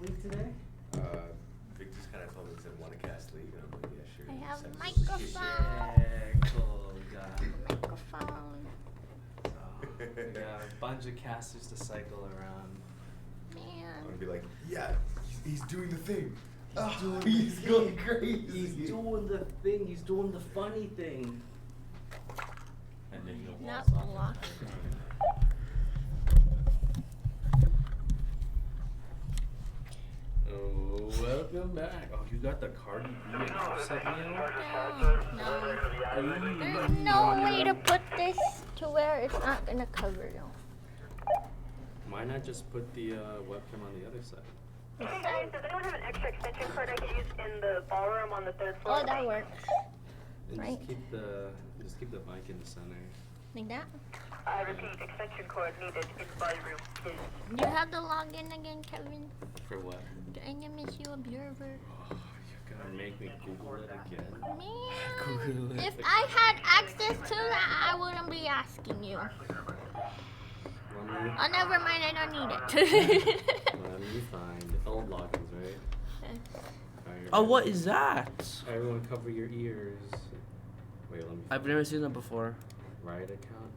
league today? Vic just kind of told me he said want to cast league, and I'm like, yeah, sure. I have a Send me microphone. Yeah, cool. Got Microphone. we got a bunch of casters to cycle around. I'm Man. gonna be like, yeah, he's doing the thing. He's going crazy. He's doing the thing. He's doing the funny thing. And then he'll Not waltz off. block. Oh, welcome back. Oh, you got the Cardi B and Offset meal? No. There's no way to put this to where it's not gonna cover you. Why not just put the webcam on the other side? Hey guys, does anyone have an extra extension cord I could use in the ballroom on the 3rd floor? Oh, that works. And Right. just keep the mic in the center. Like that. I repeat, extension cord needed in ballroom, please. Do you have to log in again, Kevin? For what? The NMSU Observer. Oh, you're gonna make me Google it again. Man. Google it. If I had access to that, I wouldn't be asking you. Let me, Oh, never mind. I don't need it. let me find old logins, right? Alright, Oh, what is that? Everyone cover your ears. Wait, let me. I've never seen that before. Riot account.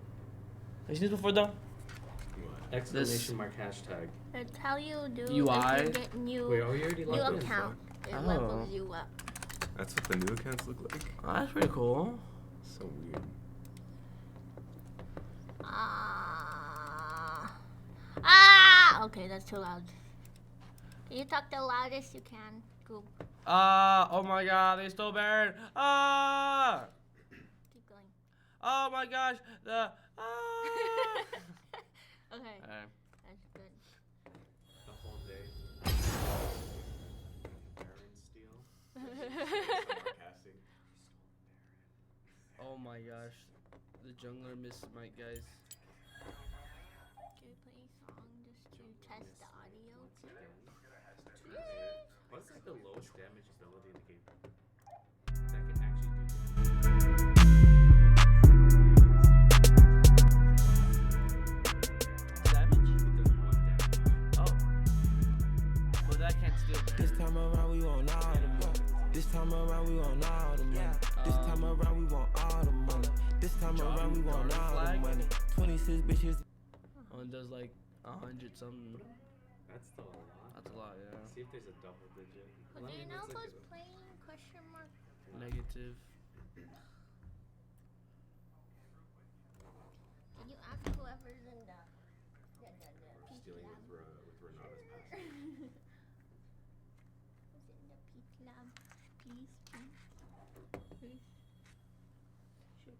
Have you seen this before, though? Exclamation mark hashtag. That's how you do UI? if you get new, Wait, are you already new logged in? account. It Oh. levels you up. That's what the new accounts look like. Oh, that's pretty cool. So weird. Okay, that's too loud. Can you talk the loudest you can, Goop? Oh my god, they stole Baron. Keep going. Oh my gosh, the Okay, Alright. that's good. The whole day. Baron steal. Oh my gosh, the jungler missed my guys. Can we play a song just to test the audio? What's like the lowest damage ability in the game? That can actually do Damage? It does 1 damage. Oh. Well, that can't steal This Baron. time around we want all the money. This time around we want all the money. This time around we want all the money. This time around we want all the money. 26 bitches. Oh, it does like 100 something. That's still a lot. That's a lot, yeah. See if there's a double digit. Well, do you know who's playing? Question mark. Negative. Can you ask whoever's in the peak Dealing lab? with Renata's passive. Who's in the peak lab? Please, please. Please. Shoot.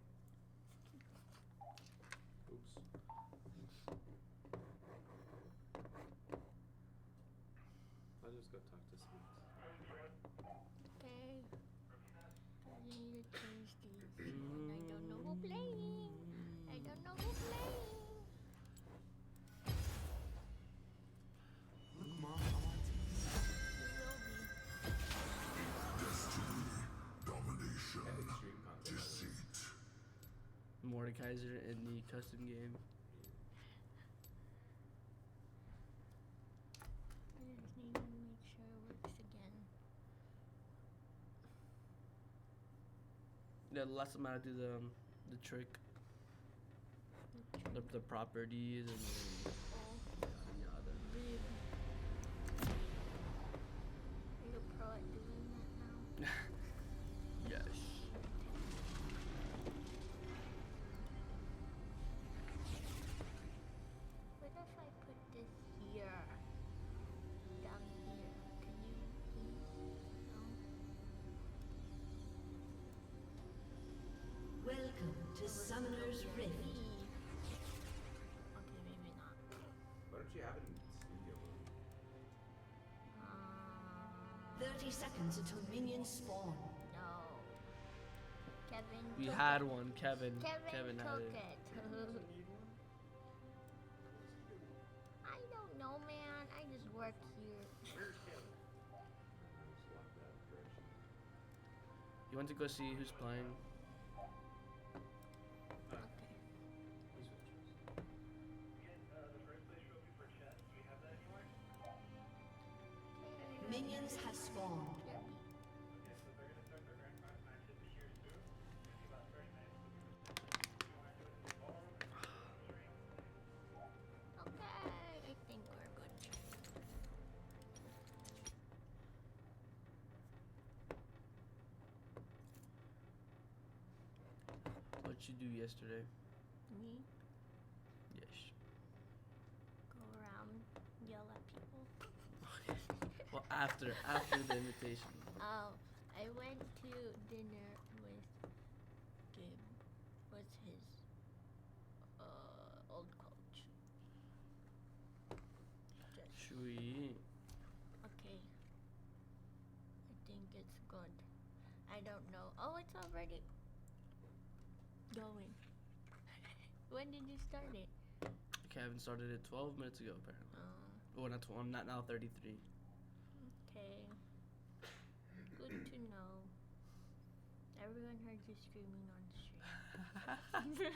Oops. I'll just go talk to Sweet. Okay. I need to change these. And I don't know who's playing. I don't know who's playing. Epic stream content. Mordekaiser in the custom game. I just need to make sure it works again. Yeah, the last time I do the trick, the properties and yada Are you a pro at doing that now? yada. Yes. What if I put this here? Down here. Can you please? No? Welcome to Summoner's Rift. Maybe. Okay, maybe not. Why don't you have it in studio mode? 30 seconds until minions spawn. No. Kevin We took had it. one, Kevin. Kevin had took it. it. I don't know, man. I just work here. You want to go see who's playing? Okay. Minions have spawned. Okay, I think we're good. What you do yesterday? Me Yes. go around, yell at people. Well, after the invitation. Oh, I went to dinner with Gabe. What's his old coach? Just Sweet. okay. I think it's good. I don't know. Oh, it's already going. When did you start it? Kevin started it 12 minutes ago, apparently. Oh, Oh, not 12. I'm not now 33. okay. Good to know. Everyone heard you screaming on stream.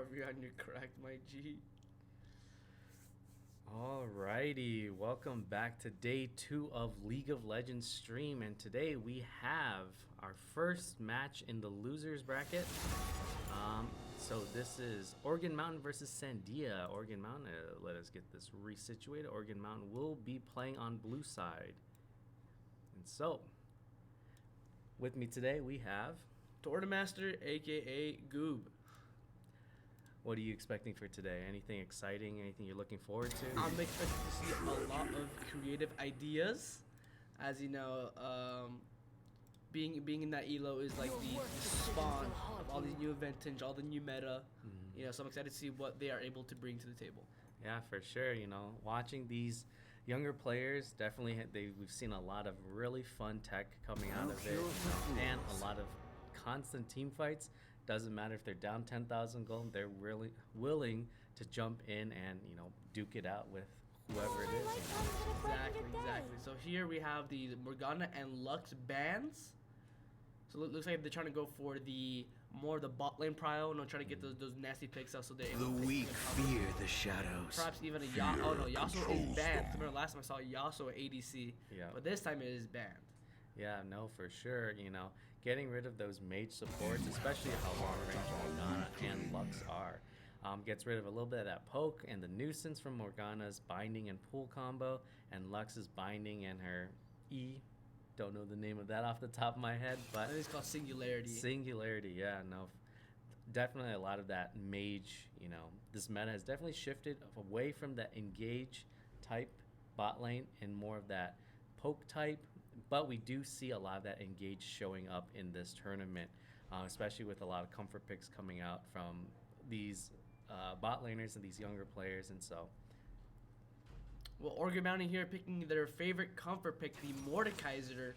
Arvion, you're correct, my G. Alrighty, welcome back to day 2 of League of Legends stream, and today we have our first match in the losers bracket. So this is Oregon Mountain versus Sandia. Oregon Mountain, let us get this resituated. Oregon Mountain will be playing on blue side. And so, with me today we have... Tortamaster, aka Goob. What are you expecting for today? Anything exciting? Anything you're looking forward to? I'm expecting to see a lot of creative ideas. As you know, being in that elo is like the spawn of all these new vintage, all the new meta. You know, so I'm excited to see what they are able to bring to the table. Yeah, for sure. You know, watching these younger players, definitely we've seen a lot of really fun tech coming out of it, and a lot of constant team fights. Doesn't matter if they're down 10,000 gold, they're really willing to jump in and, you know, duke it out with whoever it is. Exactly. So here we have the Morgana and Lux bans. So it looks like they're trying to go for the more of the bot lane prio, and trying to get those nasty picks out so they're able to The weak fear the shadows. perhaps even a Yasuo is banned. Remember last time I saw Yasuo ADC, Yeah. but this time it is banned. Yeah, no, for sure. You know, getting rid of those mage supports, especially how long range Morgana and Lux are, gets rid of a little bit of that poke and the nuisance from Morgana's binding and pull combo, and Lux's binding and her E. Don't know the name of that off the top of my head, but I think it's called Singularity. Singularity, yeah, no. Definitely a lot of that mage, you know, this meta has definitely shifted away from that engage type bot lane and more of that poke type, but we do see a lot of that engage showing up in this tournament, especially with a lot of comfort picks coming out from these bot laners and these younger players, and so. Well, Oregon Mountain here picking their favorite comfort pick, the Mordekaiser.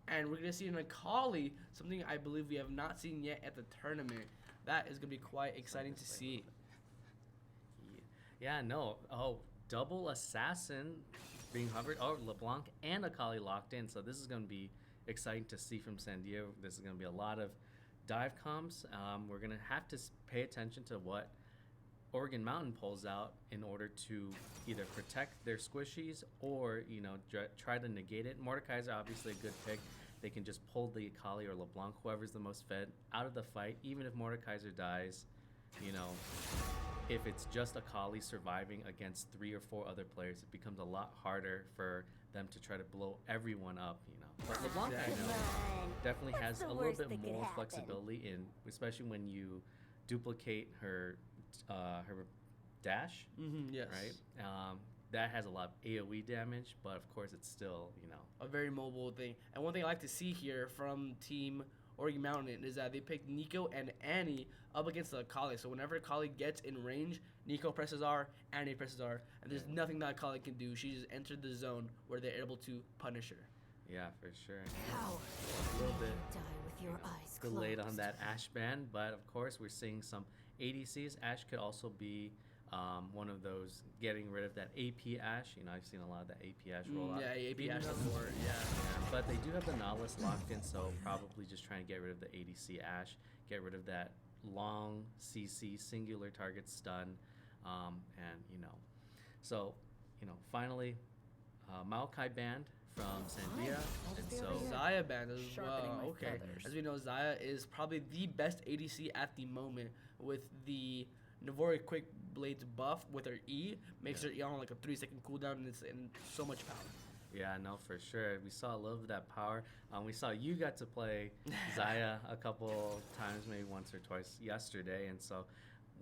And we're going to see an Akali, something I believe we have not seen yet at the tournament. That is going to be quite exciting to see. Yeah, no. Oh, double assassin being hovered. Oh, LeBlanc and Akali locked in. So this is going to be exciting to see from San Diego. This is going to be a lot of dive comps. We're going to have to pay attention to what Oregon Mountain pulls out in order to either protect their squishies or, you know, try to negate it. Mordekaiser obviously a good pick. They can just pull the Akali or LeBlanc, whoever's the most fed, out of the fight. Even if Mordekaiser dies, you know, if it's just Akali surviving against 3 or 4 other players, it becomes a lot harder for them to try to blow everyone up, you know. But LeBlanc, I know, definitely has a little bit more flexibility in, especially when you duplicate her dash, Yes. right? That has a lot of AoE damage, but of course it's still, you know, A very mobile thing. And one thing I like to see here from Team Oregon Mountain is that they picked Nico and Annie up against the Akali. So whenever Akali gets in range, Nico presses R, Annie presses R, and there's nothing that Akali can do. She just entered the zone where they're able to punish her. yeah, for sure. Coward. A little bit Die with your eyes delayed on closed. that Ashe ban, but of course we're seeing some ADCs. Ashe could also be one of those getting rid of that AP Ashe. You know, I've seen a lot of that AP Ashe roll out. Yeah, AP They do Ashe have- support, yeah. Yeah, but they do have the Nautilus locked in, so probably just trying to get rid of the ADC Ashe, get rid of that long CC, singular target stun, and, you know. So, you know, finally, Maokai banned from Sandia, and so... Zaya banned as Sharpening well. my Okay. feathers. As we know, Zaya is probably the best ADC at the moment with the Navori Quick Blades buff with her E. Makes her E on like a 3-second cooldown, and it's in so much power. Yeah, no, for sure. We saw a little of that power. We saw you got to play Zaya a couple times, maybe once or twice yesterday, and so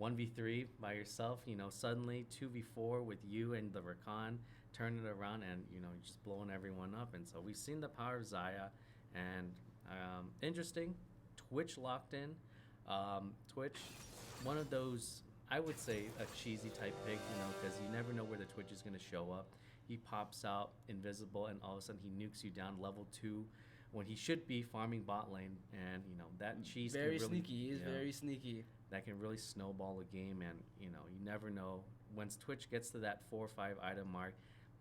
1v3 by yourself, you know, suddenly 2v4 with you and the Rakan, turning it around and, you know, just blowing everyone up. And so we've seen the power of Zaya, and interesting, Twitch locked in. Twitch, one of those, I would say, a cheesy type pick, you know, because you never know where the Twitch is going to show up. He pops out invisible, and all of a sudden he nukes you down level 2 when he should be farming bot lane. And, you know, that cheese Very can really, sneaky. He is yeah, very sneaky. that can really snowball a game. And, you know, you never know. Once Twitch gets to that 4 or 5 item mark,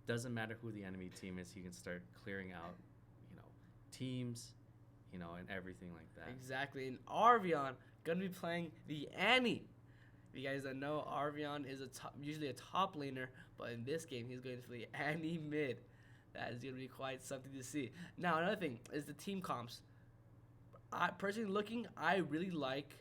doesn't matter who the enemy team is, he can start clearing out, you know, teams, you know, and everything like that. Exactly. And Arvion gonna be playing the Annie. you guys don't know, Arvion is usually a top laner, but in this game he's going to play Annie mid. That is going to be quite something to see. Now another thing is the team comps. I really like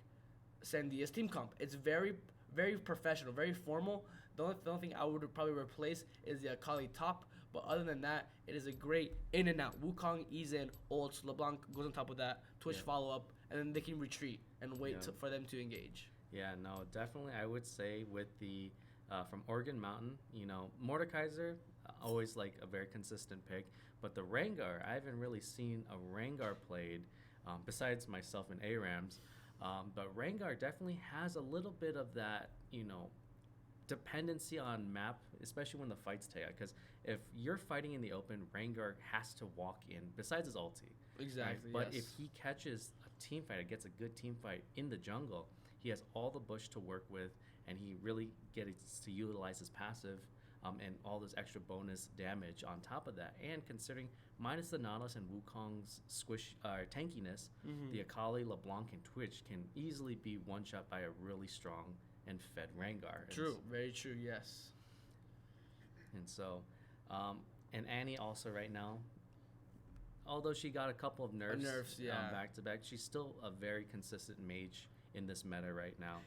Sandia's team comp. It's very, very professional, very formal. The only thing I would probably replace is the Akali top. But other than that, it is a great in and out. Wukong, Ezen, ults, LeBlanc goes on top of that, Twitch follow up, and then they can retreat and wait for them to engage. Yeah, no, definitely. I would say with the from Oregon Mountain, Mordekaiser, always like a very consistent pick. But the Rengar, I haven't really seen a Rengar played besides myself and ARAMs. But Rengar definitely has a little bit of that, dependency on map, especially when the fights take out. Because if you're fighting in the open, Rengar has to walk in, besides his ulti. Exactly. Right? But if he catches a team fight, gets a good team fight in the jungle, he has all the bush to work with, and he really gets to utilize his passive and all this extra bonus damage on top of that. And considering minus the Nautilus and Wukong's tankiness, the Akali, LeBlanc, and Twitch can easily be one-shot by a really strong and fed Rengar. True, very true, yes. And so, and Annie also right now, although she got a couple of nerfs back to back, she's still a very consistent mage in this meta right now.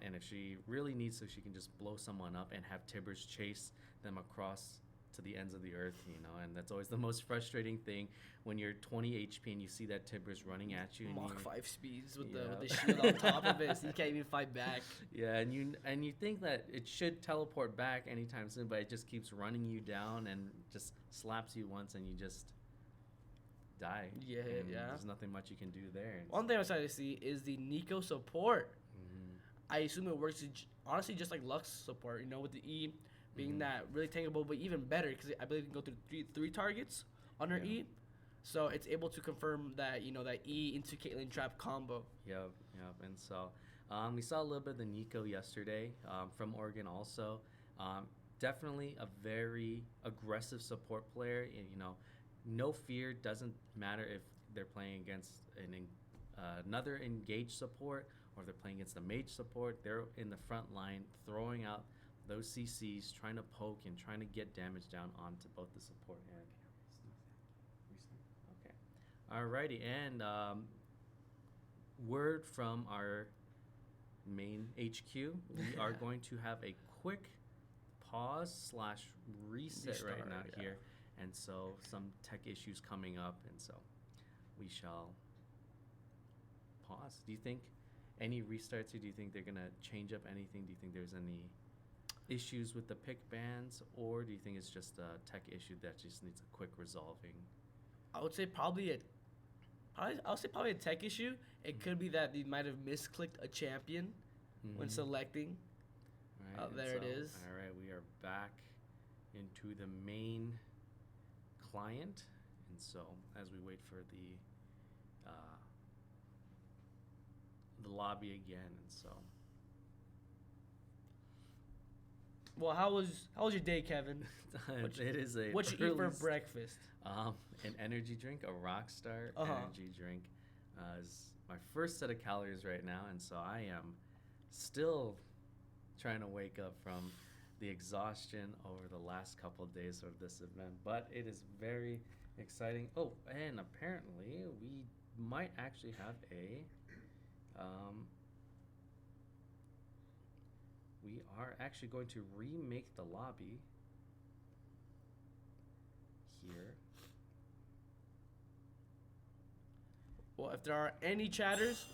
And if she really needs to, she can just blow someone up and have Tibbers chase them across to the ends of the earth, and that's always the most frustrating thing when you're 20 HP and you see that Tibbers running at you. Mach 5 speeds with the shield on top of it, so you can't even fight back. Yeah, and you think that it should teleport back anytime soon, but it just keeps running you down and just slaps you once and you just die. Yeah. There's nothing much you can do there. One thing I'm excited to see is the Nico support. I assume it works honestly just like Lux support, with the E being that really tankable, but even better because I believe it can go through three targets on her E. So it's able to confirm that, that E into Caitlyn trap combo. Yep. And so we saw a little bit of the Nico yesterday from Oregon also. Definitely a very aggressive support player. No fear, doesn't matter if they're playing against another engaged support or they're playing against the mage support. They're in the front line throwing out those CCs, trying to poke and trying to get damage down onto both the support and... Okay. Alrighty, and word from our main HQ, we are going to have a quick pause / reset right now here. And so some tech issues coming up, and so we shall pause. Do you think any restarts here? Do you think they're going to change up anything? Do you think there's any issues with the pick bans, or do you think it's just a tech issue that just needs a quick resolving? I would say probably a tech issue. It could be that they might have misclicked a champion when selecting. Right, there it is. All right, we are back into the main client, and so as we wait for the lobby again, and so. Well, how was your day, Kevin? It is a. What you eat for breakfast? An energy drink, a Rockstar energy drink, is my first set of calories right now, and so I am still trying to wake up from the exhaustion over the last couple of days of this event, but it is very exciting. Oh, and apparently we might actually have a we are actually going to remake the lobby here. Well, if there are any chatters,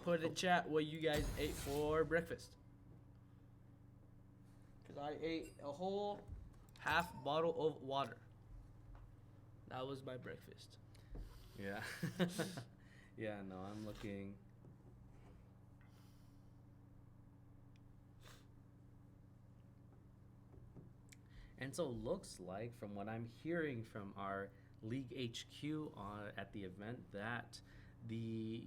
put in chat what you guys ate for breakfast. Because I ate a whole half bottle of water. That was my breakfast. Yeah. Yeah, no, I'm looking. And so looks like, from what I'm hearing from our League HQ at the event, that the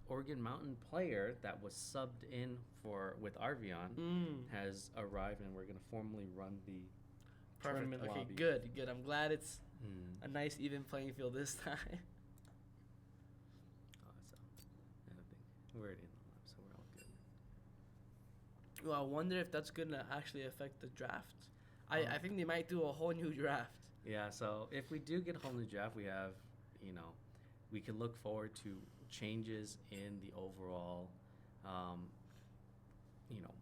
Oregon Mountain player that was subbed in with Arvion has arrived, and we're going to formally run the tournament Okay, lobby. good. I'm glad it's a nice even playing field this time. So, I think we're already in the lab, so we're all good. Well, I wonder if that's gonna actually affect the draft. I think they might do a whole new draft. Yeah, so if we do get a whole new draft, we have, we can look forward to changes in the overall, you know,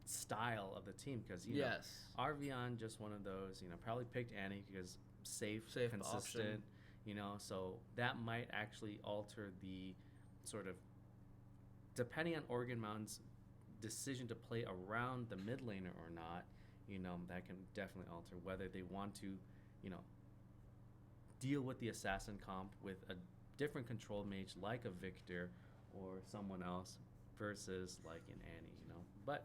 style of the team because Yes. Arvion just one of those probably picked Annie because safe consistent option. So that might actually alter the sort of depending on Oregon Mountain's decision to play around the mid laner or not. That can definitely alter whether they want to deal with the assassin comp with a different control mage like a Victor or someone else versus like an Annie. But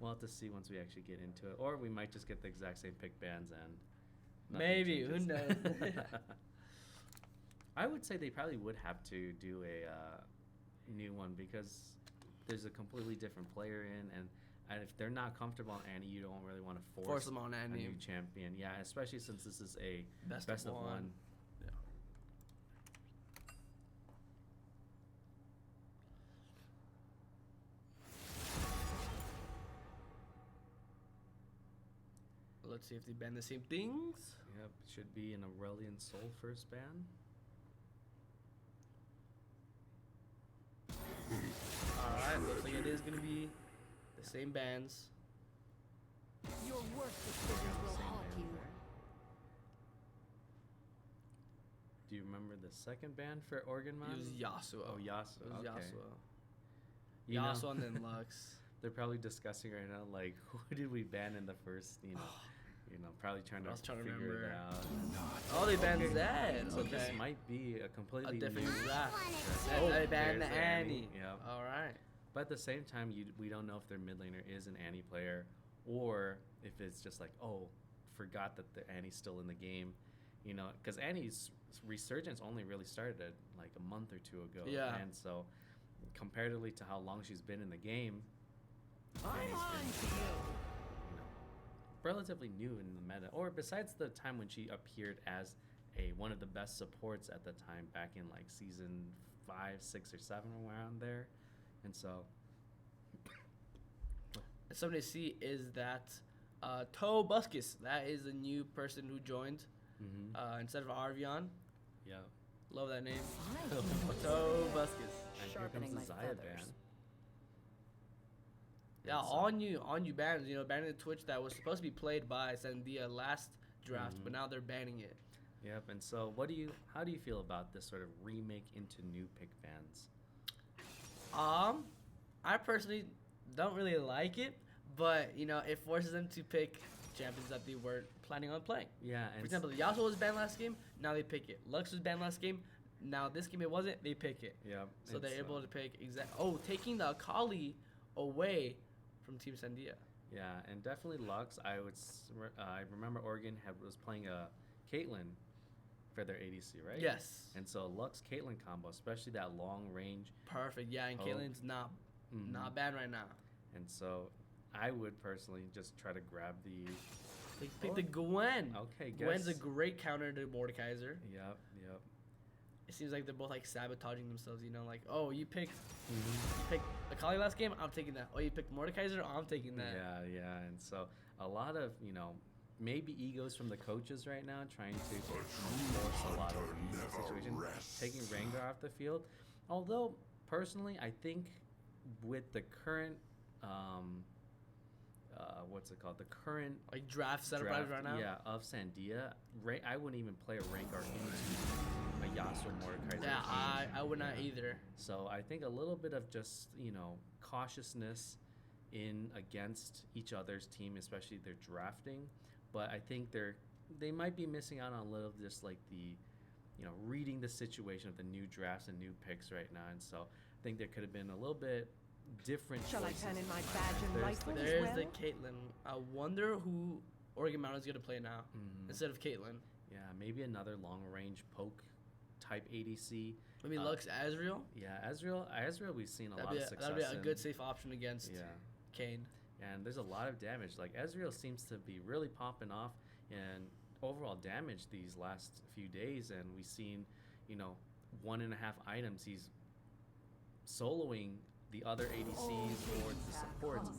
we'll have to see once we actually get into it, or we might just get the exact same pick bands and nothing Maybe, who changes. knows? I would say they probably would have to do a new one because there's a completely different player in, and if they're not comfortable on Annie, you don't really want to force them on a Annie. new champion. Yeah, especially since this is a Best of of one. one. Yeah. Let's see if they ban the same things. Yep, should be an Aurelian Soul first ban. Alright, looks like it is gonna be the same bans. Your work decisions will Same haunt ban you. there. Do you remember the second ban for Oregon It Mountain? was Yasuo. Oh, Yasuo. It was Okay. Yasuo. You know- Yasuo and then Lux. They're probably discussing right now, like, who did we ban in the first, probably trying I to was trying to figure it remember. out. Oh, they banned Okay. Zed. So Okay. this might be a A completely different new draft. Oh, They banned the there's Annie. Yep. Alright. But at the same time, we don't know if their mid laner is an Annie player or if it's just like, oh, forgot that the Annie's still in the game. Because Annie's resurgence only really started like a month or two ago. Yeah. And so comparatively to how long she's been in the game, I'm Annie's on been, to you. relatively new in the meta. Or besides the time when she appeared as one of the best supports at the time back in like season 5, 6, or 7 around there. And so And something to see is that Toe Buskus, that is the new person who joined instead of Arvion. yeah. Love that name. Fine. Toe Buskus. And here Sharpening comes the my Zaya feathers. ban. Yeah, And so- on you bans, banning the Twitch that was supposed to be played by Sandia last draft, but now they're banning it. Yep. And so, how do you feel about this sort of remake into new pick bans? I personally don't really like it, but it forces them to pick champions that they weren't planning on playing. Yeah. And For example, Yasuo was banned last game, now they pick it. Lux was banned last game, now this game it wasn't, they pick it. Yep. So they're able to pick taking the Akali away from Team Sandia. Yeah, and definitely Lux. I remember Oregon was playing a Caitlyn for their ADC, right? Yes. And so Lux Caitlyn combo, especially that long range. Perfect. Yeah, and Oh. Caitlyn's not bad right now. And so I would personally just try to grab the. They picked the Gwen. Okay, Gwen's a guess. great counter to Mordekaiser. Yep. Yep. It seems like they're both like sabotaging themselves, like, oh, you picked Akali last game, I'm taking that. Oh, you picked Mordekaiser, I'm taking that. Yeah. And so a lot of maybe egos from the coaches right now trying to force a lot of situation, taking Rengar off the field. Although personally, I think with the current what's it called? The current Like draft setup right now. yeah, of Sandia, I wouldn't even play a Rengar into a Yasuo Mordekaiser. Yeah, team. I would not either. So I think a little bit of just cautiousness in against each other's team, especially their drafting. But I think they might be missing out on a little just like the reading the situation of the new drafts and new picks right now. And so I think there could have been a little bit different. Shall I choices turn in my to badge and there's rifle? the- There's well? the Caitlyn. I wonder who Oregon Mountain's gonna play now instead of Caitlyn. Yeah, maybe another long range poke type ADC. Maybe Lux Azriel. Yeah, Azrael we've seen a lot of success That'd be a in. good safe option against Yeah. Kane. And there's a lot of damage. Like Ezreal seems to be really popping off and overall damage these last few days, and we've seen, 1.5 items. He's soloing the other ADCs or the supports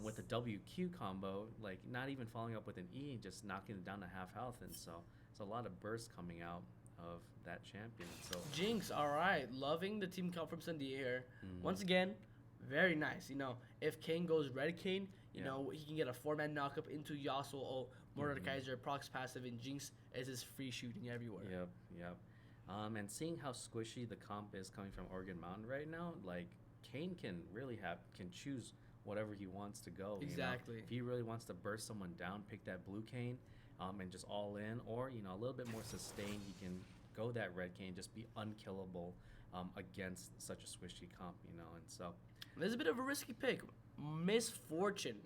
with a WQ combo, like not even following up with an E, just knocking it down to half health, and so it's a lot of bursts coming out of that champion. So Jinx, all right, loving the team comp from Sandia here. Mhm. Once again, very nice. You know, if Kane goes red Kane, you Yeah. know he can get a 4-man knockup into Yasuo, Mordekaiser, procs passive, and Jinx is his free shooting everywhere. Yep, yep. And seeing how squishy the comp is coming from Oregon Mountain right now, like Kane can really can choose whatever he wants to go. you know? Exactly. If he really wants to burst someone down, pick that blue Kane, and just all in, or a little bit more sustained, he can go that red Kane, just be unkillable against such a squishy comp, And so There's a bit of a risky pick. Misfortune.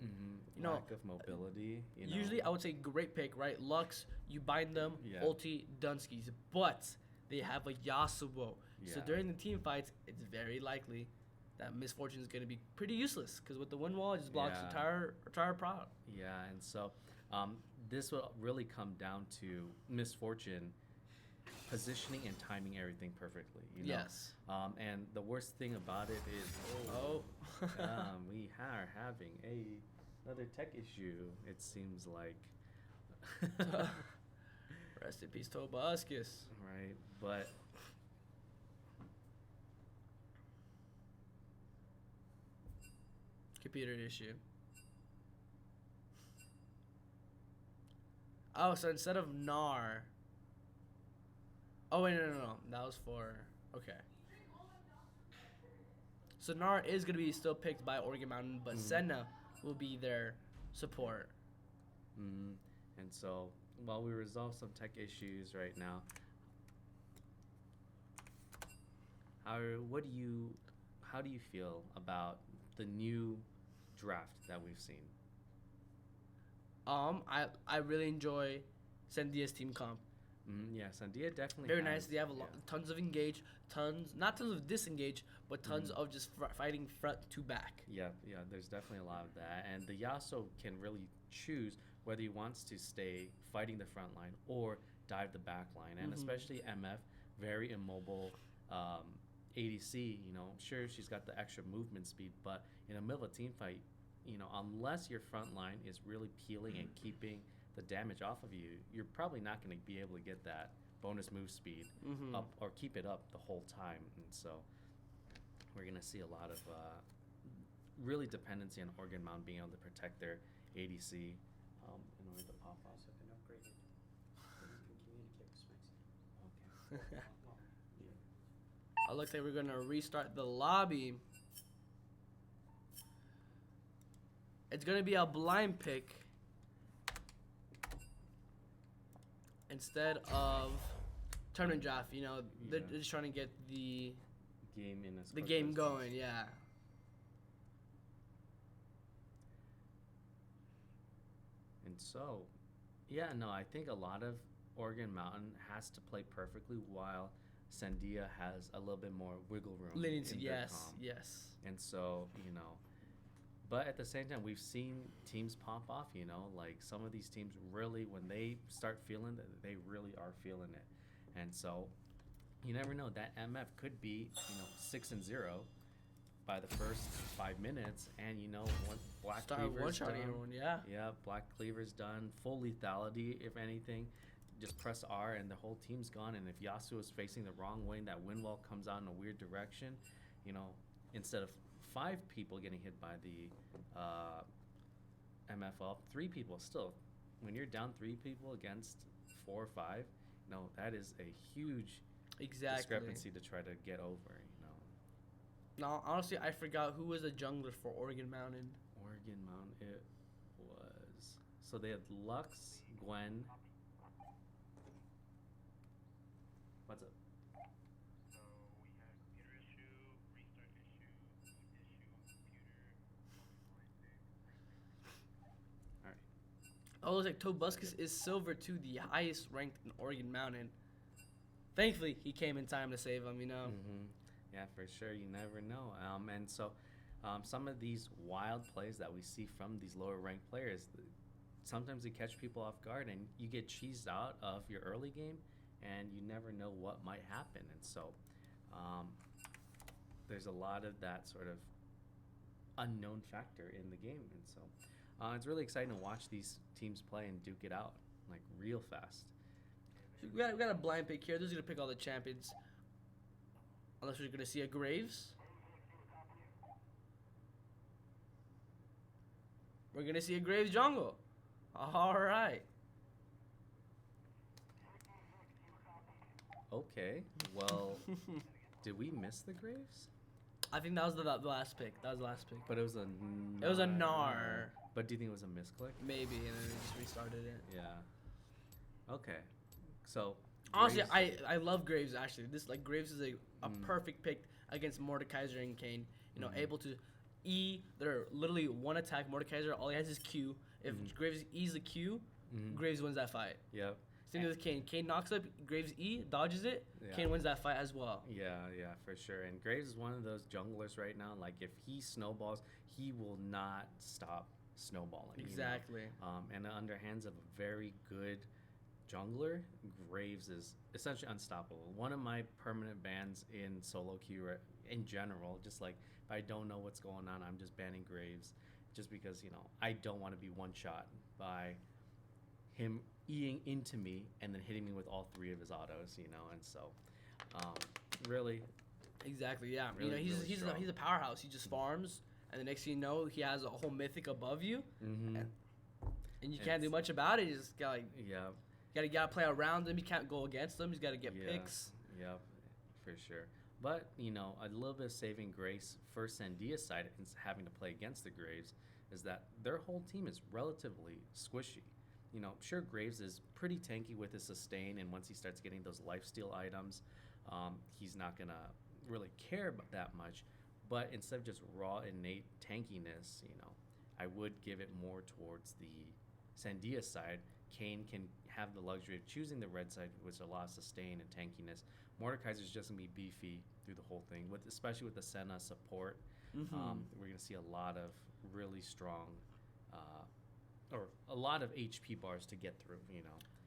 You know, lack of mobility. Usually I would say great pick, right? Lux, you bind them, Yeah. ulti, Dunskies. But they have a Yasuo. So Yeah. during the team fights, it's very likely that Misfortune is going to be pretty useless because with the wind wall, it just blocks Yeah. entire prod. Yeah, and so this will really come down to Misfortune positioning and timing everything perfectly. Yes. And the worst thing about it is, Oh. we are having another tech issue. It seems like. Rest in peace, Tobuscus. Right, but. Computer issue. Oh, so instead of Gnar. Oh, wait, no. That was for. Okay. So Gnar is going to be still picked by Oregon Mountain, but Senna will be their support. And so, while we resolve some tech issues right now, how do you feel about the new draft that we've seen? I really enjoy Sandia's team comp. Yeah, Sandia definitely. Very has- nice. They have yeah. tons of engage, not tons of disengage, but tons of just fighting front to back. Yeah, there's definitely a lot of that. And the Yasuo can really choose whether he wants to stay fighting the front line or dive the back line. And especially MF, very immobile ADC, sure, she's got the extra movement speed, but in the middle of a team fight, unless your front line is really peeling and keeping the damage off of you, you're probably not going to be able to get that bonus move speed up or keep it up the whole time. And so we're going to see a lot of really dependency on Oregon Mountain being able to protect their ADC in order to pop off. Been upgraded. So you can communicate with Smexy. Okay. It looks like we're gonna restart the lobby. It's gonna be a blind pick instead of tournament draft. They're Yeah. just trying to get the Game in as the quick game as going. Yeah. And so, I think a lot of Oregon Mountain has to play perfectly while Sandia has a little bit more wiggle room. Leniency. in their Yes. comp. Yes. And so, but at the same time, we've seen teams pop off, like some of these teams really, when they start feeling it, they really are feeling it. And so, you never know, that MF could be, 6-0 by the first 5 minutes. And, when Black Start Cleaver's one-shotting done, everyone. Yeah. yeah, Black Cleaver's done, full lethality, if anything. Just press R and the whole team's gone. And if Yasuo is facing the wrong way and that wind wall comes out in a weird direction, instead of 5 people getting hit by the MFL, 3 people still. When you're down 3 people against 4 or 5, that is a huge discrepancy to try to get over. No, honestly, I forgot who was the jungler for Oregon Mountain. Oregon Mountain, it was. So they had Lux, Gwen. What's up? So we had computer issue, restart issue, computer. All right. Oh, it looks like Tobuscus is silver to the highest ranked in Oregon Mountain. Thankfully, he came in time to save him. Yeah, for sure. You never know. And so some of these wild plays that we see from these lower ranked players, sometimes they catch people off guard and you get cheesed out of your early game and you never know what might happen. And so there's a lot of that sort of unknown factor in the game, and so it's really exciting to watch these teams play and duke it out like real fast. So we got a blind pick here. This is gonna pick all the champions. Unless we're gonna see a Graves. We're gonna see a Graves jungle. All right. Okay, well, did we miss the Graves? I think that was the last pick. That was the last pick. But it was a It was a Gnar. But do you think it was a misclick? Maybe, and then we just restarted it. Yeah. Okay. So Honestly, Graves- I love Graves actually. This like Graves is a perfect pick against Mordekaiser and Kane. You know, able to they're literally one attack. Mordekaiser, all he has is Q. If Graves E's the Q, Graves wins that fight. Yep. Same with Kane. Kane knocks up Graves E, dodges it. Yeah. Kane wins that fight as well. Yeah, for sure. And Graves is one of those junglers right now. Like if he snowballs, he will not stop snowballing. Exactly. You know? And under hands of a very good jungler, Graves is essentially unstoppable. One of my permanent bans in solo queue in general, just like if I don't know what's going on, I'm just banning Graves, just because I don't want to be one shot by him eating into me and then hitting me with all three of his autos, and so really Exactly. Yeah. Really, he's really he's strong. he's a powerhouse. He just farms, and the next thing you know, he has a whole mythic above you, and you can't do much about it. You just gotta play around him. You can't go against him. He's gotta get picks. Yep, for sure. But a little bit of saving grace for Sandia's side and having to play against the Graves is that their whole team is relatively squishy. Sure, Graves is pretty tanky with his sustain, and once he starts getting those lifesteal items, he's not gonna really care about that much. But instead of just raw innate tankiness, I would give it more towards the Sandia side. Kane can have the luxury of choosing the red side, which allows sustain and tankiness. Mordekaiser's just gonna be beefy through the whole thing, especially with the Senna support. We're gonna see a lot of really strong, or a lot of HP bars to get through.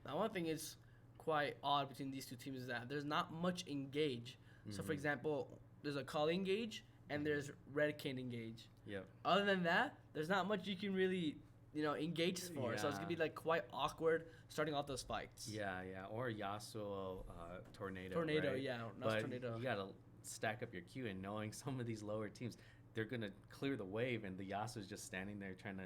Now, one thing is quite odd between these two teams is that there's not much engage. So, for example, there's a Kali engage and there's Red Kane engage. Yep. Other than that, there's not much you can really, engage for. So it's gonna be like quite awkward starting off those fights. Yeah. Or Yasuo Tornado. Tornado, right? yeah. But Tornado. you gotta stack up your queue, and knowing some of these lower teams, they're gonna clear the wave, and the Yasuo's just standing there trying to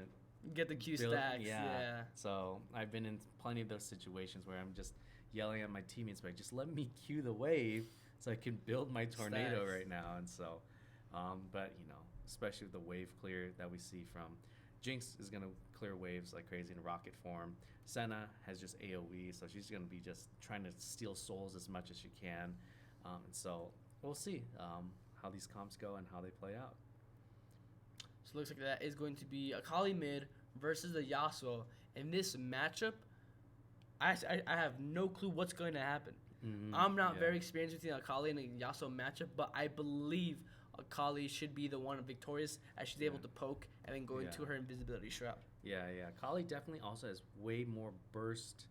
Get the Q build- stacks. Yeah. So I've been in plenty of those situations where I'm just yelling at my teammates, like, just let me queue the wave so I can build my tornado Stacks. right now. And so, but especially with the wave clear that we see from Jinx is gonna clear waves like crazy in rocket form. Senna has just AOE, so she's gonna be just trying to steal souls as much as she can. And so we'll see how these comps go and how they play out. So it looks like that is going to be a Kali mid versus a Yasuo. In this matchup, I have no clue what's going to happen. I'm not very experienced with the Akali and a Yasuo matchup, but I believe Akali should be the one victorious as she's able to poke and then go into her invisibility shroud. Yeah. Kali definitely also has way more burst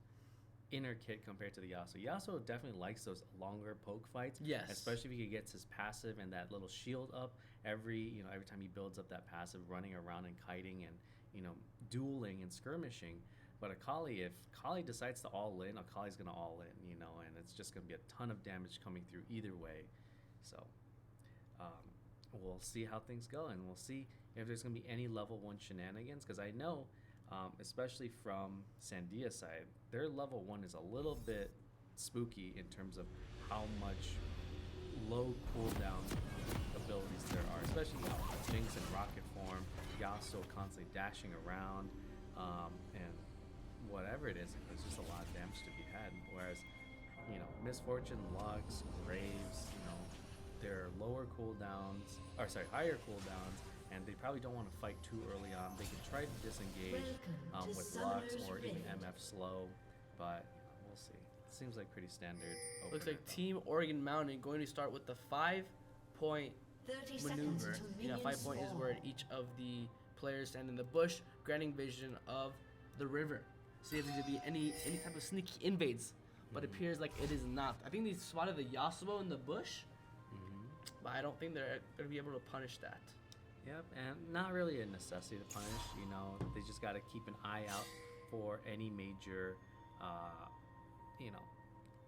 inner kit compared to the Yasuo. Yasuo definitely likes those longer poke fights. Yes. Especially if he gets his passive and that little shield up every time he builds up that passive, running around and kiting and dueling and skirmishing. But Akali, if Kali decides to all in, Akali's gonna all in, and it's just gonna be a ton of damage coming through either way. So we'll see how things go, and we'll see if there's gonna be any level 1 shenanigans, because I know, especially from Sandia's side, their level 1 is a little bit spooky in terms of how much low cooldown abilities there are, especially Jinx in rocket form, Yasuo constantly dashing around, and whatever it is, there's just a lot of damage to be had. Whereas, Misfortune, Lux, Graves, they're higher cooldowns, and they probably don't want to fight too early on. They can try to disengage with Lux or even MF slow, but we'll see. It seems like pretty standard. Looks opener, like though. Team Oregon Mountain going to start with the 5-point 30 seconds maneuver. until minions 5 point is fall. where each of the players stand in the bush, granting vision of the river. See if there's gonna be any type of sneaky invades, but it appears like it is not. I think they spotted the Yasuo in the bush, but I don't think they're gonna be able to punish that. Yep, and not really a necessity to punish. You know, they just got to keep an eye out for any major, you know,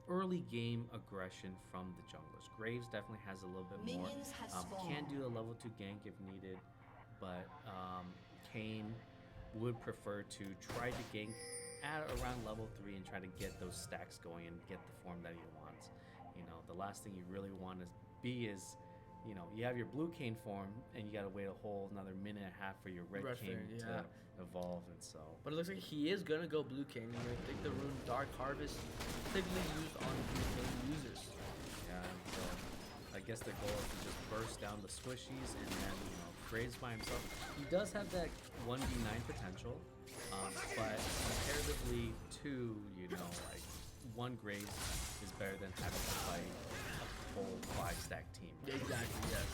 early game aggression from the junglers. Graves definitely has a little bit more. Can do a level 2 gank if needed, but Kane would prefer to try to gank at around level 3 and try to get those stacks going and get the form that he wants. You know, the last thing you really want to be is, you know, you have your blue Kane form and you got to wait a whole another minute and a half for your red Kane to evolve, and so. But it looks like he is gonna go blue Kane. I think the rune Dark Harvest typically used on blue Kane users. Yeah, and so I guess the goal is to just burst down the squishies and then, you know, Graves by himself. He does have that 1v9 potential, but comparatively to, you know, like, one Graves is better than having to fight a whole 5-stack team. Exactly, yes.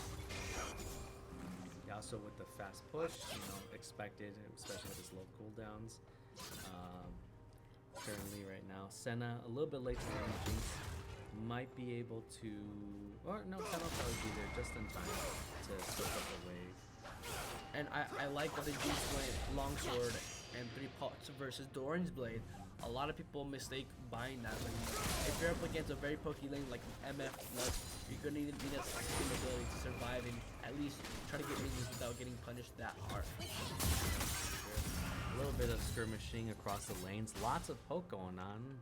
Also with the fast push, you know, expected, especially with his low cooldowns. Currently right now, Senna a little bit late to run Jinx, might be able to, or no, Senna will probably be there just in time to soak up the wave. And I like that the Jinx went longsword and 3 pots versus Doran's blade. A lot of people mistake buying that lane. If you're up against a very pokey lane like MF Lux, you're gonna need that skill ability to survive and at least try to get minions without getting punished that hard. A little bit of skirmishing across the lanes, lots of poke going on.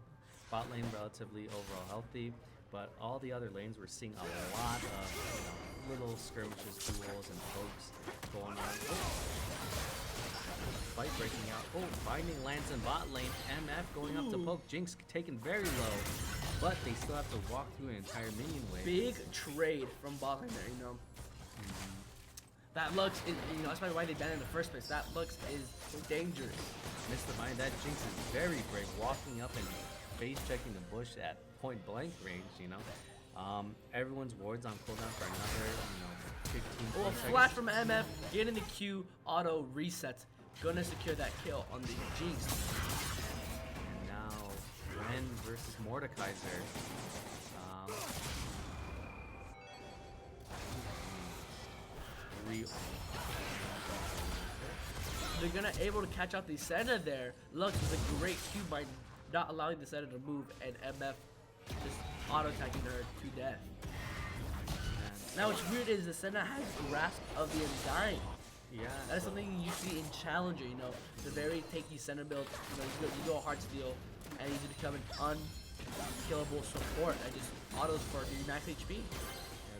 Bot lane relatively overall healthy, but all the other lanes we're seeing a lot of, you know, little skirmishes, duels, and pokes going on. Fight breaking out. Oh, binding lands in bot lane. MF going up to poke. Jinx taken very low, but they still have to walk through an entire minion wave. Big trade from bot lane there, you know. That Lux is, you know, that's probably why they banned in the first place. That Lux is dangerous. Missed the bind. That Jinx is very brave, walking up and face checking the bush at point blank range, you know. Everyone's wards on cooldown for another, you know, 15 Oh, a seconds. flash from MF, get in the queue, auto resets. Gonna secure that kill on the Jinx. And now, Ren versus Mordekaiser. They're gonna able to catch out the Senna there. Lux was a great Q by not allowing the Senna to move, and MF just auto attacking her to death. Now what's weird is the Senna has grasp of the Undying. Yeah, That is something you see in Challenger, you know. The very tanky Senna build, you know, you go hard steal, and you become an unkillable support that just autos for the max HP. Yeah,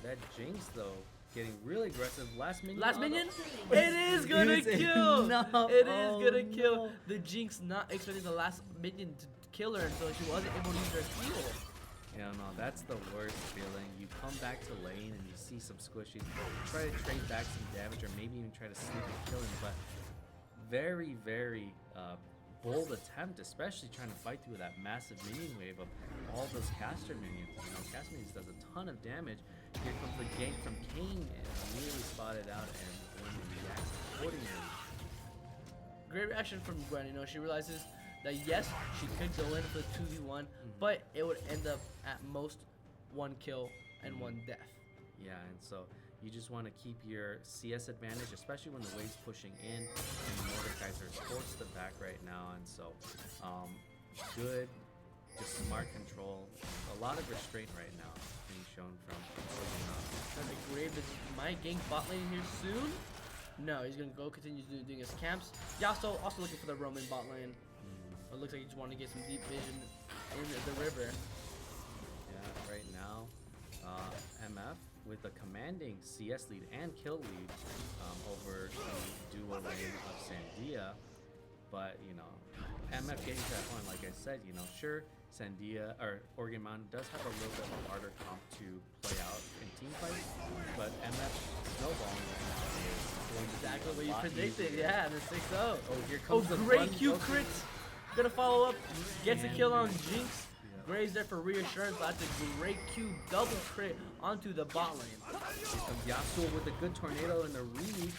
that Jinx though, getting really aggressive. Last minion. Last auto. minion? It is gonna It is kill! enough. It is Oh, gonna kill. no. The Jinx not expecting the last minion to kill her, so she wasn't able to use her heal. Yeah, no, that's the worst feeling. You come back to lane and you see some squishies, try to trade back some damage or maybe even try to sneak and kill him, but very, very bold attempt, especially trying to fight through that massive minion wave of all those caster minions. You know, caster minions does a ton of damage. Here comes the gank from Kane and immediately spotted out and Gwen reacts accordingly. Great reaction from Gwen, you know, she realizes that yes, she could go in for the 2v1, but it would end up at most 1 kill and 1 death. Yeah, and so you just want to keep your CS advantage, especially when the wave's pushing in and Mordekaiser is forced to back right now, and so good, just smart control, a lot of restraint right now being shown from And the Grave is my gank bot lane here soon. No, he's gonna go continue doing his camps. Yasuo also looking for the Roman bot lane. It looks like he just wanted to get some deep vision in the river. Yeah, right now, MF with a commanding CS lead and kill lead over the duo lane of Sandia. But, you know, MF getting to that point, like I said, you know, sure, Sandia, or Oregon Mountain does have a little bit of a harder comp to play out in team fights, but MF snowballing right now is going to Exactly be what a you lot predicted, easier. yeah, and the 6-0. Oh, here comes the great run. Q Okay. crits. Gonna follow up, gets a And kill on yeah. Jinx. Graves there for reassurance, but that's a great Q double crit onto the bot lane. Here comes Yasuo with a good tornado in the read,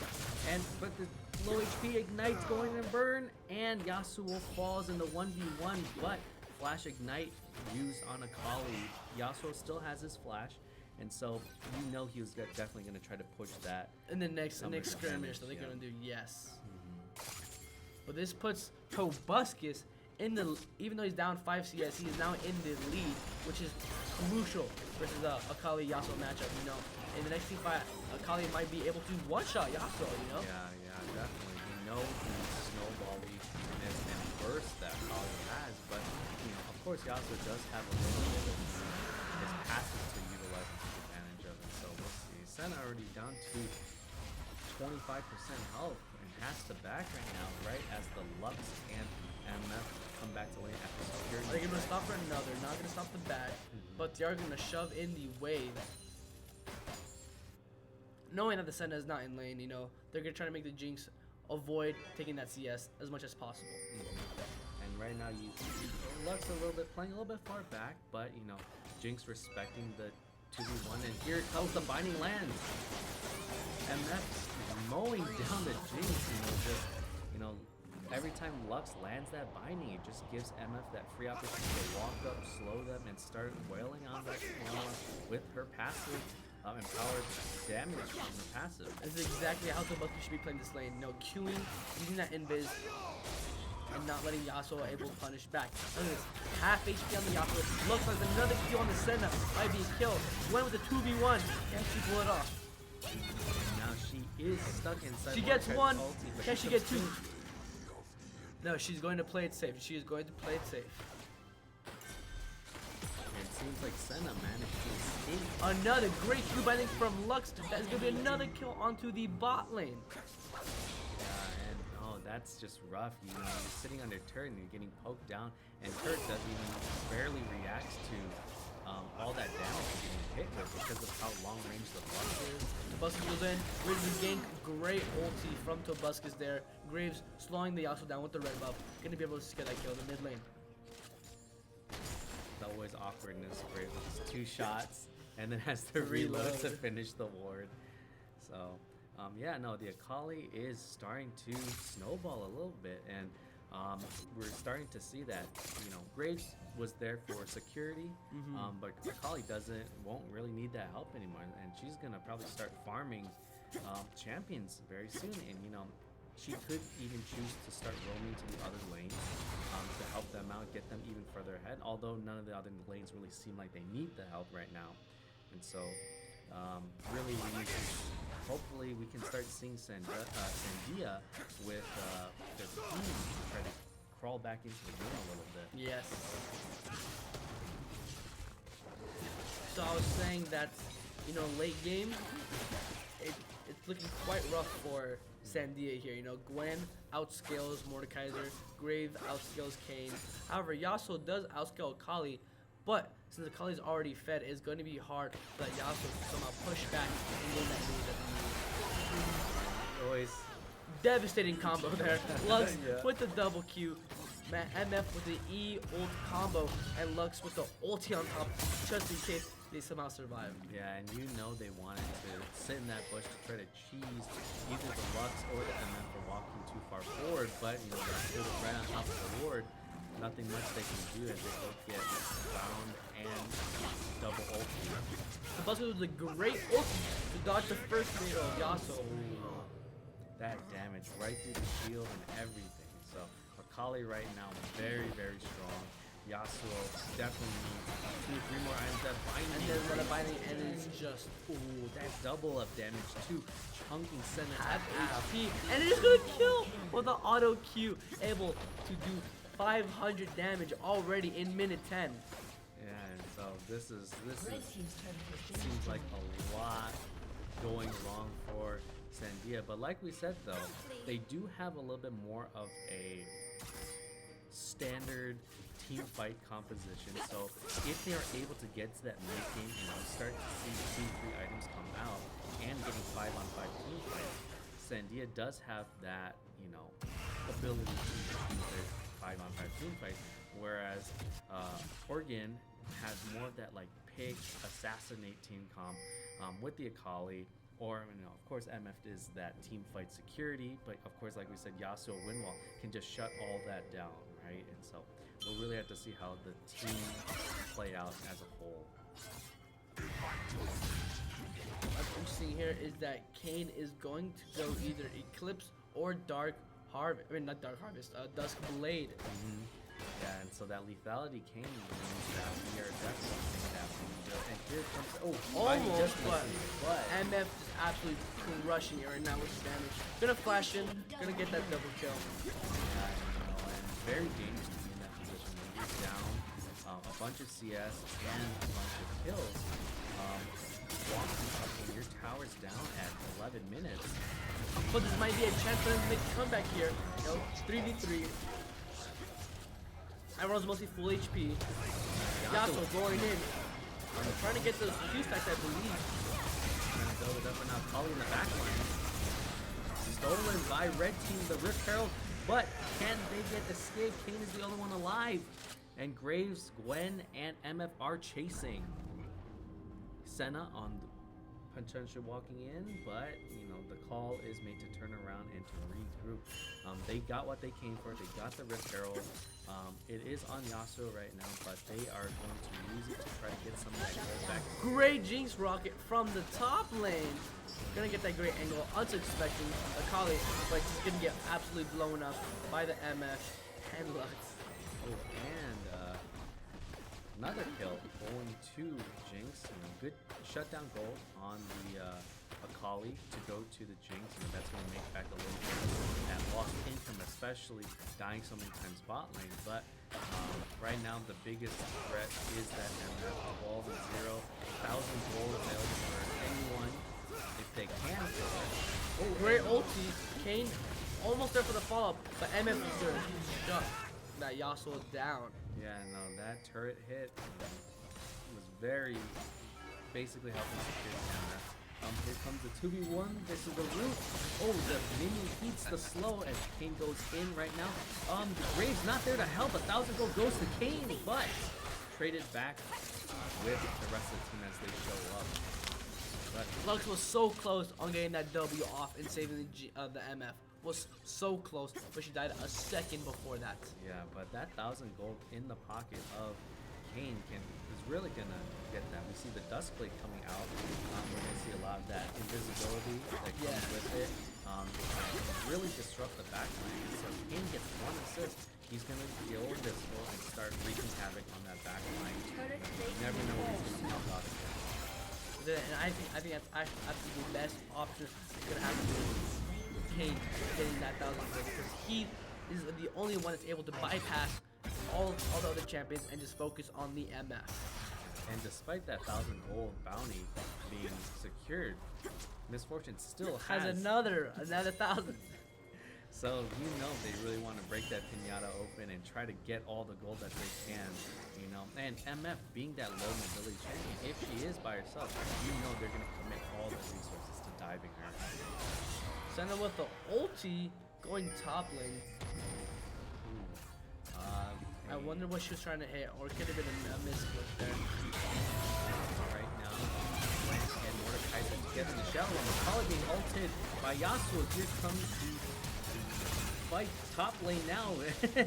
but the low HP ignites going to burn, and Yasuo falls in the 1v1, but flash ignite used on a colleague. Yasuo still has his flash, And so you know he was definitely going to try to push that. In the next Some skirmish advantage, that they're yeah. gonna do, yes. But this puts Tobuscus in the, even though he's down 5 CS, he is now in the lead, which is crucial versus a Akali Yasuo matchup. You know, in the next team fight, Akali might be able to one-shot Yasuo. You know. Yeah, definitely. We know the snowball weakness and burst that Kali has, but you know, of course, Yasuo does have a little bit of his passive to utilize and take advantage of, and so we'll see. Senna already down to 25% health and has to back right now, right as the Lux and MF come back to lane after security. They're gonna stop for another. Not gonna stop the back, but they are gonna shove in the wave. Knowing that the Senna is not in lane, you know, they're gonna try to make the Jinx avoid taking that CS as much as possible. And right now, Lux a little bit playing a little bit far back, but you know, Jinx respecting the 2v1, and here comes the binding lands. MF mowing down the Jinx, you know, every time Lux lands that binding, it just gives MF that free opportunity to walk up, slow them, and start wailing on that Koala with her passive empowered damage from the passive. This is exactly how Tobuscus should be playing this lane. You know, queuing, using that invis, and not letting Yasuo able to punish back. Look at this, half HP on the Yasuo. Looks like another Q on the Senna might be killed. Went with a 2v1. Can she pull it off? Now she is stuck inside. She gets one. Ulti, but Can she get two? still- No, she's going to play it safe. She is going to play it safe. It seems like Senna managed to escape. Another great Q binding from Lux. That's going to be another kill onto the bot lane. Yeah, and oh, that's just rough. You know, you're sitting on their turret and you're getting poked down, and turret doesn't even barely reacts to all that damage you're getting hit with because of how long range the Lux is. Tobuscus goes in. With the gank, great ulti from Tobuscus there. Graves slowing the Yasuo down with the red buff. Gonna be able to get that kill in the mid lane. It's always awkwardness for it. It's 2 shots and then has to reload to finish the ward. So, yeah, no, the Akali is starting to snowball a little bit, and we're starting to see that, you know, Graves was there for security, but Akali won't really need that help anymore, and she's gonna probably start farming champions very soon, and you know, she could even choose to start roaming to the other lanes to help them out, get them even further ahead, although none of the other lanes really seem like they need the help right now. And so really hopefully we can start seeing Sandia with their team try to crawl back into the game a little bit. Yes. So I was saying that, you know, late game, it's looking quite rough for Sandia here. You know, Gwen outscales Mordekaiser, Grave outscales Kayn. However, Yasuo does outscale Akali, but since Akali's already fed, it's going to be hard to let Yasuo somehow push back and gain that lead that he needs. Always. Devastating combo there. Lux Yeah. with the double Q. MF with the E ult combo, and Lux with the ulti on top, just in case they somehow survive. Yeah, and you know they wanted to sit in that bush to try to cheese either the Lux or the MF for walking too far forward, but you know they're still right on top of the ward. Nothing much they can do as they both get bound and double ulti. The Buster was a great ulti to dodge the first nade of Yasuo. That damage right through the shield and everything. So Akali right now very, very strong. Yasuo definitely needs 2 or 3 more items that binding. And then when a binding, and it's just Ooh, that double of damage too. Chunking Senna half at HP, and it is gonna kill with the auto Q, able to do 500 damage already in minute 10. Yeah, and so this seems like a lot going wrong for Sandia, but like we said though, they do have a little bit more of a standard team fight composition. So if they are able to get to that mid game and you start to see 2-3 items come out and getting 5-on-5 team fights, Sandia does have that, you know, ability to do their 5-on-5 team fight, whereas Oregon has more of that like pick assassinate team comp with the Akali. Or, you know, of course, MF is that team fight security, but of course, like we said, Yasuo Windwall can just shut all that down, right? And so we'll really have to see how the team play out as a whole. What's interesting here is that Kane is going to go either Eclipse or Dark Harvest. I mean, not Dark Harvest, Dusk Blade. Yeah, and so that lethality came means that we are definitely seeing that from the and here comes Mighty Almost, just but missing, but MF just absolutely crushing it right now with the damage. Gonna flash in, gonna get that double kill. yeah, and very dangerous to be in that position when you're down a bunch of CS and a bunch of kills. Walking up when your tower's down at 11 minutes. But this might be a chance for them to make a comeback here. 3v3. Everyone's mostly full HP. Yasuo going in. Trying to get those Q stacks, I believe. Trying to build it up and now Kali in the back line. Stolen by red team, the Rift Herald, but can they get escape? Kane is the only one alive. And Graves, Gwen, and MF are chasing. Senna on the potential walking in, but you know the call is made to turn around and to regroup. They got what they came for. They got the Rift Herald. It is on Yasuo right now, but they are going to use it to try to get some of that gold back. Great Jinx rocket from the top lane. Gonna get that great angle, unsuspecting Akali, but she's gonna get absolutely blown up by the MF and Lux. Oh, and another kill going to Jinx. And a good shutdown gold on the Akali to go to the Jinx. And that's going to make back a little bit of that lost income, especially dying so many times bot lane. But right now, the biggest threat is that MF 12 and 0, 1,000 gold available for anyone if they can for it. Oh, great ulti. Kane almost there for the follow-up, but MF is there. Shut that Yasuo down. Yeah, no, that turret hit was very basically helping secure the MF. Here comes the 2v1. This is the root. Oh, the minion eats the slow as Kane goes in right now. The Graves not there to help. 1,000 gold goes to Kane, but traded back with the rest of the team as they show up. But Lux was so close on getting that W off and saving the MF. Was so close, but she died a second before that. yeah, but that 1,000 gold in the pocket of Kane is really gonna get that. We see the Dusk Blade coming out. We're gonna see a lot of that invisibility that comes with it. Really disrupt the backline. So if Kane gets one assist, he's gonna go invisible and start wreaking havoc on that backline. You never know when he's gonna pop out again. And I think that's actually the best option that's gonna happen to Kane getting that 1,000 gold, because he is the only one that's able to bypass all the other champions and just focus on the MF. And despite that 1,000 gold bounty being secured, Misfortune still Has another 1,000. So you know they really want to break that pinata open and try to get all the gold that they can, you know. And MF being that low mobility champion, if she is by herself, you know they're gonna commit all the resources to diving her. Senna with the ulti going top lane. I wonder what she was trying to hit, or it could have been a misclick there. Right now, Lance and Mordecai together in the shadow. And McCullough being ulted by Yasuo. Here comes the fight top lane now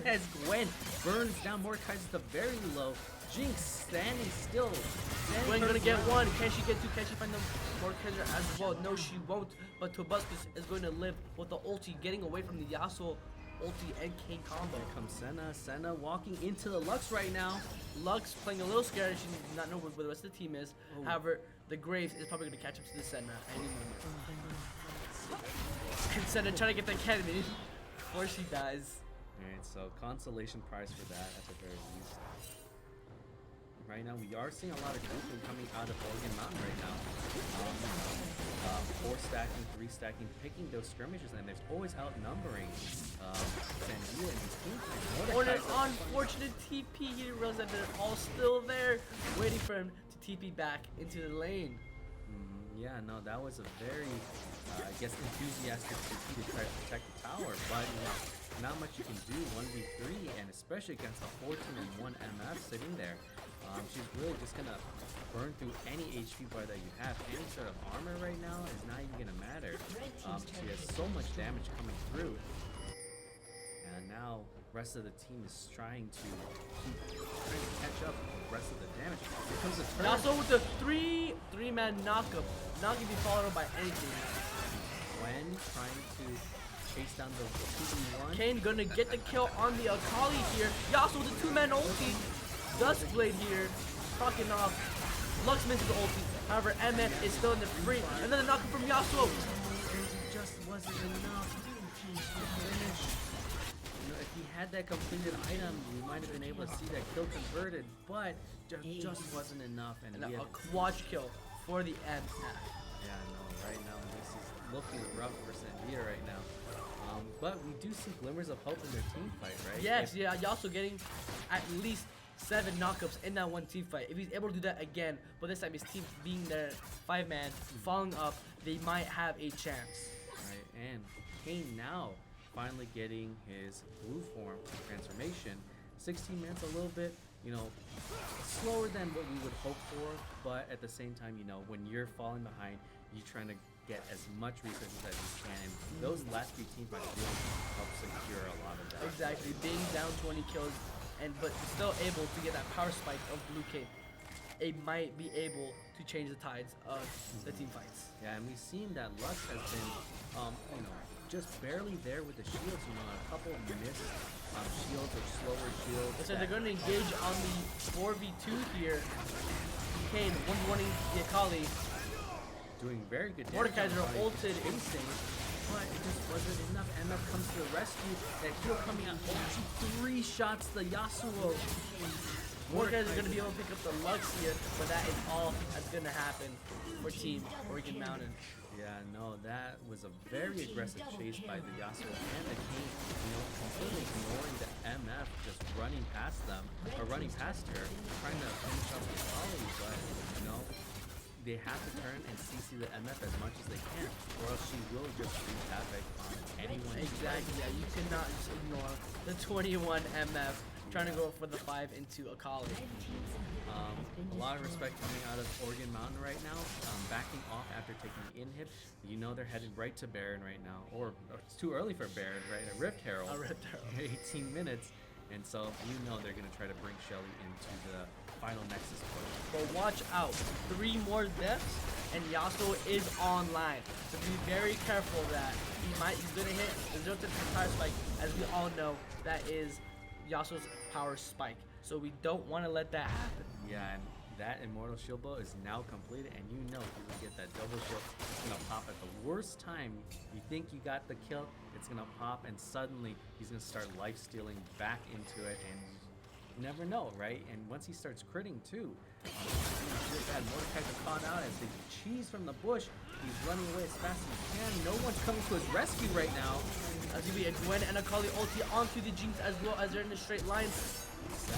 as Gwen burns down Mordecai's at the very low. Jinx standing still. Gwen gonna get one. Can she get two? Can she find the Mordecai as well? No, she won't. But Tobuscus is going to live with the ulti, getting away from the Yasuo ulti and Kane combo. Here comes Senna. Senna walking into the Lux right now. Lux playing a little scared. She does not know where the rest of the team is. However, the Graves is probably going to catch up to the Senna any moment. And Senna trying to get the Academy before she dies. Alright, so consolation prize for that at the very least. Right now, we are seeing a lot of grouping coming out of Oregon Mountain right now. 4 stacking, 3 stacking, picking those skirmishes, and there's always outnumbering Sandia and his team. What an unfortunate TP. He didn't realize that they're all still there, waiting for him to TP back into the lane. Yeah, no, that was a very, I guess, enthusiastic TP to try to protect the tower, but you know, not much you can do 1v3, and especially against a 14 and 1 MF sitting there. She's really just gonna burn through any HP bar that you have. Any sort of armor right now is not even gonna matter. She has so much damage coming through, and now rest of the team is trying to catch up rest of the damage. Here comes the turn. Yasuo with the three-man knockup. Not gonna be followed up by anything. When trying to chase down the 2v1. Kane gonna get the kill on the Akali here. Yasuo with the two-man ulti. Duskblade here, fucking off. Lux misses the ulti. However, MF is still in the free. And then the knockup from Yasuo. It just wasn't enough to finish. You know, if he had that completed item, we might have been able to see that kill converted, but just wasn't enough. And And we a had, quad kill for the MF. yeah, no, right now this is looking rough for Sandia right now. But we do see glimmers of hope in their team fight, right? Yes, yeah, Yasuo getting at least 7 knockups in that one team fight. If he's able to do that again, but this time his team being their 5-man, following up, they might have a chance. Right, and Kane now finally getting his blue form transformation. 16 minutes, a little bit, you know, slower than what we would hope for, but at the same time, you know, when you're falling behind, you're trying to get as much resources as you can, and those last few team fights really help secure a lot of that. Exactly, being down 20 kills, but still able to get that power spike of Blue Kane. It might be able to change the tides of the team fights. Yeah, and we've seen that Lux has been, you know, just barely there with the shields. You know, a couple missed shields or slower shields. So they're going to engage on the 4v2 here. Kane one-running the Akali. Doing very good damage. Mordekaiser on ulted. instinct, but it just wasn't enough. MF comes to the rescue. That heal coming out. Ulti 3 shots the Yasuo. Mordekaiser is going to be able to pick up the Lux here, but that is all that's going to happen for Team Oregon Mountain. Yeah, no, that was a very aggressive chase by the Yasuo and the King, you know, completely ignoring the MF just running past them, or running past her, trying to finish off the Akali, but, you know, they have to turn and CC the MF as much as they can, or else she will just wreak havoc on anyone. Exactly, yeah, you cannot just ignore the 21 MF trying to go for the 5 into Akali. A lot of respect coming out of Oregon Mountain right now, backing off after taking the inhib. You know they're headed right to Baron right now, or it's too early for Baron, right? A Rift Herald. A Rift Herald. 18 minutes, and so you know they're going to try to bring Shelly into the final Nexus push. But watch out, 3 more deaths, and Yasuo is online. So be very careful of that. He's gonna hit the 0 to power spike. As we all know, that is Yasuo's power spike. So we don't want to let that happen. Yeah, and that Immortal Shield Bow is now completed, and you know he will get that double shield. It's gonna pop at the worst time. You think you got the kill, it's gonna pop, and suddenly he's gonna start life stealing back into it, and you never know, right? And once he starts critting too, Mordekaiser caught out as they cheese from the bush. He's running away as fast as he can. No one's coming to his rescue right now. As we a Gwen and Akali ulti onto the Jinx as well as they're in a straight line.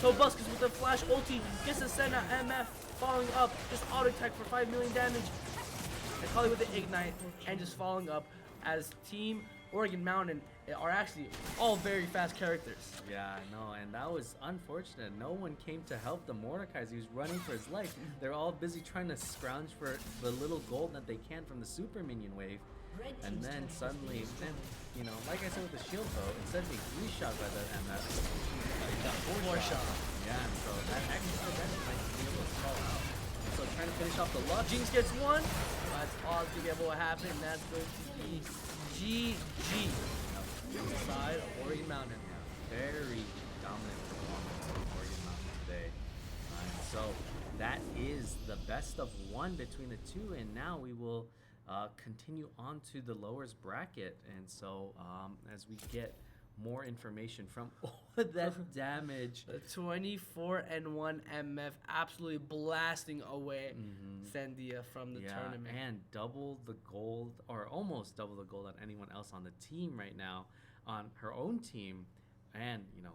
Tobuscus with the flash ulti gets the Senna MF following up, just auto attack for 5 million damage. Akali with the ignite and just following up as Team Oregon Mountain are actually all very fast characters. Yeah, no, and that was unfortunate. No one came to help the Mordekaiser. He was running for his life. They're all busy trying to scrounge for the little gold that they can from the super minion wave. And then suddenly, you know, like I said with the shield bow, instead of being 3 shot by the MF, he got 4 shot. Yeah, and so that extra damage might be able to call out. And so trying to finish off the luck. Jinx gets 1. That's all to be able to happen. That's going to be GG. Side of Oregon Mountain. Very dominant performance of Oregon Mountain today. So that is the best of 1 between the two, and now we will continue on to the lowest bracket. And so as we get more information from all of that damage. The 24-1 MF absolutely blasting away Sandia from the tournament. And double the gold, or almost double the gold on anyone else on the team right now, on her own team. And, you know,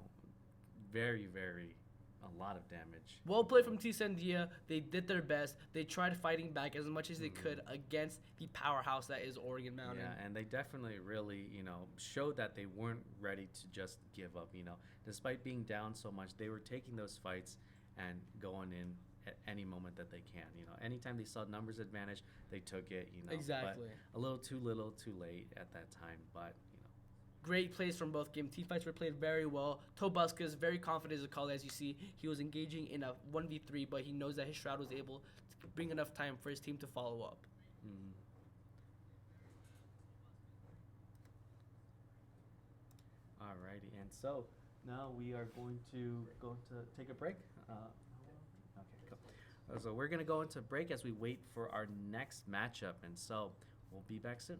very, very, a lot of damage. Well played from T Sandia. They did their best. They tried fighting back as much as they could against the powerhouse that is Oregon Mountain. Yeah, and they definitely really, you know, showed that they weren't ready to just give up, you know. Despite being down so much, they were taking those fights and going in at any moment that they can, you know. Anytime they saw numbers advantage, they took it, you know. Exactly. But a little too little, too late at that time, but, you know, Great plays from both games. Team fights were played very well. Tobuscus very confident as a caller, as you see. He was engaging in a 1v3, but he knows that his Shroud was able to bring enough time for his team to follow up. Mm. Alrighty, and so now we are going to take a break. Okay, cool. So we're gonna go into break as we wait for our next matchup, and so we'll be back soon.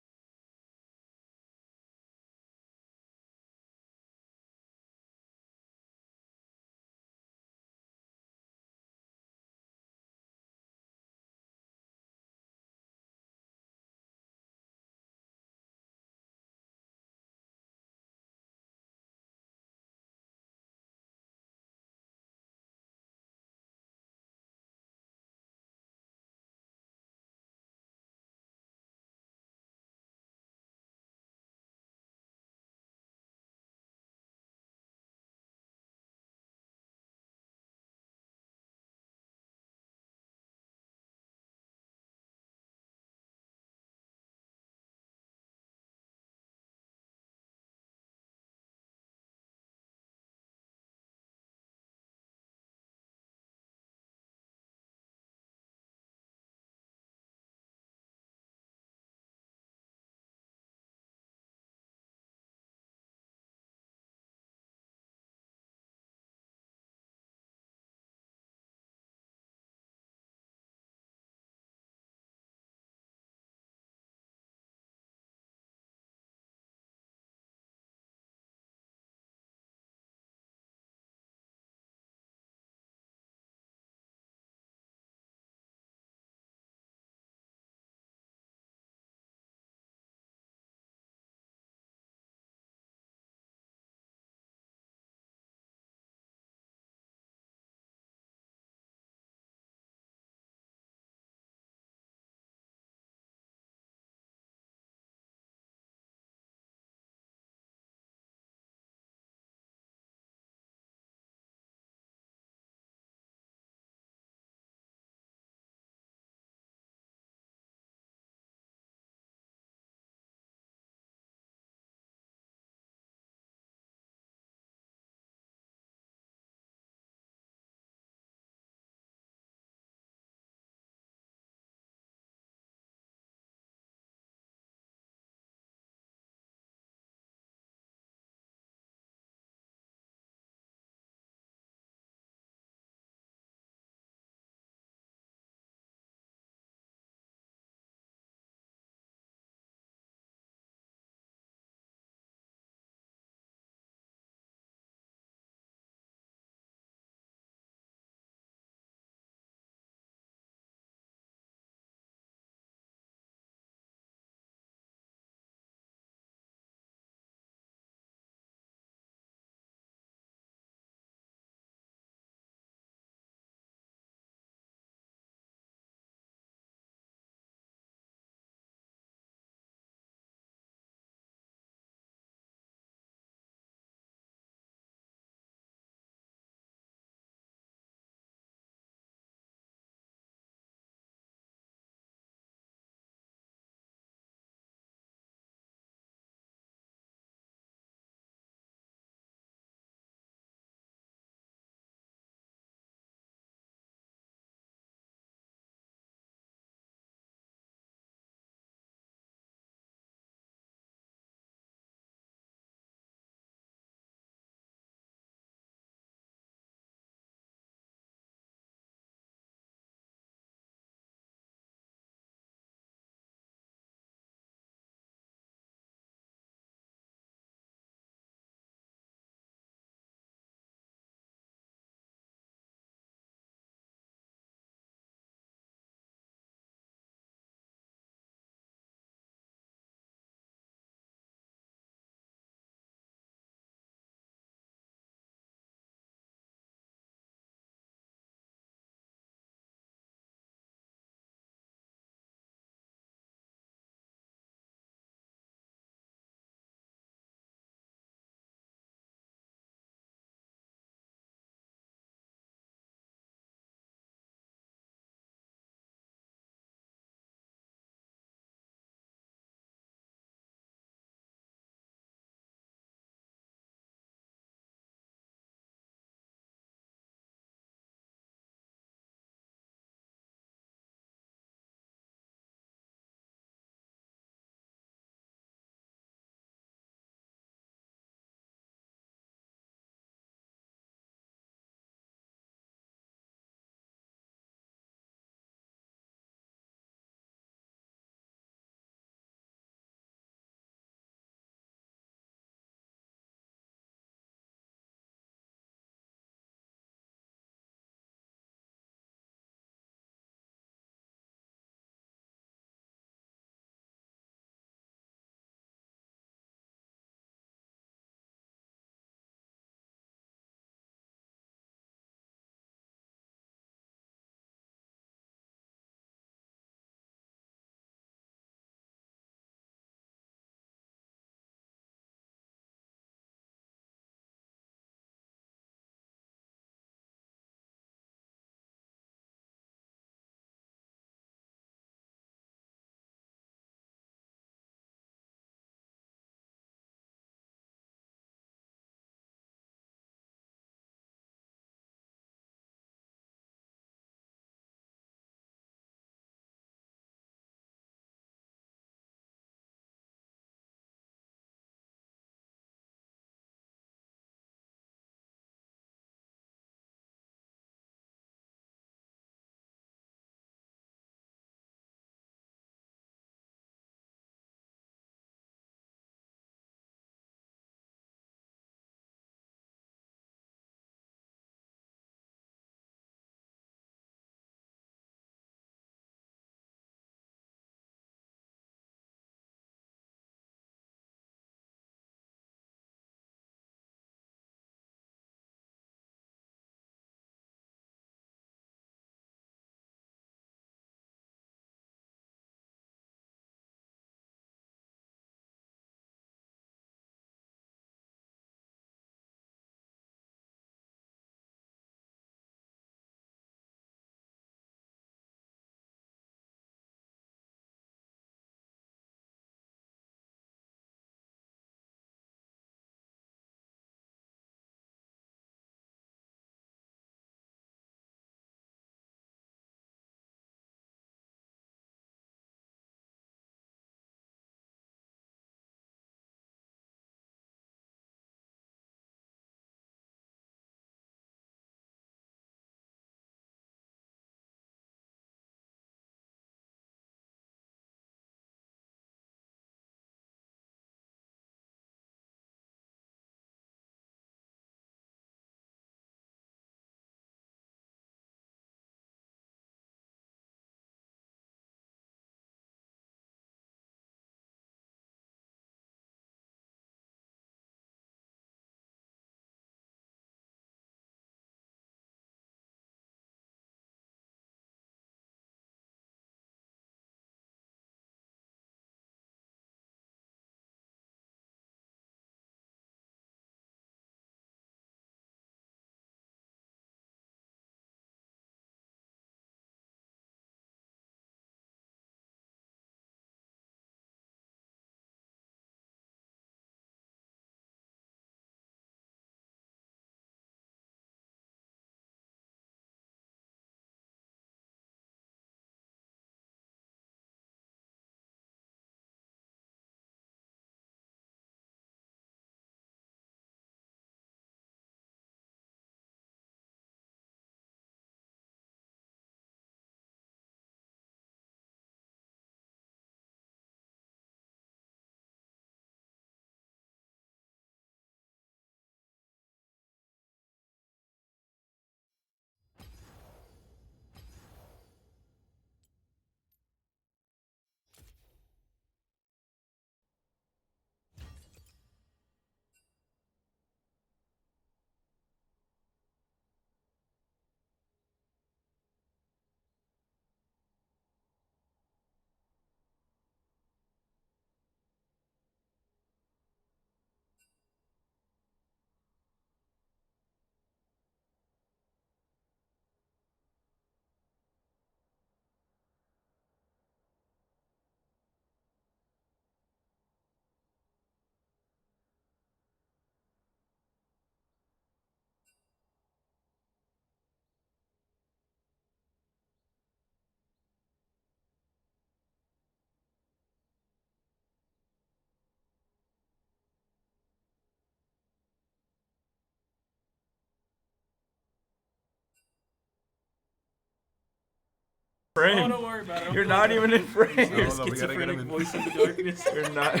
frame. Oh, don't worry about it. You're not even in frame. Your Hold on, we gotta get him schizophrenic in. voice in the darkness. You're not.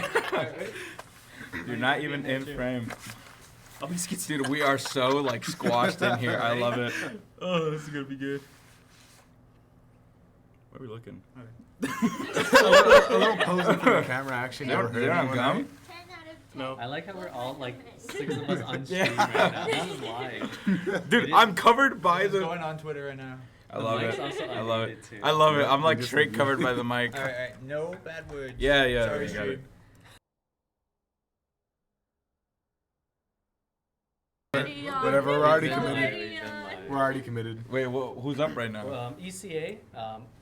You're not even in frame. I'll be schizophrenic. Dude, we are so like squashed in here. I love it. Oh, this is gonna be good. Where are we looking? A little posing for the camera actually They never don't- hurt they don't have anyone, gum? right? 10 out of 10. No. I like how we're all like 6 of us on stream Yeah. right now. That is live. Dude, I'm covered by This is the. going on Twitter right now. I love mic's it. also I love it. unmuted, too. I love it. I'm We like just- straight covered by the mic. All right, no bad words. Yeah, yeah. Sorry, we got stream. it. Whatever, we're already We've been committed. live, we've been live. We're already committed. Wait, who's up right now? ECA,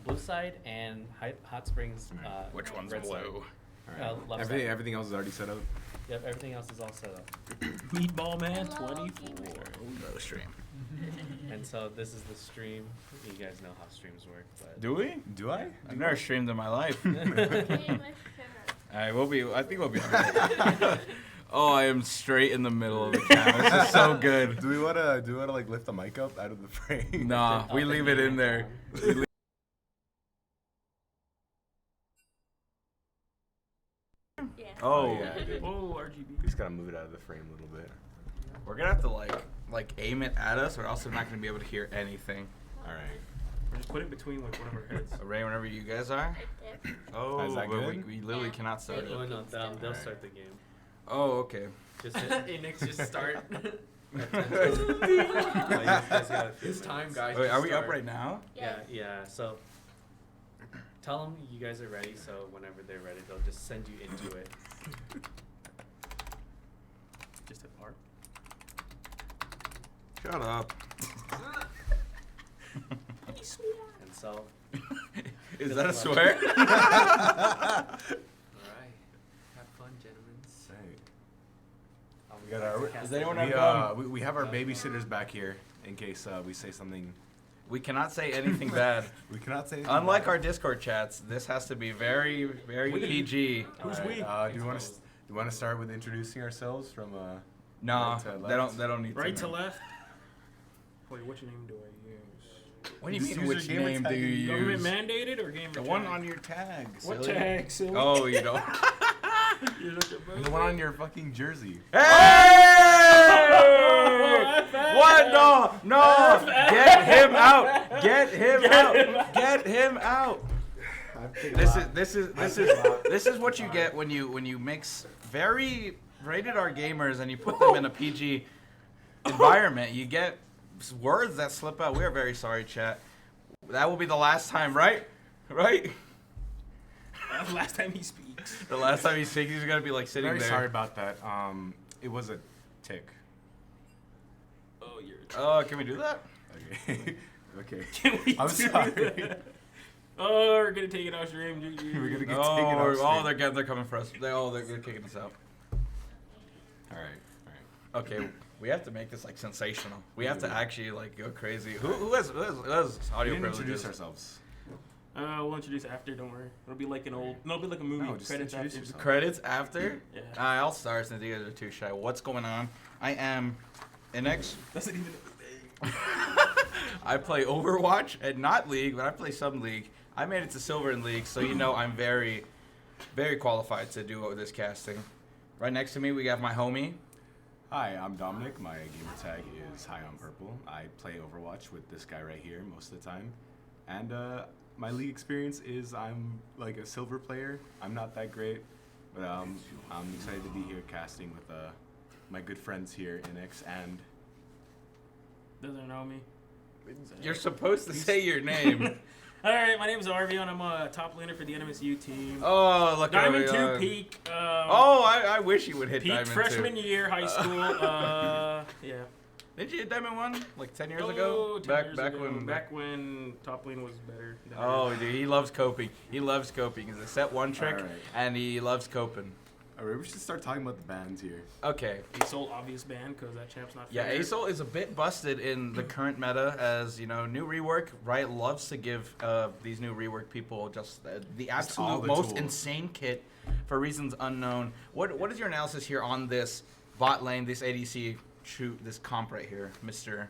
Blue Side, and Hot Springs. Which one's Red Side. blue? Left Everything, side. everything else is already set up. Yep, everything else is all set up. Meatball Man Hello, 24. Go to stream. And so this is the stream. You guys know how streams work, but Do we? Do I? I've never streamed in my life. Okay, let's share. Alright, we'll be. I think we'll be. Alright. Oh, I am straight in the middle of the camera. This is so good. Do we wanna like lift the mic up out of the frame? Nah, Up we and leave it in down. there. Yeah. Oh, yeah, dude. Oh, RGB. We just gotta move it out of the frame a little bit. we're gonna have to like aim it at us. We're also not gonna be able to hear anything. All right. Or just put it between like one of our heads. Ray, whenever you guys are. Right there. Oh, Is that but good? we literally Yeah. cannot start Yeah. it. Oh, no, they'll Alright. start the game. Oh, okay. Just hit, Nick's just start. It's time, guys. Wait, to are we up start. right now? Yeah, yeah. So tell them you guys are ready. So whenever they're ready, they'll just send you into it. Just hit R. Shut up. And so, Is that a swear? All right. Have fun, gentlemen. We got our. Does anyone We, have gum? we have our babysitters back here in case we say something. We cannot say anything bad. We cannot say anything. Unlike bad. our Discord chats, this has to be very, very PG. Who's Alright, we? do you want to start with introducing ourselves from Nah, Right to they left? don't need Right to. to know. left. Wait, which name do I use? What do you Just mean? use Which your gamer name do tag. you Government use? mandated or gamer The tag? one on your tag. What silly. tag, silly? Oh, you don't. You're such a the one on your fucking jersey? Hey! What? No, no! Get him out! Get him out! Get him out! This is what you get when you mix very rated R gamers and you put them in a PG environment. You get words that slip out. We are very sorry, chat. That will be the last time, right? Right? That's the last time he speaks. The last time he speaks, he's gonna be like sitting Very there. sorry about that. It was a tick. Oh, you're. Oh, can we do that? Okay. Okay. Can we I'm do sorry. that? Oh, we're gonna take it off stream. We're gonna get Oh, taken off stream. they're coming for us. They're kicking us out. All right. Okay, we have to make this like sensational. We have to actually like go crazy. Who has audio We didn't privileges? introduce ourselves. We'll introduce it after. Don't worry. It'll be like an old. No, it'll be like a movie. No, just Credits introduce after. yourself. Credits after? Yeah. I'll start since you guys are too shy. What's going on? I am NX. Doesn't even. I play Overwatch and not League, but I play some League. I made it to Silver in League, so you know I'm very, very qualified to do this casting. Right next to me, we have my homie. Hi, I'm Dominic. My gamer tag is High on Purple. I play Overwatch with this guy right here most of the time. And my league experience is I'm like a silver player. I'm not that great, but I'm excited to be here casting with my good friends here, NX and Doesn't know me. You're supposed to say your name. All right, my name is Arvion. I'm a top laner for the NMSU team. Oh, look at Diamond me, 2 peak. Oh, I wish you would hit peak Diamond 2. freshman year, high school. Yeah. Did you hit Diamond 1 like 10 years Oh, ago? 10 years back ago. when. Back when top lane was better. than Oh, ours. dude, he loves coping. He loves coping. He's a set one trick, Alright. and he loves coping. Alright, we should start talking about the bands here. Okay. Asol obvious ban because that champ's not Yeah, fair. Asol is a bit busted in the current meta, as you know, new rework. Riot loves to give these new rework people just the all absolute the most tools. insane kit for reasons unknown. What is your analysis here on this bot lane, this ADC shoot, this comp right here, Mister?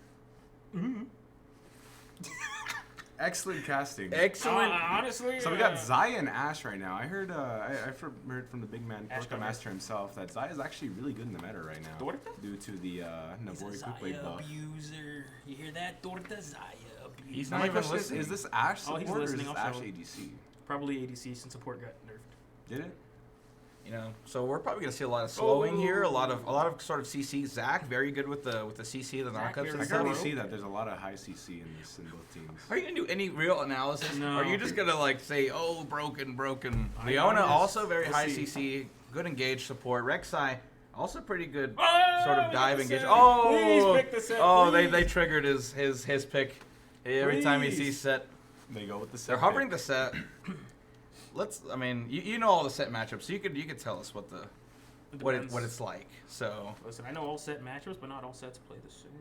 Excellent casting. Excellent. Honestly, So we got Zaya and Ash right now. I heard I've heard from the big man Ash Porka Master himself that Zaya is actually really good in the meta right now. Torta? Due to the Nabori Kuple buff. abuser. You hear that? Torta Zaya abuser. He's Now not my even question listening. is this Ash Oh, support he's or is listening, this I'll Ash show him. ADC? Probably ADC since support got nerfed. Did it? You know, so we're probably gonna see a lot of slowing here, a lot of sort of CC. Zach very good with the CC, the Zach knockups very and I stuff. can Bro. see that there's a lot of high CC in both teams. Are you gonna do any real analysis? No. Or are you just gonna like say, oh, broken? I Leona honest- also very we'll high see. CC, good engage support. Rek'Sai also pretty good Oh, sort we of got dive the engage. set. Oh, Please pick the set, oh, they please. triggered his pick. Every time he Please. sees set, They go with the set. they're hovering the set. I mean, you know all the set matchups, so you could tell us what Depends. it's like. So Listen, I know all set matchups, but not all sets play the same.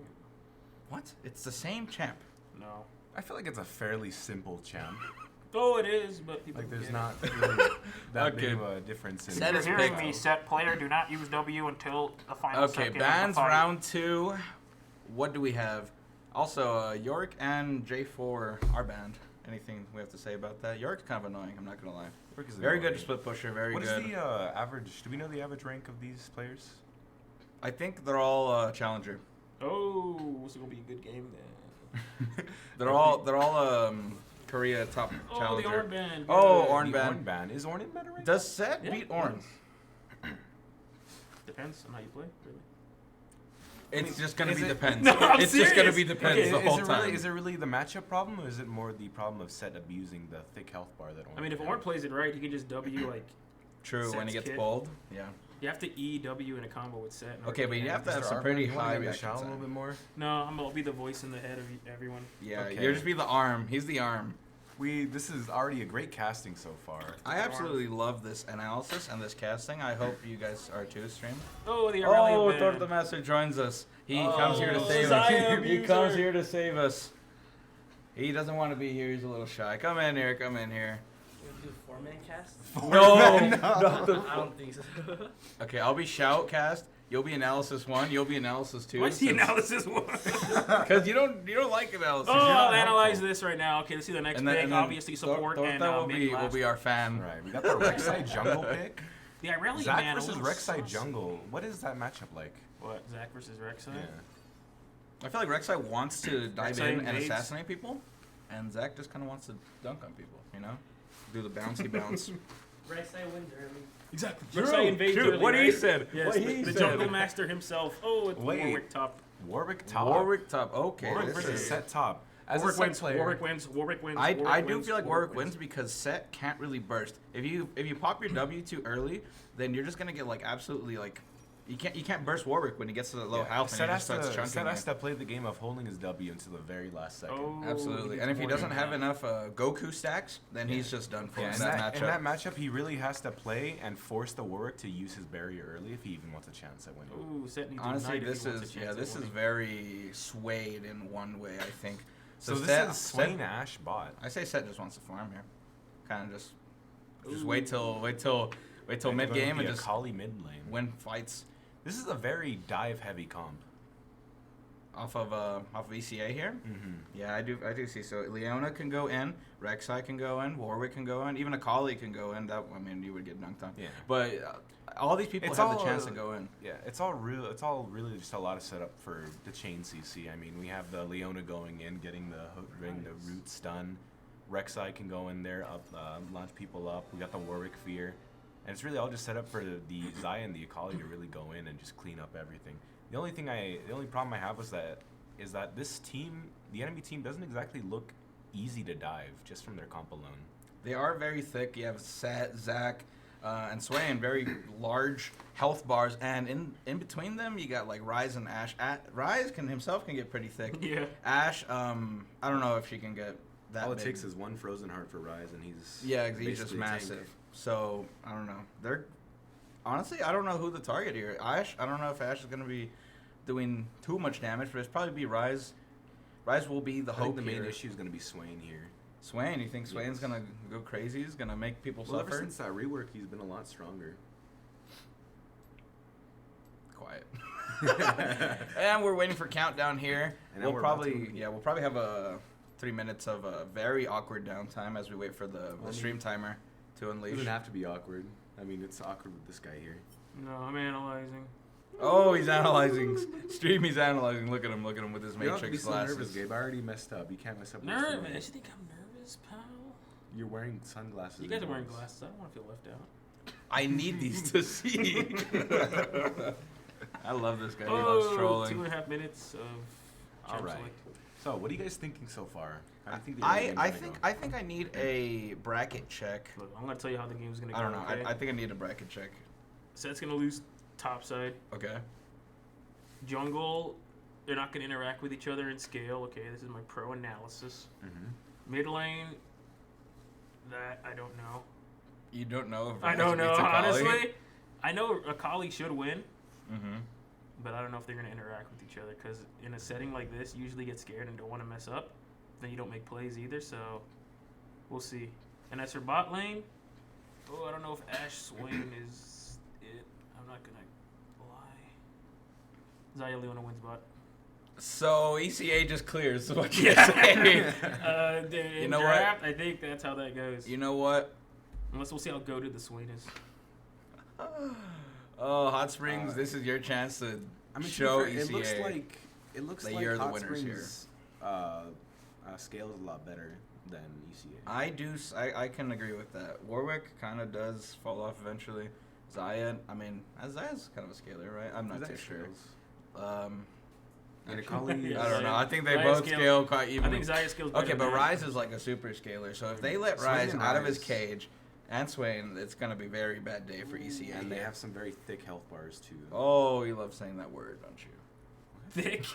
what? It's the same champ. No. I feel like it's a fairly simple champ. Oh, it is, but people Like there's get not really that Okay. big of a difference in. Set You're is hearing picked. me, set player. Do not use W until the final Okay, second. bans of the fight. round 2. What do we have? Also, Yorick and J4 are banned. Anything we have to say about that? Yorick's kind of annoying, I'm not going to lie. York is Very good annoying. split pusher, very What is good. the average? Do we know the average rank of these players? I think they're all challenger. Oh, this is gonna be a good game then. They're all Korea top Oh, challenger. the Ornband. Oh, good. Orn The ban. Orn ban. Is Orn in meta right Does Set Yeah. beat Orn? Depends on how you play, really. It's just going to is be it- depends. No, I'm it's just going to serious. be depends Okay, the whole is it time. really, is it really the matchup problem, or is it more the problem of Set abusing the thick health bar that Orn I mean, if has? Orn plays it right, he can just W like. True, when he Set's gets kit. pulled. Yeah. You have to E W in a combo with set. in order Okay, to but you get have to it. have Mr. some Arban, pretty you wanna high give me a reaction shout a little time. bit more. No, I'll be the voice in the head of everyone. Yeah, Okay. you'll just be the arm. He's the arm. This is already a great casting so far. I absolutely love this analysis and this casting. I hope you guys are too, stream. Oh, the Oh, Aurelian Torta ban. Master joins us. He Oh, comes here to save Zaya us. He abuser. comes here to save us. He doesn't want to be here. He's a little shy. Come in here. Come in here. You want to do a 4-man cast? No. I don't think so. Okay, I'll be shoutcast. You'll be analysis 1. You'll be analysis 2. What's the analysis one? Because you don't like analysis. Oh, You're not I'll analyze helpful. this right now. Okay, let's see the next And then, pick. and then Obviously, support Torta and will mid be last. our fan. Right, we got the Rek'Sai jungle pick. The Aurelian Zach ban. a versus little Rek'Sai sus. jungle. What is that matchup like? What, Zach versus Rek'Sai? Yeah. I feel like Rek'Sai wants to dive Rek'Sai in and invades. assassinate people, and Zach just kind of wants to dunk on people. You know, do the bouncy bounce. Rek'Sai wins early. Exactly. Rek'Sai invades early, What he right? said. Yes, What the, he the said. jungle master himself. Oh, it's Wait. Warwick top. Warwick top. Warwick top. Okay. Warwick this versus is- Set top. As Warwick a Set wins. player, Warwick wins. Warwick wins. I Warwick do wins, feel like Warwick wins because Set can't really burst. If you pop your W too early, then you're just gonna get like absolutely like you can't burst Warwick when he gets to the low health and Set he has just starts chunking. Set you. has to play the game of holding his W until the very last second. Oh, Absolutely. he's And if he more doesn't than have that. enough Goku stacks, then he's just done for Yeah, in and that matchup. in that matchup, he really has to play and force the Warwick to use his barrier early if he even wants a chance at winning. Ooh, set needs Honestly, to ignite if this he wants a is chance at this is winning. very swayed in one way. I think. So this Set- is Swain Ash bot. I say Set just wants to farm here. Kind of just Ooh. wait till mid game and just Kali mid lane. win fights This is a very dive heavy comp. off of ECA here. Mm-hmm. Yeah, I do see. So Leona can go in, Rek'Sai can go in, Warwick can go in, even Akali can go in. That I mean, you would get dunked on. Yeah. But all these people It's have all, the chance to go in. Yeah, it's all real. It's all really just a lot of setup for the chain CC. I mean, we have the Leona going in, getting the root stun. Rek'Sai can go in there, launch people up. We got the Warwick fear, and it's really all just set up for the Zaya and the Akali to really go in and just clean up everything. The only problem I have is that this team, the enemy team, doesn't exactly look easy to dive just from their comp alone. They are very thick. You have Set, Zach, and Swain, very large health bars, and in between them you got like Ryze and Ash. Ryze himself can get pretty thick. Yeah. Ash, I don't know if she can get that. All it big. takes is one frozen heart for Ryze, and he's he's just basically a tank. massive. So I don't know. Honestly, I don't know who the target here. Ash, I don't know if Ash is gonna be doing too much damage, but it's probably be Ryze. Ryze will be the I think hope the main here. issue is going to be Swain here. Swain, you think Swain's Yes. gonna go crazy? He's gonna make people Well, ever suffer? since that rework, he's been a lot stronger. Quiet. And we're waiting for countdown here. And now We'll we're about probably to- we'll probably have 3 minutes of a very awkward downtime as we wait for the stream timer to It unleash. doesn't have to be awkward. I mean, it's awkward with this guy here. No, I'm analyzing. Oh, he's analyzing. Stream, he's analyzing. Look at him with his You don't have to be matrix so nervous, glasses. Gabe. I already messed up. You can't mess up. Nervous? You think I'm nervous, pal? You're wearing sunglasses. You guys are wearing anyways. glasses. I don't want to feel left out. I need these to see. I love this guy. He loves trolling. 2.5 minutes of All champ right. select. So, what are you guys thinking so far? How do you think the early game's gonna go? I think I need a bracket check. Look, I'm gonna tell you how the game's gonna go. I don't know. Okay? I think I need a bracket check. Set's gonna lose top side. Okay. Jungle, they're not gonna interact with each other in scale. Okay, this is my pro analysis. Mhm. Mid lane, that I don't know. You don't know if I don't know, honestly. I know Akali should win, Mm-hmm. but I don't know if they're going to interact with each other because in a setting like this, you usually get scared and don't want to mess up. Then you don't make plays either, so we'll see. And as for bot lane, I don't know if Ashe Swain is it. I'm not going to lie. Zaya Leona wins bot. So ECA just clears. Is what you're saying? In know draft, I think that's how that goes. You know what? Unless we'll see how goated the Swain is. Oh, Hot Springs, this is your chance to I mean, show to be ECA. fair, it looks that like you're the Hot winners here. Springs, scale is a lot better than ECA. I can agree with that. Warwick kind of does fall off eventually. Zaya, I mean, Zaya's kind of a scaler, right? I'm not Zaya too sure. scales. And Actually, Akali, I don't know. I think they Zaya both scale- scale quite I evenly. think Zaya scales better Okay, than but Ashe. Rise is like a super scaler. So if they let Swain Rise and out of his Rise- cage and Swain, it's gonna be a very bad day for ECA. and they have some very thick health bars too. Oh, you love saying that word, don't you? Thick.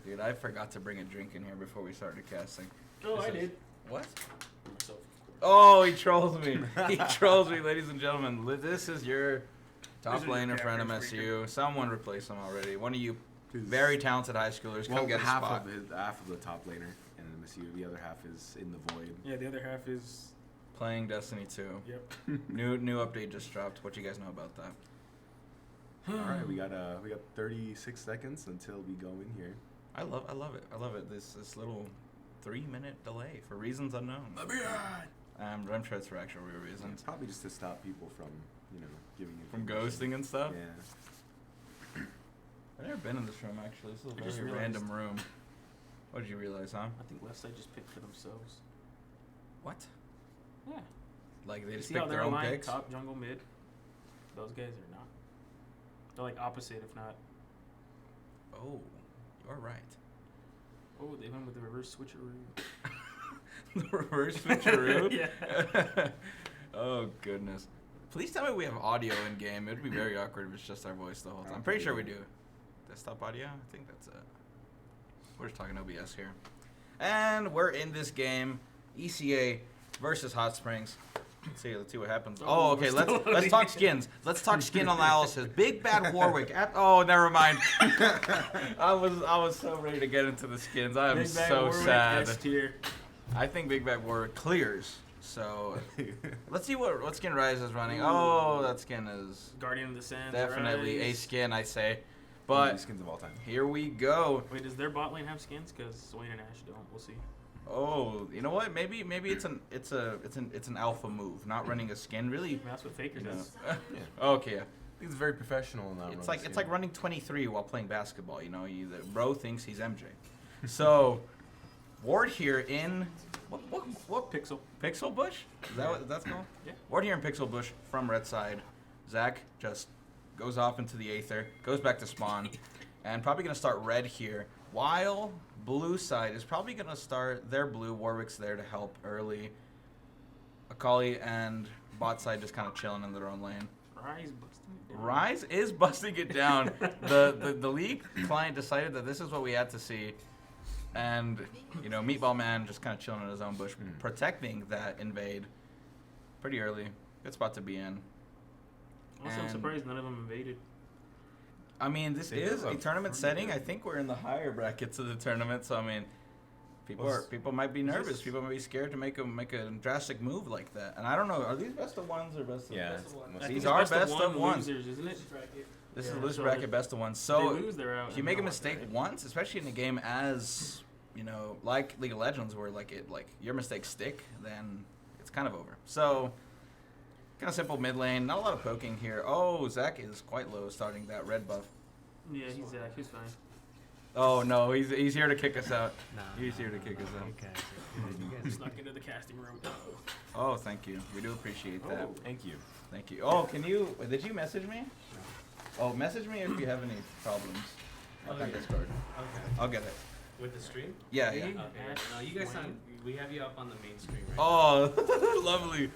Dude, I forgot to bring a drink in here before we started casting. Oh, This I is- did. What? Myself. Oh, he trolls me. He trolls me, ladies and gentlemen. This is your top This is your laner for captain NMSU. Someone replace him already. One of you Who's- very talented high schoolers, come Well, get a half spot. of the top laner in MSU. The other half is in the void. Yeah, the other half is. Playing Destiny 2. Yep. New update just dropped. What you guys know about that? All right, we got 36 seconds until we go in here. I love it. This little 3-minute delay for reasons unknown. I'm sure it's for actual real It's reasons. probably just to stop people from, giving From information. ghosting and stuff. Yeah. I've never been in this room actually. This is I a just very realized- random room. What did you realize, huh? I think left side just picked for themselves. What? Yeah. Like they You just see how picked their they're own aligned picks? top, jungle, mid? Those guys are not. They're like opposite, if not. Oh, you're right. Oh, they went with the reverse switcheroo. The reverse switcheroo? Yeah. Oh, goodness. Please tell me we have audio in game. It would be very awkward if it's just our voice the whole time. I'm pretty sure we do. Desktop audio? I think that's it. We're just talking OBS here. And we're in this game. ECA versus Hot Springs. Let's see what happens. Oh, okay. Let's talk skins. Let's talk skin analysis. Big Bad Warwick. Oh, never mind. I was so ready to get into the skins. I am Big Bad so Warwick, sad. S tier. I think Big Bad Warwick clears. So let's see what skin Rise is running. Oh, that skin is Guardian of the Sands. definitely a Rise. skin, I say. One of But the skins of all time. here we go. Wait, does their bot lane have skins? Because Swain and Ashe don't. We'll see. Oh, you know what? Maybe it's an alpha move, not running a skin. Really, I mean, that's what Faker you know. does. Okay, yeah. He's very professional in that. It's like running 23 while playing basketball. You know, the bro thinks he's MJ. So, Ward here in what Pixel. Pixel Bush? Is that what that's called? Yeah. Ward here in Pixel Bush from red side. Zach just goes off into the aether, goes back to spawn, and probably gonna start red here. While blue side is probably gonna start their blue. Warwick's there to help early. Akali and bot side just kind of chilling in their own lane. Rise busting it down. Rise is busting it down. the league client decided that this is what we had to see. And, Meatball Man just kind of chilling in his own bush, protecting that invade pretty early. Good spot to be in. Also, I'm And- surprised none of them invaded. I mean, this They is do a have tournament pretty setting. good- I think we're in the higher brackets of the tournament, so I mean, people might be nervous. this- People might be scared to make a drastic move like that. And I don't know, are these best of ones or best of Yeah. best of it's ones? mostly- I think These it's are best best of one ones. losers, isn't it? This Yeah, is loose so bracket they- best of ones. They So lose, they're out. if you make a mistake once, especially in a game as you know, like League of Legends, where like your mistakes stick, then it's kind of over. So kind of simple mid lane, not a lot of poking here. Oh, Zach is quite low starting that red buff. Yeah, he's Zach. He's fine. Oh no, he's here to kick us out. Nah, He's here to kick us out. Okay. You guys Snuck into the casting room. Oh, thank you. We do appreciate that. Oh, thank you. Thank you. Oh, did you message me? Oh, message me if you have any problems. Oh, On yeah. Discord. Okay. I'll get it. With the stream? Yeah, Hey. yeah. Okay. No, you guys sound. We have you up on the main stream right Oh, lovely.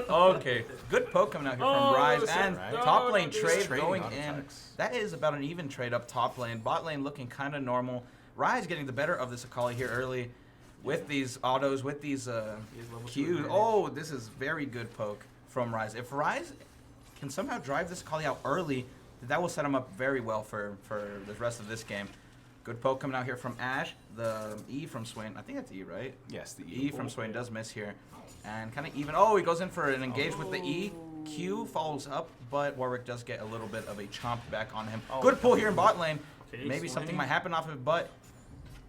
Okay. Good poke coming out here from Rise that's and right. top lane Just trade trading going auto in. attacks. That is about an even trade up top lane. Bot lane looking kind of normal. Rise getting the better of this Akali here early with these autos, with these level 2 Qs. advantage. Oh, this is very good poke from Rise. If Rise can somehow drive this Akali out early, that will set him up very well for the rest of this game. Good poke coming out here from Ash. The E from Swain. I think that's E, right? Yes, the E from Swain does miss here. And kind of even. Oh, he goes in for an engage with the E. Q follows up, but Warwick does get a little bit of a chomp back on him. Good pull here in bot lane. Okay, Maybe something Swain. might happen off of it, but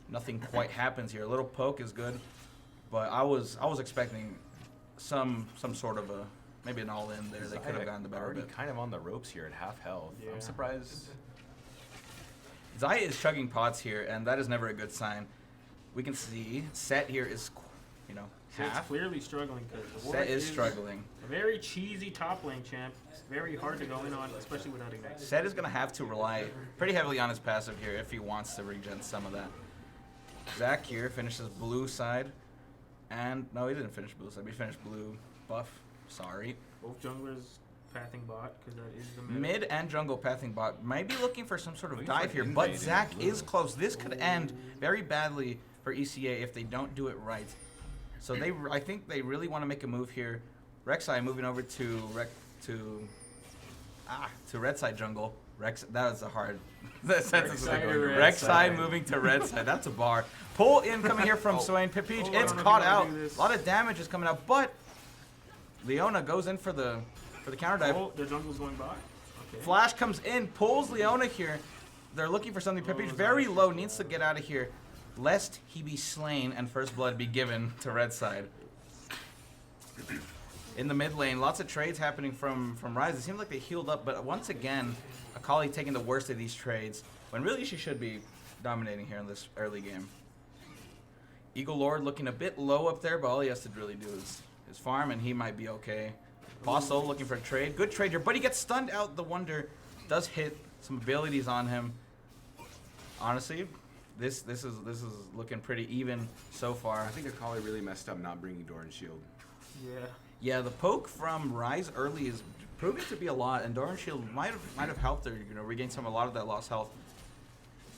nothing quite happens here. A little poke is good, but I was expecting some sort of a maybe an all in there. They could have gotten the better already bit. kind of on the ropes here at half health. Yeah. I'm surprised. Zaya is chugging pots here, and that is never a good sign. We can see Set here is, you know, Set's half. clearly struggling because Set is struggling. A very cheesy top lane champ. It's very hard to go in on, especially without Ignite. Set is going to have to rely pretty heavily on his passive here if he wants to regen some of that. Zach here finishes blue side. And, no, he didn't finish blue side. He finished blue buff. Sorry. Both junglers pathing bot because that is the meta. Mid and jungle pathing bot might be looking for some sort of Looking for dive here, an but invade in Zach blue. is close. This could end very badly for ECA if they don't do it right. So I think they really want to make a move here. Rek'Sai moving over to red side jungle. That was a hard. That sentence was Rek'Sai to red Rek'Sai side. moving to red side. That's a bar. Pull in coming here from Swain. Pipich, I it's don't know if caught you wanna out. do this. A lot of damage is coming out, but Leona goes in for the counter dive. Oh, their jungle's going bot. Okay. Flash comes in, pulls Leona here. They're looking for something. Pipich very low, needs to get out of here, lest he be slain and first blood be given to red side. In the mid lane, lots of trades happening from Rise. It seems like they healed up, but once again, Akali taking the worst of these trades, when really she should be dominating here in this early game. Eagle Lord looking a bit low up there, but all he has to really do is farm, and he might be okay. Bosso looking for a trade. Good trade here, but he gets stunned out. The Wonder does hit some abilities on him. Honestly, this is looking pretty even so far. I think Akali really messed up not bringing Doran's shield. Yeah. Yeah, the poke from Rise early is proving to be a lot, and Doran's shield might have helped her, regain a lot of that lost health.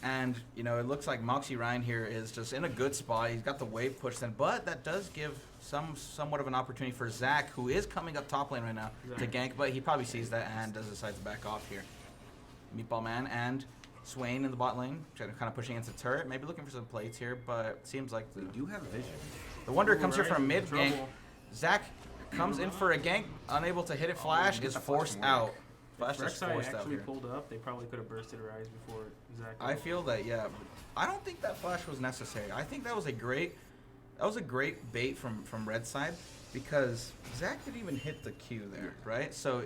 And it looks like Moxie Ryan here is just in a good spot. He's got the wave pushed in, but that does give somewhat of an opportunity for Zach, who is coming up top lane right now, to gank, but he probably sees that and does decide to back off here. Meatball Man and Swain in the bot lane, kind of pushing into turret, maybe looking for some plates here, but it seems like They do have vision. the Wonder Ooh, comes here Rise for a in mid gank. trouble. Zach comes in for a gank, unable to hit it. Flash get is the flash forced from work. out. Flash is Rek'Sai forced out actually here. pulled up. They probably could have bursted Rise before Zach. I feel that, yeah. I don't think that flash was necessary. I think that was a great bait from red side, because Zach didn't even hit the Q there, right? So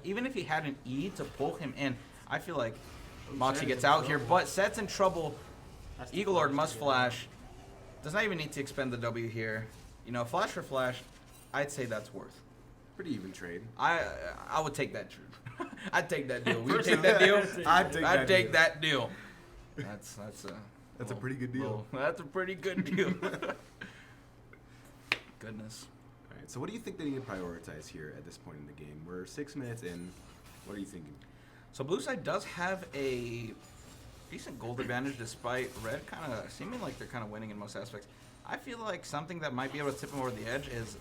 even if he had an E to pull him in, I feel like Moxie Set gets is in out here, trouble. but Set's in trouble. That's the Eagle Lord flash must to get flash. Does not even need to expend the W here. Flash for flash, I'd say that's worth. Pretty even trade. I would take that true. I'd take that deal. Would you First take that deal? I'd take I'd that take deal. that deal. That's That's a pretty good deal. That's a pretty good deal. Goodness. All right. So what do you think they need to prioritize here at this point in the game? We're 6 minutes in. What are you thinking? So blue side does have a decent gold advantage, despite red kind of seeming like they're kind of winning in most aspects. I feel like something that might be able to tip them over the edge is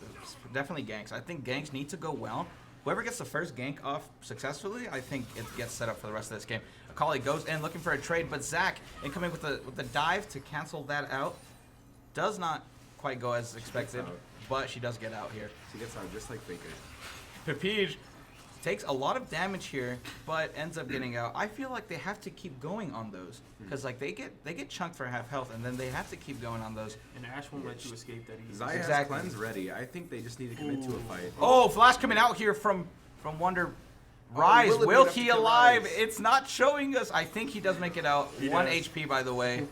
definitely ganks. I think ganks need to go well. Whoever gets the first gank off successfully, I think it gets set up for the rest of this game. Akali goes in looking for a trade, but Zach, incoming with the dive to cancel that out, does not quite go as expected, out. but she does get out here. She gets out just like Faker. Pepige takes a lot of damage here, but ends up getting out. I feel like they have to keep going on those because like they get chunked for half health, and then they have to keep going on those. And Ash won't let you escape that easy. Zai has cleanse ready. I think they just need to commit to a fight. Oh, flash coming out here from Wonder. Rise, will he alive? It's not showing us. I think he does make it out. He 1 does. HP, by the way.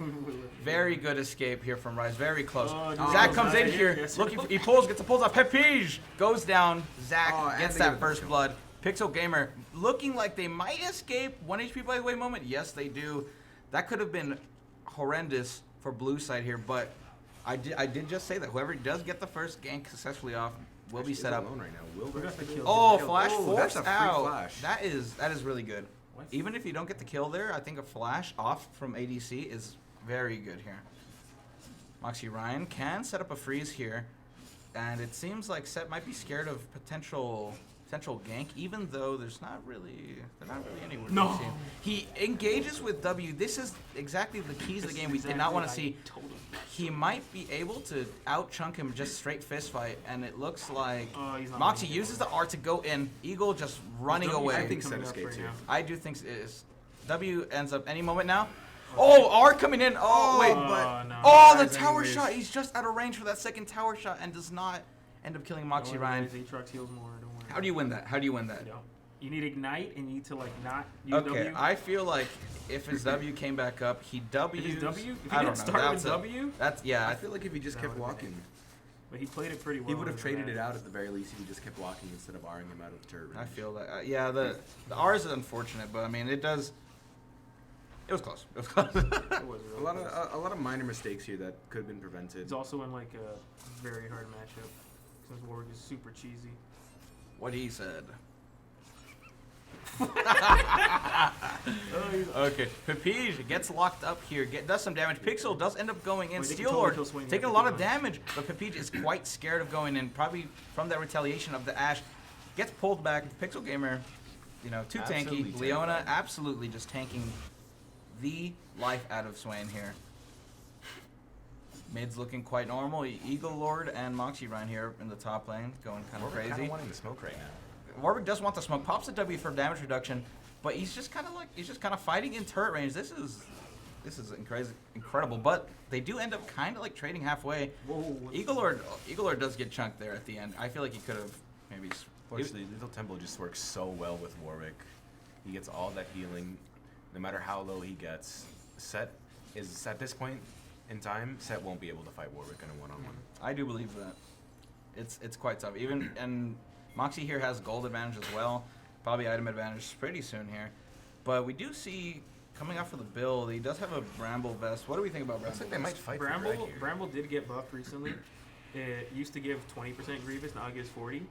Very good escape here from Rise. Very close. Oh, Zach no, comes in Zach. here, Yes. looking for, he gets the pulls off. Pepige goes down. Zach and gets they that get first the blood. Pixel Gamer looking like they might escape. 1 HP by the way moment. Yes, they do. That could have been horrendous for blue side here, but I did just say that whoever does get the first gank successfully off will be set up. Alone right now. Will got the kill. Oh, flash Oh, forced that's a free out. flash. That is really good. What? Even if you don't get the kill there, I think a flash off from ADC is very good here. Moxie Ryan can set up a freeze here, and it seems like Set might be scared of potential gank, even though they're not really anywhere. No. to see him. He engages with W. This is exactly the keys of the game we did not want to see. He might be able to out-chunk him just straight fist fight, and it looks like He's not Moxie gonna get uses the R to go in. Eagle just running W away. I think coming Set up escapes right here. now. I do think it is. W ends up any moment now. Oh, R coming in. Oh, wait. but- no. Oh, the Guys, tower anyways. shot. He's just out of range for that second tower shot and does not end up killing Moxie Don't Ryan. worry, Aatrox heals more. Don't worry. How do you win that? How do you win that? You don't. You need Ignite, and you need to like not use Okay, W. I feel like if his W came back up, he W's. His W? If he I don't didn't know. start That's with a- W? That's yeah. I feel like if he just That kept would've walking, But he played it pretty well. he would have in traded that. it out at the very least if he just kept walking instead of R'ing him out of the turret I range. feel that. Yeah, the R is unfortunate, but I mean it does. It was close. It was close. It was really close. A lot of minor mistakes here that could have been prevented. It's also in like a very hard matchup since Warwick is super cheesy. What he said. Oh, he's Okay, Pepige gets locked up here, does some damage. Pixel does end up going in. Wait, they can Steel totally Lord kill Swain taking a if lot they of keep on. damage, but Pepige is quite scared of going in, probably from that retaliation of the Ash. Gets pulled back. Pixel Gamer, you know, too Absolutely tanky. Leona terrified. absolutely just tanking the life out of Swain here. Mid's looking quite normal. Eagle Lord and Moxie Ryan here in the top lane, going kind of Warwick crazy. kinda wanting to smoke right now. Warwick does want the smoke, pops a W for damage reduction, but he's just kind of fighting in turret range. This is incredible, but they do end up kind of like trading halfway. Whoa. Eagle Lord does get chunked there at the end. I feel like he could have maybe. Fortunately, Little Temple just works so well with Warwick. He gets all that healing, no matter how low he gets. Set is at this point in time, Set won't be able to fight Warwick in a one-on-one. I do believe that. It's quite tough. Even and Moxie here has gold advantage as well, probably item advantage pretty soon here. But we do see coming out for the build, he does have a Bramble vest. What do we think about Looks Bramble? like they might vest? fight for Greg Bramble here. Bramble did get buffed recently. It used to give 20% Grievous, now it gives 40.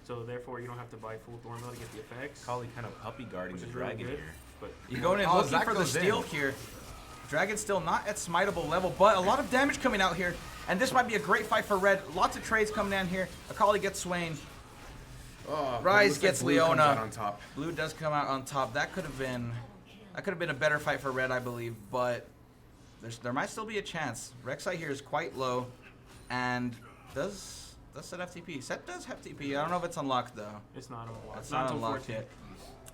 So therefore, you don't have to buy full Thornmail to get the effects. Kali kind of puppy guarding Which the is really dragon good. here. But You're going in Oh, looking Zach for the goes in. steal here. Dragon's still not at smiteable level, but a lot of damage coming out here. And this might be a great fight for red. Lots of trades coming down here. Akali gets Swain. Oh, Rise looks like gets Blue comes Leona. out on top. Blue does come out on top. That could have been a better fight for red, I believe, but there might still be a chance. Rek'Sai here is quite low, and does Set FTP. Set does have TP. I don't know if it's unlocked though. it's not unlocked. It's not not until unlocked 14. yet.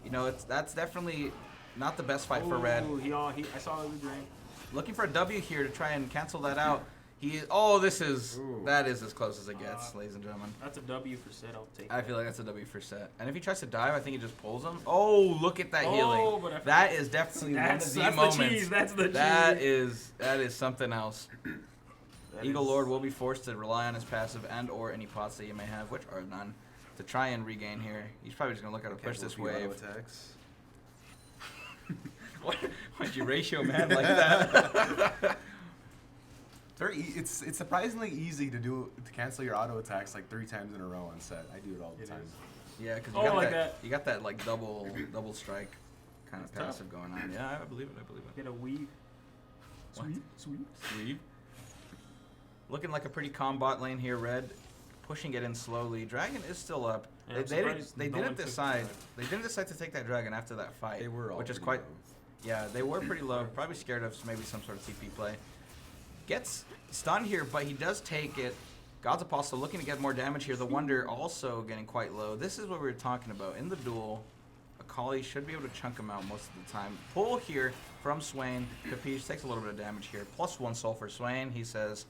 You know, that's definitely not the best fight for red. Ooh, I saw the drain. Looking for a W here to try and cancel that out. That is as close as it gets, ladies and gentlemen. That's a W for Set. I'll take I that. feel like that's a W for Set. And if he tries to dive, I think he just pulls him. Oh, look at that Oh, healing. but I That is definitely That's one of the moments. the cheese. That's the cheese. That is something else. That Eagle is- Lord will be forced to rely on his passive and or any pots that you may have, which are none, to try and regain here. He's probably just gonna look how to push this wave. Attacks. Why'd you ratio man like that? It's surprisingly easy to cancel your auto attacks like 3 times in a row on Set. I do it all the It time. is. Yeah, because Oh, you got like that. that. You got that like double strike kind of It's tough. passive going on. Yeah, I believe it. Get a weave. What? Sweet. Sweet. Looking like a pretty calm bot lane here, red. Pushing it in slowly. Dragon is still up. Yeah, I'm They surprised no didn't one took decide. the- They didn't decide to take that dragon after that fight. They were all which is pretty quite. low. Yeah, they were pretty low. Probably scared of maybe some sort of TP play. Gets stunned here, but he does take it. God's Apostle looking to get more damage here. The Wonder also getting quite low. This is what we were talking about. In the duel, Akali should be able to chunk him out most of the time. Pull here from Swain. Capiche takes a little bit of damage here. +1 soul for Swain. He says,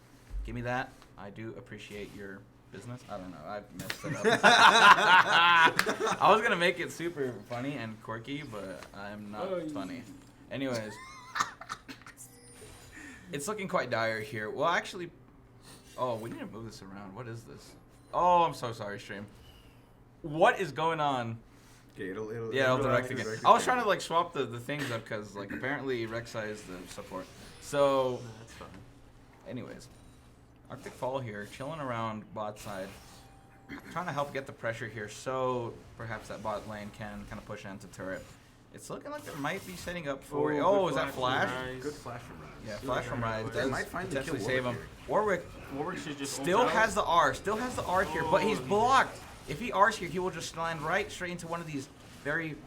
give me that. I do appreciate your business. I don't know. I've messed it up. I was going to make it super funny and quirky, but I'm not funny. Anyways. It's looking quite dire here. Well, actually... Oh, we need to move this around. What is this? Oh, I'm so sorry, stream. What is going on? Okay, it'll direct again. I was trying to like swap the things up because like apparently Rek'Sai is the support. So, That's fine. anyways, Arctic Fall here, chilling around bot side, trying to help get the pressure here, so perhaps that bot lane can kind of push into turret. It's looking like it might be setting up for. Oh, is that flash? Good flash from Rise. Yeah, flash from Rise They does might find the potentially kill save him. Warwick Warwick Should just still ult out. has the R, here, but he's Oh, blocked. If he R's here, he will just land right straight into one of these very It's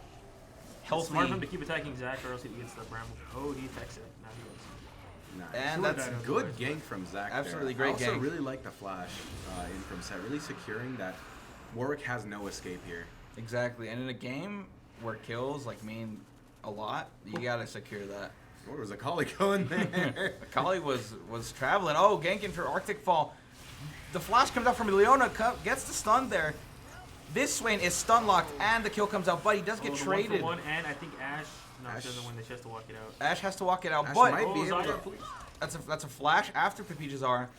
healthy. smart of him to keep attacking Zac, or else he gets the bramble. Oh, he attacks it. Now he goes. Nice. And that's Good gank from Zac. Absolutely there. great I also gank. really like the flash in from Set, really securing that Warwick has no escape here. Exactly, and in a game where kills like mean a lot, you gotta secure that. What was Akali going there? Akali was traveling. Oh, ganking for Arctic Fall. The flash comes out from Leona, gets the stun there. This Swain is stun locked, and the kill comes out, but he does get the traded. 1-for-1, and I think Ash. No, Ash- she doesn't win. She has to walk it out. Ash has to walk it out, Ash but might be able Zaya, to. please. that's a flash after Papiches are.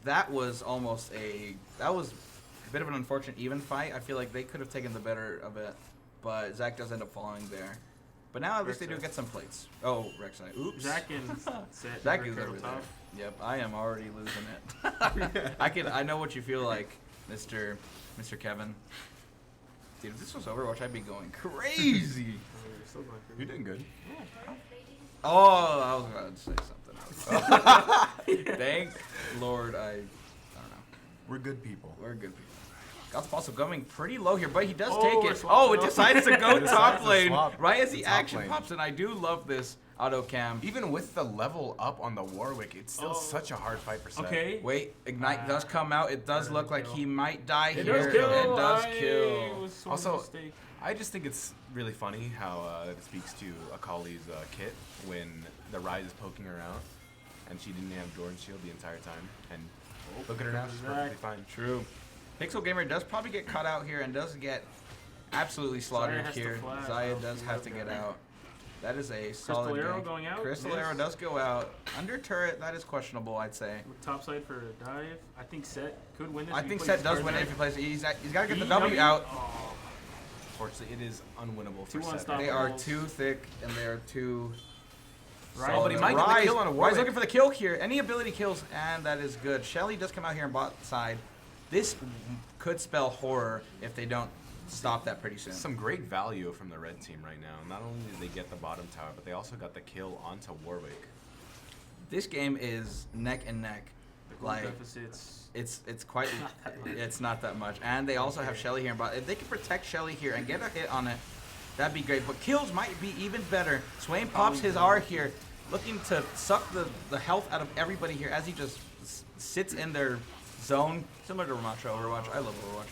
That was almost a bit of an unfortunate even fight. I feel like they could have taken the better of it, but Zac does end up falling there. But now at least they do get some plates. Oh, Rek'Sai. Oops. Zac and Set. Zac never is cut over on there. top. Yep, I am already losing it. I know what you feel like, Mr. Kevin. Dude, if this was Overwatch, I'd be going crazy. Oh, you're still going through. You're doing good. Oh, I was about to say something else. Thank Lord, I don't know. We're good people. We're good people. God's also going pretty low here, but he does Oh, take we're it. swapping Oh, it up. decides to go It decides top to lane swap right as to the top action lane. pops in. I do love this auto cam. Even with the level up on the Warwick, it's still such a hard fight for Set. Okay. Wait, Ignite does come out. It does look like he might die It here. does kill. It does It kill. was so Also, mistake. I just think it's really funny how it speaks to Akali's kit when the Rise is poking her out, and she didn't have Jordan's shield the entire time. And look at her now, she's perfectly fine. True. Pixel Gamer does probably get caught out here and does get absolutely slaughtered has to here. flash. Zaya Oh, does she have love to get that. out. That is a solid Arrow gank. going out? Crystal Yes. Arrow does go out. Under turret, that is questionable, I'd say. Top side for a dive. I think Set could win this. I if he think plays Set does his win it cards if he right. plays it. He's got to get the EW? W out. Oh, Unfortunately, it is unwinnable for Two Set. unstoppable. They are too thick and they are too. Rise Oh, but he is- might get the kill on a Rise Warwick. looking for the kill here. Any ability kills, and that is good. Shelly does come out here on bot side. This could spell horror if they don't stop that pretty soon. Some great value from the red team right now. Not only did they get the bottom tower, but they also got the kill onto Warwick. This game is neck and neck. The goal Like deficits. it's quite Not that much. it's not that much. And they also have Shelly here. But if they can protect Shelly here and get a hit on it, that'd be great. But kills might be even better. Swain pops his R here, looking to suck the health out of everybody here as he just sits in their zone, similar to Overwatch. I love Overwatch.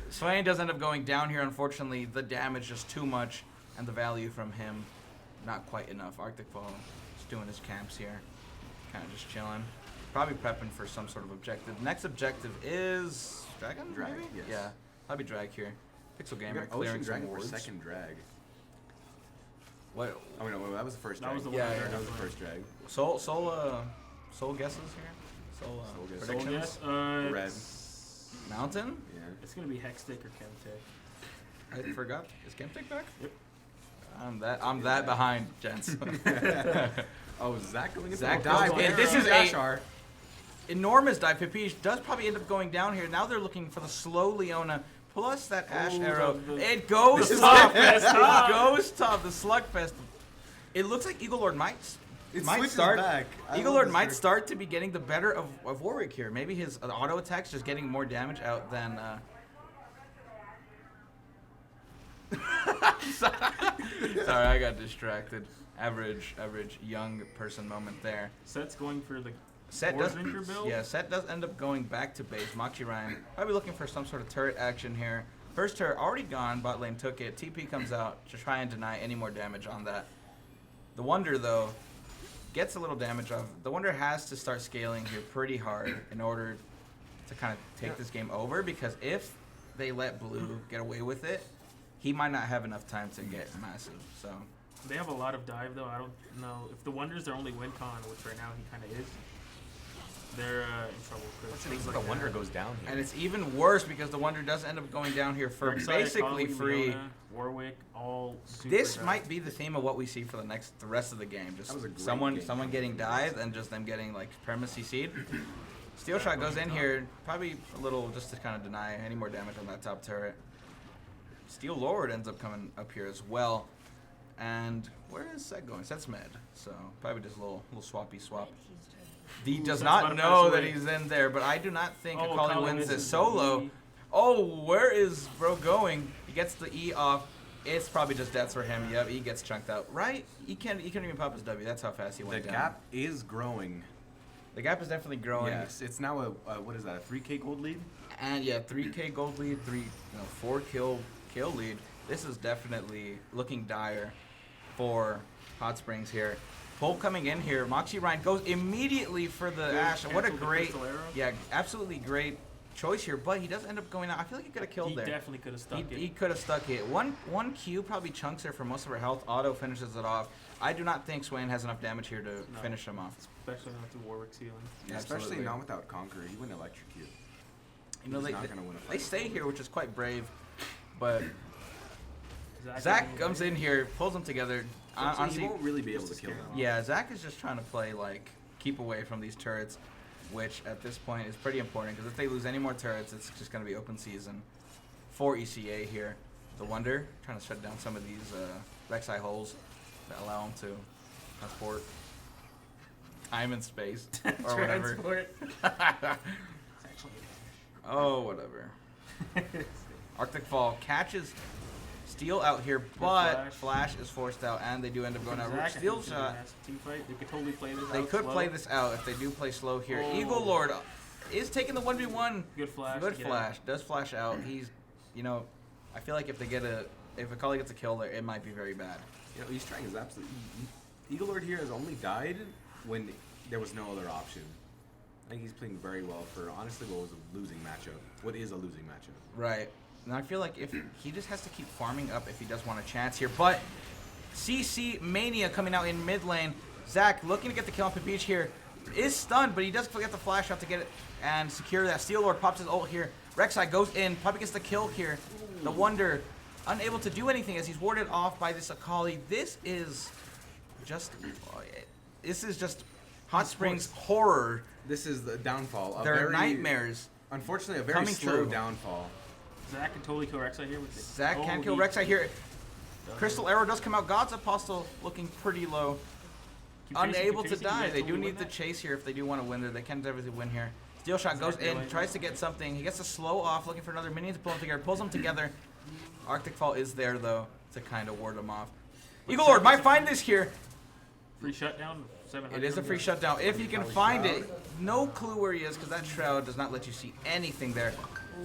Swain does end up going down here, unfortunately. The damage just too much, and the value from him not quite enough. Arctic Fall just doing his camps here, kind of just chilling. Probably prepping for some sort of objective. Next objective is Dragon? Drag, maybe? yes. Yeah, probably Drag here. Pixel We Gamer got clearing Ocean some Dragon for wards. second drag. What? Oh, no, that was the first That drag. was the Yeah, one. yeah, That was the first drag. Soul guesses here? Soul Soul guesses. So predictions? yes, Red. Mountain? Yeah. It's gonna be Hextech or Chemtech. I forgot. Is Camtech back? Yep. I'm that behind, gents. Oh, Zac going into Zach the goes dive. in. There This on is Dash a- R. Enormous dive. Papiche does probably end up going down here. Now they're looking for the slow Leona plus that Ash Ooh, arrow. the- It goes the top. Slugfest, huh? It goes top. The Slugfest. It looks like Eagle Lord might It might switches start. back. I Eagle love Lord this might card. start to be getting the better of Warwick here. Maybe his auto attacks just getting more damage out than. Sorry, I got distracted. Average young person moment there. Set's going for the Set Force does, Anchor build? yeah, Set does end up going back to base. Moxie Ryan probably looking for some sort of turret action here. First turret already gone. Bot lane took it. TP comes out to try and deny any more damage on that. The Wonder, though, gets a little damage off. The Wonder has to start scaling here pretty hard in order to kind of take this game over, because if they let Blue get away with it, he might not have enough time to get massive. So They have a lot of dive, though. I don't know. If the Wonder's their only win con, which right now he kind of is, they're in trouble. The Wonder goes down here. And it's even worse because the Wonder does end up going down here for Rek'Sai, basically Akali, free. Leona, Warwick, all super This dive. might be the theme of what we see for the rest of the game. Just That was a great someone game. getting dived and just them getting like perma CC'd. Steel Shot goes in here, probably a little just to kind of deny any more damage on that top turret. Steel Lord ends up coming up here as well. And where is Set going? Set's mid, so probably just a little swappy swap. He does Set's not about to know pass that away. he's in there, but I do not think Oh, Akali Akali wins this misses the solo. E. Oh, where is bro going? He gets the E off. It's probably just deaths for him. Yep, he gets chunked out. Right? He can't even pop his W. That's how fast he The went down. gap is growing. The gap is definitely growing. Yes, it's now a what is that? A 3K gold lead. And yeah, 3K gold lead, 4 kill lead. This is definitely looking dire for Hot Springs here. Pulp coming in here. Moxie Ryan goes immediately for the Ashe. What a Cancel the great, Crystal Arrow. yeah, absolutely great choice here. But he does end up going out. I feel like he could have killed He there. definitely could have stuck it. He could have stuck it. One Q probably chunks her for most of her health. Auto finishes it off. I do not think Swain has enough damage here to No. finish him off. Especially not through Warwick's healing. Especially Absolutely. not without Conqueror. He wouldn't electrocute. You know, He's they, not gonna win a they fight. stay here, which is quite brave. But Zach Zach comes in here, pulls them together. He Honestly, won't really be able to just to kill scare them. him. yeah, Zach is just trying to play like keep away from these turrets, which at this point is pretty important because if they lose any more turrets, it's just going to be open season for ECA here. The Wonder trying to shut down some of these Rek'Sai holes that allow him to transport time and space or whatever. Transport. Oh, whatever. Arctic Fall catches Steel out here, but Flash is forced out, and they do end up going out. Zach, Steel Shot. Team fight. They could totally play this. They out could slow. play this out if they do play slow here. Oh. Eagle Lord is taking the 1v1. Good flash. Good to get flash. Does flash out. He's, I feel like if Akali gets a kill there, it might be very bad. You know, he's trying his absolute. Eagle Lord here has only died when there was no other option. I think he's playing very well for honestly what was a losing matchup. What is a losing matchup? Right. And I feel like if he just has to keep farming up if he does want a chance here. But CC Mania coming out in mid lane. Zach looking to get the kill on Beach here. Is stunned, but he does get the flash out to get it and secure that. Steel Lord pops his ult here. Rek'Sai goes in, probably gets the kill here. The Wonder unable to do anything as he's warded off by this Akali. This is just Hot Springs horror. This is the downfall. Their nightmares. Unfortunately, a very coming slow true. downfall. Zach can totally kill Rek'Sai here with it. Zach can kill Rek'Sai here. Crystal Arrow does come out. God's Apostle looking pretty low. Keep chasing, Unable keep to chasing. You die. guys They do totally need win the that. chase here if they do want to win there. They can definitely win here. Steel Shot goes in, tries to get something. He gets a slow off, looking for another minion to pull them together. Pulls them together. Arctic Fall is there, though, to kind of ward them off. Eagle Lord might find this here. Free shutdown. 700. It is a free shutdown. If he can find it, no clue where he is because that shroud does not let you see anything there.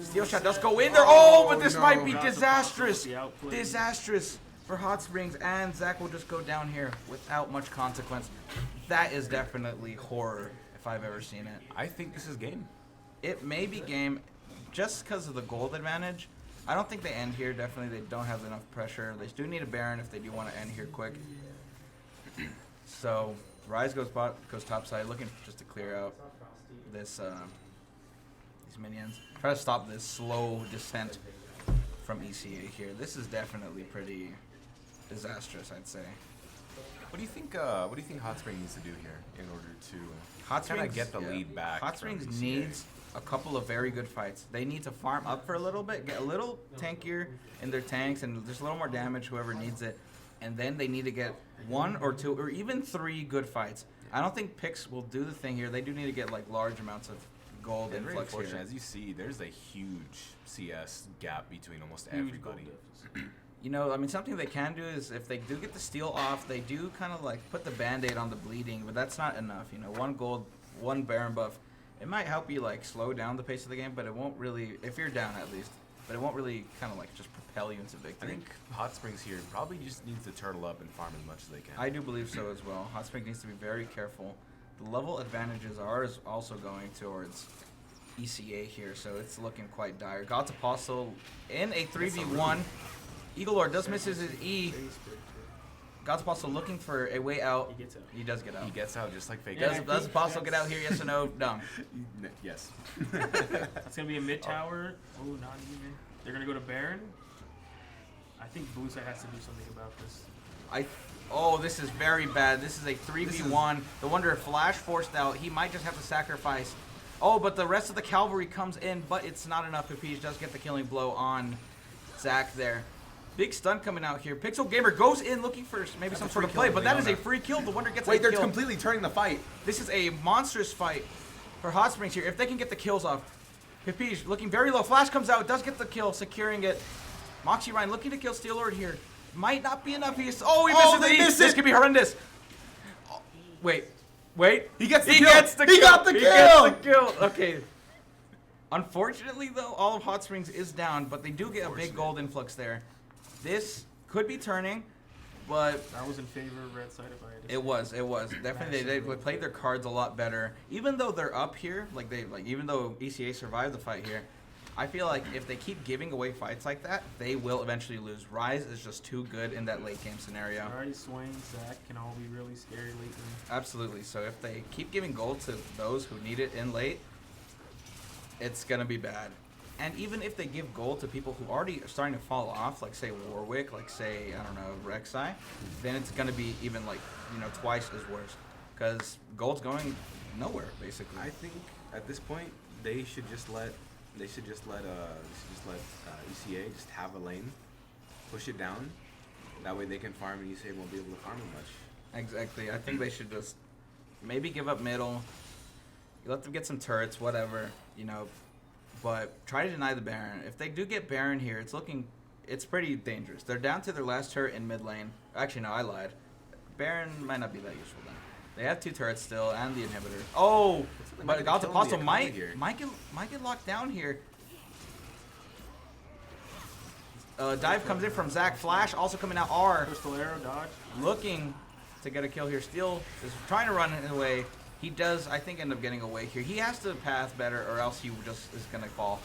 Steel Shot does go in there. Oh, but this might be disastrous. Disastrous for Hot Springs, and Zach will just go down here without much consequence. That is definitely horror if I've ever seen it. I think this is game. It may be game just because of the gold advantage. I don't think they end here. Definitely, they don't have enough pressure. They do need a Baron if they do want to end here quick. So Rise goes top side, looking just to clear out this these minions. Try to stop this slow descent from ECA here. This is definitely pretty disastrous, I'd say. What do you think? What do you think Hot Spring needs to do here in order to Hot kind Springs of get the lead back? Hot from Springs ECA? needs a couple of very good fights. They need to farm up for a little bit, get a little tankier in their tanks, and just a little more damage, whoever needs it. And then they need to get 1 or 2 or even 3 good fights. I don't think picks will do the thing here. They do need to get like large amounts of gold And very influx here. unfortunate, as you see, there's a huge CS gap between almost Huge everybody. gold You know, I mean, something they can do is if they do get the steal off, they do kind of like put the band-aid on the bleeding, but that's not enough. You know, one one Baron buff. It might help you like slow down the pace of the game, but it won't really, if you're down at least, but it won't really kind of like just propel you into I victory. think Hot Springs here probably just needs to turtle up and farm as much as they can. I do believe so as well. Hot Springs needs to be very careful. The level advantages are also going towards ECA here, so it's looking quite dire. God's Apostle in a 3v1. Eagle Lord does miss his E. God's Apostle looking for a way out. He gets out. He does get out. He gets out just like Fake. Does Apostle get out here? Yes or no? Dumb. Yes. That's gonna be a mid tower. Oh, not even. They're gonna go to Baron. I think blue side has to do something about this. Oh, this is very bad. This is a 3v1. The Wonder Flash forced out. He might just have to sacrifice. Oh, but the rest of the cavalry comes in, but it's not enough. Peach does get the killing blow on Zach there. Big stun coming out here. Pixel Gamer goes in looking for maybe some sort of play, but that is a free kill. The Wonder gets a kill. Wait, they're completely turning the fight. This is a monstrous fight for Hot Springs here. If they can get the kills off. Pipige looking very low. Flash comes out, does get the kill, securing it. Moxie Ryan looking to kill Steel Lord here. Might not be enough. He misses they miss This it. could be horrendous. Oh, wait. He gets the He kill. gets the He kill. got the He kill. gets the kill. Okay. Unfortunately, though, all of Hot Springs is down, but they do get a big gold influx there. This could be turning, but I was in favor of red side if I had to it was definitely they played their cards a lot better. Even though they're up here, even though ECA survived the fight here, I feel like if they keep giving away fights like that, they will eventually lose. Rise is just too good in that late game scenario. Already Swain, Zach can all be really scary late game. Absolutely. So if they keep giving gold to those who need it in late, it's gonna be bad. And even if they give gold to people who already are starting to fall off, like say Warwick, like say, I don't know, Rek'Sai, then it's going to be even like, twice as worse. Because gold's going nowhere, basically. I think at this point they should just let ECA just have a lane, push it down. That way they can farm and ECA won't be able to farm it much. Exactly. I think they should just maybe give up middle. You let them get some turrets, whatever, but try to deny the Baron. If they do get Baron here, it's pretty dangerous. They're down to their last turret in mid lane. Actually, no, I lied. Baron might not be that useful then. They have 2 turrets still and the inhibitor. Oh, but God's Apostle might get locked down here. Dive comes in from Zach. Flash also coming out. R Crystal Arrow dodge. looking to get a kill here. Steel is trying to run it away. He does, I think, end up getting away here. He has to path better or else he just is going to fall.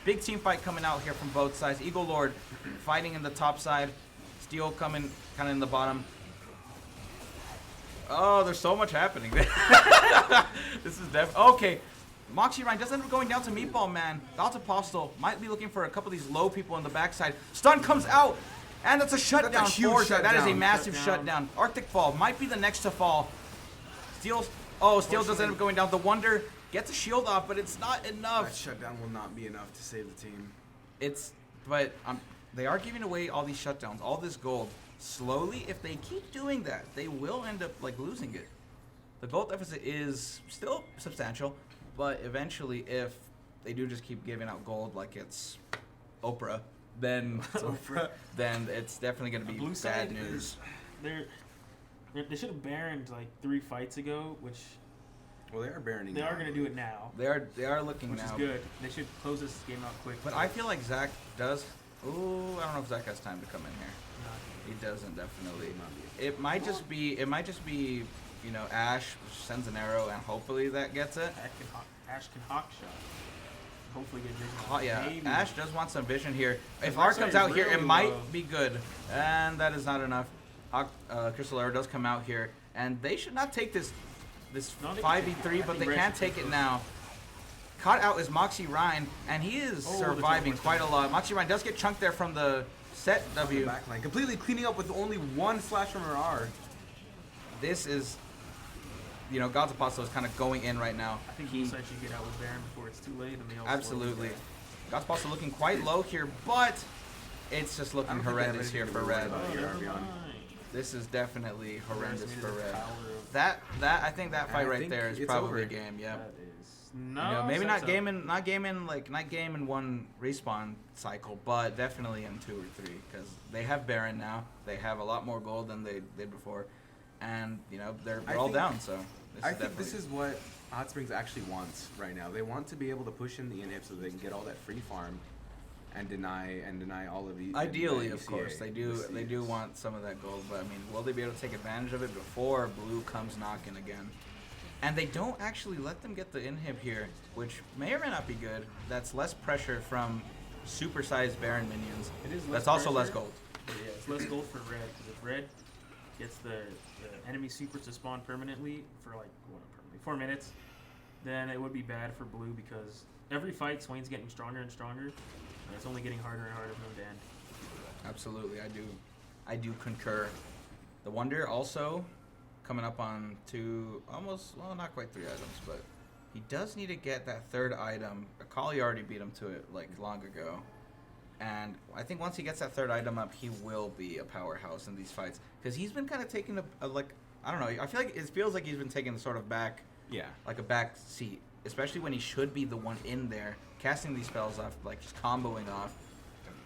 Big team fight coming out here from both sides. Eagle Lord fighting in the top side. Steel coming kind of in the bottom. Oh, there's so much happening. This is okay. Moxie Ryan does end up going down to Meatball Man. God's Apostle might be looking for a couple of these low people on the backside. Stun comes out. And that's a shutdown. That's a huge shutdown. That is a massive shutdown. Arctic Fall might be the next to fall. Steel does end up going down. The Wonder gets a shield off, but it's not enough. That shutdown will not be enough to save the team. They are giving away all these shutdowns, all this gold. Slowly, if they keep doing that, they will end up losing it. The gold deficit is still substantial, but eventually, if they do just keep giving out gold like it's Oprah, then then it's definitely going to be Blue bad side news. They should have Baroned 3 fights ago, which Well, they are Baroning. they are going to do it now. They are looking Which now. is good. They should close this game out quick. But I feel like Zach does. Ooh, I don't know if Zach has time to come in here. He doesn't definitely. It might just be. Ash sends an arrow and hopefully that gets it. Ash can hawk shot. Hopefully get vision. Yeah, Maybe. Ash does want some vision here. If The R first comes side out is here, it really might low. be good, and that is not enough. Crystal Arrow does come out here, and they should not take this No, they can 5v3, take but it. they I think can Red take should it now. Caught out is Moxie Ryan, and he is Oh, surviving the quite a lot. Moxie Ryan does get chunked there from the set W. Backline completely cleaning up with only 1 slash from her R. This is, God's Apostle is kind of going in right now. I think Blue side should get out with Baron before it's too late, and they all Absolutely. God's Apostle looking quite low here, but it's just looking horrendous here for Red. This is definitely horrendous for Red. I think that fight right there is probably a game. Yeah. Maybe not game in one respawn cycle, but definitely in 2 or 3 because they have Baron now. They have a lot more gold than they did before, and they're all down. So I think this is what Hot Springs actually wants right now. They want to be able to push in the inhib so they can get all that free farm and deny all of the. Ideally, the of course, they do. the They do CS. want some of that gold, but I mean, will they be able to take advantage of it before blue comes knocking again? And they don't actually let them get the inhib here, which may or may not be good. That's less pressure from supersized Baron minions. It is less That's also less pressure. gold. But yeah, it's less gold for red. 'Cause if red gets the enemy supers to spawn permanently for like 4 minutes, then it would be bad for blue because every fight Swain's getting stronger and stronger. And it's only getting harder and harder for him to end. Absolutely, I do concur. The Wonder also coming up on not quite 3 items, but he does need to get that 3rd item. Akali already beat him to it like long ago. And I think once he gets that 3rd item up, he will be a powerhouse in these fights. Because he's been kind of taking I don't know, I feel like it feels like he's been taking sort of back, like a back seat. Especially when he should be the one in there, casting these spells off, like just comboing off.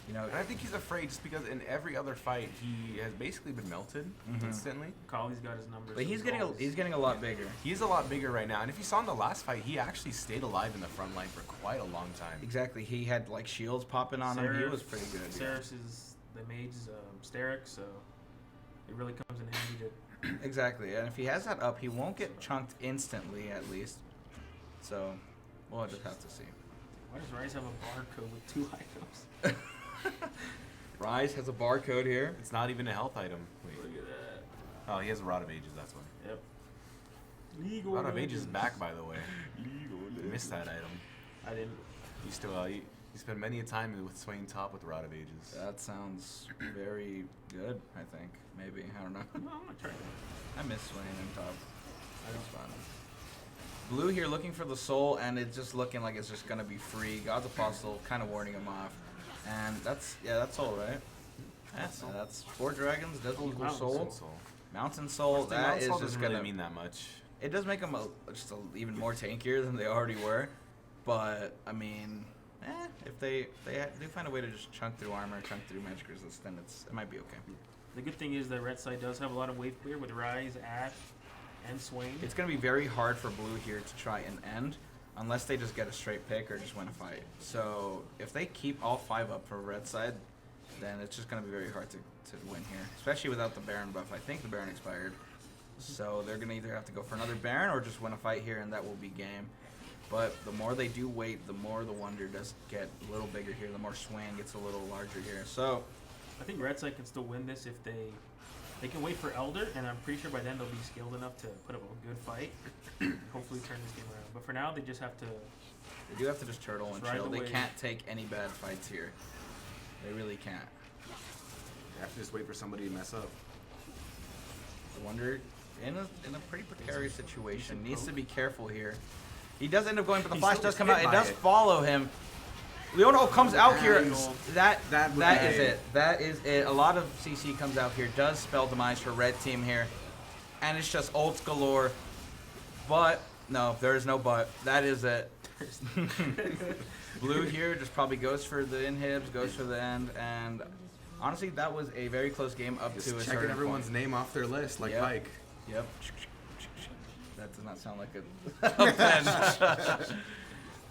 You know, And I think he's afraid just because in every other fight he has basically been melted instantly. Kali's got his numbers. but he's getting a lot bigger. He's a lot bigger right now, and if you saw in the last fight, he actually stayed alive in the front line for quite a long time. Exactly, he had like shields popping on him. He was pretty good. Yeah. Ceres is the mage's Steric, so it really comes in handy to. Exactly, and if he has that up, he won't get chunked instantly, at least. So, we'll just have to see. Why does Rise have a barcode with 2 items? Rise has a barcode here. It's not even a health item. Wait. Look at that. Oh, he has a Rod of Ages, that's why. Yep. Legal. Rod of Ages is back, by the way. Legal. You missed that item. I didn't. You still, you spent many a time with Swain top with Rod of Ages. That sounds very good, I think. Maybe, I don't know. No, I'm not trying to. I miss Swain in top. I don't fun. Blue here looking for the soul, and it's just looking like it's just gonna be free. God's Apostle kind of warning him off, and that's soul, right? That's 4 dragons doesn't equal soul. Mountain soul. That is Mountain just doesn't gonna really mean that much. It does make them even more tankier than they already were, but I mean, if they do find a way to just chunk through armor, chunk through magic resist, then it might be okay. The good thing is the red side does have a lot of wave clear with Rise, Ash, and Swain. It's going to be very hard for blue here to try and end unless they just get a straight pick or just win a fight. So if they keep all 5 up for red side, then it's just going to be very hard to win here, especially without the Baron buff. I think the Baron expired. So they're going to either have to go for another Baron or just win a fight here, and that will be game. But the more they do wait, the more the Wonder does get a little bigger here, the more Swain gets a little larger here. So I think red side can still win this if they can wait for Elder, and I'm pretty sure by then they'll be skilled enough to put up a good fight. Hopefully turn this game around. But for now, they just have to. they do have to just turtle and Ride chill. the They wave. can't take any bad fights here. They really can't. You have to just wait for somebody to mess up. The Wonder in a pretty precarious situation. Needs to be careful here. He does end up going, but the He flash still does gets come hit out. It by does it. follow him. Leono comes out here. And That would is be- it. That is it. A lot of CC comes out here. Does spell demise for red team here, and it's just ults galore. But no, there is no but. That is it. Blue here just probably goes for the inhibs, goes for the end, and honestly, that was a very close game up Just to a checking certain everyone's point. name off their list, like Yep. Pike. Yep. That does not sound like a bench.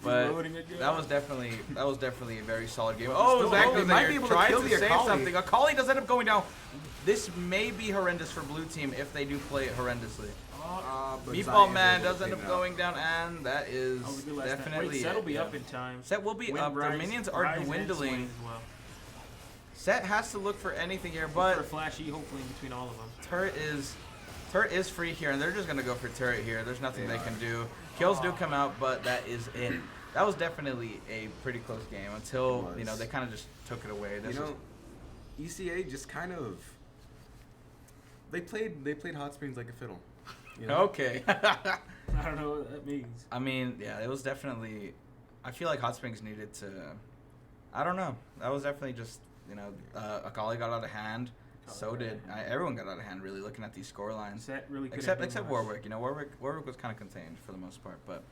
But Loading again. that was definitely a very solid game. Well, Oh, still exactly. holding Might there. be able to Tried kill to the save Akali. something. Akali does end up going down. This may be horrendous for blue team if they do play it horrendously. But Meatball Zion is Man able to does clean end up it going down, and that is That was a good last time. definitely Wait, Set'll it, be yeah. up in time. Set will be Win up. Their Rise- minions are Rise and dwindling. Swain as well. Set has to look for anything here, For a but flashy, hopefully in between all of them. Turret is free here, and they're just gonna go for turret here. There's nothing they can do. Kills do come out, but that is it. That was definitely a pretty close game until It was. they kind of just took it away. This You is- know, ECA just kind of they played Hot Springs like a fiddle. You know? okay. I don't know what that means. I mean, yeah, it was definitely. I feel like Hot Springs needed to. I don't know. That was definitely just Akali got out of hand. So did everyone got out of hand. Really, looking at these score lines. Set really could Except Warwick. Warwick was kind of contained for the most part, but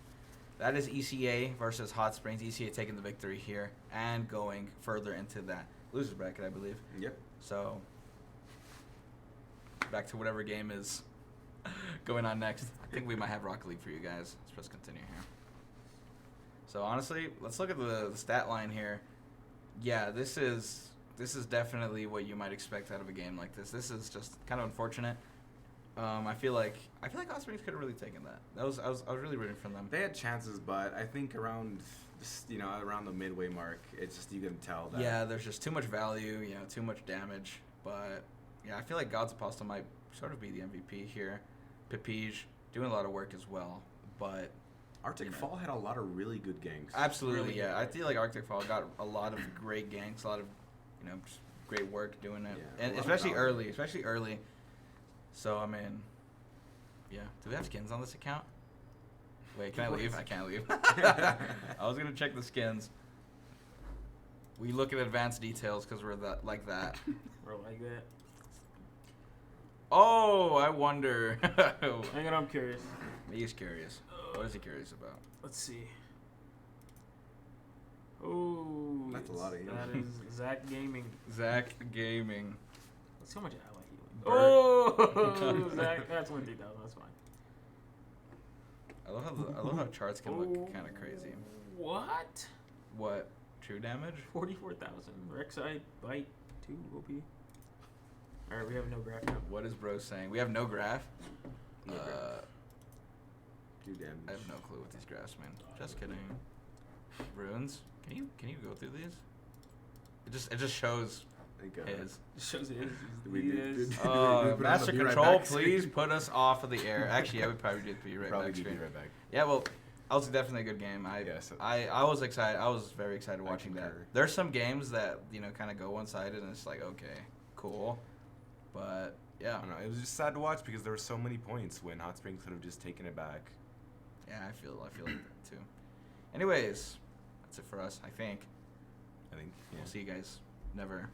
that is ECA versus Hot Springs. ECA taking the victory here and going further into that losers bracket, I believe. Yep. So back to whatever game is Going on next. I think we might have Rocket League for you guys. Let's continue here. So honestly, let's look at the stat line here. Yeah, this is definitely what you might expect out of a game like this. This is just kind of unfortunate. I feel like Hot Springs could have really taken that. I was really rooting for them. They had chances, but I think around the midway mark, it's just you can tell that. Yeah, there's just too much value, too much damage. But yeah, I feel like God's Apostle might sort of be the MVP here. Pipige doing a lot of work as well, but Arctic Fall had a lot of really good ganks. Absolutely, really yeah. I feel like Arctic Fall got a lot of great ganks, a lot of just great work doing it, Yeah, and especially early. So I mean, yeah. Do we have skins on this account? Wait, can I leave? I can't leave. I was gonna check the skins. We look at advanced details because we're like that. We're like that. Oh, I wonder. Hang on, I'm curious. He's curious. What is he curious about? Let's see. Oh, That's a lot of that is Zach Gaming. Zach Gaming. Let's see how much ally healing. Oh, Zach, that's 1,000. That's fine. I love how charts can look kind of crazy. What? What? True damage? 44,000. Rek'Sai, Bite, 2 OP. Alright, we have no graph now. What is bro saying? We have no graph? No graph. 2 damage. I have no clue with these graphs, man. Just kidding. Runes? Can you go through these? It just shows his. It shows his. Master Control, please put us off of the air. Actually, yeah, we probably did be right back. Right back. Yeah, well, that was definitely a good game. I was excited. I was very excited watching that. There's some games that kind of go one-sided, and it's like, okay, cool, but yeah. I don't know. It was just sad to watch because there were so many points when Hot Springs could have just taken it back. Yeah, I feel like that too. Anyways, that's it for us. I think. Yeah. We'll see you guys. Never.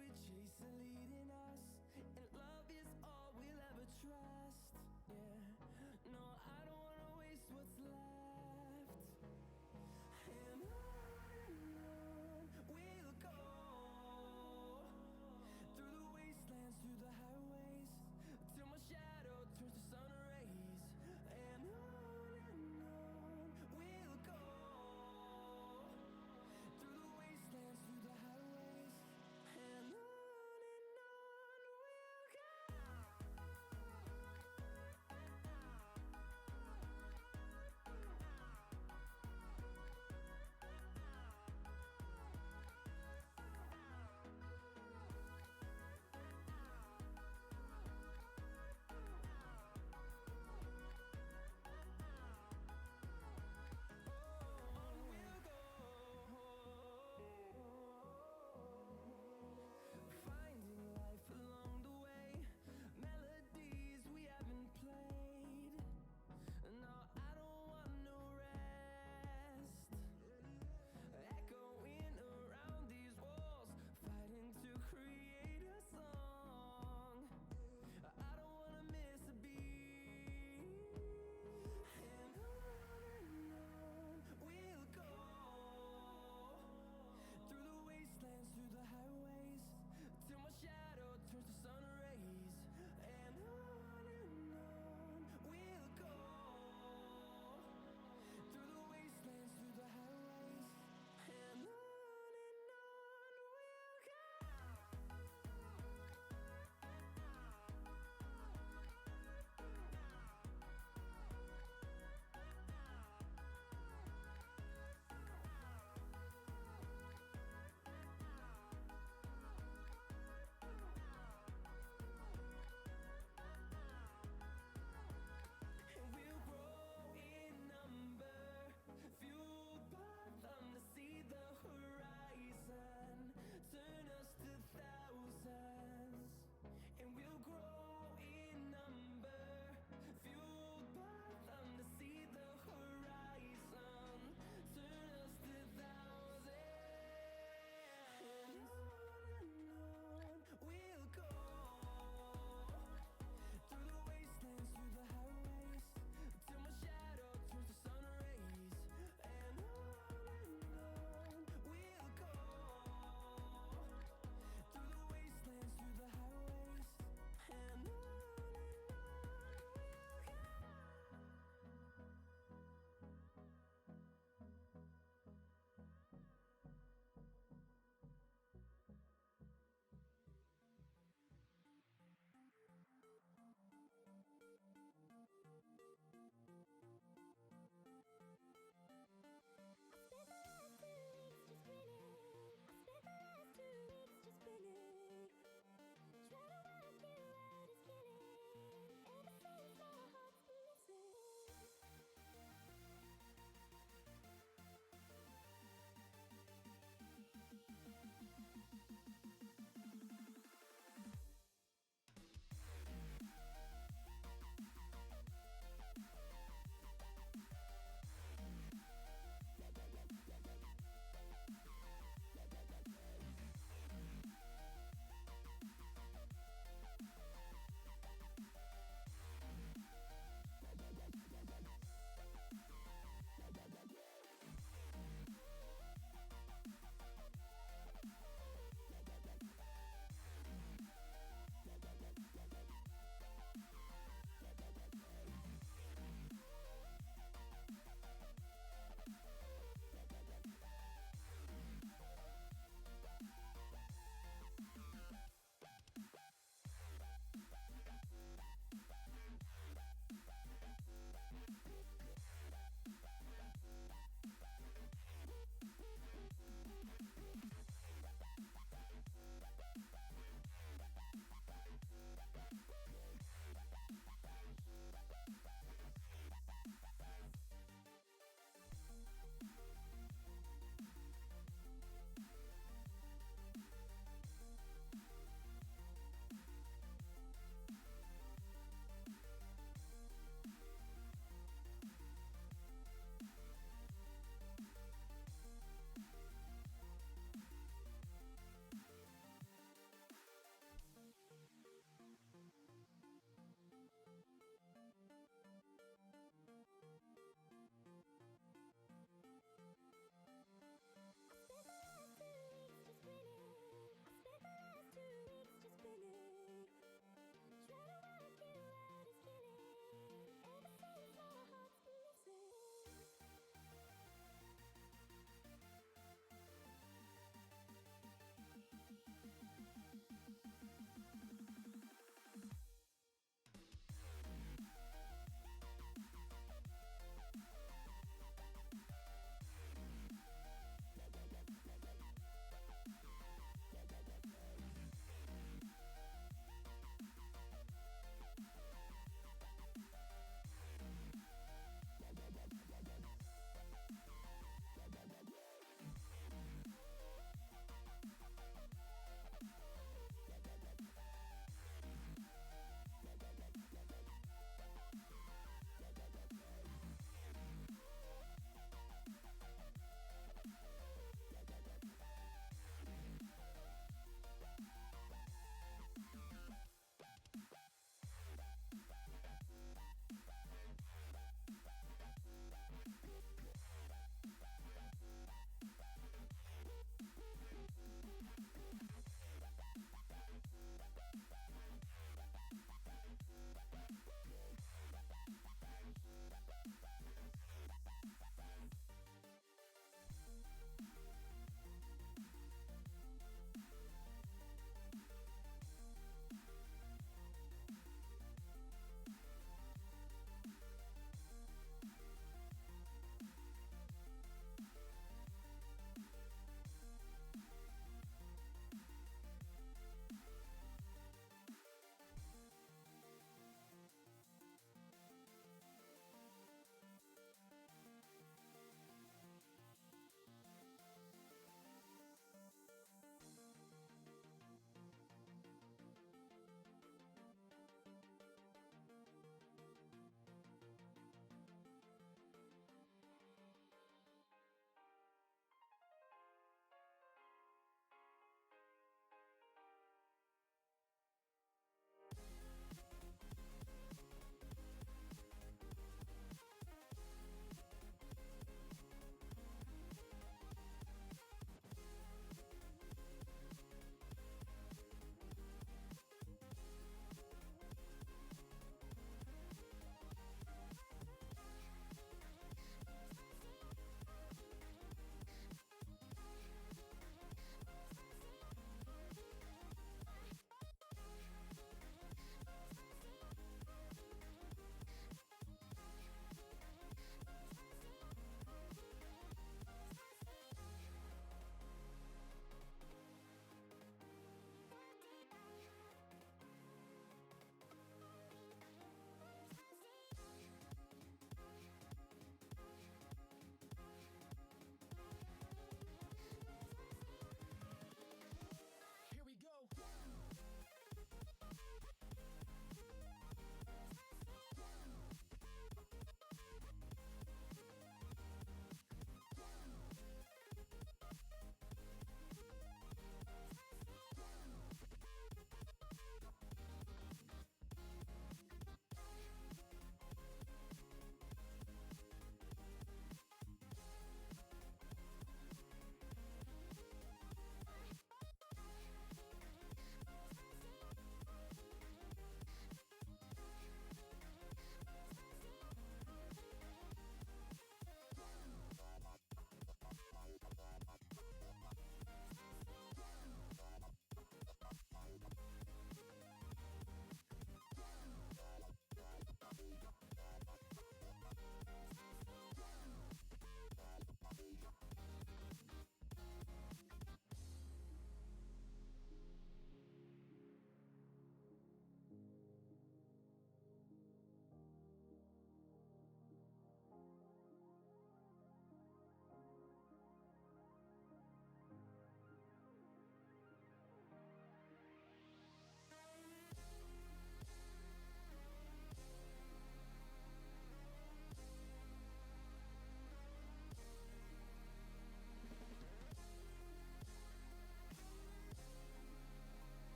we're chasing, leading us, and love is all we'll ever trust. Yeah, no, I don't wanna waste what's left. And on we'll go, through the wastelands, through the highways, till my shadow turns to sun rays. And on we'll go, through the wastelands, through the highways, and on we'll go.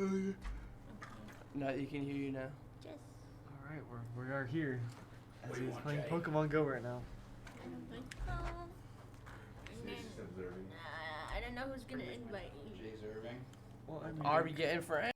No, you can hear you now. Just. All right, we are here. As he's playing Pokemon Go right now. And then, I don't know who's gonna invite you. Jay's Irving. Well, I mean, Are we getting friends?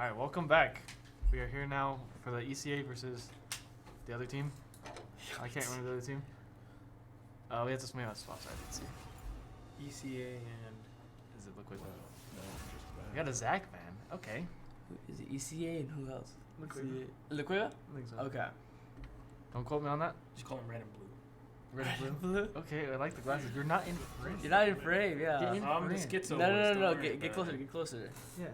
Alright, welcome back. We are here now for the ECA versus the other team. I can't remember the other team. We have to swing out spots, I didn't see. ECA and Is it Liquid? We got a Zach man. Okay. Is it ECA and who else? Liquid. Liquid? I think so. Okay. Don't quote me on that. just call him red and blue. Red and blue. Okay, I like the glasses. You're not in frame. You're not in frame, yeah. Get in I'm the frame. schizo. No, no, boys, no, don't no. worry Get about closer, it. get closer. Yeah.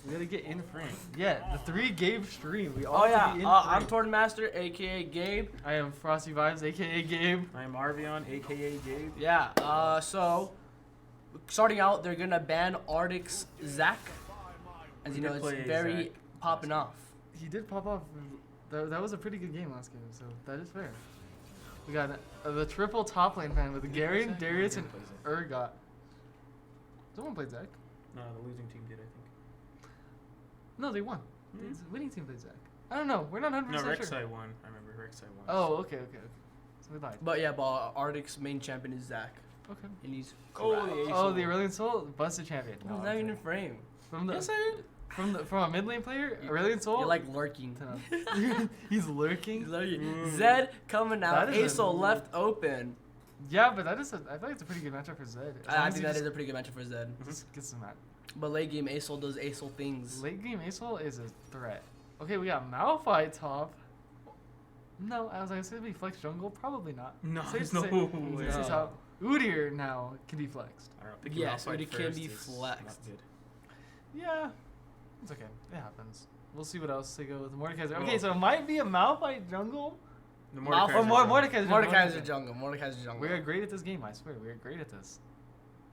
We gotta get in frame. Yeah, the 3 Gabe stream. We all Oh, have to yeah. be in I'm frame. Torn Master, aka Gabe. I am Frosty Vibes, aka Gabe. I'm Arvion, aka Gabe. Yeah, so starting out, they're gonna ban Arctic's Zach. As you We know, did it's play very Zach. popping off. He did pop off. That was a pretty good game last game, so that is fair. We got the triple top lane fan with Garen, Zach? Darius, No, and we didn't play Urgot. Someone played Zach. No, the losing team did, I think. No, they won. Hmm. The winning team played Zach. I don't know. We're not 100% No, sure. Rek'Sai won. I remember Rek'Sai won. Oh, okay. So we lied. But yeah, but Arctic's main champion is Zach. Okay. And he's Oh, the Aurelion Soul, busted champion. He's not even in frame. From the Yes, I did. from a mid lane player, Aurelion Soul. You're like lurking. He's lurking. He's lurking. Zed coming out. That is a- Aso left open. Yeah, but I feel like it's a pretty good matchup for Zed. As long I as think he that just- is a pretty good matchup for Zed. Just gets some that. But late game, Aso does Aso things. Late game Aesol is a threat. Okay, we got Malphite top. No, I was like, it's gonna be flex jungle. Probably not. No, Safe there's to no say- way. Safe to say top. Udyr now can be flexed. I don't know, picking Yes, Malphite Udi can first be is flexed. not good. Yeah, it's okay. It happens. We'll see what else they go with Mordekaiser. Okay, Well- so it might be a Malphite jungle. The Malphite- Mordekaiser Or jungle. Mordekaiser. Mordekaiser jungle. Mordekaiser jungle. We're great at this game. I swear, we're great at this.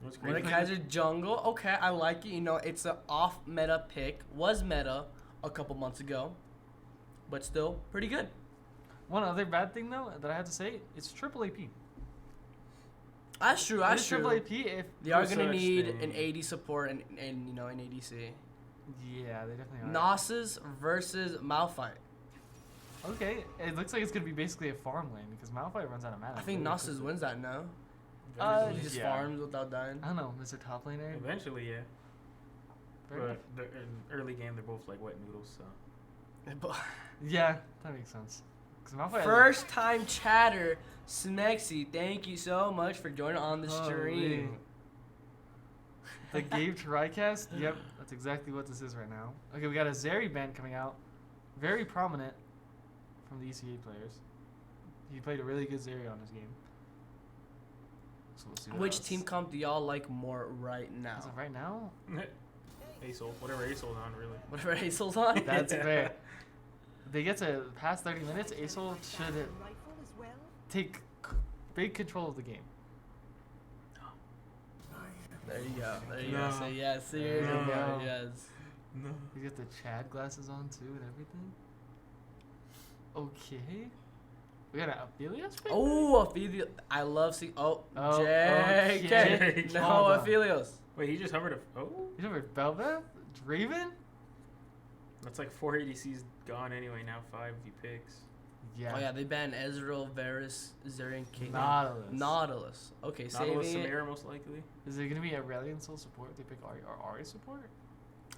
What's great? Mordekaiser jungle. Okay, I like it. You know, it's an off meta pick. Was meta a couple months ago, but still pretty good. One other bad thing though that I have to say, it's triple AP. That's true. It That's is true. triple AP if They are No gonna such need thing. an AD support and you know an ADC. yeah, they definitely are. Nasus versus Malphite. Okay, it looks like it's gonna be basically a farm lane because Malphite runs out of mana. I think really Nasus quickly. wins that now. Uh, He just yeah. farms without dying. I don't know, Mr. Top Laner. Eventually, yeah. Fair But enough. in early game, they're both like wet noodles, so. Yeah, that makes sense. 'Cause Malphite First time chatter, Smexy. Thank you so much for joining on the stream. The Gabe Tricast? Yep, that's exactly what this is right now. Okay, we got a Zeri band coming out. Very prominent from the ECA players. He played a really good Zeri on his game. So we'll see what Which else. team comp do y'all like more right now? As of right now? Asol, whatever Asol's on, really. Whatever Asol's on? That's fair. They get to past 30 minutes, Asol should take big control of the game. There you go. There you No. go. Say yes. There you No. go. Yes. No. You get the Chad glasses on too and everything. Okay. We got an Aphelios pick? Oh, Aphelios. I love seeing. Oh, Oh, JK. okay. No, Hold on. Aphelios. Wait, he just hovered a. Oh? You know Belveth? Raven? That's like 4 ADCs gone anyway, now 5 he picks. Yeah. Oh, yeah. They banned Ezreal, Varus, Zerian, King. Nautilus. Nautilus. Okay, Nautilus, saving it. Samira, most likely. Is it gonna be Aurelion Soul support if they pick Ari or Ari support?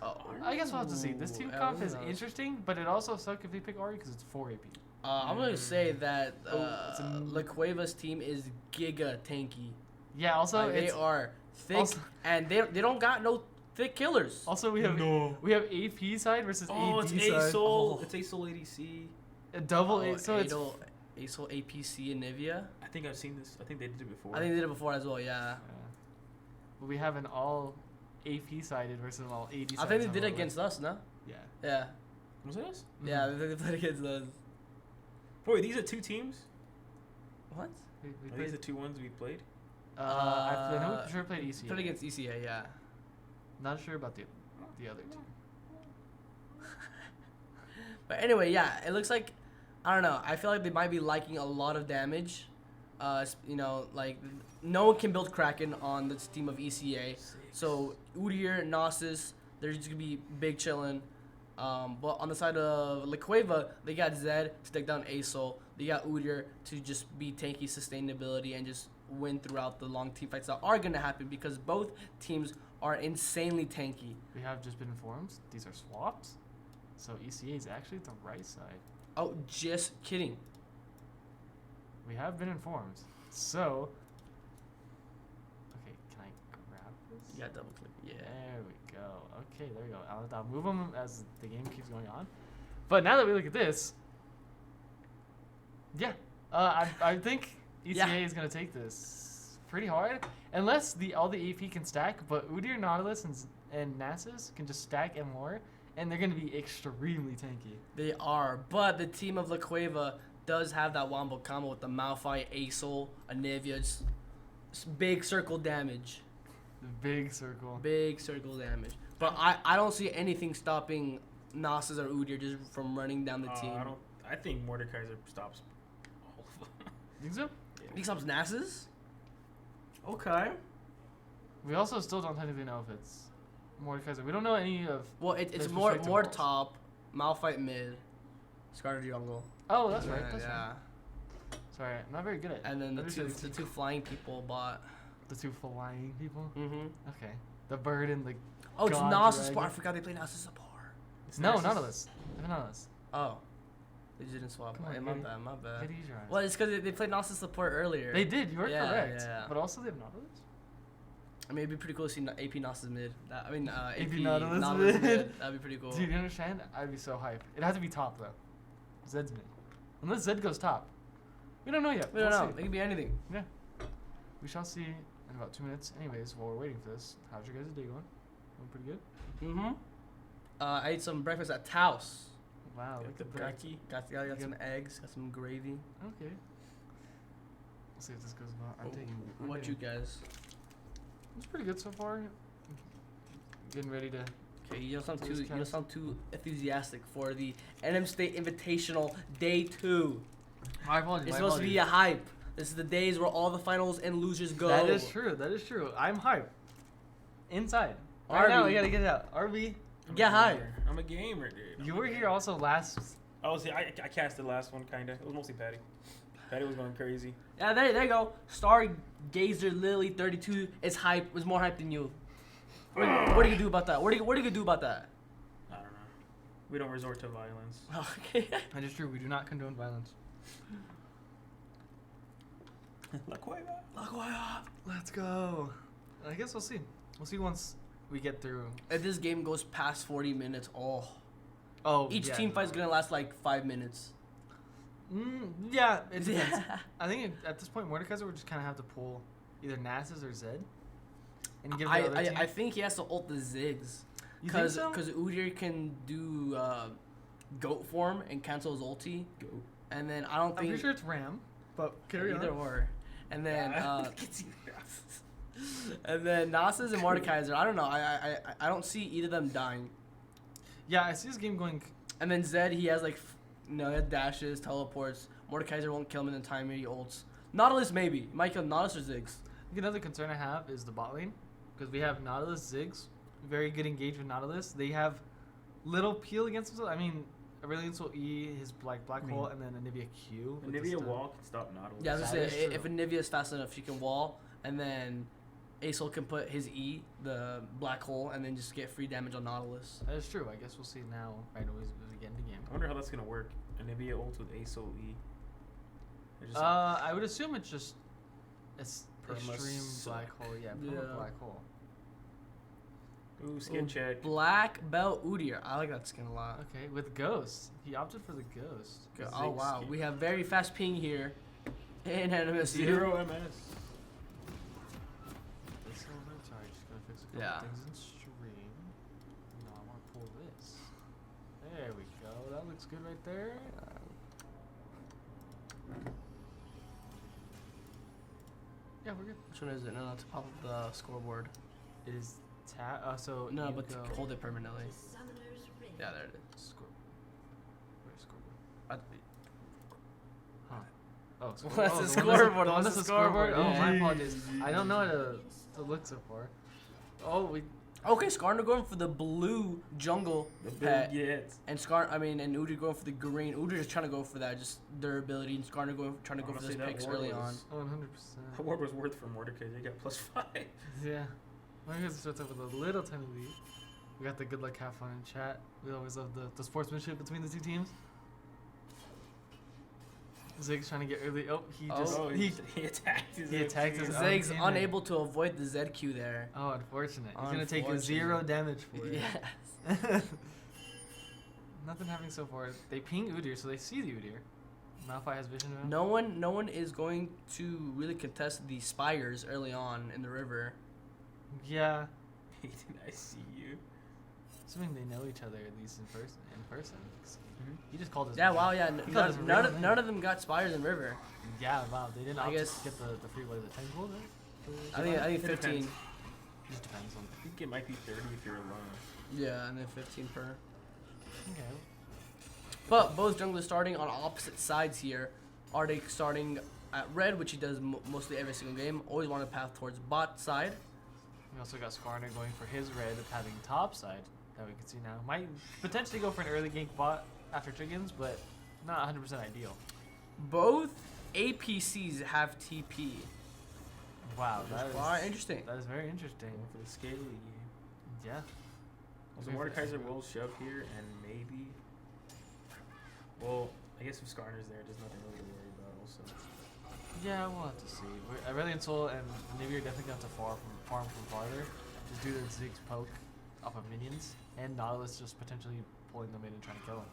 Oh, I guess we'll have to see. This team Ooh, comp is Aurelion. interesting, but it also sucks if they pick Ari because it's 4 AP. I'm gonna say that Oh, it's a- La Cueva's team is giga tanky. Yeah, also Like, they it's, are thick, also- and they don't got no thick killers. also we have AP side versus Oh, AD it's side. Asol. It's Asol ADC. A double Oh, A, so it's Aso APC and Nivea. I think I've seen this. I think they did it before. I think they did it before as well. Yeah, but we have an all AP sided versus an all AD. I think they did it against us. No. Yeah. Yeah. Was it us? Yeah, they played against us. Wait, these are 2 teams? What? We Are played, these the 2 ones we played? I know we sure played ECA. Played against ECA. Yeah. Not sure about the other two. But anyway, yeah, it looks like I don't know. I feel like they might be liking a lot of damage. You know, like no one can build Kraken on this team of ECA. So Udyr, Nasus, they're just gonna be big chillin'. But on the side of La Cueva, they got Zed to take down Asol. They got Udyr to just be tanky sustainability and just win throughout the long team fights that are gonna happen because both teams are insanely tanky. We have just been informed. These are swaps. So ECA is actually the right side. Oh, just kidding. We have been informed. So. Okay, can I grab this? Yeah, double click. Yeah. There we go. Okay, there we go. I'll move them as the game keeps going on. But now that we look at this, yeah, I think ECA is gonna take this pretty hard, unless all the AP can stack. But Udyr, Nautilus, and Nasus can just stack and more, and they're gonna be extremely tanky. They are, but the team of La Cueva does have that wombo combo with the Malphite, Acel, Anivia, just big circle damage. The big circle. Big circle damage. But I don't see anything stopping Nasus or Udyr just from running down the team. I think Mordekaiser stops all of them. Think so? He stops Nasus? Okay. We also still don't technically know if it's Mordekaiser. We don't know any of. Well, it's his more respective more roles. top, Malphite mid, Scarlet jungle. Oh, that's right. That's yeah. right. Sorry, I'm not very good at. And then the understanding two flying people bought. The two flying people. Mm-hmm. Okay. The bird and the. Oh, it's God Nasus dragon. support. I forgot they play Nasus support. No, Nautilus. I have Nautilus. Oh. They didn't swap. Come on, Hey, my Katie. bad, my bad. Katie, use your eyes. Well, it's because they played Nasus support earlier. They did. You are Yeah, correct. yeah. But also they have Nautilus. I mean, it'd be pretty cool to see AP Nasus mid. AP Nautilus mid. That'd be pretty cool. Dude, you understand? I'd be so hyped. It'd have to be top though. Zed's mid. Unless Zed goes top. We don't know yet. We don't We'll know. see. It could be anything. Yeah. We shall see in about 2 minutes. Anyways, while we're waiting for this, how's your guys' day going? Going pretty good? Mm-hmm. I ate some breakfast at Taos. Wow. Got look the at that. brekkie. Got some eggs, got some gravy. Okay. We'll see if this goes well. I'm taking. What you guys? It's pretty good so far. Getting ready to. Okay, you don't So this counts. sound too enthusiastic for the NM State Invitational Day 2. My apologies. It's supposed to be a hype. This is the days where all the finals and losers go. That is true. That is true. I'm hyped. Inside. Right now, RB. we gotta get it out. RB. Get hype. I'm a gamer, dude. You were here also last. I cast the last one, kinda. It was mostly Patty. Patty was going crazy. Yeah, there you go. Stargazer Lily 32 is hype. Was more hype than you. What do you do about that? What are you do about that? I don't know. We don't resort to violence. Okay. That is true. We do not condone violence. La Cueva. Let's go. I guess we'll see. We'll see once we get through. If this game goes past 40 minutes, Oh. each yeah, team no. fight's gonna last like 5 minutes. Yeah, it depends. I think at this point, Mordekaiser would just kind of have to pull either Nasus or Zed, and give the other team. I think he has to ult the Ziggs. You think so? Because Udyr can do goat form and cancel his ulti. Go. And then I don't I'm think pretty sure it's Ram, but carry either on. or. And then and then Nasus and Mordekaiser. I don't know. I don't see either of them dying. Yeah, I see this game going. And then Zed, he has like he has dashes, teleports. Mordekaiser won't kill him in the time he ults. Nautilus maybe. Might kill Nautilus or Ziggs. I think another concern I have is the bot lane, because we have Nautilus, Ziggs, very good engaged with Nautilus. They have little peel against themselves. I mean, Aurelius will E his black hole, and then Anivia Q. with the Anivia stun. wall can stop Nautilus. Yeah, I was That gonna is say true. if Anivia is fast enough, she can wall, and then Acel can put his E, the black hole, and then just get free damage on Nautilus. That is true. I guess we'll see now, right as we get into game. I wonder how that's gonna work. Anivia ult with Acel E. They're just I would assume it's just Perma extreme suck. black hole. Yeah, Yeah. black hole. ooh, skin check. Black Belt Udyr. I like that skin a lot. Okay, with Ghost. He opted for the Ghost. Okay, Zig oh wow, skin. we have very fast ping here in NMSU. 0 MS. This over. Sorry, just gotta fix a couple Yeah. things in stream. No, I want to pull this. There we go. That looks good right there. Yeah, we're good. Which one is it? No, to pop up the scoreboard. It is so No, you but to go hold it permanently. Yeah, there it is. Score. Where's scoreboard? I- Oh, Well, scoreboard. that's Oh, the the one scoreboard, the one that's that's the the scoreboard. scoreboard, Oh, my yeah. apologies. I don't know how to look so far. Oh, we. Okay, Skarner going for the blue jungle pet. Yes. And and Udyr going for the green. Udyr just trying to go for that just durability, and Skarner trying to go for Honestly, those that picks ward early was- on. 100%. That ward was worth for Mordecai. They got +5. Yeah. Mordecai starts off with a little tiny lead. We got the good luck, have fun in chat. We always love the sportsmanship between the two teams. Zig's trying to get early. Oh, he just he attacked his he attacked his own Zig's teammate. unable to avoid the ZQ there. Oh, unfortunate. He's gonna take 0 damage for it. Yes. Nothing happening so far. They ping Udyr, so they see the Udyr. Malphite has vision of him. No one is going to really contest the spires early on in the river. Yeah. I see you. Assuming they know each other at least in person. He just called his. Yeah, wow, yeah. He called his real name. None of them got spires in river. Yeah, wow. They didn't. I opt to guess- get the free what is it, 10 gold, right? I think It 15. depends. Just depends on. I think it might be 30 if you're alone. Yeah, and then 15 per. Okay. But both junglers starting on opposite sides here. Arctic starting at red, which he does mostly every single game. Always want to path towards bot side. We also got Skarner going for his red, having top side that we can see now. Might potentially go for an early gank bot after chickens, but not 100% ideal. Both APCs have TP. Wow, that is Wow, interesting. That is very interesting. Going for the scaly game. Yeah. So Mordekaiser will shove here and maybe. Well, I guess if Skarner's there, there's nothing really to worry about. Also. Yeah, we'll have to see. Aurelion Soul and Nivea are definitely going to farm from farther, just due to Zig's poke off of minions, and Nautilus just potentially pulling them in and trying to kill him.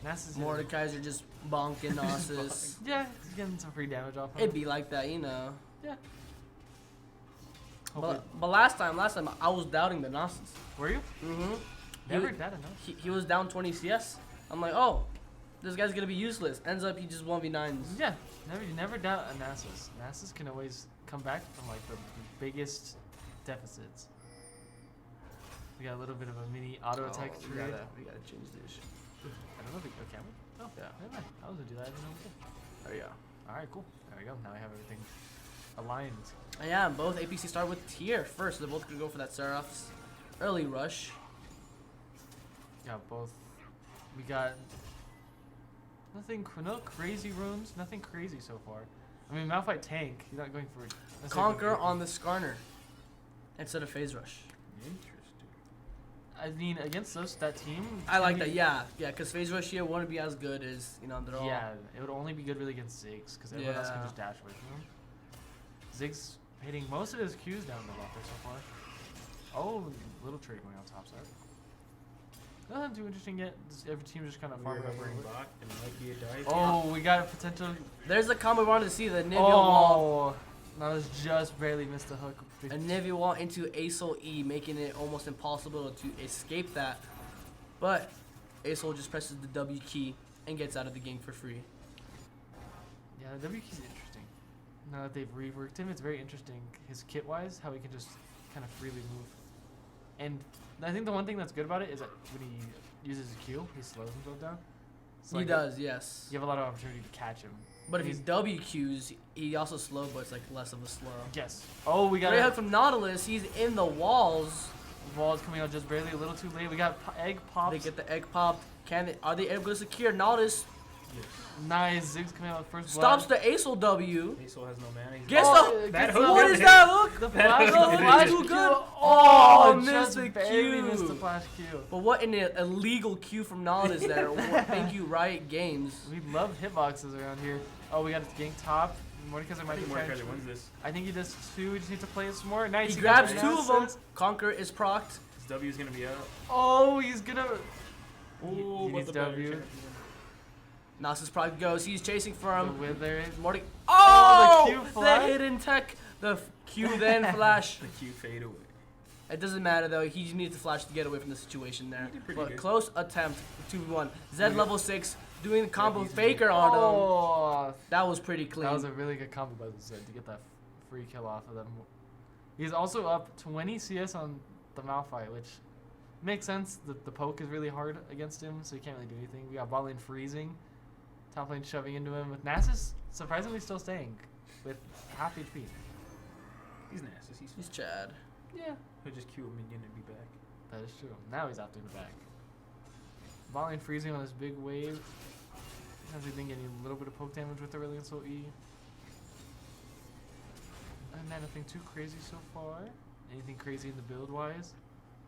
Nasus Mordekaiser just bonking Nasus. Yeah, he's getting some free damage off him. It'd be like that, you know. Yeah. But last time I was doubting the Nasus. Were you? Mm-hmm. Never that enough. He was down 20 CS. I'm like, oh, this guy's gonna be useless. Ends up he just 1v9s. Yeah, you never doubt a Nasus. Nasus can always come back from like the biggest deficits. We got a little bit of a mini auto attack we trade. gotta change this. I don't know if we can we? Oh Yeah. never mind. I was gonna do that. I didn't know we could. There you go. All right, cool. There we go. Now we have everything aligned. Yeah, both APC start with tier first. They're both gonna go for that Seraph's early rush. Got both. We got no crazy runes. Nothing crazy so far. I mean, Malphite tank. He's not going for Conquer on the Skarner instead of phase rush. Interesting. I mean, against that team. I like that. Yeah, because phase rush here wouldn't be as good as they're all. Yeah, it would only be good really against Ziggs because everyone else can Yeah. just dash away from him. Ziggs hitting most of his Qs down the left there so far. Oh, little trade going on top side. Nothing too interesting yet. Every team just kind of farming up. Bring bot and it might be a dive. Oh, we got a potential. There's a combo we wanted to see, the Nivea wall. Oh, that was just barely missed the hook. A Nivea wall into Acel E, making it almost impossible to escape that. But Acel just presses the W key and gets out of the game for free. Yeah, the W key's interesting. Now that they've reworked him, it's very interesting. His kit wise, how he can just kind of freely move. And I think the one thing that's good about it is that when he uses a Q, he slows himself down. So He like does, yes. You have a lot of opportunity to catch him. But if he's W Qs, he also slow, but it's like less of a slow. Yes. Oh, we got Great hook from Nautilus. He's in the walls. Balls coming out just barely, a little too late. We got egg pops. They get the egg pop. Are they able to secure? Nautilus Nice. Ziggs coming out with first stops blood. the Acel W. Acel has no mana. He's Gets Oh, the. that gets hook. What That is hit. that hook? The That flash, hook the is flash too Q. good. Oh, Oh, missed just the barely missed the Q. flash Q. But what an illegal Q from Nautilus there. Thank you, Riot Games. We love hitboxes around here. Oh, we got a gank top. Mordekaiser I might think be trying Mordekaiser to. wins this. I think he does too. We just need to play it some more. Nice. He got grabs the two of them. assist. Conquer is procced. His W is gonna be out. Oh, he's gonna. Ooh, he but needs the W. Nasus proc goes. He's chasing The from wither. Mordek. Oh, the Oh! Q The flash. hidden tech. The Q then flash. The Q fade away. It doesn't matter though. He just needs to flash to get away from the situation there. He did pretty But good. close attempt. 2v1. Zed level 6 doing the combo faker on him. Oh, That was pretty clean. that was a really good combo by Zed to get that free kill off of them. He's also up 20 CS on the Malphite, which makes sense. The poke is really hard against him, so he can't really do anything. We got bot lane freezing, top lane shoving into him, with Nasus surprisingly still staying with half HP. He's Nasus. He's Chad. Yeah, He'll just Q a minion and be back. that is true. Now he's out through the back. Bot lane freezing on this big wave. Has he been getting a little bit of poke damage with the Aurelion Soul E? And nothing too crazy so far. Anything crazy in the build wise?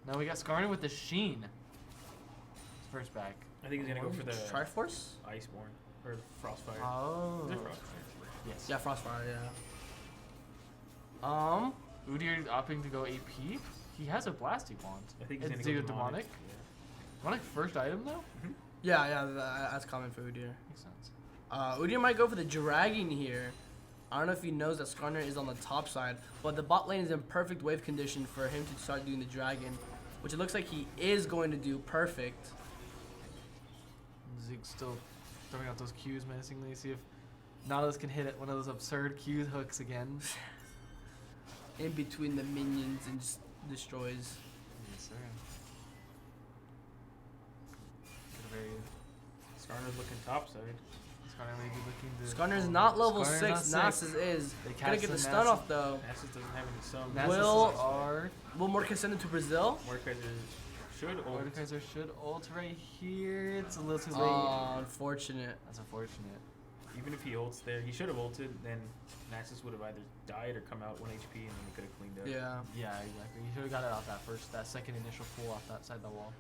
Now we got Skarner with the Sheen. His first back. I think he's gonna go for the Triforce? Iceborne or Frostfire. Oh. Is it Frostfire? Yes. Yeah, Frostfire, yeah. Udyr opting to go AP. He has a Blasty Wand. I think he's It's gonna go Demonic. Demonic first item though? Yeah, that's common for Udyr. Makes sense. Udyr might go for the Dragon here. I don't know if he knows that Skarner is on the top side, but the bot lane is in perfect wave condition for him to start doing the Dragon, which it looks like he is going to do perfect. Zeke's still throwing out those Qs menacingly. See if Nautilus can hit it one of those absurd Q hooks again. In between the minions and just destroys. Yes, sir. Got a very Skarner's looking topside. Skarner may be looking to. Skarner's not level Skarner's 6. not Nasus is. They Gonna cast get the the stun Nasus. off though. Nasus doesn't have any summons. Nasus Will Mordekaiser send him to Brazil? Mordekaiser should ult. Mordekaiser should ult right here. It's a little too late. Oh, unfortunate. That's unfortunate. Even if he ults there, he should have ulted. Then Nasus would have either died or come out 1 HP, and then he could have cleaned up. Yeah. Yeah, exactly. You should have got it off that second initial pull off that side of the wall.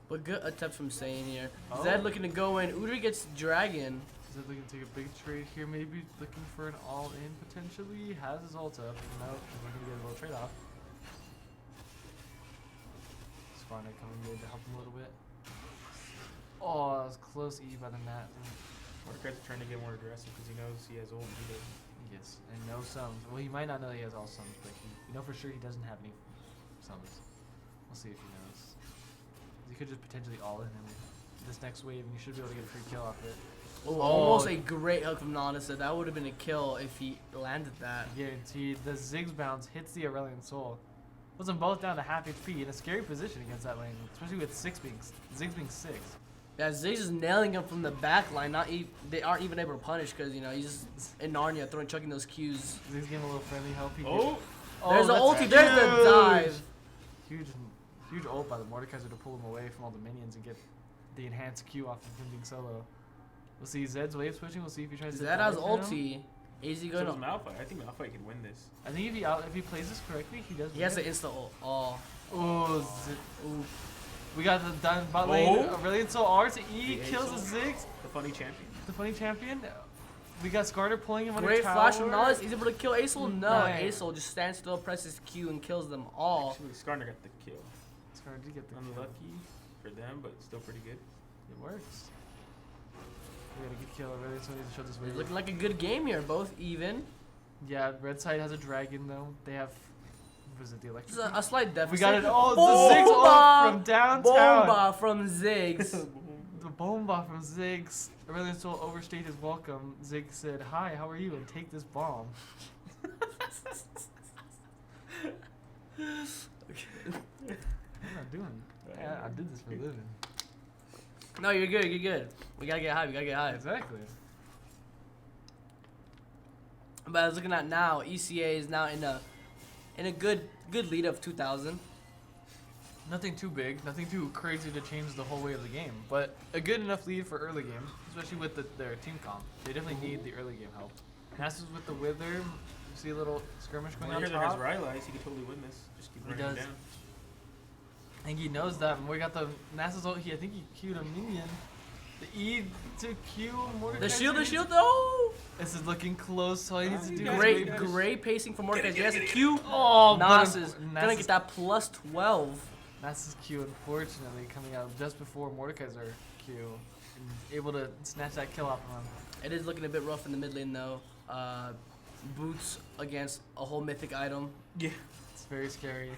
But good attempt from Saiyan here. Oh. Zed looking to go in. Udyr gets Dragon. Zed looking to take a big trade here, maybe looking for an all-in potentially. Has his ult up. No, he's looking to get a little trade off. Skarner coming in to help him a little bit. Oh, that was close E by the Nat. Mordekaiser trying to get more aggressive because he knows he has ult. And he doesn't. Yes, and no summons. Well, he might not know he has all summons, but you know for sure he doesn't have any summons. We'll see if he knows. You could just potentially all in him this next wave, and you should be able to get a free kill off it. Oh, almost a great hook from Nautilus. That would have been a kill if he landed that. Guaranteed. The Ziggs bounce hits the Aurelion Soul. Puts them both down to half HP in a scary position against that lane, especially with Ziggs being 6. Yeah, Ziggs is nailing him from the back line. They aren't even able to punish because, you know, he's just in Narnia chucking those Qs. Ziggs getting a little friendly help. There's the ulti. There's the dive. Huge ult by the Mordekaiser to pull him away from all the minions and get the enhanced Q off of him being solo. We'll see Zed's wave switching. We'll see if he tries to. Zed has dive him. ulti. Is he So going does to? Malphite. I think Malphite can win this. I think if he plays this correctly, he does. He has the insta ult. Oh. Ooh. We got the done bot lane. Aurelion Soul R to E kills the Ziggs. The funny champion. The funny champion. We got Skarner pulling him on Great a tower. flash from Nautilus. He's able to kill Acel. No, Nice. Acel just stands still, presses Q, and kills them all. Actually, Skarner got the kill. Skarner did get the kill. Unlucky for them, but still pretty good. It works. We got a good kill already, so we need to show this It's wave. looking like a good game here, both even. Yeah, red side has a dragon though. They have, was it the It's electric? a slight deficit. We got it. Oh, the Ziggs ult from downtown. Bomba from Ziggs. The bomba from Ziggs. Aurelion Soul overstayed his welcome. Ziggs said, "Hi, how are you?" and take this bomb. What am I doing? Yeah, I did this for a living. No, you're good. You're good. We gotta get high. We gotta get high. Exactly. But I was looking at now, ECA is now in a good lead of 2,000. Nothing too big, nothing too crazy to change the whole way of the game, but a good enough lead for early game, especially with their team comp. They definitely need the early game help. Nasus with the Wither. You see a little skirmish going on Mordekaiser top. has Rylai's. He could totally win this. Just keep He running does. down. I think he knows that. And we got the Nasus ult. I think he queued a minion. The E to Q. Mordekaiser. The shield though. This is looking close. So he needs to do Great pacing from Mordekaiser. He has a Q. Oh, Nasus gonna get that plus 12. Nasus Q, unfortunately, coming out just before Mordekaiser Q, and able to snatch that kill off of him. It is looking a bit rough in the mid lane though. Boots against a whole mythic item. Yeah. It's very scary.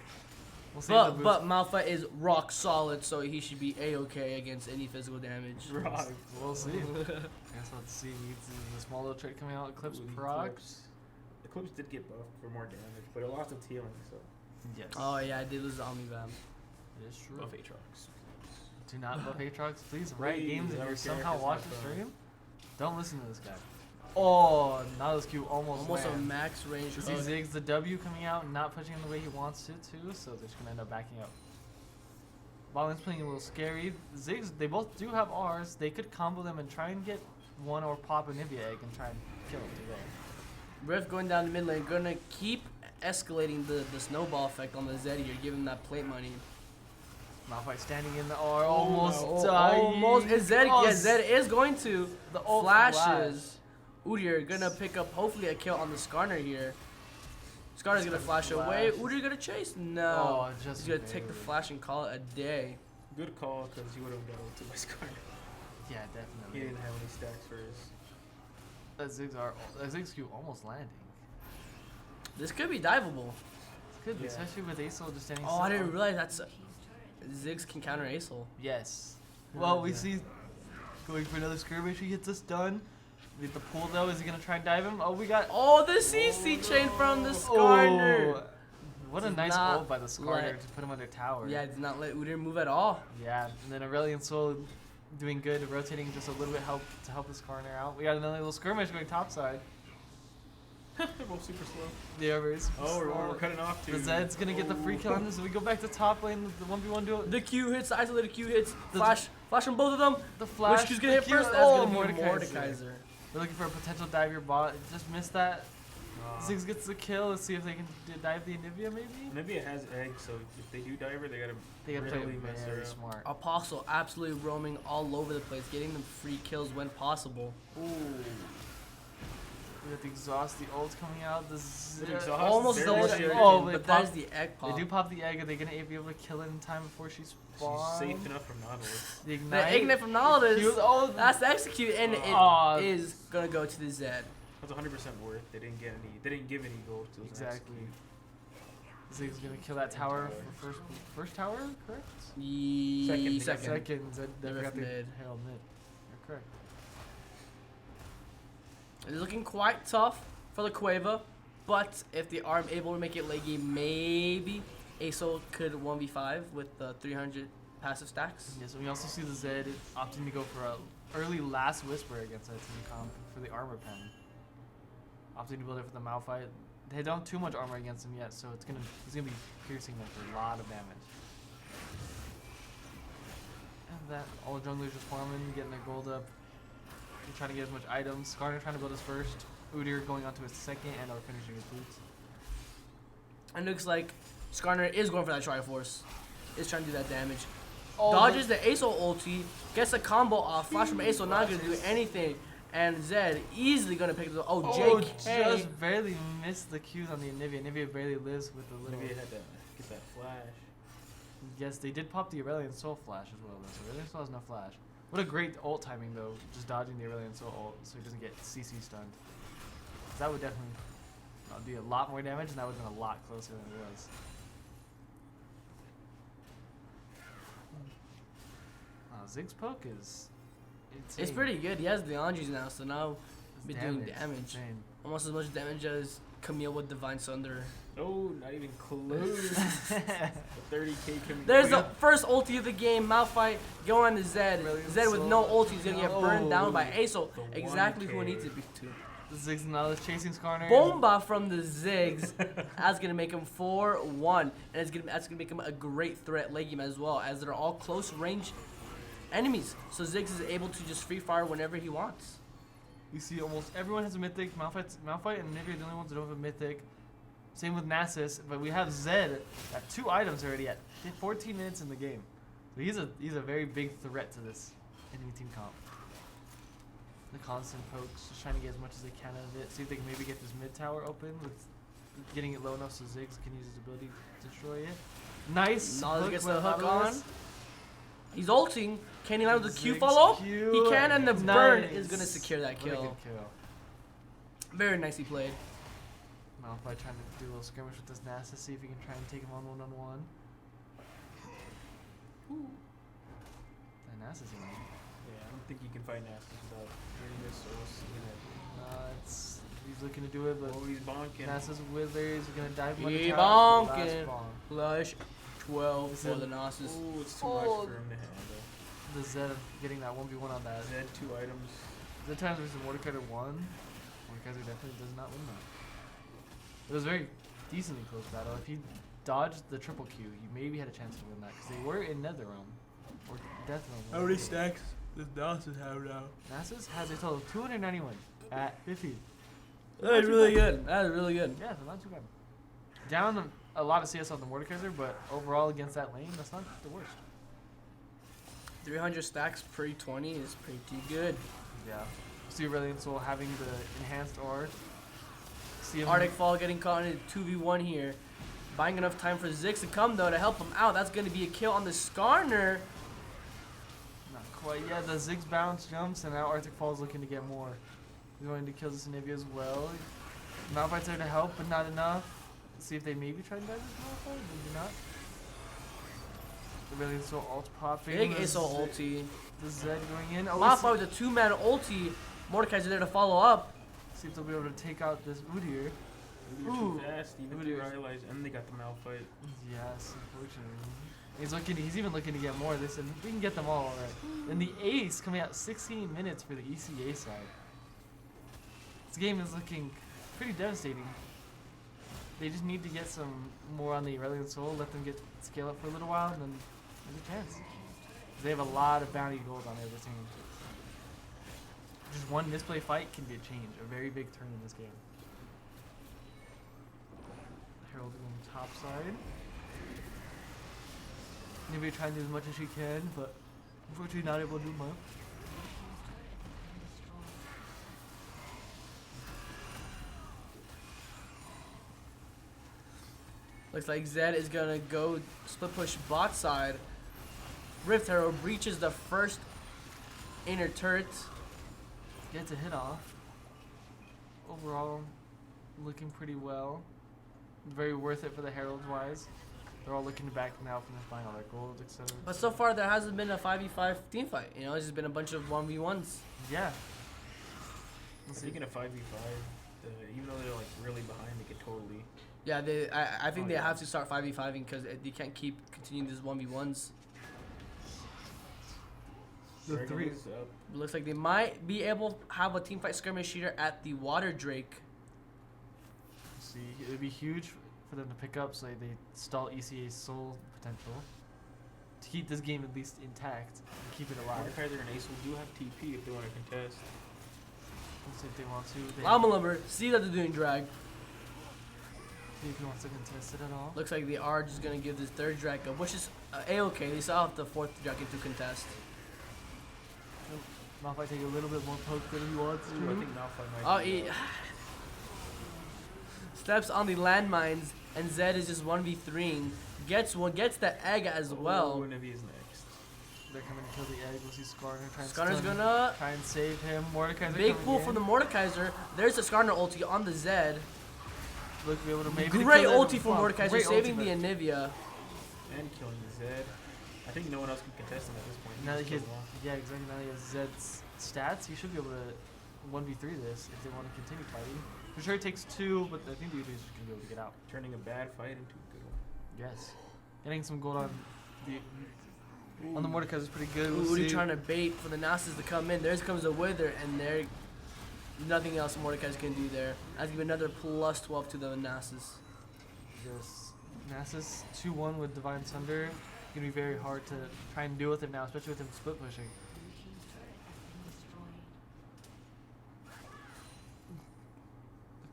We'll see if the But Malphite is rock solid, so he should be a-okay against any physical damage. Rock. We'll see. I guess let's see. The small little trait coming out. Eclipse procs. Eclipse did get buffed for more damage, but it lost its healing, so. Yes. Oh yeah, I did lose the Omnivamp. It is true. Buff Aatrox. Do not buff Aatrox, please. Right Please, games if I you're don't care if somehow it's watching not the fun. stream. Don't listen to this guy. Oh, Nautilus Q almost Almost a lands. max range You see hook. Ziggs the W coming out, not pushing him the way he wants to too, so they're just gonna end up backing up. Balin's playing a little scary. Ziggs, they both do have R's. They could combo them and try and get one or pop a Nivea egg and try and kill him together. Rift going down the mid lane, gonna keep escalating the snowball effect on the Zed here, giving him that plate money. Malphite standing in the R, almost dying. Almost. Is Zed, Oh, yeah, Zed is going to. The ult Flashes. Udyr gonna pick up hopefully a kill on the Skarner here. Skarner's gonna flash away. Udyr gonna chase? No. Oh, just He's gonna take the barely. flash and call it a day. Good call, because he would have got ulted by Skarner. Yeah, He definitely. didn't have any stacks for his. That Ziggs Q almost landing. This could be diveable. It's good, Yeah. especially with Acel just standing Oh, I still. didn't realize that's Ziggs can counter Acel. Yes. Well, we see going for another skirmish. He gets this done. With the pull though, is he gonna try and dive him? Oh, we got. Oh, the CC chain from the Skarner. Oh, what a Did nice not ult by the Skarner let- to put him under tower. Yeah, did not let Udyr move at all. Yeah, and then Aurelion Soul doing good, rotating just a little bit to help the Skarner out. We got another little skirmish going topside. They're both super slow. Yeah, very super Oh, slow. we're cutting off too. The Zed's gonna get the free kill on this, so we go back to top lane. The 1v1 duel. The Q hits, the isolated Q hits. The- Flash on both of them. The flash. Which Q's gonna the hit Q, first? that's Oh, gonna be Mordekaiser. We're looking for a potential dive your bot. Just missed that. Ziggs gets the kill. Let's see if they can dive the Anivia maybe. Maybe it has eggs, so if they do dive her, they gotta play really mess her very up. smart. Apostle absolutely roaming all over the place, getting them free kills when possible. Ooh. We got the exhaust, the ult coming out. The Exhaust, Almost barely double shared shield, it. Oh, they but pop- that is the egg pop. They do pop the egg. Are they gonna be able to kill it in time before she spawns? She's safe enough from Nautilus. The ignite. The ignite from Nautilus. Oh, That's the execute, and Aw. it is gonna go to the Zed. That's 100% worth. They didn't get any. They didn't give any gold to Exactly. Ziggs gonna kill that tower for first tower, correct? Second. Second. Zed The forgot Rift the mid. Herald mid. You're correct. It's looking quite tough for the Cueva, but if they are able to make it late game, maybe Acel could 1v5 with the 300 passive stacks. Yes, and we also see the Zed opting to go for a early last whisper against that team comp for the armor pen. Opting to build it for the Malphite. They don't have too much armor against him yet, so he's gonna be piercing them for a lot of damage. And that all the junglers just farming, getting their gold up. They're trying to get as much items. Skarner trying to build his first. Udyr going on to his second and or finishing his boots. And it looks like Skarner is going for that Triforce. Is trying to do that damage. Oh, Dodges the Acel ulti, gets a combo off. Flash from Acel, not gonna do anything. And Zed easily gonna pick the. Oh, JK. Just barely missed the Qs on the Anivia. Anivia barely lives with the little. Maybe it had to get that flash. Yes, they did pop the Aurelion Soul flash as well, though. So Aurelion Soul has no flash. What a great ult timing, though. Just dodging the Aurelion Soul ult so he doesn't get CC stunned. That would definitely do a lot more damage, and that would have been a lot closer than it was. Ziggs poke is insane. It's pretty good. He has the Andres now, so now It's be doing damage. damage. Insane. Almost as much damage as Camille with Divine Sunder. Oh, not even close. The 30k coming. There's the first ulti of the game. Malphite going to Zed. Brilliant Zed with no soul. ulti. He's gonna get burned down by Acel. The Exactly who 1K. he needs it to. Ziggs and Nautilus chasing Skarner. Bomba from the Ziggs. That's gonna make him 4-1, and that's gonna make him a great threat late game as well, as they're all close range enemies. So Ziggs is able to just free fire whenever he wants. You see almost everyone has a mythic. Malphite and Nivea are the only ones that don't have a mythic. Same with Nasus, but we have Zed at 2 items already at 14 minutes in the game. So he's a very big threat to this enemy team comp. The constant pokes, just trying to get as much as they can out of it. See if they can maybe get this mid tower open with getting it low enough so Ziggs can use his ability to destroy it. Nice. Nautilus gets by the hook Nautilus. on. He's ulting. Can he land with the Q Ziggs follow? Q. He can, and the burn Nice. is gonna secure that What a kill. good kill. Very nicely played. Malphite trying to do a little skirmish with this Nasus, see if he can try and take him on one-on-one. That Nasus in there. Yeah, I don't think you can fight Nasus without getting this or seeing it. He's looking to do it, but Oh, he's bonking. Nasus withers. He's gonna dive him on the He tower for the last bonking. bomb. Flush 12 This for is- the Nasus. Oh, it's too Oh. much for him to handle. The Zed getting that 1v1 on that. Zed 2 items. Zed times versus Mordekaiser 1. Mordekaiser definitely does not win that. It was a very decently close battle. If he dodged the triple Q, he maybe had a chance to win that because they were in NetherRealm or Death Realm. How many stacks does Nasus have now? Nasus has a total of 291 at 50. That's really good. That is really good. Yeah, so not too bad. Down a lot of CS on the Mordekaiser, but overall against that lane, that's not the worst. 300 stacks per 20 is pretty good. Yeah. See Aurelion Soul having the enhanced aura. See him Arctic Fall getting caught in a 2v1 here. Buying enough time for Ziggs to come though to help him out. That's going to be a kill on the Skarner. Not quite yet. The Ziggs bounce jumps, and now Arctic Fall is looking to get more. He's going to kill this Anivia as well. Malphite's there to help, but not enough. Let's see if they maybe try to dive this Malphite. Maybe not. Aurelion Soul ult popping. Big Aso ulti. The Zed going in. Oh, Malphite with a 2-man ulti. Mordekaiser there to follow up. See if they'll be able to take out this Udyr. Maybe you're too fast, even if you realize, and they got the Malphite. Yes, unfortunately. He's even looking to get more. They said we can get them all alright. And the ace coming out 16 minutes for the ECA side. This game is looking pretty devastating. They just need to get some more on the Aurelion Soul, let them scale up for a little while, and then there's a chance. They have a lot of bounty gold on their team. Just one misplay fight can be a change, a very big turn in this game. Herald on top side. Maybe trying to do as much as she can, but unfortunately not able to do much. Looks like Zed is gonna go split push bot side. Rift Arrow breaches the first inner turret. Gets a hit off. Overall, looking pretty well. Very worth it for the Heralds wise. They're all looking back now from buying all their gold, etc. But so far there hasn't been a 5v5 team fight. You know, it's just been a bunch of 1v1s. Yeah. Speaking of 5v5, even though they're like really behind, they could totally. Yeah, I think they have to start 5v5ing because they can't keep continuing these 1v1s. The three. Looks like they might be able to have a team fight skirmish shooter at the Water Drake. See, it would be huge for them to pick up so they stall ECA's soul potential. To keep this game at least intact and keep it alive. Mordekaiser and Ace do have TP if they want to contest. Let's see if they want to. Llama Lumber, see that they're doing drag. See if he wants to contest it at all. Looks like they are just going to give this third drag up, which is A-okay. They still have the fourth dragon to contest. Malphite take a little bit more poke than he wants to. I think Malphite might. Oh, he steps on the landmines, and Zed is just 1v3ing. Gets the egg as well. Nivea's next. They're coming to kill the egg. We'll see Skarner Skarner's gonna try and save him. Mordekaiser big pull from the Mordekaiser. There's the Skarner ulti on the Zed. Look to be able to maybe Great ulti from Mordekaiser, saving the Anivia. And killing the Zed. I think no one else can contest him at this point. Now that he has, yeah, exactly. Now that he has Zed's stats, he should be able to 1v3 this if they want to continue fighting. For sure it takes two, but I think the Udyr is going to be able to get out. Turning a bad fight into a good one. Yes. Getting some gold on the Mordekaiser is pretty good. We'll Udyr trying to bait for the Nasus to come in. There comes a Wither, and there nothing else Mordekaiser can do there. That's give another plus 12 to the Nasus. Yes. Nasus 2-1 with Divine Thunder. Gonna be very hard to try and deal with him now, especially with him split pushing.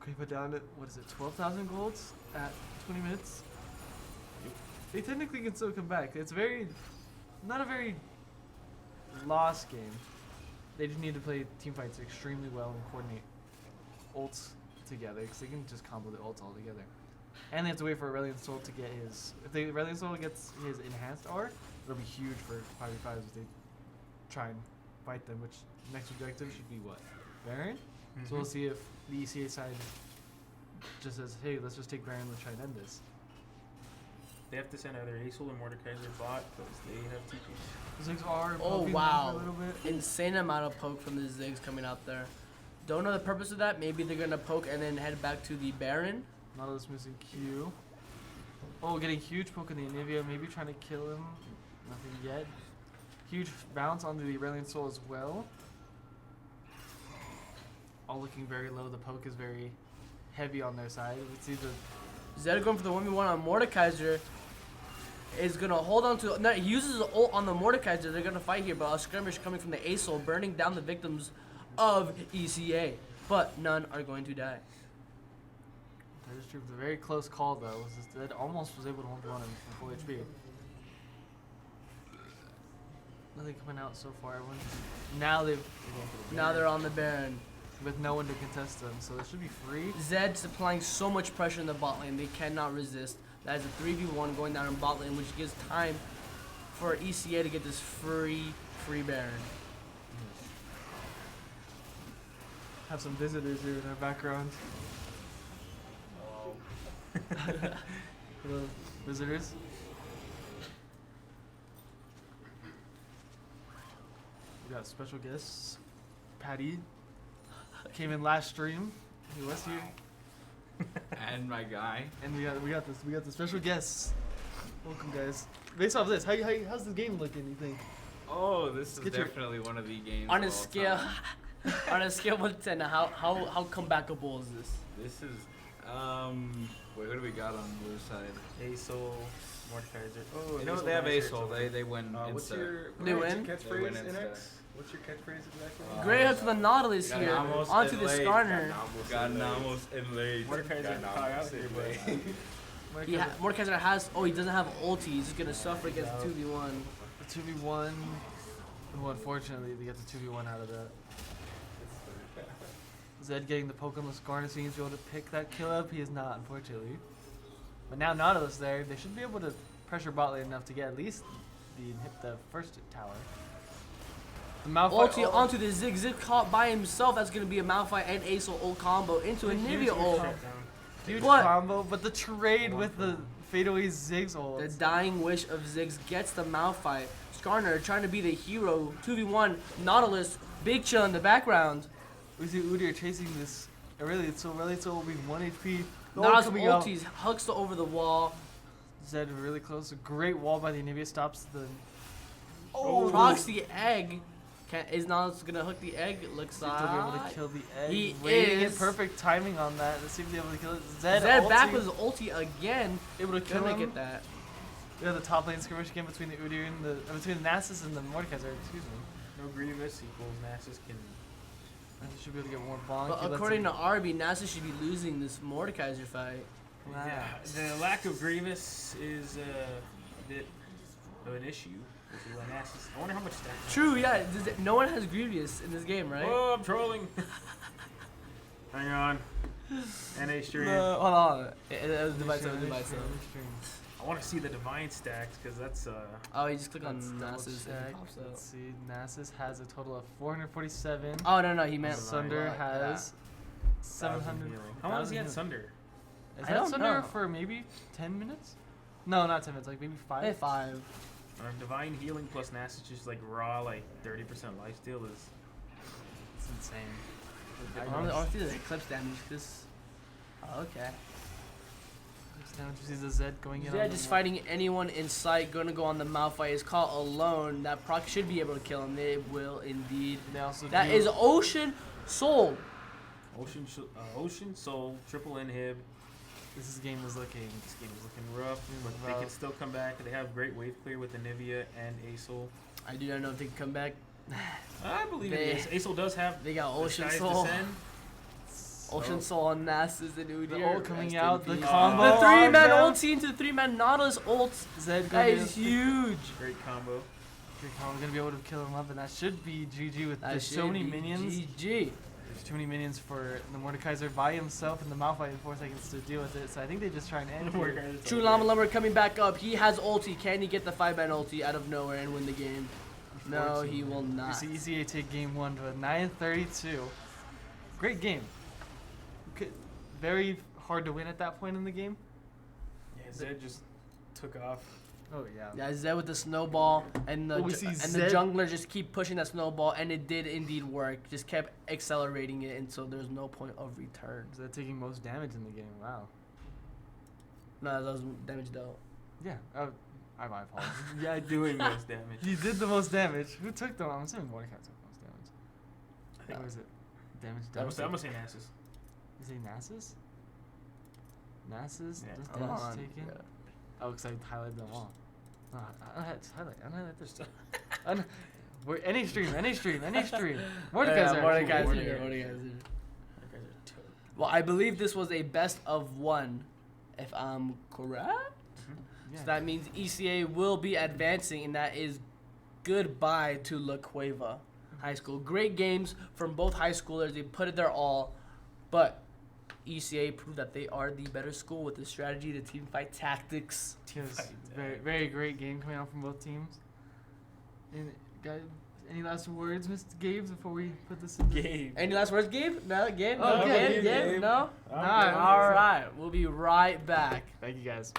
Okay, put down at, what is it, 12,000 golds at 20 minutes? They technically can still come back. It's not a very lost game. They just need to play team fights extremely well and coordinate ults together, because they can just combo the ults all together. And they have to wait for Aurelion Soul to get his. If Aurelion Soul gets his enhanced R, it'll be huge for 5v5s if they try and fight them, which next objective should be what? Baron? So we'll see if the ECA side just says, hey, let's just take Baron, let's try and end this. They have to send either Aesol or Mordekaiser bot because they have TP. The Ziggs are Oh poking wow, a little bit. insane amount of poke from the Ziggs coming out there. Don't know the purpose of that. Maybe they're gonna poke and then head back to the Baron. Nautilus missing Q. Oh, getting huge poke in the Anivia, maybe trying to kill him. Nothing yet. Huge bounce onto the Aurelion Soul as well. all looking very low. The poke is very heavy on their side. We see the Zed going for the 1v1 on Mordekaiser. Is gonna hold on to. No, he uses the ult on the Mordekaiser. They're gonna fight here, but a skirmish coming from the Asol, burning down the victims of ECA. But none are going to die. That is true. It was a very close call though. Zed almost was able to hold on in full HP. Nothing coming out so far. Now Now they're on the Baron. with no one to contest them, so they should be free. Zed's applying so much pressure in the bot lane, they cannot resist. That is a 3v1 going down in bot lane, which gives time for ECA to get this free Baron. Have some visitors here in our background. Hello, visitors. We got special guests. Patty came in last stream. He was here. And my guy. And we got the special guests. Welcome, guys. Based off this, how's the game looking? You think? Oh, this is Get your- definitely one of the games. On of a all scale, time. on a scale of 1 to 10, how comebackable is this? This is wait, what do we got on the blue side? Asol, Mordekaiser. Oh, You know Asol they have Mordekaiser. Asol. They win What's insta. your They what's win? your They win catchphrase, insta. NX? What's your catchphrase exactly? Great up to the Nautilus here, Ganamos onto the inlaid. Skarner. Ganamos inlaid. Mordekaiser caught out here, but Mordekaiser has, he doesn't have ulti, he's just gonna suffer against 2v1. The 2v1. Well, unfortunately, they get the 2v1 out of that. Zed getting the poke on the Skarner seems to be able to pick that kill up. He is not, unfortunately. But now Nautilus there, they should be able to pressure bot lane enough to get at least hit the first tower. The Malphite Ulti onto the Zig. Zig caught by himself. That's going to be a Malphite and Asol ult combo into a Nivea ult. huge What? combo, but the trade with the fadeaway Ziggs ult. The dying wish of Ziggs gets the Malphite. Skarner trying to be the hero. 2v1. Nautilus. Big chill in the background. We see Udyr chasing this. It's will be 1 HP. Nautilus coming out. ultis. Hucks to over the wall. Zed really close. A great wall by the Nivea stops the. Procs the egg. Is Nautilus going to hook the egg? It looks He'll be able like. to kill the egg. He Waiting in is. perfect timing on that. Let's see if he'll be able to kill it. Zed ulti. back with his ulti again. Able to kill Gonna him. get that. We have the top lane skirmish again between the Udyr and between the Nasus and the Mordekaiser. Excuse me. No Grievous equals Nasus can. Nasus should be able to get more bonk. But according to Arby, Nasus should be losing this Mordekaiser fight. Wow. Yeah, the lack of Grievous is a bit of an issue. With the Nasus. I wonder how much that. True, yeah. No one has Grievous in this game, right? Oh, I'm trolling. Hang on. NA stream. Hold on. It was device device. I want to see the divine stacks because that's Oh, you just click on Let's double Nasus and check. it pops up. Let's see. Nasus has a total of 447. Oh no, he meant Sunder yeah. has 700. How long has he had 1,000 Sunder? Is I that don't Sunder know. for maybe 10 minutes? No, not 10 minutes. Like maybe 5. Hey, 5. Divine healing plus Nasus just like raw like 30% lifesteal is. It's insane. I want to see the eclipse damage. This. Oh, okay. Now you see the Zed going in. Yeah, on just the fighting anyone in sight. Going to go on the Malphite. Is caught alone. That proc should be able to kill him. They will indeed. They also That do- is Ocean Soul. Ocean Soul triple inhib. This game is looking. This game is looking rough, but they rough. can still come back. They have great wave clear with the Nivea and Asol. I do not know if they can come back. I believe They- it is. Asol does have. They got the Ocean skies Soul. descend. Ocean Soul on Nasus and Udyr. The ult coming Rest in out, the peace. combo. The 3-man down. ulti into the 3-man Nautilus ult. Zed That going is huge. Great combo. I'm gonna be able to kill him up, and that should be GG with That there's so should many be minions. GG. There's too many minions for the Mordekaiser by himself and the Malphite in 4 seconds to deal with it. So I think they just try and end it. True Llama Lumber coming back up. He has ulti. Can he get the 5-man ulti out of nowhere and win the game? No, he will We not. see ECA take game 1 to a 9-32. Great game. Very hard to win at that point in the game. Yeah, Zed just took off. Oh yeah. Yeah, Zed with the snowball and the Oh, we see the Zed- jungler just keep pushing that snowball, and it did indeed work. Just kept accelerating it, and so there's no point of return. Is that taking most damage in the game? Wow. No, that was damage though. Yeah. My apologies. Yeah, doing most damage. He did the most damage. Who took the? I'm assuming Mordekaiser took the most damage. I think What was it? Damage. I'm Damage. gonna say Nasus. You say Nasus? Nasus. Yeah. This Hold damage on. taken. Yeah. Oh, because I highlighted them all. No, I don't highlight this. We're any stream. Mordecai's Yeah, are Mordecai's cool. here. Mordecai's here. Well, I believe this was a best of one, if I'm correct. Yeah. So that means ECA will be advancing, and that is goodbye to La Cueva High School. Great games from both high schoolers. They put it their all, but ECA proved that they are the better school with the strategy, the team fight tactics. Yes, very great game coming out from both teams. And guys, any last words, Mr. Gabe, before we put this in? Gabe. Any last words, Gabe? No, Gabe? Oh, No, Gabe, Gabe? No? Nah, All right. We'll be right back. Thank you, guys.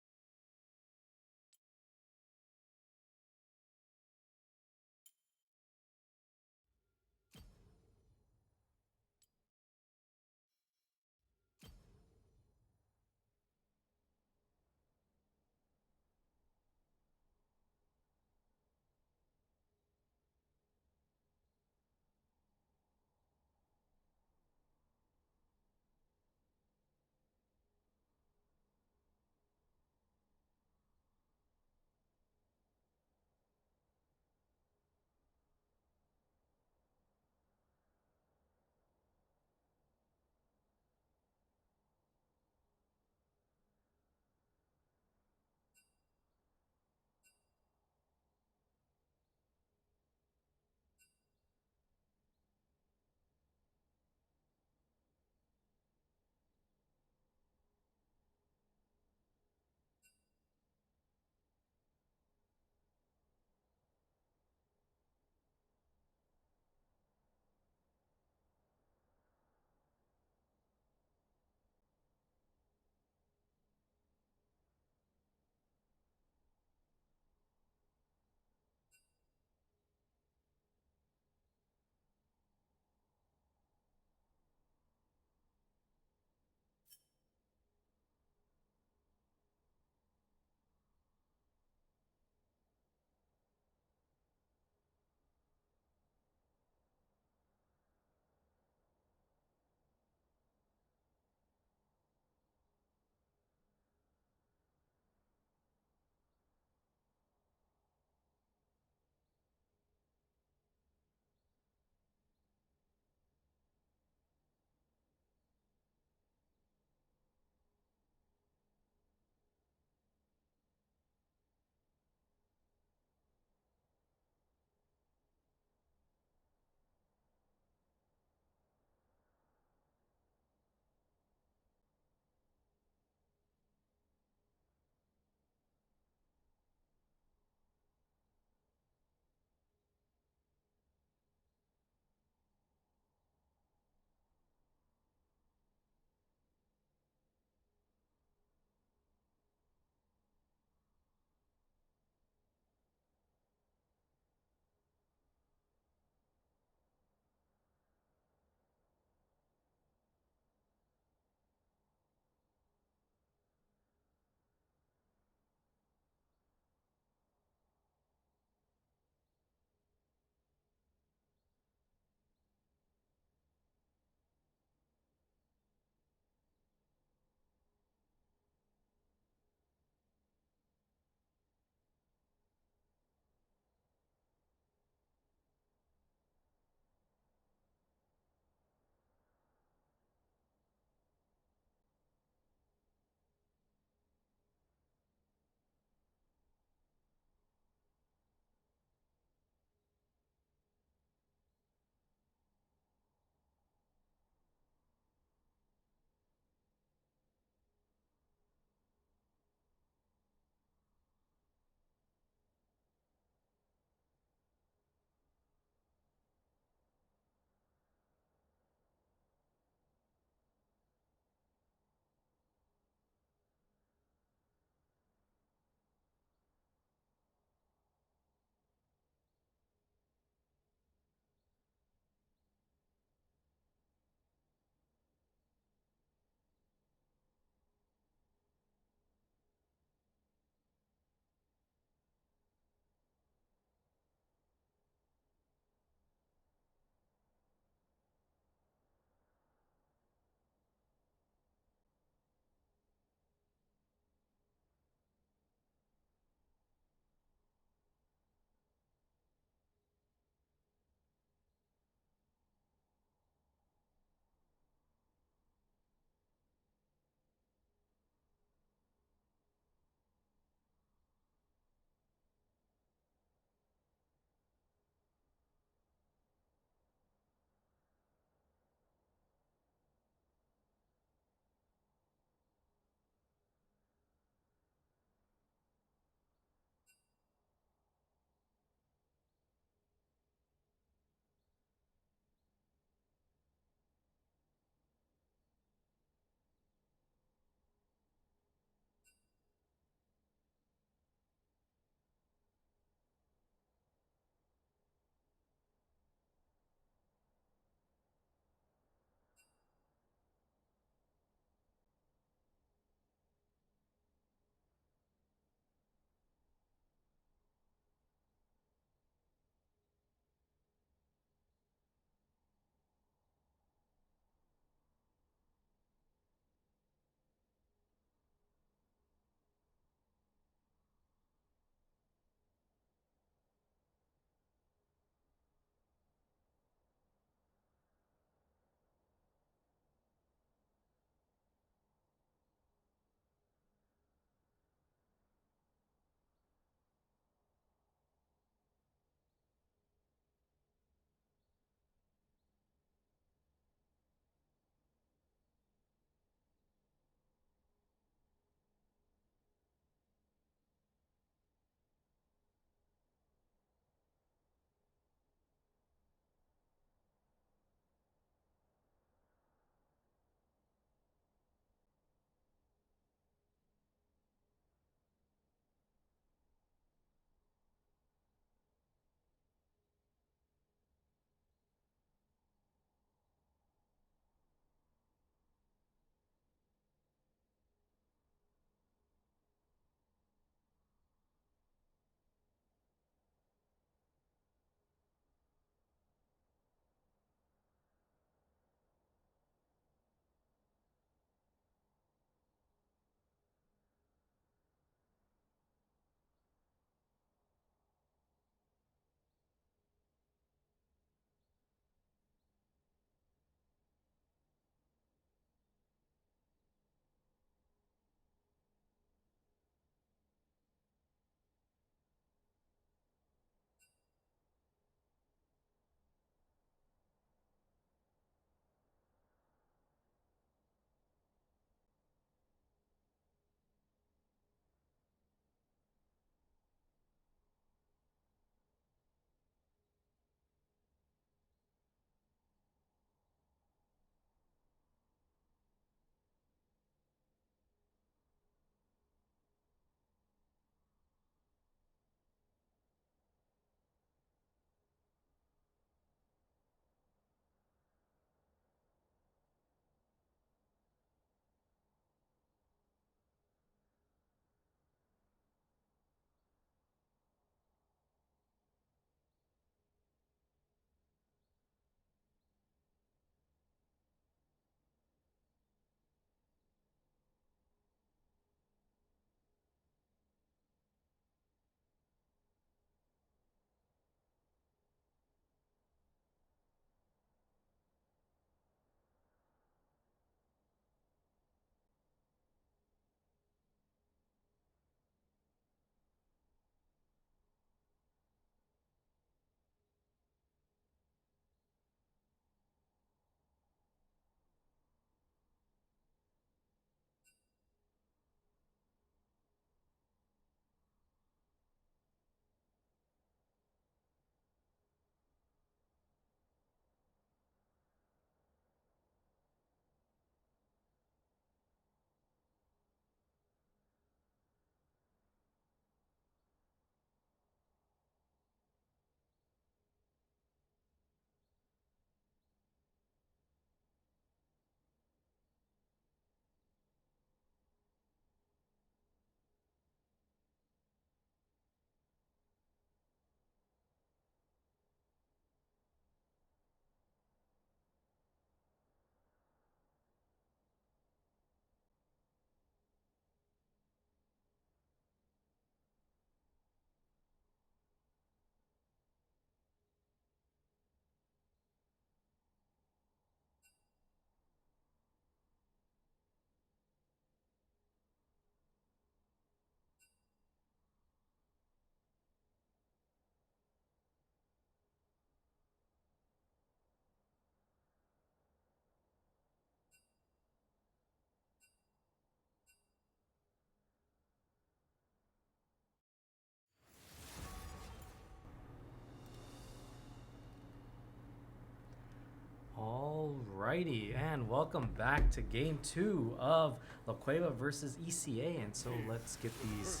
Alrighty, and welcome back to game 2 of La Cueva versus ECA. And so let's get these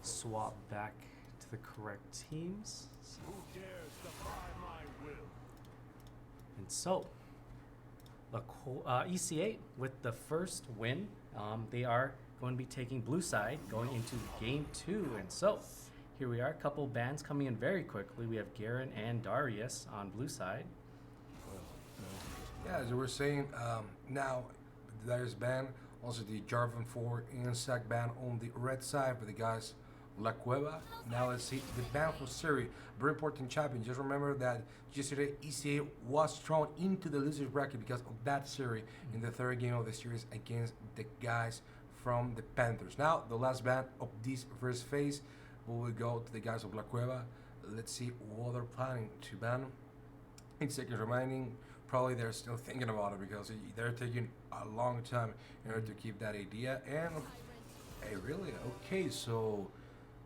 swapped back to the correct teams. And so, ECA with the first win, they are going to be taking blue side going into game 2. And so, here we are, a couple bans coming in very quickly. We have Garen and Darius on blue side. Yeah, as we were saying, now there's ban, also the Jarvan 4 and Sack ban on the red side for the guys La Cueva. Now let's see the ban for Siri, very important champion. Just remember that yesterday ECA was thrown into the losers bracket because of that Siri in the third game of the series against the guys from the Panthers. Now the last ban of this first phase will go to the guys of La Cueva. Let's see what they're planning to ban. 8 seconds remaining. Probably they're still thinking about it because they're taking a long time in order to keep that idea. And hey, really? Okay, so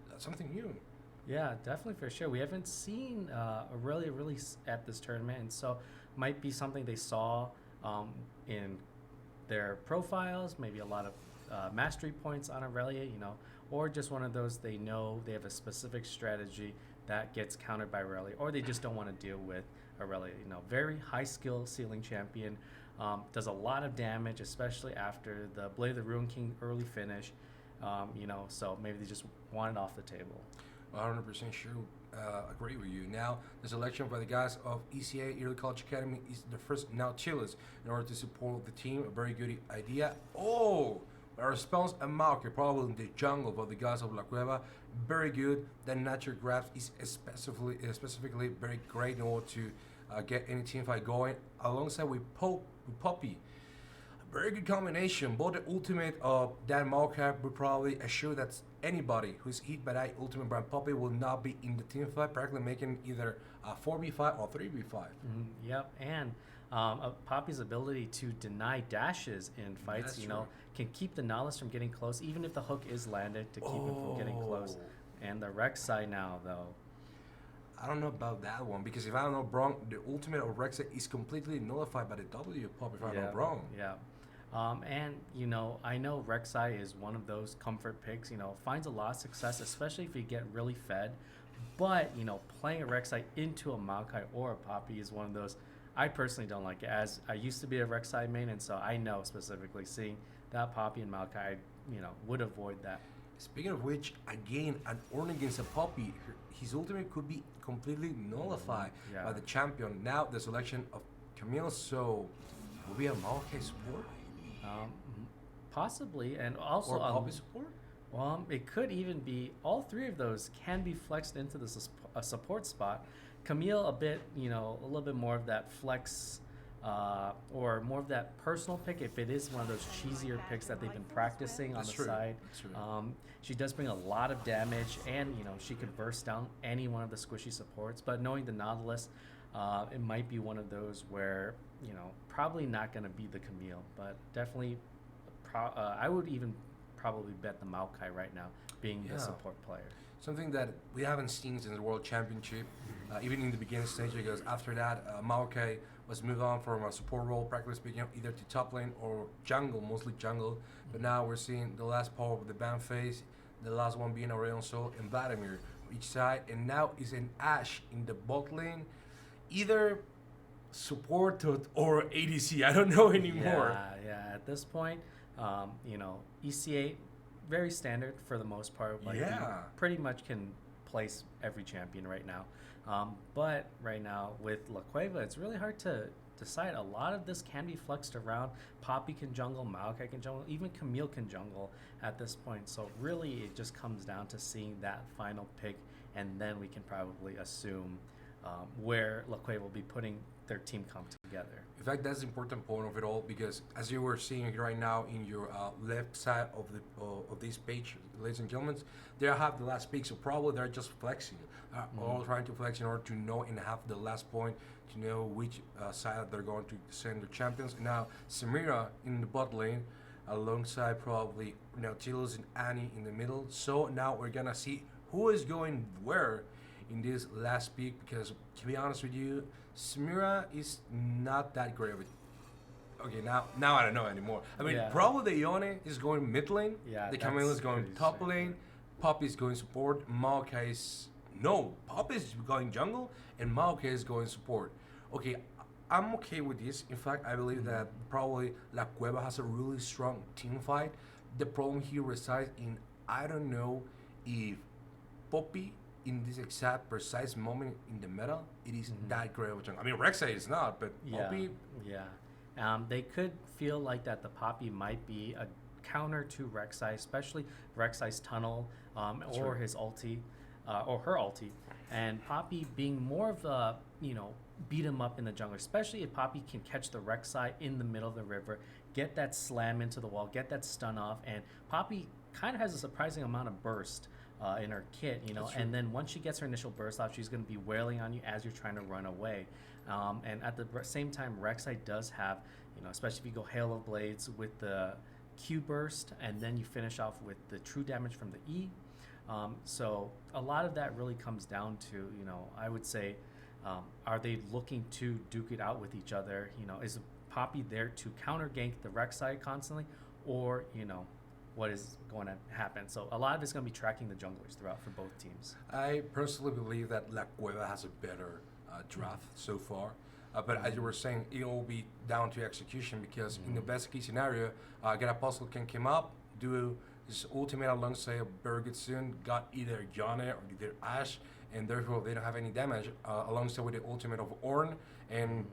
that's something new. Yeah, definitely for sure. We haven't seen a really release at this tournament, and so might be something they saw in their profiles, maybe a lot of mastery points on Aurelia, or just one of those they know they have a specific strategy that gets countered by Aurelia, or they just don't want to deal with Aurelia. Very high skill ceiling champion, does a lot of damage, especially after the Blade of the Ruin King early finish. So maybe they just want it off the table. 100% sure. Agree with you. Now, the selection by the guys of ECA Early College Academy is the first Nautilus in order to support the team. A very good idea. Oh, our response and Malky probably in the jungle for the guys of La Cueva. Very good. The natural grabs is specifically very great in order to get any team fight going. Alongside with Poppy. Very good combination. Both the ultimate of Dan Malcap will probably assure that anybody who's hit by that ultimate brand Poppy will not be in the team fight, practically making either a 4v5 or 3v5. Yep, and Poppy's ability to deny dashes in fights, can keep the Nihilist from getting close, even if the hook is landed to keep him from getting close. And the Rek'Sai now, though. I don't know about that one, because if I'm not wrong, the ultimate of Rek'Sai is completely nullified by the W Pop, if I'm not wrong. Yeah. And, I know Rek'Sai is one of those comfort picks, finds a lot of success, especially if you get really fed. But, playing a Rek'Sai into a Maokai or a Poppy is one of those I personally don't like it, as I used to be a Rek'Sai main, and so I know specifically seeing that Poppy and Maokai, would avoid that. Speaking of which, again, an Ornn against a Poppy, his ultimate could be completely nullified by the champion. Now the selection of Camille, so will be a Maokai support? Possibly, and also or Poppy support? Well, it could even be all three of those can be flexed into the support spot. Camille a bit, a little bit more of that flex, or more of that personal pick if it is one of those cheesier picks that they've been practicing on the side. She does bring a lot of damage, and she could burst down any one of the squishy supports. But knowing the Nautilus, it might be one of those where probably not going to be the Camille, but definitely, I would even probably bet the Maokai right now, being the support player. Something that we haven't seen since the World Championship, even in the beginning stage, because after that, Maokai was moved on from a support role, practically speaking, either to top lane or jungle, mostly jungle. But now we're seeing the last part of the ban phase, the last one being Aurelion Sol and Vladimir each side, and now is an Ashe in the bot lane, either support or ADC. I don't know anymore. Yeah. At this point, ECA, very standard for the most part. You pretty much can place every champion right now. But right now with La Cueva, it's really hard to decide. A lot of this can be flexed around. Poppy can jungle, Maokai can jungle, even Camille can jungle at this point. So really it just comes down to seeing that final pick, and then we can probably assume where La Cueva will be putting their team comp together. In fact, that's the important point of it all, because as you were seeing right now in your left side of this page, ladies and gentlemen, they have the last pick, so probably they're just flexing, all trying to flex in order to know and have the last point to know which side they're going to send their champions. Now, Samira in the bot lane, alongside probably Nautilus and Annie in the middle. So now we're gonna see who is going where in this last pick, because to be honest with you, Samira is not that great of Okay, now I don't know anymore. I mean, Yeah. probably the Yone is going mid lane. Yeah, The that's Camille is going pretty top straightforward. lane. Poppy is going support. Maokai is no. Poppy is going jungle, and Maokai is going support. Okay, I'm okay with this. In fact, I believe that probably La Cueva has a really strong team fight. The problem here resides in I don't know if Poppy in this exact precise moment in the meta it is that great of a jungle. I mean, Rek'Sai is not, but Poppy. Yeah. They could feel like that the Poppy might be a counter to Rek'Sai, especially Rek'Sai's tunnel or right. his ulti or her ulti. And Poppy being more of a, beat him up in the jungle, especially if Poppy can catch the Rek'Sai in the middle of the river, get that slam into the wall, get that stun off. And Poppy kind of has a surprising amount of burst in her kit, That's true. and then once she gets her initial burst off, she's going to be wailing on you as you're trying to run away. And at the same time, Rek'Sai does have, especially if you go Hail of Blades with the Q burst, and then you finish off with the true damage from the E. So a lot of that really comes down to, I would say, are they looking to duke it out with each other? Is Poppy there to counter gank the Rek'Sai constantly, or what is going to happen? So a lot of it's going to be tracking the junglers throughout for both teams. I personally believe that La Cueva has a better draft so far. But as you were saying, it will be down to execution because in the best case scenario, get a puzzle can come up, do his ultimate alongside a very good soon, got either Yone or either Ashe, and therefore they don't have any damage alongside with the ultimate of Ornn and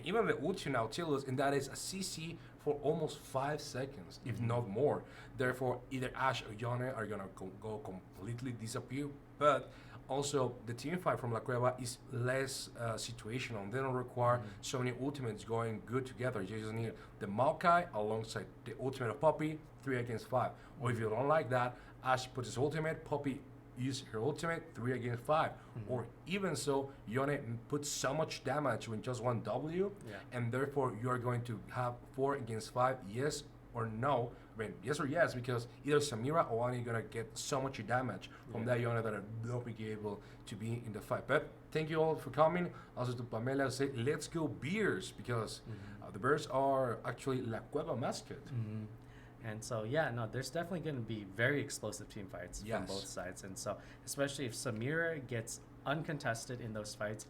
even the ulti Nautilus, and that is a CC for almost 5 seconds, if not more. Therefore, either Ashe or Yone are gonna go completely disappear. But also, the team fight from La Cueva is less situational. They don't require so many ultimates going good together. You just need the Maokai alongside the ultimate of Poppy, 3 against 5. Or if you don't like that, Ashe puts his ultimate, Poppy use her ultimate, 3 against 5. Or even so, Yone puts so much damage with just one W, and therefore you are going to have 4 against 5, yes or no. I mean, yes or yes, because either Samira or Ani are gonna get so much damage from that Yone that they'll be able to be in the fight. But thank you all for coming. Also to Pamela say, let's go Bears, because the Bears are actually La Cueva mascot. And so, there's definitely going to be very explosive team fights from both sides. And so, especially if Samira gets uncontested in those fights,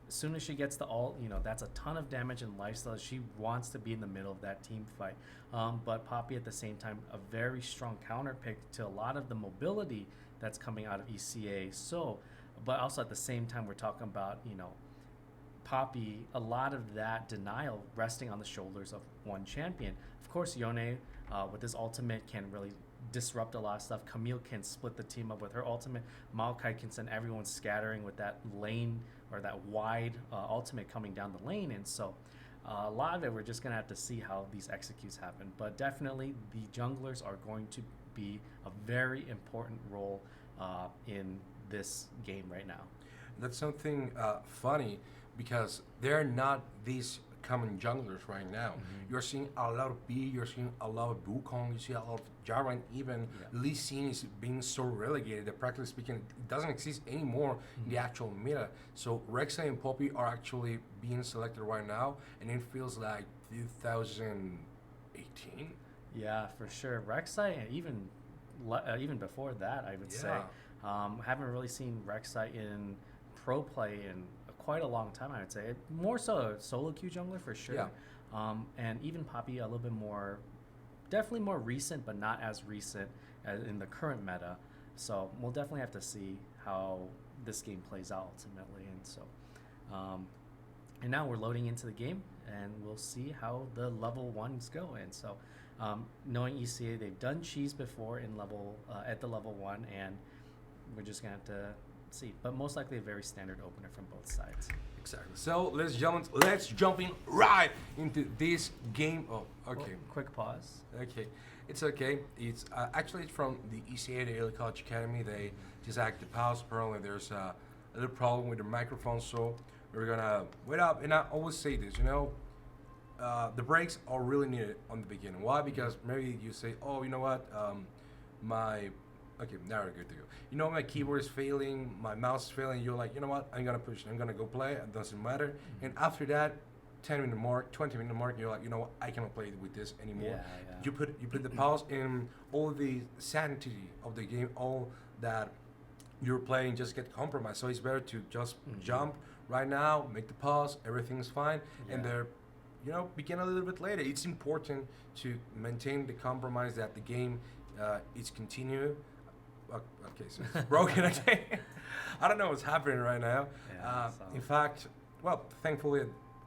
as soon as she gets the ult, that's a ton of damage and lifesteal. She wants to be in the middle of that team fight. But Poppy, at the same time, a very strong counter pick to a lot of the mobility that's coming out of ECA. So, but also at the same time, we're talking about, Poppy, a lot of that denial resting on the shoulders of one champion. Of course, Yone, with his ultimate, can really disrupt a lot of stuff. Camille can split the team up with her ultimate. Maokai can send everyone scattering with that lane or that wide ultimate coming down the lane. And so a lot of it, we're just going to have to see how these executes happen. But definitely the junglers are going to be a very important role in this game right now. That's something funny because they're not these common junglers right now. You're seeing a lot of B, you're seeing a lot of Wukong, you see a lot of Jarvan, even Lee Sin is being so relegated that practically speaking, it doesn't exist anymore in the actual meta. So Rek'Sai and Poppy are actually being selected right now, and it feels like 2018. Yeah, for sure. Rek'Sai, and even before that, I would say, haven't really seen Rek'Sai in pro play in quite a long time. I would say more so a solo queue jungler for sure. And even Poppy a little bit more, definitely more recent, but not as recent as in the current meta. So we'll definitely have to see how this game plays out ultimately. And so, and now we're loading into the game, and we'll see how the level ones go. And so, knowing ECA, they've done cheese before in at the level 1, and we're just gonna have to see. But most likely a very standard opener from both sides. Exactly. So let's jump in right into this game. Oh, okay. Well, quick pause. Okay, it's okay. It's actually it's from the ECA, the Early College Academy. They just acted pause. Apparently, there's a little problem with the microphone, so we're gonna wait up. And I always say this, the breaks are really needed on the beginning. Why? Because maybe you say, oh, you know what, okay, now we're good to go. My keyboard is failing, my mouse is failing. You're like, you know what? I'm gonna push. I'm gonna go play. It doesn't matter. And after that, 10-minute mark, 20-minute mark, you're like, you know what, I cannot play with this anymore. Yeah. You put the pause in all the sanity of the game, all that you're playing just get compromised. So it's better to just jump right now, make the pause, everything's fine, and they're, begin a little bit later. It's important to maintain the compromise that the game is continued. Okay, so it's broken again. I don't know what's happening right now. In fact, well, thankfully,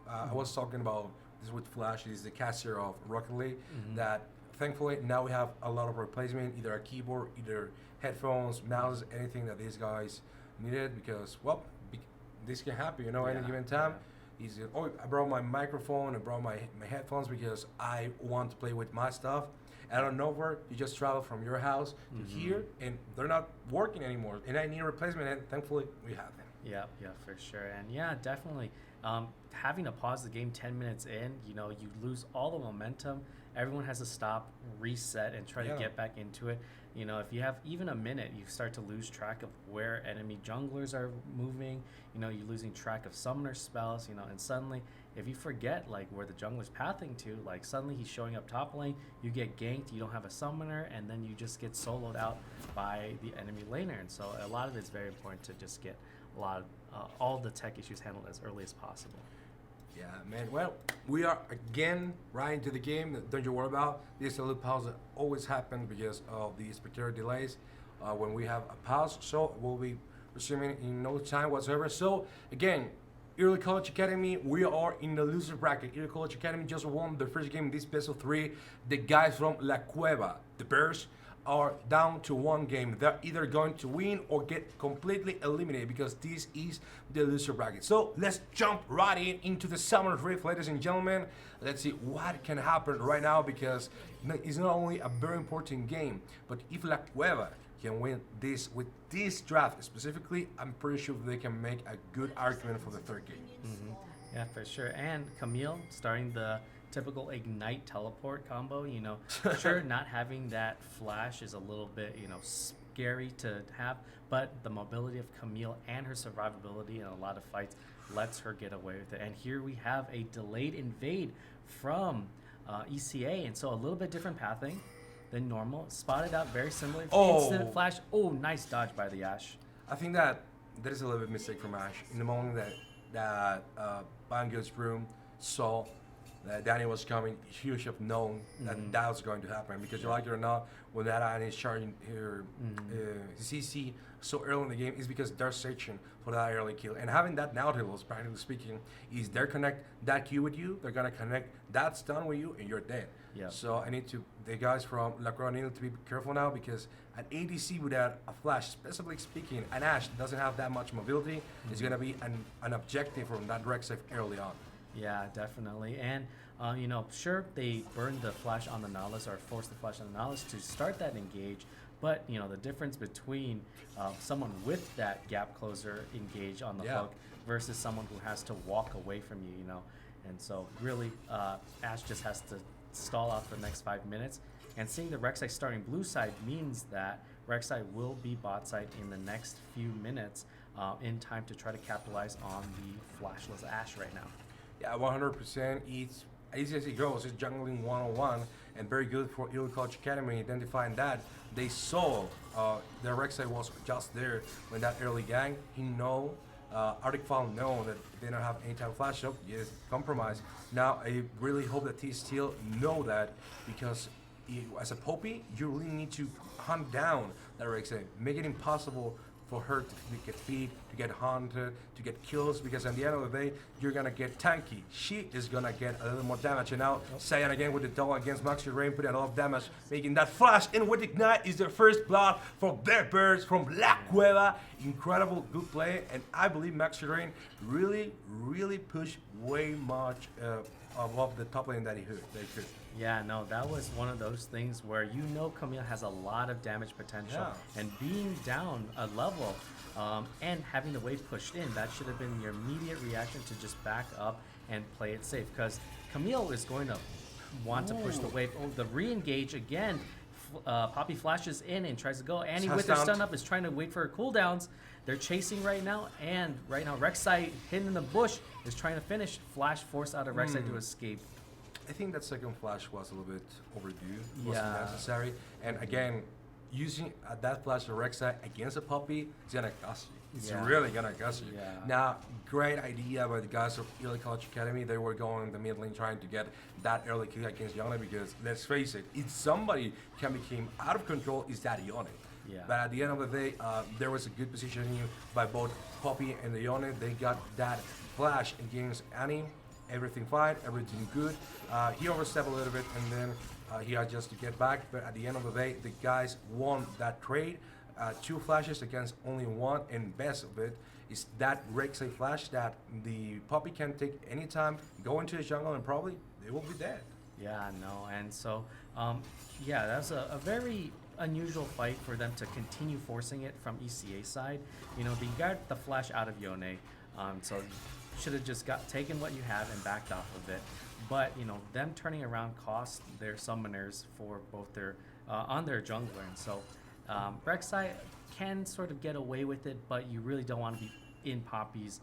I was talking about this with Flash. He's the caster of Rocket League. That thankfully now we have a lot of replacement, either a keyboard, either headphones, mouse, anything that these guys needed, because this can happen, any given time. I brought my microphone, I brought my headphones because I want to play with my stuff. Out of nowhere, you just travel from your house to here, and they're not working anymore. And I need a replacement, and thankfully we have them. Yeah, for sure. And yeah, definitely. Having to pause the game 10 minutes in, you lose all the momentum. Everyone has to stop, reset, and try to get back into it. If you have even a minute, you start to lose track of where enemy junglers are moving. You're losing track of summoner spells, and suddenly, if you forget, like, where the jungler's pathing to, like, suddenly he's showing up top lane, you get ganked, you don't have a summoner, and then you just get soloed out by the enemy laner. And so a lot of it's very important to just get all the tech issues handled as early as possible. Yeah, man. Well, we are again right into the game. Don't you worry about this. A little pause that always happens because of the spectator delays when we have a pause. So we'll be resuming in no time whatsoever. So again, Early College Academy, we are in the loser bracket. Early College Academy just won their first game in this best of 3. The guys from La Cueva, the Bears, are down to 1 game. They're either going to win or get completely eliminated because this is the loser bracket. So let's jump right into the Summoner's Rift, ladies and gentlemen. Let's see what can happen right now, because it's not only a very important game, but if La Cueva can win this with this draft specifically, I'm pretty sure they can make a good argument for the 3rd game. Yeah, for sure. And Camille starting the typical ignite teleport combo. Sure, not having that flash is a little bit scary to have, but the mobility of Camille and her survivability in a lot of fights lets her get away with it. And here we have a delayed invade from ECA, and so a little bit different pathing than normal. Spotted out very similar. Instant flash. Oh, nice dodge by the Ashe. I think that there is a little bit mistake from Ashe in the moment that Bango's room saw that Danny was coming. He should have known that was going to happen, because you like it or not, when that Annie is charging her CC so early in the game, is because they're searching for that early kill. And having that Nautilus, practically speaking, is they're connect that Q with you, they're gonna connect that stun with you, and you're dead. Yeah. So the guys from La Croix need to be careful now, because an ADC without a flash, specifically speaking, an Ashe doesn't have that much mobility. It's gonna be an objective from that Rek'Sai early on. Yeah, definitely. And, sure, they burned the flash on the Nautilus, or forced the flash on the Nautilus to start that engage. But, the difference between someone with that gap closer engage on the hook versus someone who has to walk away from you, And so, really, Ashe just has to stall out for the next 5 minutes. And seeing the Rek'Sai starting blue side means that Rek'Sai will be bot side in the next few minutes in time to try to capitalize on the flashless Ashe right now. Yeah, 100%. It's easy as it goes. It's jungling 101, and very good for Early College Academy identifying that. They saw the Rek'Sai was just there when that early gang. He know, Arctic Fowl know that they don't have any type of flash up. Yes, compromise. Now, I really hope that T still know that, because as a Poppy, you really need to hunt down that Rek'Sai. Make it impossible for her to get feed, to get hunted, to get kills, because at the end of the day, you're gonna get tanky. She is gonna get a little more damage. And now, Saiyan again with the double against Maxi Rain, putting a lot of damage, making that flash. And with Ignite is their first blood for their birds from La Cueva. Incredible, good play. And I believe Maxi Rain really pushed way much above the top lane that he could. Yeah, no, that was one of those things where Camille has a lot of damage potential, and being down a level and having the wave pushed in, that should have been your immediate reaction to just back up and play it safe, because Camille is going to want to push the wave. Oh, the re-engage again Poppy flashes in and tries to go. Annie Has with their down. stun up is trying to wait for her cooldowns. They're chasing right now, and right now Rek'Sai hidden in the bush is trying to finish. Flash forced out of Rek'Sai to escape. I think that second flash was a little bit overdue. It wasn't Yeah. necessary. And again, using that flash of Rek'Sai against a Poppy is gonna cost you. It's Yeah. really gonna cost you. Yeah. Now, great idea by the guys of Early College Academy. They were going in the mid lane trying to get that early kill against Yone because let's face it, if somebody can become out of control, is that Yone. Yeah. But at the end of the day, there was a good positioning by both Poppy and the Yone. They got that flash against Annie. Everything fine, everything good. He overstepped a little bit and then he had just to get back. But at the end of the day, the guys won that trade. 2 flashes against only 1, and best of it is that Rek'Sai flash that the Poppy can take anytime, go into the jungle, and probably they will be dead. Yeah, no, and so, yeah, that's a very unusual fight for them to continue forcing it from ECA side. You know, they got the flash out of Yone, so should have just taken what you have and backed off of it. But you know, them turning around cost their summoners for both their on their jungler, and so Rek'Sai can sort of get away with it, but you really don't want to be in Poppy's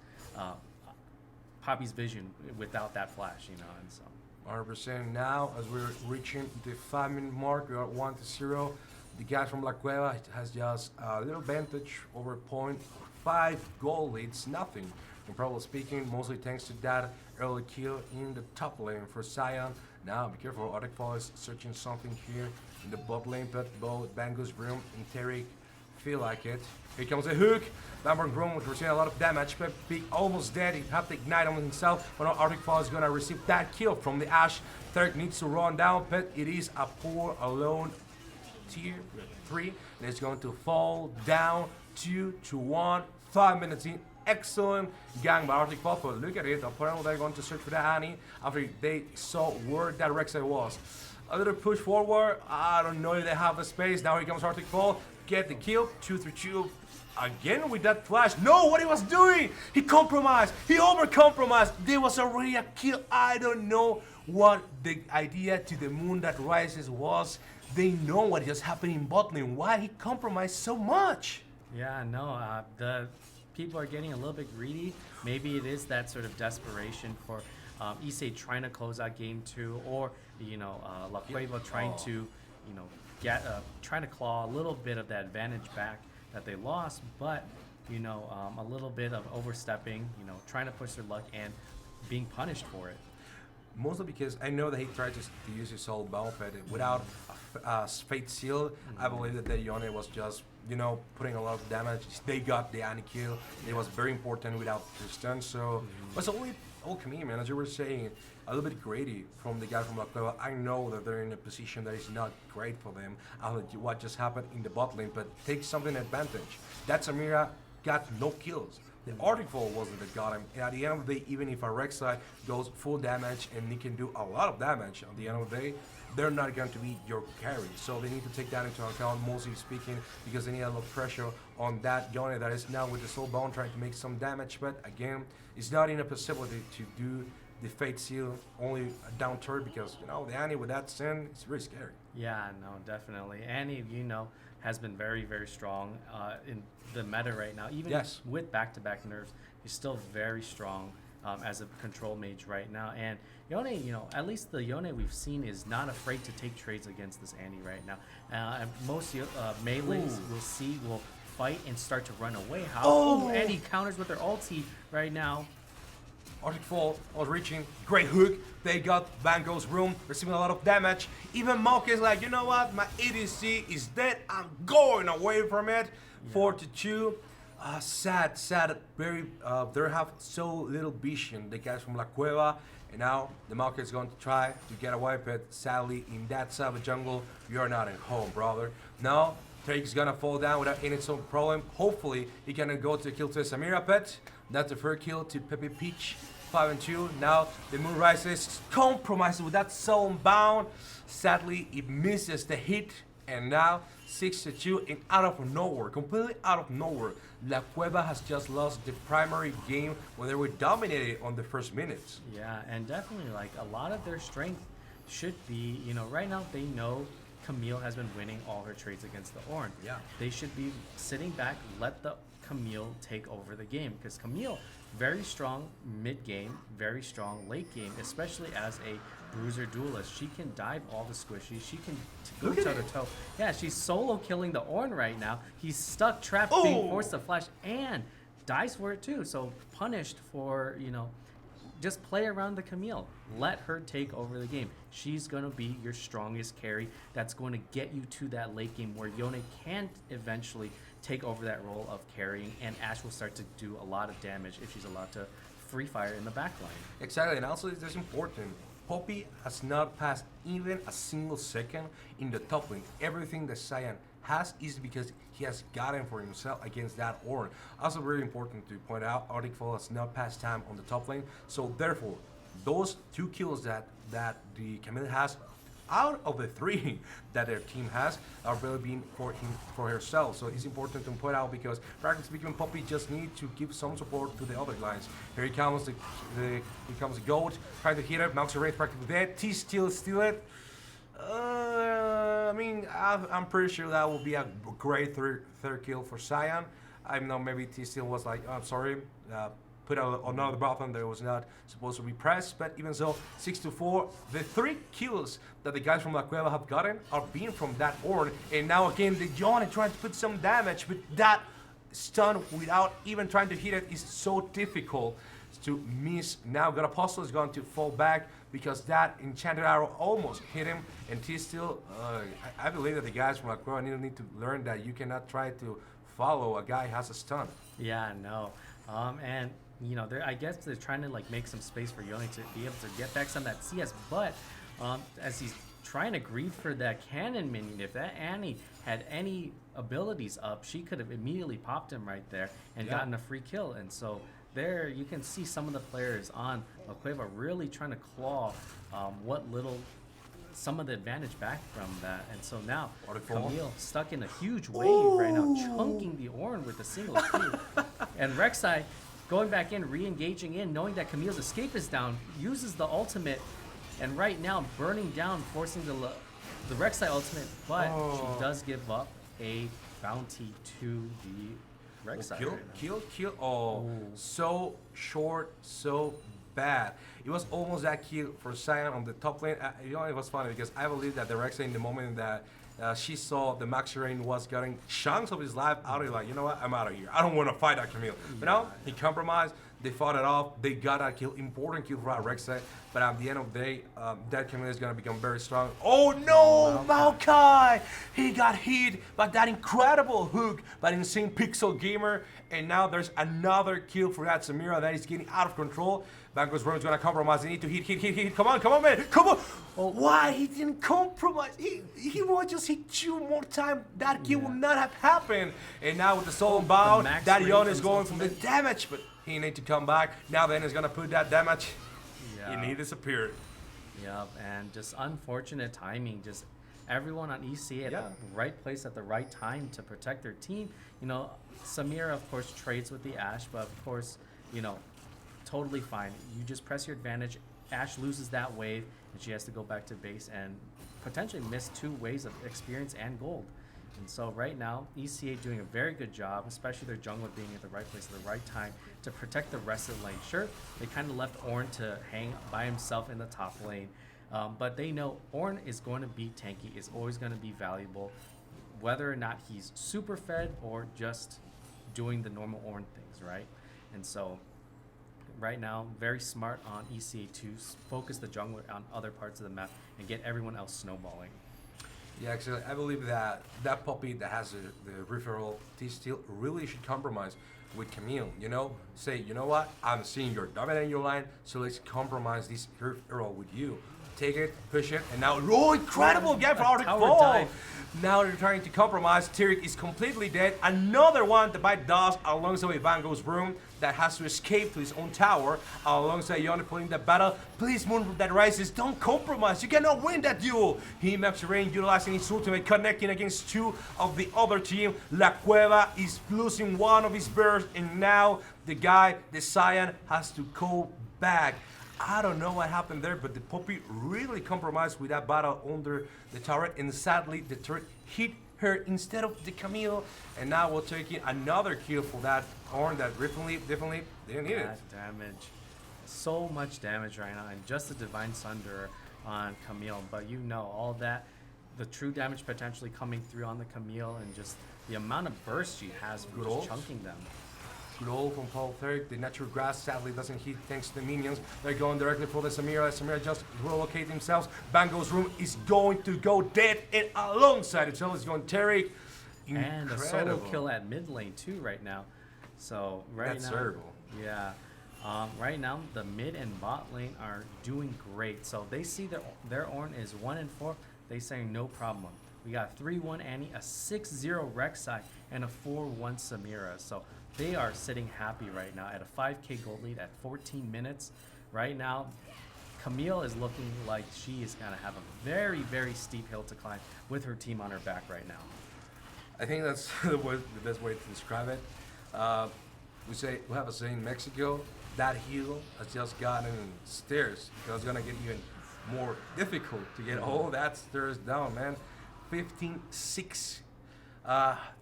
vision without that flash, you know, and so. 100% now, as we're reaching the 5-minute mark, we are 1-0. The guy from La Cueva has just a little advantage over 0.5 goal leads, nothing. And probably speaking, mostly thanks to that early kill in the top lane for Sion. Now, be careful, Arctic Fall is searching something here in the bot lane, but both Bango's Broom and Terry feel like it. Here comes a hook. Lambert Broom was receiving a lot of damage, but Big almost dead. He had to ignite on himself, but now Arctic Fall is gonna receive that kill from the Ashe. Third needs to run down, but it is a poor alone tier 3, and it's going to fall down 2-1. 5 minutes in. Excellent gang by Arctic Fall, but look at it. Apparently they're going to search for that Annie after they saw where that Rek'Sai was. A little push forward. I don't know if they have the space. Now here comes Arctic Fall. Get the kill. 2-2. Again with that flash. No, what he was doing. He compromised. He over-compromised. There was already a kill. I don't know what the idea to the moon that rises was. They know what just happened in bot lane. Why he compromised so much? Yeah, no, the people are getting a little bit greedy. Maybe it is that sort of desperation for Issei trying to close out game 2, or you know, La Cueva trying to, you know, get trying to claw a little bit of that advantage back that they lost, but you know, a little bit of overstepping, you know, trying to push their luck and being punished for it. Mostly because I know that he tried to use his soul bomb, but without a fate seal, I believe that the Yone was just, you know, putting a lot of damage. They got the Annie kill. It was very important without the stun, so it was only alchemy, man. As you were saying, a little bit greedy from the guy from La Cueva. I know that they're in a position that is not great for them after what just happened in the bot lane, but take something advantage. That Samira got no kills. The Arctic Fall wasn't that got him. And at the end of the day, even if a Rek'Sai goes full damage and he can do a lot of damage, at the end of the day, they're not going to be your carry. So they need to take that into account, mostly speaking, because they need a lot of pressure on that Yone that is now with the Soul Bone trying to make some damage. But again, it's not in a possibility to do the Fate Seal only a down turret because, you know, the Annie with that sin, it's very scary. Yeah, no, definitely. Annie, you know, has been very, very strong in the meta right now. Even with back-to-back nerfs, he's still very strong as a control mage right now. And Yone, you know, at least the Yone we've seen is not afraid to take trades against this Annie right now. And most melees will fight and start to run away. Annie counters with her ulti right now. Arctic Fall was reaching, great hook. They got Bango's Room, receiving a lot of damage. Even Moke is like, you know what, my EDC is dead. I'm going away from it. 4-2. Sad. Very. They have so little vision. The guys from La Cueva, and now the Moke is going to try to get away, but sadly, in that side of the jungle, you're not at home, brother. Now, Take's gonna fall down without any sort of problem. Hopefully, he can go to kill to Samira Pet. That's the first kill to Pepe Peach. 5-2. Now the moon rises, compromises with that soul bound. Sadly, it misses the hit, and now 6-2. And out of nowhere, completely out of nowhere, La Cueva has just lost the primary game when they were dominated on the first minutes. Yeah, and definitely like a lot of their strength should be, you know, right now they know Camille has been winning all her trades against the Ornn. Yeah. They should be sitting back, let the Camille take over the game, because Camille, very strong mid game, very strong late game, especially as a bruiser duelist. She can dive all the squishies. She can go toe to toe. Yeah, she's solo killing the Ornn right now. He's stuck, trapped, being forced to flash, and dies for it too. So punished for, you know, just play around the Camille. Let her take over the game. She's going to be your strongest carry. That's going to get you to that late game where Yone can eventually take over that role of carrying, and Ashe will start to do a lot of damage if she's allowed to free fire in the back line. Exactly, and also it's important. Poppy has not passed even a single second in the top lane. Everything that Cyan has is because he has gotten for himself against that Ornn. Also very important to point out, Arctic Fall has not passed time on the top lane, so therefore those 2 kills that the Camille has out of the 3 that their team has are really being for herself. So it's important to point out, because practically speaking, Poppy just need to give some support to the other lines. Here he comes the goat, trying to hit it. Mouse range practically dead. T steal it. I mean, I'm pretty sure that will be a great third kill for Cyan. I know maybe T steal was like, oh, I'm sorry. Put out another button that was not supposed to be pressed, but even so, 6-4. The 3 kills that the guys from La Cueva have gotten are being from that Ornn, and now again the Johnny trying to put some damage, but that stun without even trying to hit it is so difficult to miss. Now God Apostle is going to fall back because that enchanted arrow almost hit him, and T still. I believe that the guys from La Cueva need to learn that you cannot try to follow a guy who has a stun. Yeah, no, and. You know, I guess they're trying to like make some space for Yone to be able to get back some of that CS, but as he's trying to greed for that cannon minion, if that Annie had any abilities up, she could have immediately popped him right there and gotten a free kill. And so there you can see some of the players on La Cueva really trying to claw some of the advantage back from that. And so now Camille stuck in a huge wave right now, chunking the Ornn with a single Q. And Rek'Sai going back in, re-engaging in, knowing that Camille's escape is down, uses the ultimate, and right now burning down, forcing the Rek'Sai ultimate, but she does give up a bounty to the Rek'Sai. Kill. Oh, so short, so bad. It was almost that kill for Cyan on the top lane. You know, it was funny because I believe that the Rek'Sai, in the moment that she saw the Max Rain was getting chunks of his life out of, like, you know what, I'm out of here. I don't want to fight that Camille. But no, he compromised. They fought it off. They got a kill, important kill for our Rek'Sai. But at the end of the day, that Camille is going to become very strong. Oh no, Maokai! He got hit by that incredible hook by the insane Pixel Gamer. And now there's another kill for that Samira that is getting out of control. Banco's Room is going to compromise. They need to hit. Come on, man. Come on. Why? He didn't compromise. He will just hit you more time. That kill will not have happened. And now with the soul bound, that Yon is going for the damage. But he needs to come back. Now then is going to put that damage. And he disappeared. Yep, and just unfortunate timing. Just everyone on EC at the right place at the right time to protect their team. You know, Samira, of course, trades with the Ashe, but of course, you know, totally fine. You just press your advantage. Ashe loses that wave, and she has to go back to base and potentially miss 2 waves of experience and gold. And so right now, ECA doing a very good job, especially their jungler being at the right place at the right time to protect the rest of the lane. Sure, they kind of left Ornn to hang by himself in the top lane, but they know Ornn is going to be tanky, is always going to be valuable, whether or not he's super fed or just doing the normal Ornn things, right? And so right now, very smart on ECA to focus the jungler on other parts of the map and get everyone else snowballing. Yeah, actually, I believe that that Poppy that has the referral T-Steel really should compromise with Camille. You know, say, you know what, I'm seeing you're dominating your line, so let's compromise this referral with you. Take it, push it, and now, oh, incredible game for Arctic Fall! Now they're trying to compromise. Tyric is completely dead. Another one to bite dust alongside with Van Gogh's room that has to escape to his own tower alongside Yone pulling the battle. Please, Moon that rises, don't compromise. You cannot win that duel. He maps the range, utilizing his ultimate, connecting against 2 of the other team. La Cueva is losing 1 of his bursts, and now the guy, the Cyan, has to go back. I don't know what happened there, but the Poppy really compromised with that battle under the turret, and sadly the turret hit her instead of the Camille, and now we're taking another kill for that Horn that definitely didn't need it. That damage. So much damage right now, and just a Divine Sunder on Camille, but you know, all that, the true damage potentially coming through on the Camille, and just the amount of burst she has from Good just ult. chunking them. Good ult from Paul Theric. The natural grass sadly doesn't hit thanks to the minions. They're going directly for the Samira. Samira just relocate themselves. Bango's room is going to go dead, and alongside itself is going Theric. And a solo kill at mid lane too right now. So That's now, terrible. yeah. Right now the mid and bot lane are doing great. So they see their Ornn is 1-4. They say no problem. We got 3-1 Annie, a 6-0 Rek'Sai, and a 4-1 Samira. So they are sitting happy right now at a 5k gold lead at 14 minutes. Right now, Camille is looking like she is gonna have a very, very steep hill to climb with her team on her back right now. I think that's the best way to describe it. We have a saying in Mexico, that hill has just gotten stairs because it's gonna get even more difficult to get all that stairs down, man. 15-6.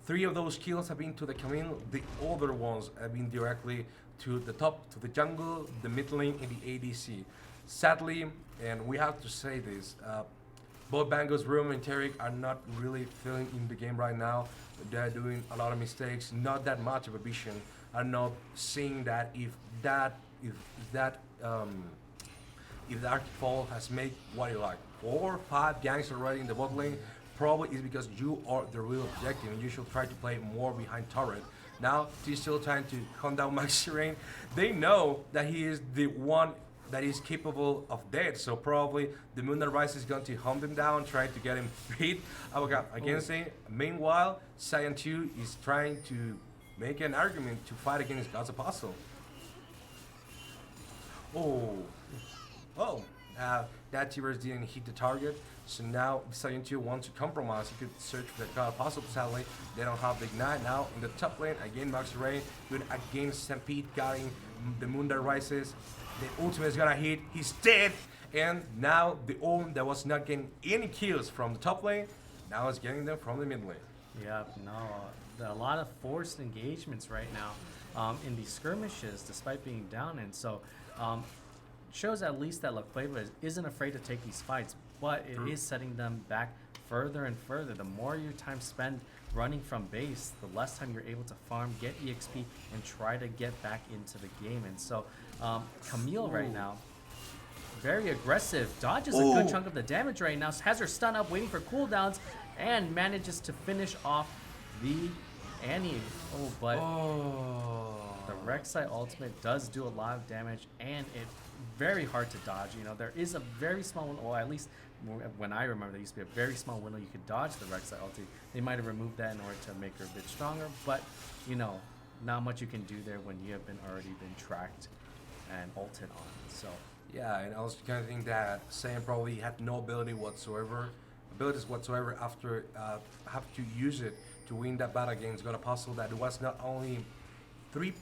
3 of those kills have been to the Camille. The other ones have been directly to the top, to the jungle, the mid lane, and the ADC. Sadly, and we have to say this, both Bango's Room and Theric are not really feeling in the game right now. They're doing a lot of mistakes, not that much of a vision. I'm not seeing that if that Arctic has made what you like 4 or 5 ganks already in the bot lane, probably is because you are the real objective and you should try to play more behind turret. Now he's still trying to hunt down Maxi Rain. They know that he is the one that is capable of death, so probably the Moon That Rises is going to hunt him down, trying to get him hit against him. Meanwhile, Cyan 2 is trying to make an argument to fight against God's Apostle. That T-Rex didn't hit the target, so now Cyan 2 wants to compromise. He could search for the God Apostle, sadly they don't have the ignite. Now in the top lane, again Maxi Rain good against Stampede, getting the Moon That Rises. The ultimate is gonna hit, he's dead, and now the Ornn that was not getting any kills from the top lane, now is getting them from the mid lane. Yep, no, a lot of forced engagements right now in these skirmishes, despite being down, and so shows at least that La Cueva isn't afraid to take these fights, but it is setting them back further and further. The more your time spent running from base, the less time you're able to farm, get EXP, and try to get back into the game. And so Camille right now, very aggressive, dodges a good chunk of the damage right now, has her stun up, waiting for cooldowns, and manages to finish off the Annie. But the Rek'Sai ultimate does do a lot of damage, and it's very hard to dodge. You know, there is a very small window, well, at least when I remember, there used to be a very small window you could dodge the Rek'Sai ulti. They might have removed that in order to make her a bit stronger, but you know, not much you can do there when you have already been tracked and ulted on. So yeah, and I was kind of think that Sam probably had no abilities whatsoever after have to use it to win that battle against God Apostle. That it was not only 30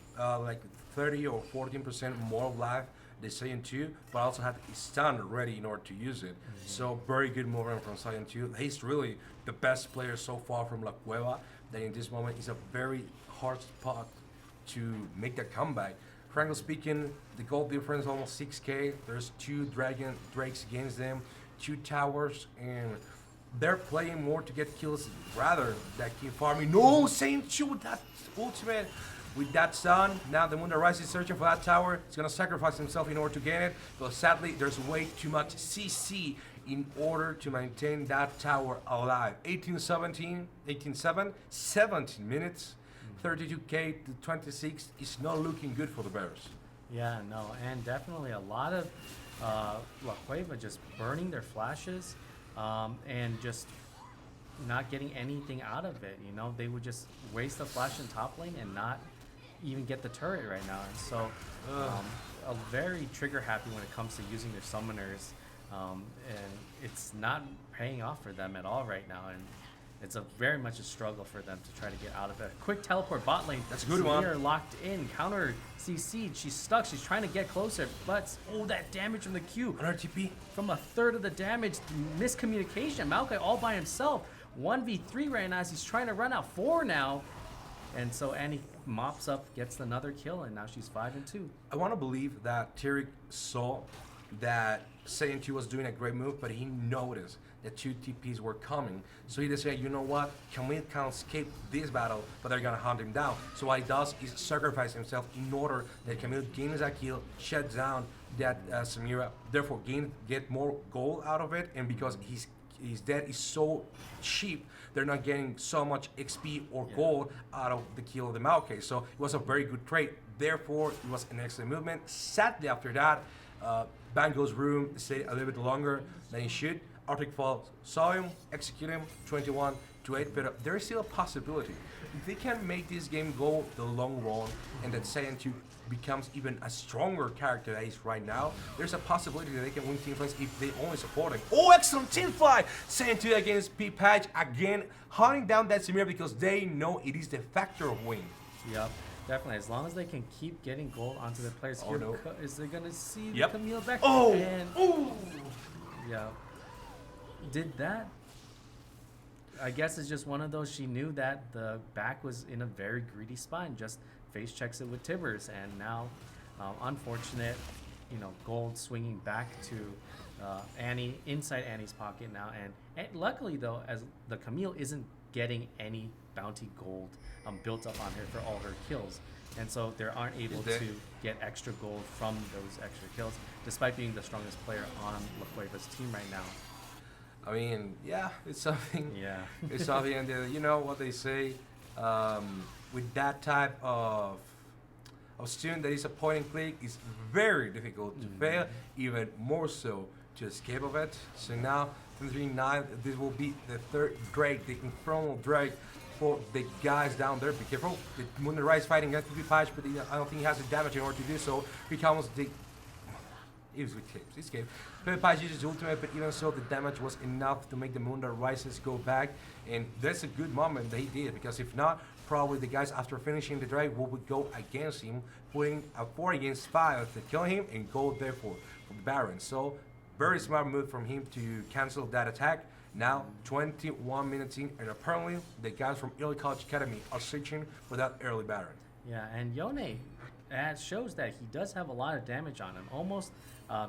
or 14% more of life they Cyan 2, but also had his stun ready in order to use it. So very good movement from Cyan 2. He's really the best player so far from La Cueva. That in this moment is a very hard spot to make that comeback. Frankly speaking, the gold difference almost 6k. There's 2 drakes against them, 2 towers, and they're playing more to get kills rather than keep farming. No, Cyan 2 with that ultimate. With that stun, now the Moon That Rises is searching for that tower. He's gonna sacrifice himself in order to get it, but sadly there's way too much CC in order to maintain that tower alive. 18-7, 17 minutes, 32k to 26 is not looking good for the Bears. yeah, no, and definitely a lot of La Cueva just burning their flashes and just not getting anything out of it. You know, they would just waste a flash in top lane and not even get the turret right now. And so a very trigger happy when it comes to using their summoners, and it's not paying off for them at all right now. And it's a very much a struggle for them to try to get out of it. Quick teleport bot lane. That's a good one. Samir locked in. Counter CC. She's stuck. She's trying to get closer. But, oh, that damage from the Q. Another TP. From a third of the damage. Miscommunication. Maokai all by himself. 1v3 right now as he's trying to run out 4 now. And so Annie mops up, gets another kill, and now she's 5-2. I want to believe that Tyric saw that Saiyan 2 was doing a great move, but he noticed that 2 TPs were coming. So he decided, you know what, Camille can escape this battle, but they're going to hunt him down. So what he does is sacrifice himself in order that Camille gains a kill, shuts down that Samira, therefore get more gold out of it, and because his death is so cheap, they're not getting so much XP or gold out of the kill of the Maokai. So it was a very good trade. Therefore, it was an excellent movement. Sadly, after that, Bango's room stayed a little bit longer than he should. Arctic Fall saw him, execute him, 21-8, but there is still a possibility. If they can make this game go the long run and that Saiyan 2 becomes even a stronger character than he is right now, there's a possibility that they can win team fights if they only support him. Oh, excellent team fight! Saiyan 2 against P-Patch, again, hunting down that Samir because they know it is the factor of win. Yep, definitely. As long as they can keep getting gold onto their players, here is they're going to see Camille back. Oh! And, ooh! Yeah. Did that? I guess it's just one of those. She knew that the back was in a very greedy spot and just face checks it with Tibbers. And now, unfortunate, gold swinging back to Annie, inside Annie's pocket now. And luckily, though, as the Camille isn't getting any bounty gold built up on her for all her kills. And so they aren't able to get extra gold from those extra kills, despite being the strongest player on La Cueva's team right now. I mean, yeah, it's something. Yeah. It's something, and you know what they say, with that type of student that is a point and click, it's very difficult to fail, even more so to escape of it. So now, 3-9, this will be the third Drake, the Infernal Drake for the guys down there. Be careful. The Moonlight is fighting against the Patch, but I don't think he has the damage in order to do so. Becomes the. It was escape. Patch uses ultimate, but even so, the damage was enough to make the Moonlight Rises go back, and that's a good moment that he did, because if not, probably the guys after finishing the drive would go against him, putting a 4 against 5 to kill him and go therefore for the Baron. So very smart move from him to cancel that attack. Now 21 minutes in, and apparently the guys from Early College Academy are searching for that early Baron. Yeah, and Yone shows that he does have a lot of damage on him, almost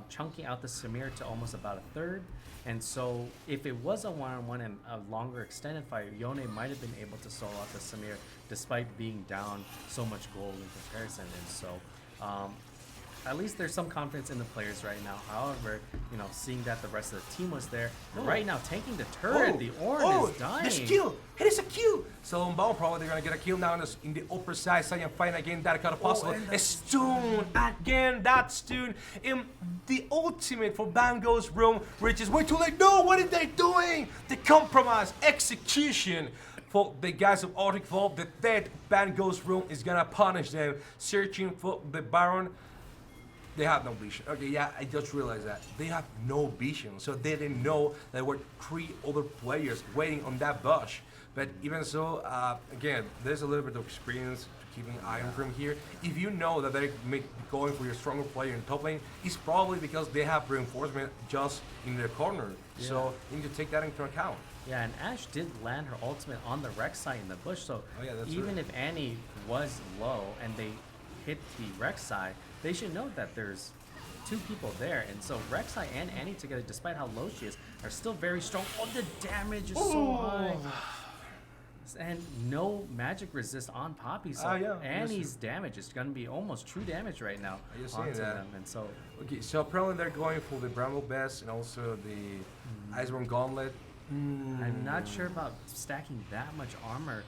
chunking out the Samir to almost about a third. And so if it was a one-on-one and a longer extended fight, Yone might have been able to solo out the Samir despite being down so much gold in comparison. And so at least there's some confidence in the players right now. However, seeing that the rest of the team was there, right now tanking the turret, the Orin is dying. There's kill! It is a kill! So on Bound, probably they're gonna get a kill now in the upper side. Saiyan fighting again, that kind of possible. A stun! Again, that stun in the ultimate for Bango's room, which is way too late. No, what are they doing? The compromise, execution. For the guys of Arctic Vault, the dead Bango's room is gonna punish them, searching for the Baron. They have no vision. Okay, yeah, I just realized that. They have no vision, so they didn't know there were 3 other players waiting on that bush. But even so, again, there's a little bit of experience to keeping an eye on from here. If you know that they're going for your stronger player in top lane, it's probably because they have reinforcement just in their corner. Yeah. So you need to take that into account. Yeah, and Ashe did land her ultimate on the Rex side in the bush, so even if Annie was low and they hit the Rex side, they should know that there's 2 people there, and so Rek'Sai and Annie together, despite how low she is, are still very strong. Oh, the damage is so high. And no magic resist on Poppy, so Annie's damage is going to be almost true damage right now onto them. And so, okay, so apparently they're going for the Bramble Best and also the Iceborne Gauntlet. I'm not sure about stacking that much armor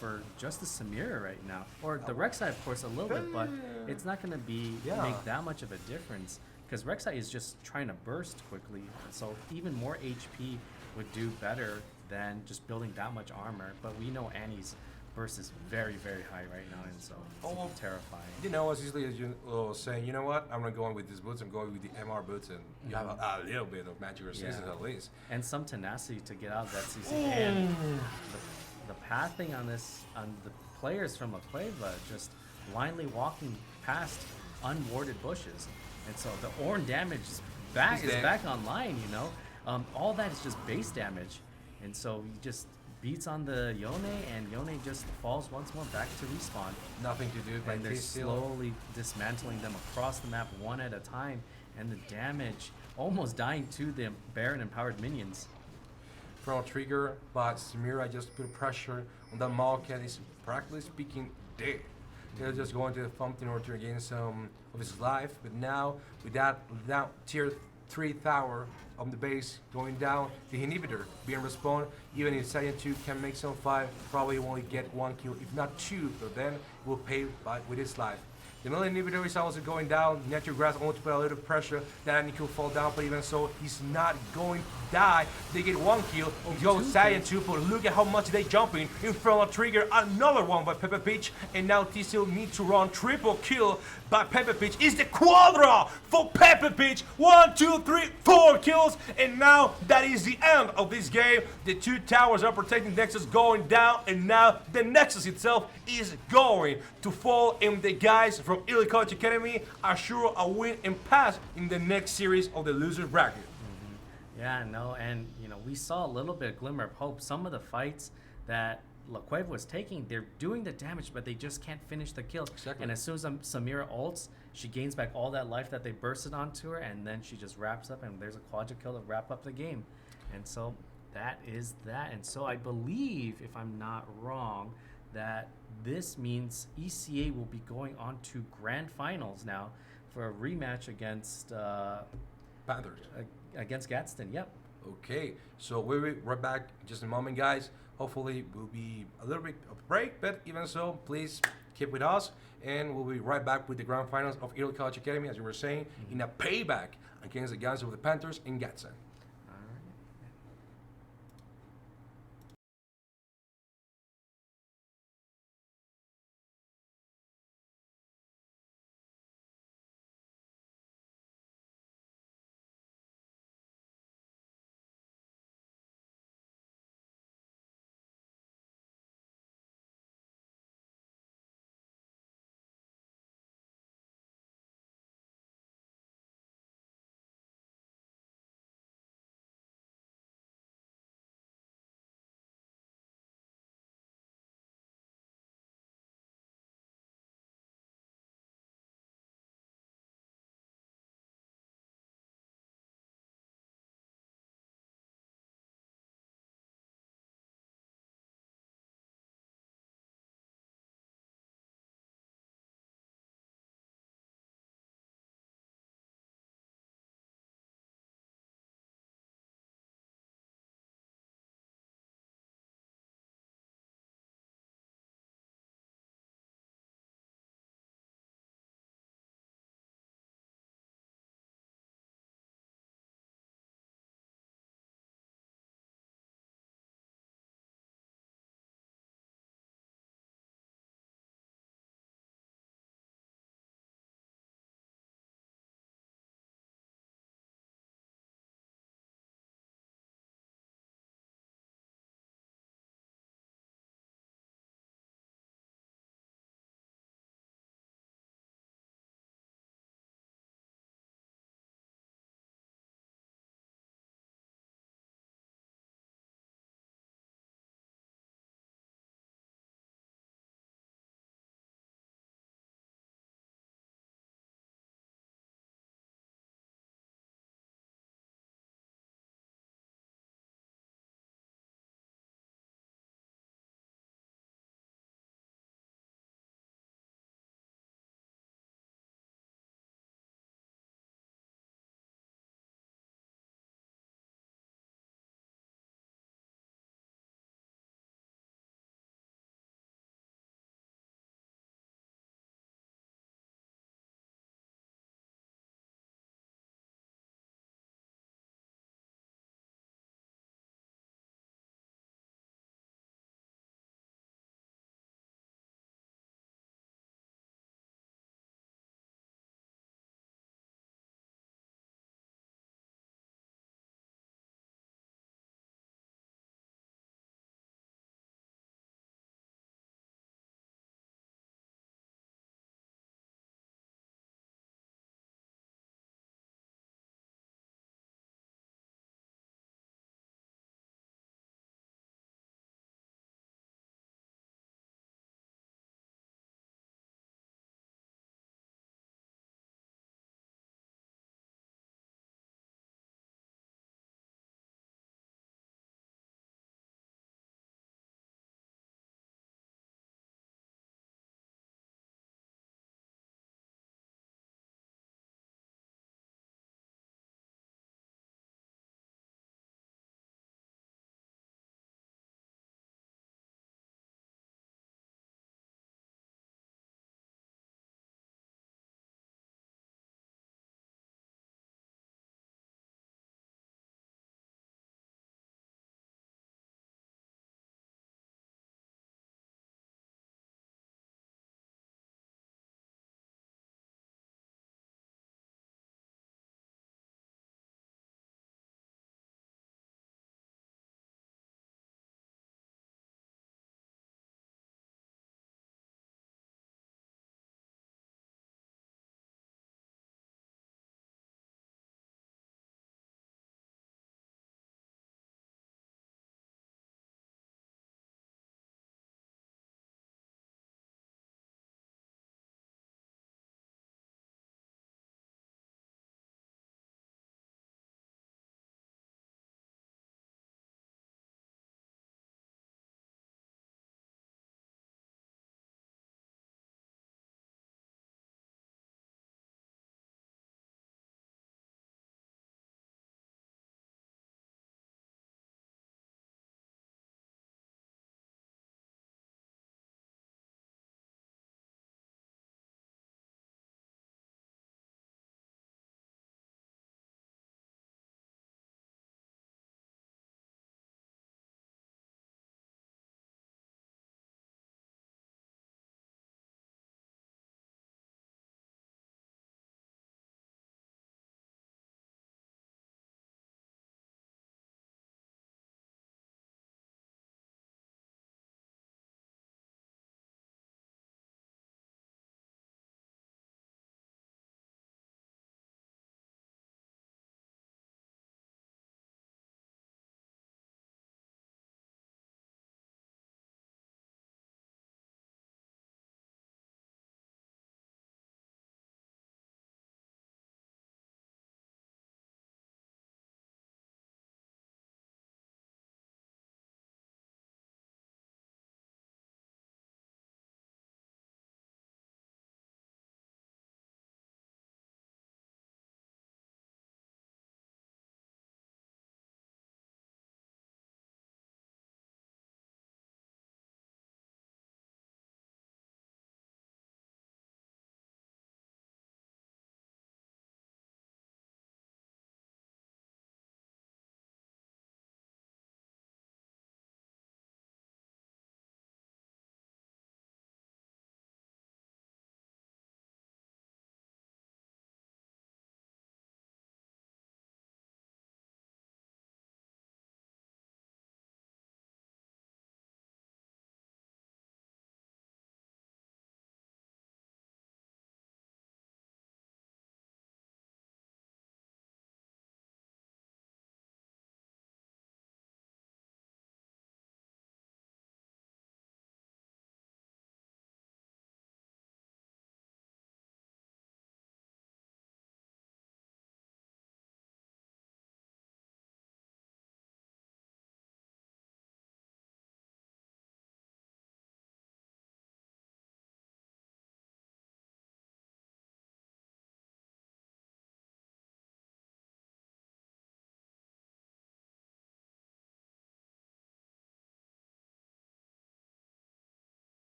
for just the Samira right now. Or the Rek'Sai, of course, a little bit, but it's not going to make that much of a difference, because Rek'Sai is just trying to burst quickly. So even more HP would do better than just building that much armor. But we know Annie's burst is very, very high right now, and so it's terrifying. You know, as easily as you saying, you know what, I'm not going with these boots, I'm going with the MR boots, and you have a little bit of magic resistance at least. And some tenacity to get out of that CC. And the pathing on the players from La Cueva just blindly walking past unwarded bushes. And so the Ornn damage is back online, you know. All that is just base damage. And so he just beats on the Yone, and Yone just falls once more back to respawn. Nothing to do. And they're slowly dismantling them across the map one at a time. And the damage almost dying to the Baron empowered minions. From a trigger, but Samira just put pressure on that Malkat. Is practically speaking dead. They're just going to the thump in order to regain some of his life. But now, with that tier 3 tower on the base going down, the inhibitor being respawned, even if Saiyan 2 can make some fight, probably only get 1 kill, if not 2, but then will pay with his life. The middle inhibitor is also going down. Nature Grass only to put a little pressure. That Annie will fall down, but even so, he's not going to die. They get 1 kill. He goes Saiyan 2, but look at how much they jumping. Infernal Trigger, another one by Pepe Peach. And now T-Seal needs to run triple kill by Pepe Peach. Is the quadra for Pepe Peach. 1, 2, 3, 4 kills. And now that is the end of this game. The 2 towers are protecting Nexus going down. And now the Nexus itself is going to fall. And the guys from Elite College Academy assure a win and pass in the next series of the loser bracket. Yeah, no, and you know, we saw a little bit of glimmer of hope. Some of the fights that La Cueva was taking, they're doing the damage, but they just can't finish the kill. Exactly. And as soon as Samira ults, she gains back all that life that they bursted onto her, and then she just wraps up, and there's a quadra kill to wrap up the game. And so that is that. And so I believe, if I'm not wrong, that this means ECA will be going on to grand finals now for a rematch against Panthers. Against Gadsden. Yep. Okay, so we'll be right back in just a moment, guys. Hopefully we'll be a little bit of a break, but even so, please keep with us, and we'll be right back with the grand finals of Elite College Academy, as you were saying, in a payback against the guys of the Panthers in Gadsden.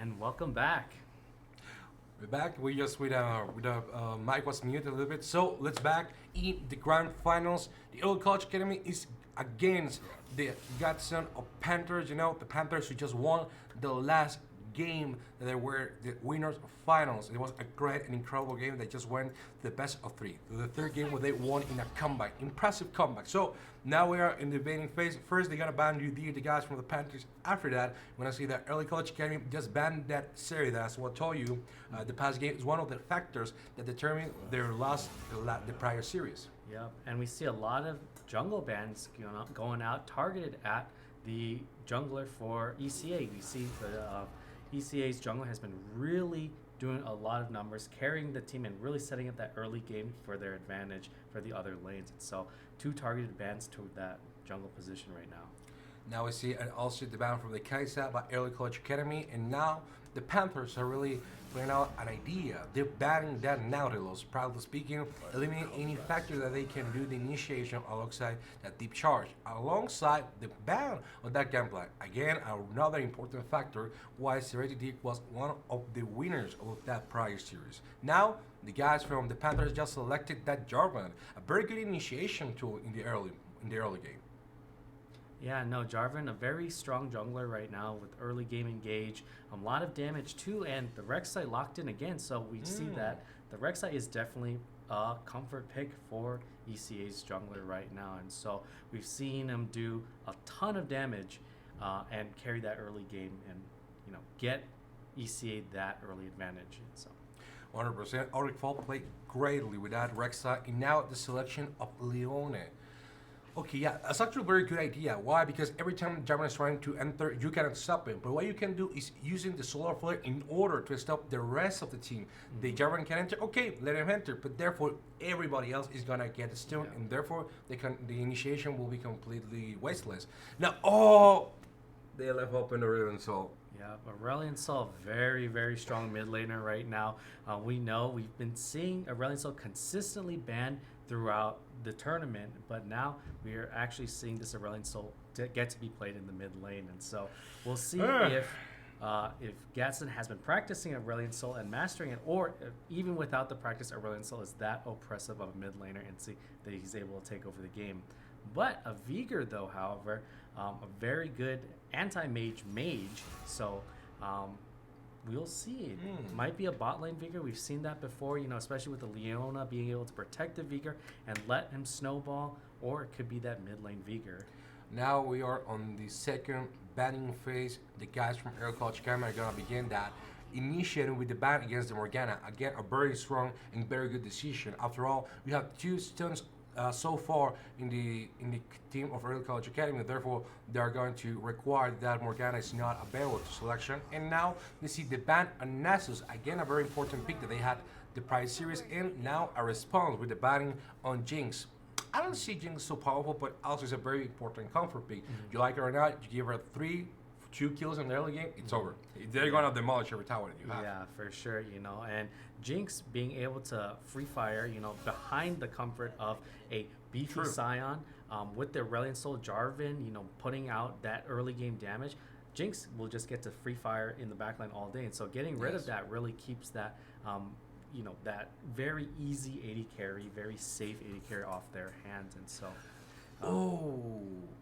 And welcome back. We're back. We just with Mike was muted a little bit. So let's back in the grand finals. The Early College Academy is against the godson of Panthers. You know, the Panthers who just won the last game. They were the winners of finals. It was a great and incredible game. They just went to the best of three. To the third game where they won in a comeback. Impressive comeback. So now we are in the debating phase. First, they're gonna ban the guys from the Panthers. After that, when I see that Early College Academy just banned that series, that's what I told you. The past game is one of the factors that determined their loss the prior series. Yep, and we see a lot of jungle bans going out targeted at the jungler for ECA. We see the ECA's jungler has been really doing a lot of numbers, carrying the team and really setting up that early game for their advantage for the other lanes. And so 2 targeted bans to that jungle position right now. Now we see also the ban from the Kaisa by Early College Academy, and now the Panthers are really putting out an idea. They're banning that Nautilus, proudly speaking, eliminating any factor that they can do the initiation alongside that deep charge, alongside the ban of that gameplay. Again, another important factor why Serenity was one of the winners of that prior series. Now, the guys from the Panthers just selected that Jarvan, a very good initiation tool in the early game. Yeah, no, Jarvan, a very strong jungler right now with early game engage, a lot of damage too, and the Rek'Sai locked in again, so we see that the Rek'Sai is definitely a comfort pick for ECA's jungler right now, and so we've seen him do a ton of damage and carry that early game and, you know, get ECA that early advantage. And so 100%. Auric Fall played greatly with that Rek'Sai, and now the selection of Leone. Okay, yeah, that's actually a very good idea. Why? Because every time Jarvan is trying to enter, you cannot stop him. But what you can do is using the Solar Flare in order to stop the rest of the team. The Jarvan can enter, okay, let him enter. But therefore, everybody else is gonna get stunned, and therefore the initiation will be completely wasteless. Now, they left open Aurelion Sol. yeah, Aurelion Sol, very, very strong mid laner right now. We know we've been seeing Aurelion Sol consistently banned throughout the tournament, but now we are actually seeing this Aurelion Sol get to be played in the mid lane, and so we'll see if Gatson has been practicing Aurelion Sol and mastering it, or if, even without the practice, Aurelion Sol is that oppressive of a mid laner and see that he's able to take over the game. But a Veigar, though, however, a very good anti-mage mage, so we'll see. It might be a bot lane Veigar. We've seen that before, you know, especially with the Leona being able to protect the Veigar and let him snowball, or it could be that mid lane Veigar. Now we are on the second banning phase. The guys from Early College Academy are gonna begin that, initiating with the ban against the Morgana. Again, a very strong and very good decision. After all, we have 2 stuns so far in the team of Early College Academy. Therefore, they are going to require that Morgana is not available to selection. And now we see the ban on Nasus, again a very important pick that they had the prior series, and now a response with the banning on Jinx. I don't see Jinx so powerful, but also is a very important comfort pick. You like her or not, you give her 2 kills in the early game, it's over. They're gonna demolish every tower that you have. Yeah, for sure, you know, and Jinx being able to free fire, you know, behind the comfort of a beefy Scion, with the Aurelion Sol Jarvan, you know, putting out that early game damage, Jinx will just get to free fire in the backline all day, and so getting rid of that really keeps that, you know, that very easy AD carry, very safe AD carry off their hands, and so.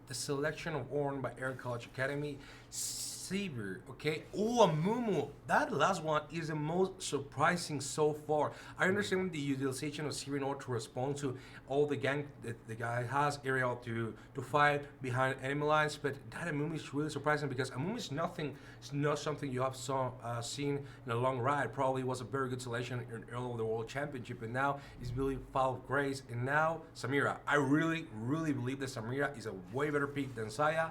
The selection of Ornn by Early College Academy. Saber, okay? Oh, a Mumu. That last one is the most surprising so far. I understand the utilization of Saber in order to respond to all the gang that the guy has area to fight behind enemy lines, but that Mumu is really surprising because Mumu is not something you have seen in a long ride. Probably was a very good selection in early of the World Championship, and now he's really full of grace. And now Samira. I really, really believe that Samira is a way better pick than Saya.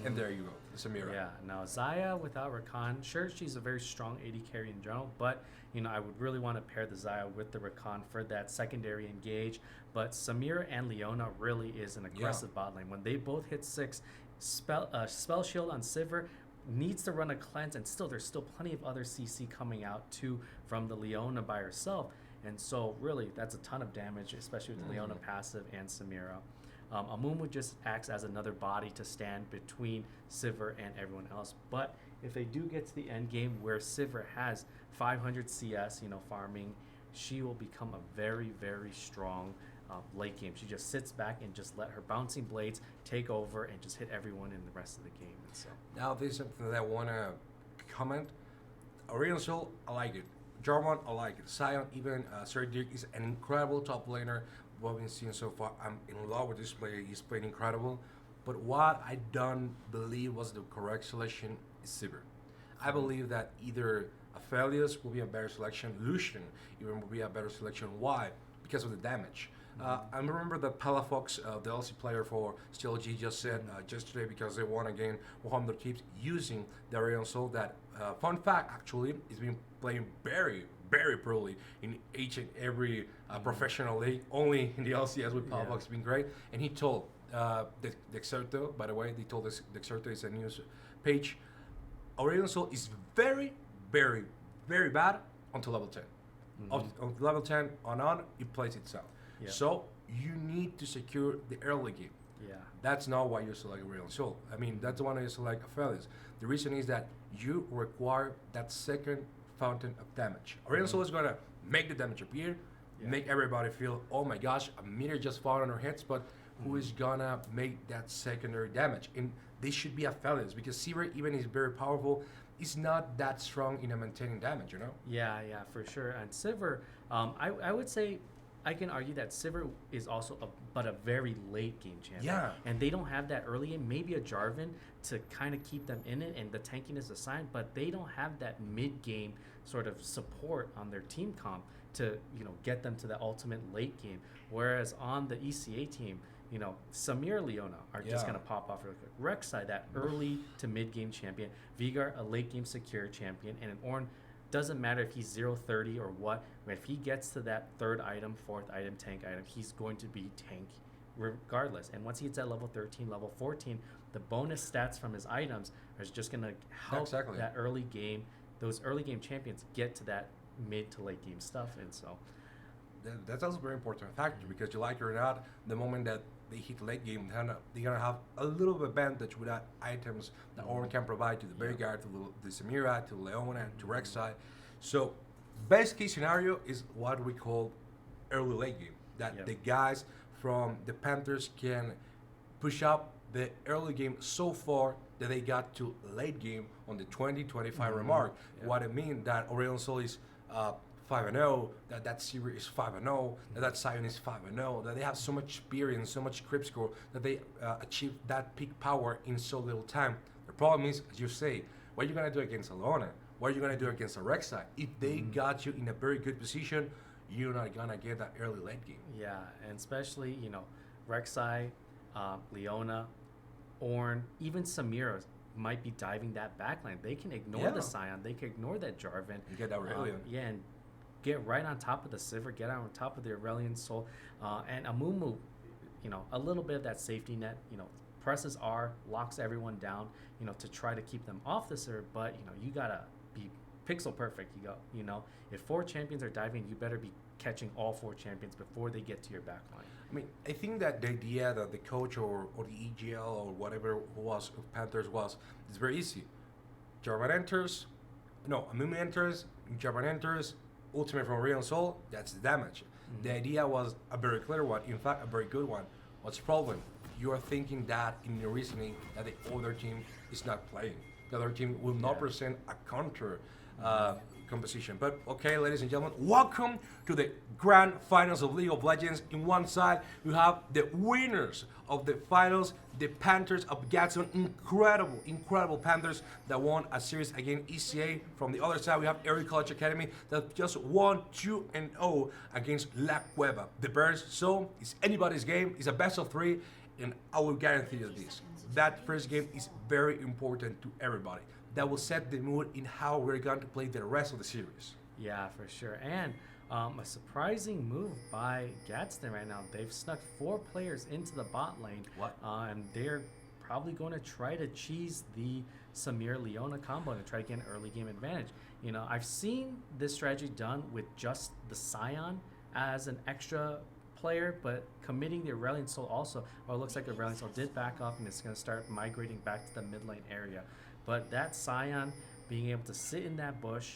And there you go, Samira. Yeah, now Xayah without Rakan, sure, she's a very strong AD carry in general, but, you know, I would really want to pair the Xayah with the Rakan for that secondary engage. But Samira and Leona really is an aggressive bot lane. When they both hit 6, Spell Shield on Sivir needs to run a cleanse, and still there's still plenty of other CC coming out too from the Leona by herself. And so really, that's a ton of damage, especially with the Leona passive and Samira. Amumu just acts as another body to stand between Sivir and everyone else. But if they do get to the end game where Sivir has 500 CS, farming, she will become a very, very strong late game. She just sits back and just let her bouncing blades take over and just hit everyone in the rest of the game. And so Now, there's something that I want to comment. Aurelion Sol, I like it. Jarvan, I like it. Sion, even Sir Dirk is an incredible top laner. What we've seen so far, I'm in love with this player. He's playing incredible. But what I don't believe was the correct selection is Sivir. I believe that either Aphelios will be a better selection, Lucian even will be a better selection. Why? Because of the damage. I remember that Palafox, the LC player for STLG, just said yesterday, because they want to gain 100 keeps using the Aurelion Sol, that fun fact, actually, he's been playing very, very poorly in each and every professional league. Only in the LCS with Palafox has been great. And he told Dexerto, by the way, they told us Dexerto is a news page, Aurelion Sol is very, very, very bad until level 10. On level 10 on, it plays itself. Yeah. So you need to secure the early game. yeah. That's not why you select Aurelion Sol. I mean, that's the one you select Aphelios. The reason is that you require that second fountain of damage. Aurelion Sol is going to make the damage appear, make everybody feel, oh my gosh, a meteor just fallen on our heads, but who is going to make that secondary damage? And this should be Aphelios, because Sivir, even is very powerful, is not that strong in maintaining damage, Yeah, for sure. And Sivir, I would say, I can argue that Sivir is also but a very late game champion. Yeah. And they don't have that early game. Maybe a Jarvan to kind of keep them in it, and the tanking is assigned, but they don't have that mid game sort of support on their team comp to get them to the ultimate late game. Whereas on the ECA team, Samir, Leona are just gonna pop off real quick. Rek'Sai, that early to mid game champion. Vigar, a late game secure champion, and an Ornn. Doesn't matter if he's 0-30 or what. If he gets to that third item, fourth item, tank item, he's going to be tank regardless. And once he hits at level 13, level 14, the bonus stats from his items are just going to help that early game, those early game champions get to that mid to late game stuff. And so that's also a very important factor, because you like it or not, the moment that they hit late game, they're gonna have a little bit advantage with that items that Ornn can provide to the Bergard, to the Samira, to Leona, to Rek'Sai. So best case scenario is what we call early late game, that the guys from the Panthers can push up the early game so far that they got to late game on the 20-25 remark. What it means that Aurelion Sol is 5-0, that Sivir is 5-0, that Sion is 5-0, that they have so much experience, so much creep score, that they achieve that peak power in so little time. The problem is, as you say, what are you going to do against Alona? What are you going to do against a Rek'Sai? If they got you in a very good position, you're not going to get that early late game. Yeah, and especially, Rek'Sai, Leona, Ornn, even Samira might be diving that backline. They can ignore the Sion, they can ignore that Jarvan. You get that Aurelion. And get right on top of the Sivir, get on top of the Aurelion Sol, and Amumu, a little bit of that safety net, presses R, locks everyone down, to try to keep them off the Sivir, but, you gotta be pixel perfect. If 4 champions are diving, you better be catching all 4 champions before they get to your backline. I mean, I think that the idea that the coach or the EGL or whatever was of Panthers was, it's very easy. Jarvan enters, Amumu enters, Jarvan enters, ultimate from Aurelion Sol, that's the damage. The idea was a very clear one, in fact, a very good one. What's the problem? You are thinking that in your reasoning that the other team is not playing. The other team will not present a counter composition. But okay, ladies and gentlemen, welcome to the grand finals of League of Legends. In one side, we have the winners of the finals, the Panthers of Gadsden. Incredible Panthers that won a series against ECA. From the other side, we have Erie College Academy that just won 2-0 against La Cueva, the Bears. So it's anybody's game. It's a best of 3, and I will guarantee you this. That first game is very important to everybody. That will set the mood in how we're going to play the rest of the series. Yeah, for sure. And a surprising move by Gadsden right now. They've snuck 4 players into the bot lane. And they're probably going to try to cheese the Samir Leona combo to try to get an early game advantage. I've seen this strategy done with just the Sion as an extra player, but committing the Aurelion Sol also. Well, it looks like Aurelion Sol did back off, and it's going to start migrating back to the mid lane area. But that Scion being able to sit in that bush,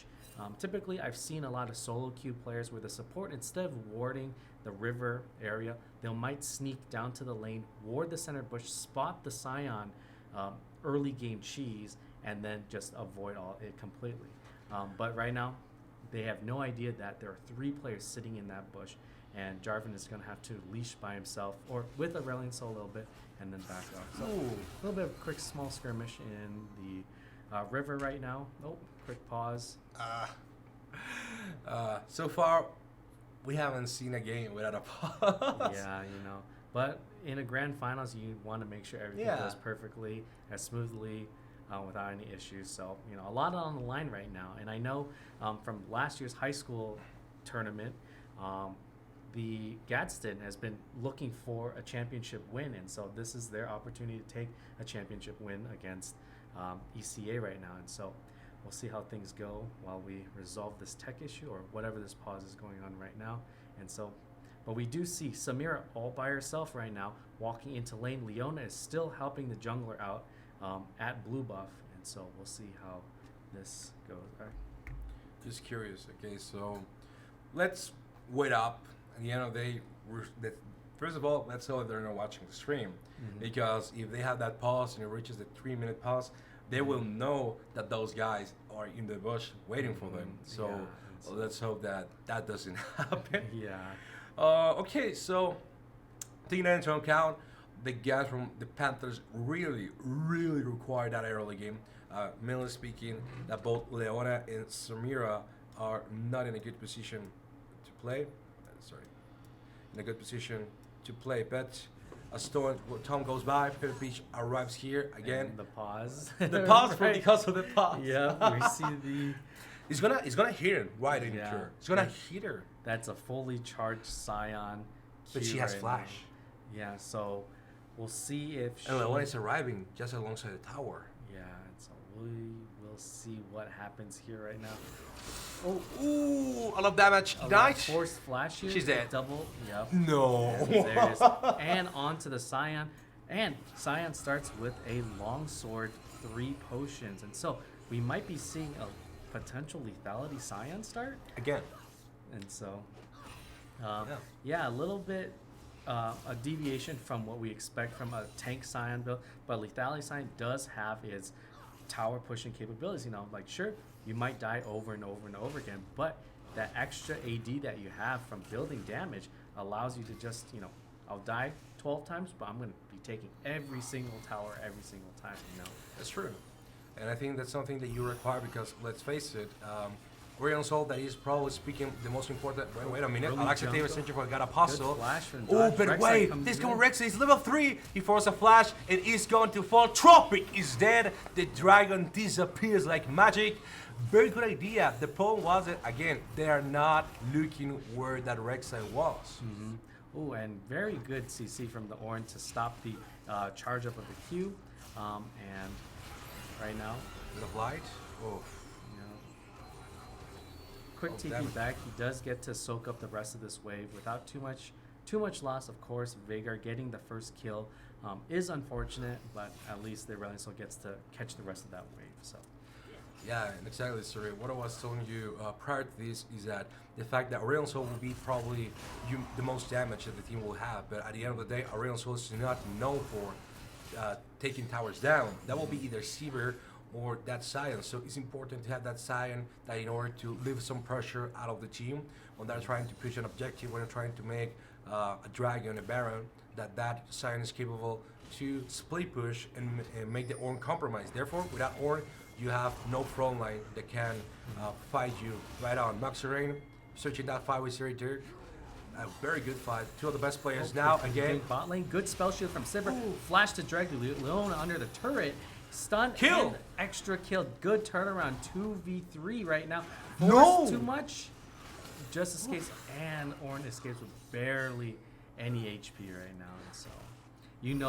typically I've seen a lot of solo queue players where the support, instead of warding the river area, they might sneak down to the lane, ward the center bush, spot the Scion early game cheese, and then just avoid it completely. But right now, they have no idea that there are 3 players sitting in that bush, and Jarvan is going to have to leash by himself or with Aurelion Sol a little bit and then back off. So a little bit of quick small skirmish in the river right now. Oh, quick pause. So far, we haven't seen a game without a pause. Yeah, but in a grand finals, you want to make sure everything goes perfectly, as smoothly, without any issues. So, a lot on the line right now. And I know from last year's high school tournament, the Gadsden has been looking for a championship win. And so this is their opportunity to take a championship win against ECA right now. And so we'll see how things go while we resolve this tech issue or whatever this pause is going on right now. And so, but we do see Samira all by herself right now walking into lane. Leona is still helping the jungler out at blue buff. And so we'll see how this goes. All right. Just curious. Okay, so let's wait up. At the end of the day, first of all, let's hope they're not watching the stream. Because if they have that pause and it reaches the 3-minute pause, they will know that those guys are in the bush waiting for them. So let's hope that doesn't happen. Yeah. Okay, so taking that into account, the guys from the Panthers really require that early game. Mainly speaking, that both Leona and Samira are not in a good position to play. In a good position to play, but as Tom goes by, Pivot Beach arrives here again. And the pause. The pause right. because of the pause. Yeah, we see the. He's gonna hit her right in her. He's gonna hit her. That's a fully charged Scion. But she has flash. Yeah, so we'll see if. And Leona is arriving just alongside the tower. Yeah, so we will see what happens here right now. Oh, ooh, a lot of damage. Nice. Force flash here. She's dead. Double. Yep. No. Yeah, there it is. And onto the Scion. And Scion starts with a long-sword, 3 potions. And so we might be seeing a potential lethality Scion start. Again. And so, yeah, a little bit a deviation from what we expect from a tank Scion build. But lethality Scion does have its tower pushing capabilities. Like, sure, you might die over and over and over again, but that extra AD that you have from building damage allows you to just, I'll die 12 times, but I'm going to be taking every single tower every single time, That's true. And I think that's something that you require because, let's face it, Aurelion Sol, that is probably speaking the most important. Wait a minute. Alexa Davis Central got Apostle. Oh, but wait. This guy Rex is level 3. He forces a flash. It is going to fall. Tropic is dead. The dragon disappears like magic. Very good idea. The problem was that, again, they are not looking where that Rek'Sai was. Oh, and very good CC from the Ornn to stop the charge up of the Q. And right now, bit of light. Oh. Quick TP back. He does get to soak up the rest of this wave without too much loss. Of course, Veigar getting the first kill is unfortunate, but at least the Aurelion Sol gets to catch the rest of that wave. So. Yeah, exactly, Suri. What I was telling you prior to this is that the fact that Aurelion Sol will be probably the most damage that the team will have, but at the end of the day, Aurelion Sol is not known for taking towers down. That will be either Seaver or that Scion. So it's important to have that Scion that in order to leave some pressure out of the team when they're trying to push an objective, when they're trying to make a Dragon, a Baron, that Scion is capable to split push and make the Ornn compromise. Therefore, without Ornn, you have no front line that can fight you right on. Maxirain searching that fight with Siri Dirk. A very good fight. 2 of the best players now again. Bot lane, good spell shield from Sivir. Flash to drag Leona under the turret. Stun kill. And extra kill. Good turnaround. 2v3 right now. No! Too much. Just escapes, and Ornn escapes with barely any HP right now. And so,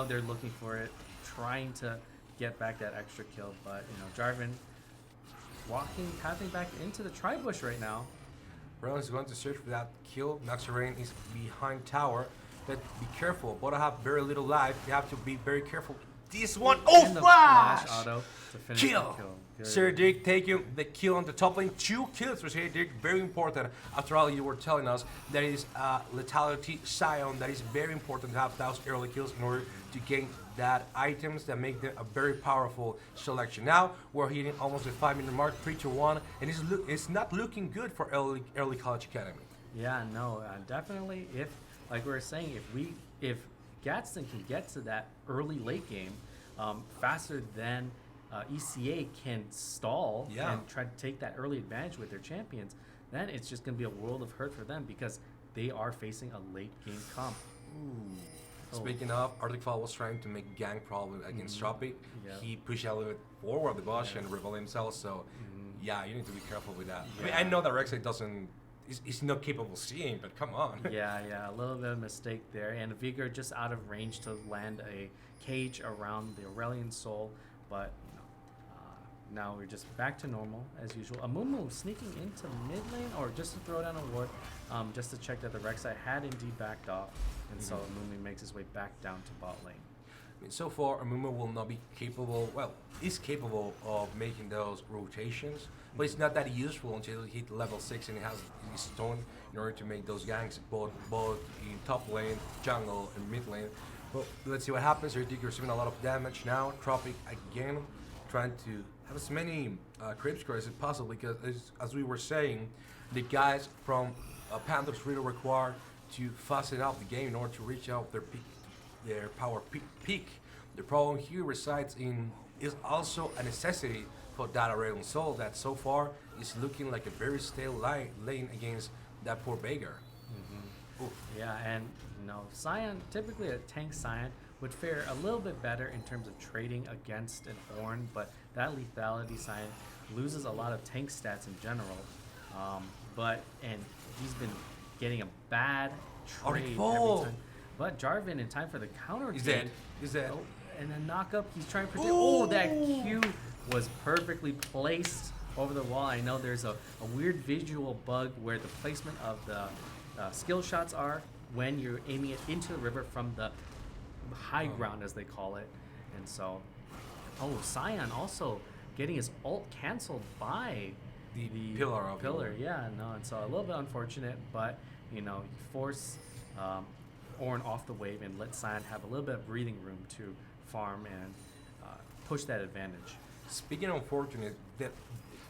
they're looking for it, trying to get back that extra kill. But, Jarvan pathing back into the tri-bush right now. Brown is going to search for that kill. Maxirain is behind tower, but be careful. Both have very little life. You have to be very careful this one. Oh, And the flash! auto to finish Kill. the kill. Good. Sir Dick taking the kill on the top lane. 2 kills for Sir Dick, very important. After all, you were telling us there is a lethality Scion that is very important to have those early kills in order to gain that items that make them a very powerful selection. Now we're hitting almost the 5-minute mark, 3-1, and it's not looking good for early college academy. Yeah, no, definitely. If, like we were saying, if Gadsden can get to that early late game faster than ECA can stall and try to take that early advantage with their champions, then it's just going to be a world of hurt for them because they are facing a late game comp. Speaking of, Arctic Fall was trying to make gang problem against Tropic. Yeah. He pushed a little bit forward the bush and revealed himself. So, yeah, you need to be careful with that. I mean, I know that Rek'Sai is not capable of seeing, but come on. Yeah, a little bit of mistake there. And Vigor just out of range to land a cage around the Aurelian Soul. But, now we're just back to normal as usual. Amumu sneaking into mid lane, or just to throw down a ward, just to check that the Rek'Sai had indeed backed off. And so Amumu makes his way back down to bot lane. I mean, so far, Amumu will not be capable, is capable of making those rotations, but it's not that useful until he hit level 6 and he has his stone in order to make those ganks both in top lane, jungle, and mid lane. But let's see what happens. Heretics receiving a lot of damage now. Tropic again trying to have as many creep squares as possible because, as we were saying, the guys from Panthers really require to fasten up the game in order to reach out their power peak. The problem here resides in is also a necessity for that Aurelian Soul that so far is looking like a very stale lane against that poor beggar. Yeah, and Scion, typically a tank Scion would fare a little bit better in terms of trading against an Ornn, but that lethality Scion loses a lot of tank stats in general. And he's been getting a bad trade every time. But Jarvan, in time for the counter, He's dead. Oh, and then knock up. He's trying to protect. Oh, that Q was perfectly placed over the wall. I know there's a weird visual bug where the placement of the skill shots are when you're aiming it into the river from the high ground, as they call it. And so, Scion also getting his ult canceled by the pillar. Yeah, no, and so a little bit unfortunate, but you force Ornn off the wave and let Scion have a little bit of breathing room to farm and push that advantage. Speaking of unfortunate,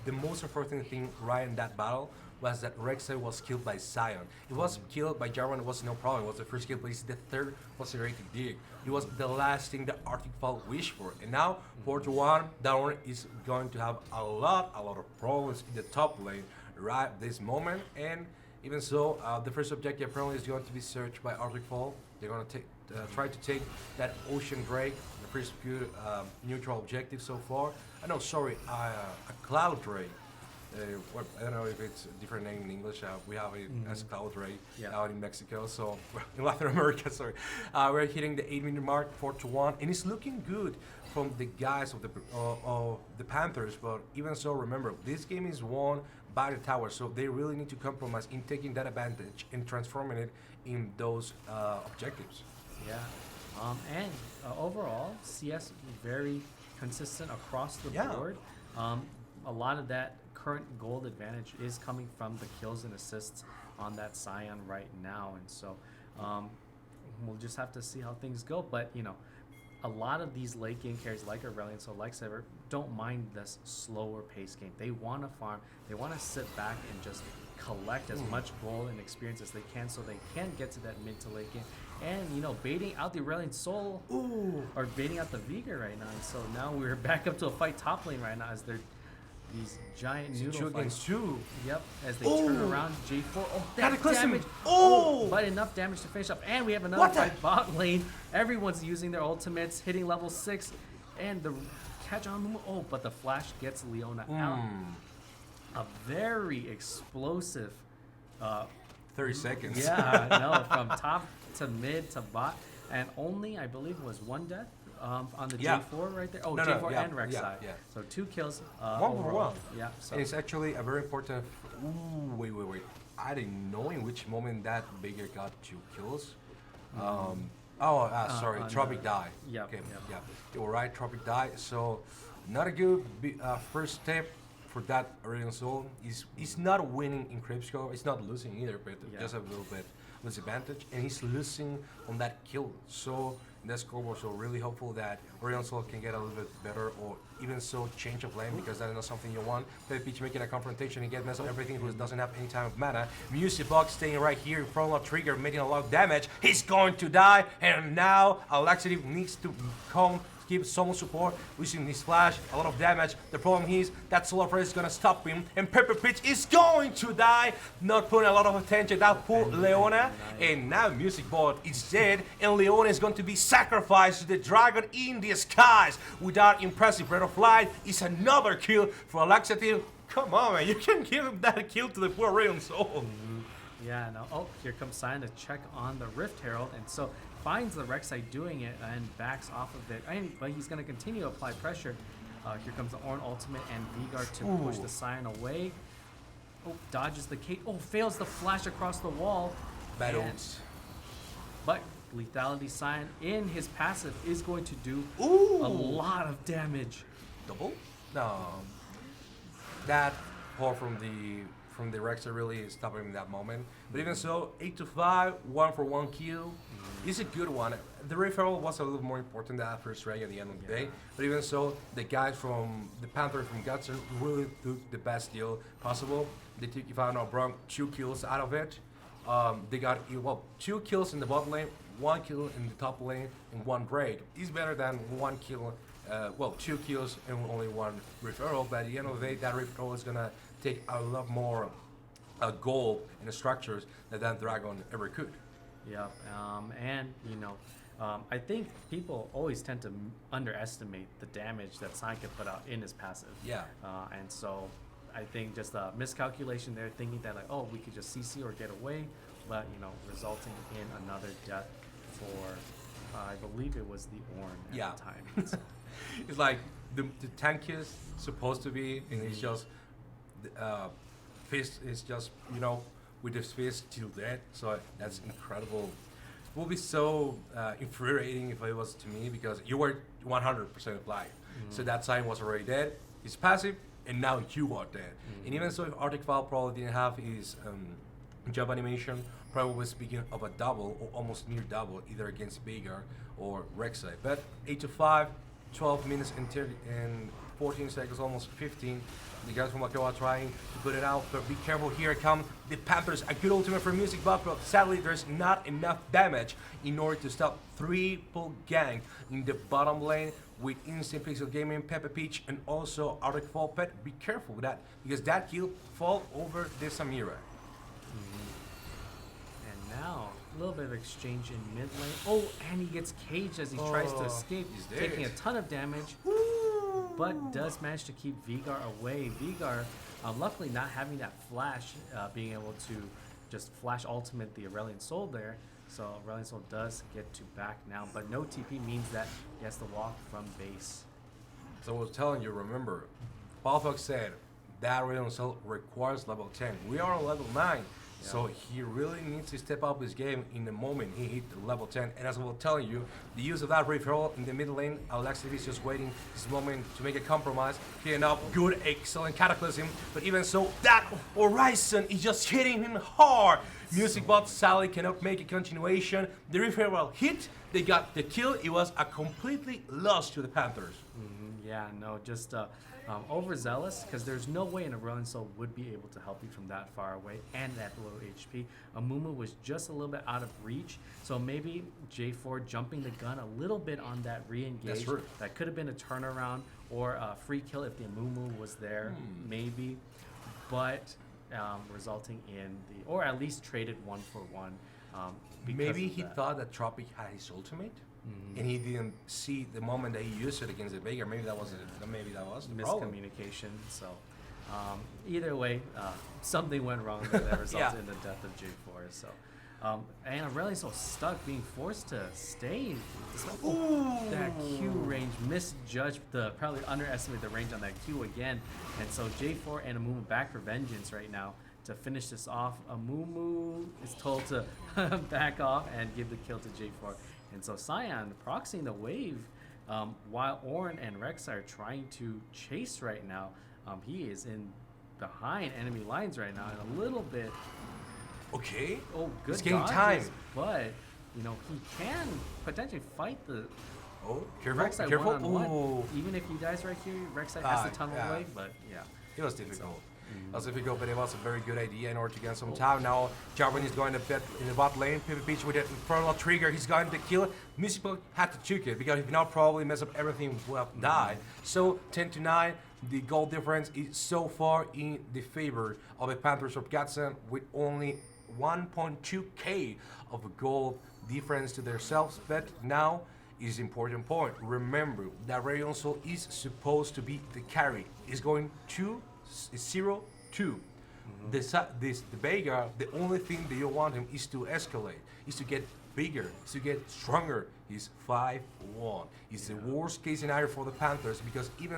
the most unfortunate thing right in that battle was that Rek'Sai was killed by Scion. It was killed by Jarvan, it was no problem. It was the first kill, but it's the third was a rated dig. It was the last thing that Arctic Fall wished for. And now, 4-1, that one is going to have a lot of problems in the top lane right this moment. And even so, the first objective apparently is going to be searched by Arctic Fall. They're going to try to take that Ocean Drake, the first good neutral objective so far. A Cloud Drake. I don't know if it's a different name in English. We have it as Cloud Drake out in Mexico. So in Latin America, sorry. We're hitting the 8-minute mark, 4-1, and it's looking good from the guys of the Panthers. But even so, remember, this game is won by the tower, so they really need to compromise in taking that advantage and transforming it in those objectives. Yeah, and overall, CS very consistent across the board. A lot of that current gold advantage is coming from the kills and assists on that Scion right now, and so we'll just have to see how things go. But a lot of these late game carries like Aurelion, so like Sever, don't mind this slower pace game. They want to farm, they want to sit back and just collect as much gold and experience as they can so they can get to that mid to late game. And baiting out the Aurelion Soul or baiting out the Veigar right now. And so now we're back up to a fight top lane right now as they're these giant noodle 2 against 2. Yep, as they turn around J4. Oh, that Cataclysm. damage. But enough damage to finish up. And we have another fight bot lane. Everyone's using their ultimates, hitting level 6. And the catch on. Oh, but the flash gets Leona out. A very explosive 30 seconds. Yeah, no, from top to mid to bot. And only, I believe, was 1 death. On the J4 right there. Oh, no, J4 yeah, and Rek'Sai. yeah. So 2 kills. 1 for 1. Yeah. So. And it's actually a very important. Wait. I didn't know in which moment that Veigar got 2 kills. Sorry, on Tropic the- Die. Yep, Okay, yep. yeah. You're right, Tropic Die. So, not a good first step for that Aurelion Soul. He's not winning in creep score. He's not losing either, but Yeah. just a little bit disadvantage, and he's losing on that kill. So in that scoreboard, so really hopeful that Aurelion Soul can get a little bit better, or even so change of lane, because that is not something you want. Pepe Peach making a confrontation and get mess up everything who doesn't have any time of mana. Music Box staying right here in front of Trigger, making a lot of damage. He's going to die, and now Laxative needs to come. Give some support using his flash, a lot of damage. The problem is that Solar Press is gonna stop him, and Pepper Pitch is going to die, not putting a lot of attention. That poor Leona, and now Music Board is dead, and Leona is going to be sacrificed to the dragon in the skies. Without impressive Breath of Light, is another kill for Laxative. Come on, man, you can give him that kill to the poor Rayon Soul. Yeah, no. Oh, here comes Cyan to check on the Rift Herald, and so finds the Rek'Sai doing it and backs off of it. But he's going to continue to apply pressure. Here comes the Ornn ultimate and Vigard to push the Cyan away. Oh, dodges the Kate. Oh, fails the flash across the wall. Bad And- ults. But Lethality Cyan in his passive is going to do Ooh. a lot of damage. Double? No. That pull from the Rexer really stopped him in that moment. But even so, 8-5, 1-for-1 kill. It's a good one. The referral was a little more important than that first rank at the end of the day. But even so, the guys from the Panther from Gutser really took the best deal possible. They took, if I'm not wrong, 2 kills out of it. They got 2 kills in the bot lane, 1 kill in the top lane, and 1 break. It's better than 1 kill, 2 kills and only 1 referral. But at the end of the day, that referral is gonna take a lot more gold in the structures than that Dragon ever could. Yep. And, I think people always tend to underestimate the damage that Cyan can put out in his passive. Yeah. And so I think just a miscalculation there, thinking that, like, oh, we could just CC or get away, but, resulting in another death for, I believe it was the Ornn at the time. So, It's like the tank is supposed to be, and it's just fist is just with his fist till dead. So that's incredible. It would be so infuriating if it was to me, because you were 100% alive. So that sign was already dead. He's passive, and now you are dead. And even so, if Arctic Fowl probably didn't have his jump animation, probably speaking of a double or almost near double, either against Veigar or Rek'Sai. But 8-5, 12 minutes and 14 seconds, almost 15. The guys from Waikawa trying to put it out, but be careful, here come the Panthers. A good ultimate for Music Box, but sadly there's not enough damage in order to stop triple gang in the bottom lane with Instant Pixel Gaming, Peppa Peach, and also Arctic Fall Pet. Be careful with that, because that kill fall over the Samira. and now, a little bit of exchange in mid lane. Oh, and he gets caged as he tries to escape, he's dead. taking a ton of damage. But does manage to keep Vigard away. Vigard, luckily not having that flash, being able to just flash ultimate the Aurelion Soul there. So Aurelion Soul does get to back now, but no TP means that he has to walk from base. So I was telling you, remember, Balfox said that Aurelion Soul requires level 10. We are on level 9. So he really needs to step up his game in the moment he hit the level 10. And as I was telling you, the use of that referral in the mid lane, Alexis is just waiting his moment to make a compromise. Hitting up good, excellent Cataclysm. But even so, that Horizon is just hitting him hard. Music Box Sally cannot make a continuation. The referral hit, they got the kill. It was a completely loss to the Panthers. Yeah, no, just overzealous, because there's no way an Aurelion Soul would be able to help you from that far away and that low HP. Amumu was just a little bit out of reach, so maybe J4 jumping the gun a little bit on that re-engage. That's true. That could have been a turnaround or a free kill if the Amumu was there, maybe. But resulting in the, or at least traded 1-for-1. Maybe he thought that Tropic had his ultimate, and he didn't see the moment that he used it against the Veigar. Maybe that was it. Maybe that was the problem. Miscommunication. So either way, something went wrong that resulted in the death of J4. So and Aurelion Soul stuck, being forced to stay. That Q range, misjudged probably underestimated the range on that Q again, and so J4 and Amumu back for vengeance right now to finish this off. Amumu is told to back off and give the kill to J4. And so Cyan proxying the wave while Ornn and Rek'Sai are trying to chase right now. He is in behind enemy lines right now and a little bit. Okay. Oh, good He's getting dodges, time. but you know he can potentially fight the Oh, careful, Rek'Sai careful. one-on-one. Ooh. Even if he dies right here, Rek'Sai has to tunnel yeah. away. But yeah, It was difficult. It was difficult, but it was a very good idea in order to get some time. Now, Jarvan is going to bet in the bot lane. PvP with an infernal trigger. He's going to kill it. Musical had to choke it because if not, probably mess up everything. Will have died. So 10-9. The goal difference is so far in the favor of the Panthers of Gatson with only 1.2k of a goal difference to themselves. But now is important point. Remember that Rayon Sol is supposed to be the carry. Is going 0-2. The Veigar, the only thing that you want him is to escalate, is to get bigger, is to get stronger. He's 5-1. It's the worst case scenario for the Panthers because even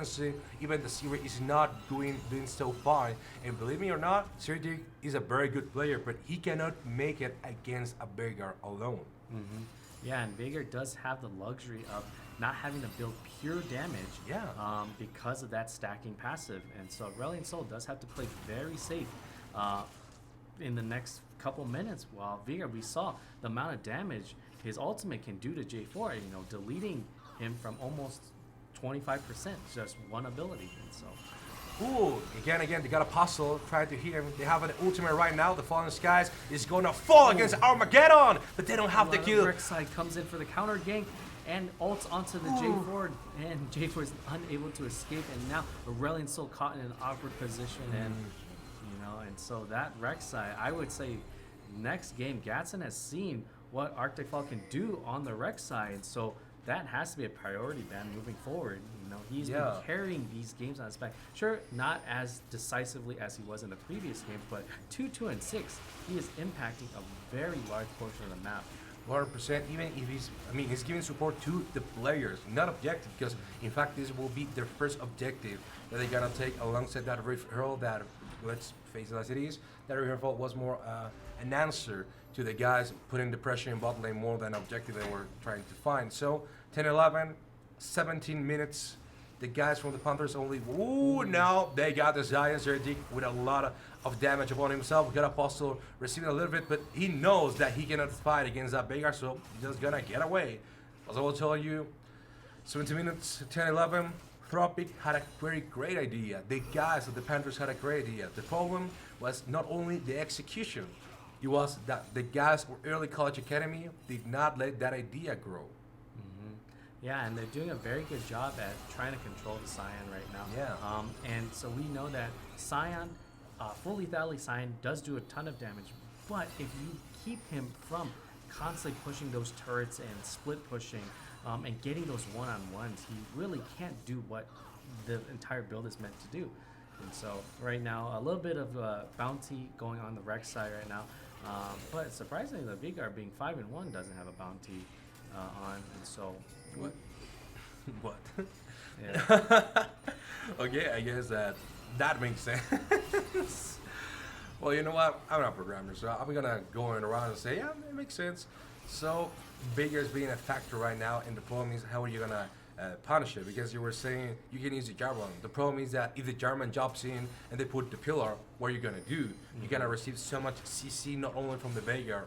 the series is not doing so fine. And believe me or not, Sergey is a very good player, but he cannot make it against a Veigar alone. Yeah, and Veigar does have the luxury of not having to build pure damage. Yeah. Because of that stacking passive, and so Aurelion Sol does have to play very safe in the next couple minutes. While Veigar, we saw the amount of damage his ultimate can do to J4. You know, deleting him from almost 25%, just one ability, and so. Ooh, again, they got Apostle trying to hit him. They have an ultimate right now. The Fallen Skies is going to fall against Armageddon, but they don't have the kill. Rek'Sai comes in for the counter gank and ults onto the J4, and J4 is unable to escape, and now Aurelion Sol caught in an awkward position, and you know, and so that Rek'Sai, I would say, next game, Gatson has seen what Arctic Fall can do on the Rek'Sai, and so that has to be a priority ban moving forward. You know, he's been carrying these games on his back. Sure, not as decisively as he was in the previous games, but 2-2 and 6, he is impacting a very large portion of the map. 100%, even if he's giving support to the players, not objective, because in fact this will be their first objective that they're gonna take alongside that Rift Hurl that, let's face it as it is, that Rift Hurl was more an answer to the guys putting the pressure in bot lane more than objective they were trying to find. So 10-11, 17 minutes. The guys from the Panthers only, now they got the Zion Zerdik with a lot of damage upon himself. We got Apostle receiving a little bit, but he knows that he cannot fight against that Veigar, so he's just gonna get away. As I will tell you, 17 minutes, 10-11, Tropic had a very great idea. The guys of the Panthers had a great idea. The problem was not only the execution, it was that the guys from early college academy did not let that idea grow. Yeah, and they're doing a very good job at trying to control the Scion right now. Yeah. And so we know that Scion, full lethality Scion does do a ton of damage, but if you keep him from constantly pushing those turrets and split pushing and getting those one-on-ones, he really can't do what the entire build is meant to do. And so right now, a little bit of bounty going on the Rek'Sai right now, but surprisingly, the Veigar being 5-1 doesn't have a bounty on, and so. What? What? Yeah. Okay, I guess that makes sense. Well, you know what? I'm not a programmer, so I'm gonna go around and say, yeah, it makes sense. So, Veigar is being a factor right now, and the problem is how are you gonna punish it? Because you were saying you can use the Jarvan. The problem is that if the Jarvan jumps in and they put the pillar, what are you gonna do? You're gonna receive so much CC not only from the Veigar,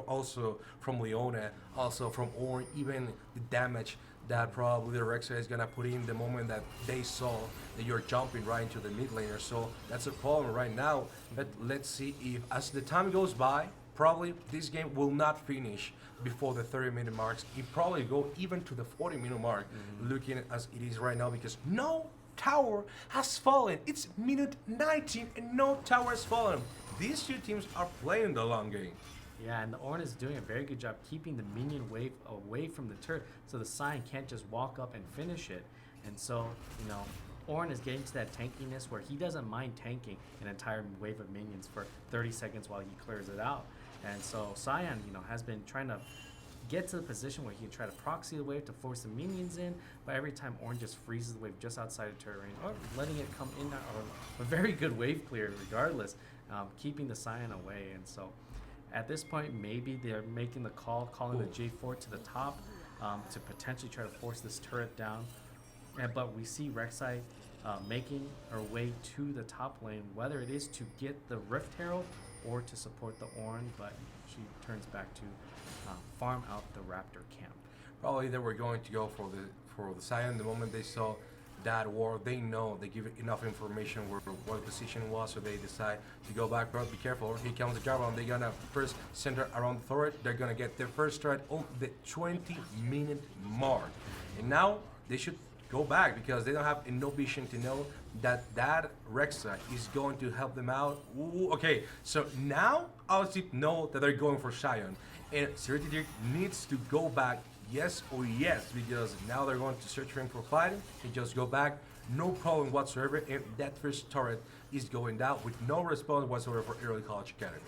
also from Leona, also from Ornn, even the damage that probably the Rek'Sai is gonna put in the moment that they saw that you're jumping right into the mid laner. So that's a problem right now. But let's see if as the time goes by, probably this game will not finish before the 30-minute marks. It probably go even to the 40-minute mark, looking as it is right now, because no tower has fallen. It's minute 19 and no tower has fallen. These two teams are playing the long game. Yeah, and the Ornn is doing a very good job keeping the minion wave away from the turret, so the Scion can't just walk up and finish it. And so, you know, Ornn is getting to that tankiness where he doesn't mind tanking an entire wave of minions for 30 seconds while he clears it out. And so Scion, you know, has been trying to get to the position where he can try to proxy the wave to force the minions in, but every time Ornn just freezes the wave just outside of turret range, or letting it come in, or a very good wave clear regardless, keeping the Scion away. And so at this point, maybe they're making the call, calling the J4 to the top to potentially try to force this turret down. But we see Rek'Sai making her way to the top lane, whether it is to get the Rift Herald or to support the Ornn, but she turns back to farm out the Raptor camp. Probably they were going to go for the Sion. The moment they saw that war, they know they give it enough information where what the position was, so they decide to go back. But be careful, here comes the Jarvan. They're gonna first center around the turret. They're gonna get their first turret on the 20-minute mark, and now they should go back because they don't have enough vision to know that Rek'Sai is going to help them out. Ooh, okay, so now Alcip know that they're going for Sion, and Serenity needs to go back, yes or yes, because now they're going to search for him for fighting. He just go back, no problem whatsoever, and that first turret is going down with no response whatsoever for Early College Academy.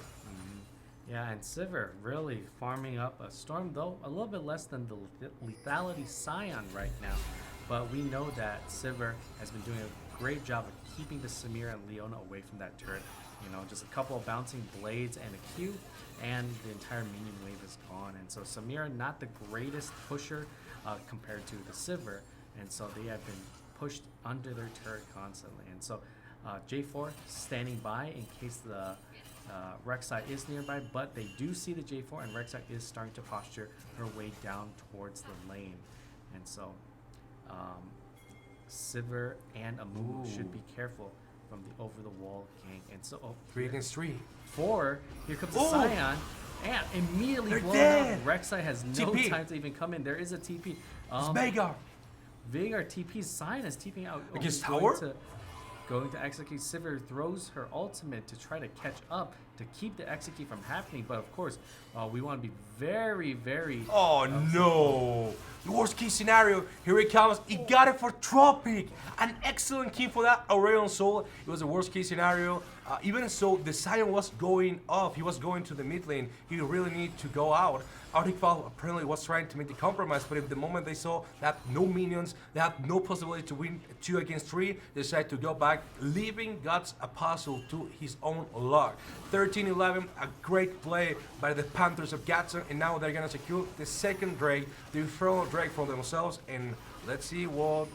Yeah, and Sivir really farming up a Storm, though a little bit less than the Lethality Scion right now. But we know that Sivir has been doing a great job of keeping the Samira and Leona away from that turret. You know, just a couple of bouncing blades and a Q, and the entire minion wave is gone. And so Samira, not the greatest pusher compared to the Sivir, and so they have been pushed under their turret constantly. And so J4 standing by in case the Rek'Sai is nearby, but they do see the J4, and Rek'Sai is starting to posture her way down towards the lane. And so Sivir and Amumu should be careful from the over-the-wall gank. And so 3 against 3. 4, here comes the Scion, and immediately blown up. Rek'Sai has no TP. time to even come in. There is a TP. It's Veigar. Veigar TP's Scion is TPing out. Against Going Tower? Going to execute. Sivir throws her ultimate to try to catch up to keep the execute from happening, but of course we want to be very, very No! The worst case scenario, here it comes. He got it for Tropic. An excellent kill for that Aurelion Soul. It was the worst case scenario. Even so, the Sion was going off. He was going to the mid lane. He really needed to go out. Arctic Fowl apparently was trying to make the compromise, but at the moment they saw that no minions, they had no possibility to win 2 against 3, they decided to go back, leaving God's Apostle to his own luck. 13-11, a great play by the Panthers of Gatson, and now they're gonna secure the second Drake, the Infernal Drake for themselves, and let's see what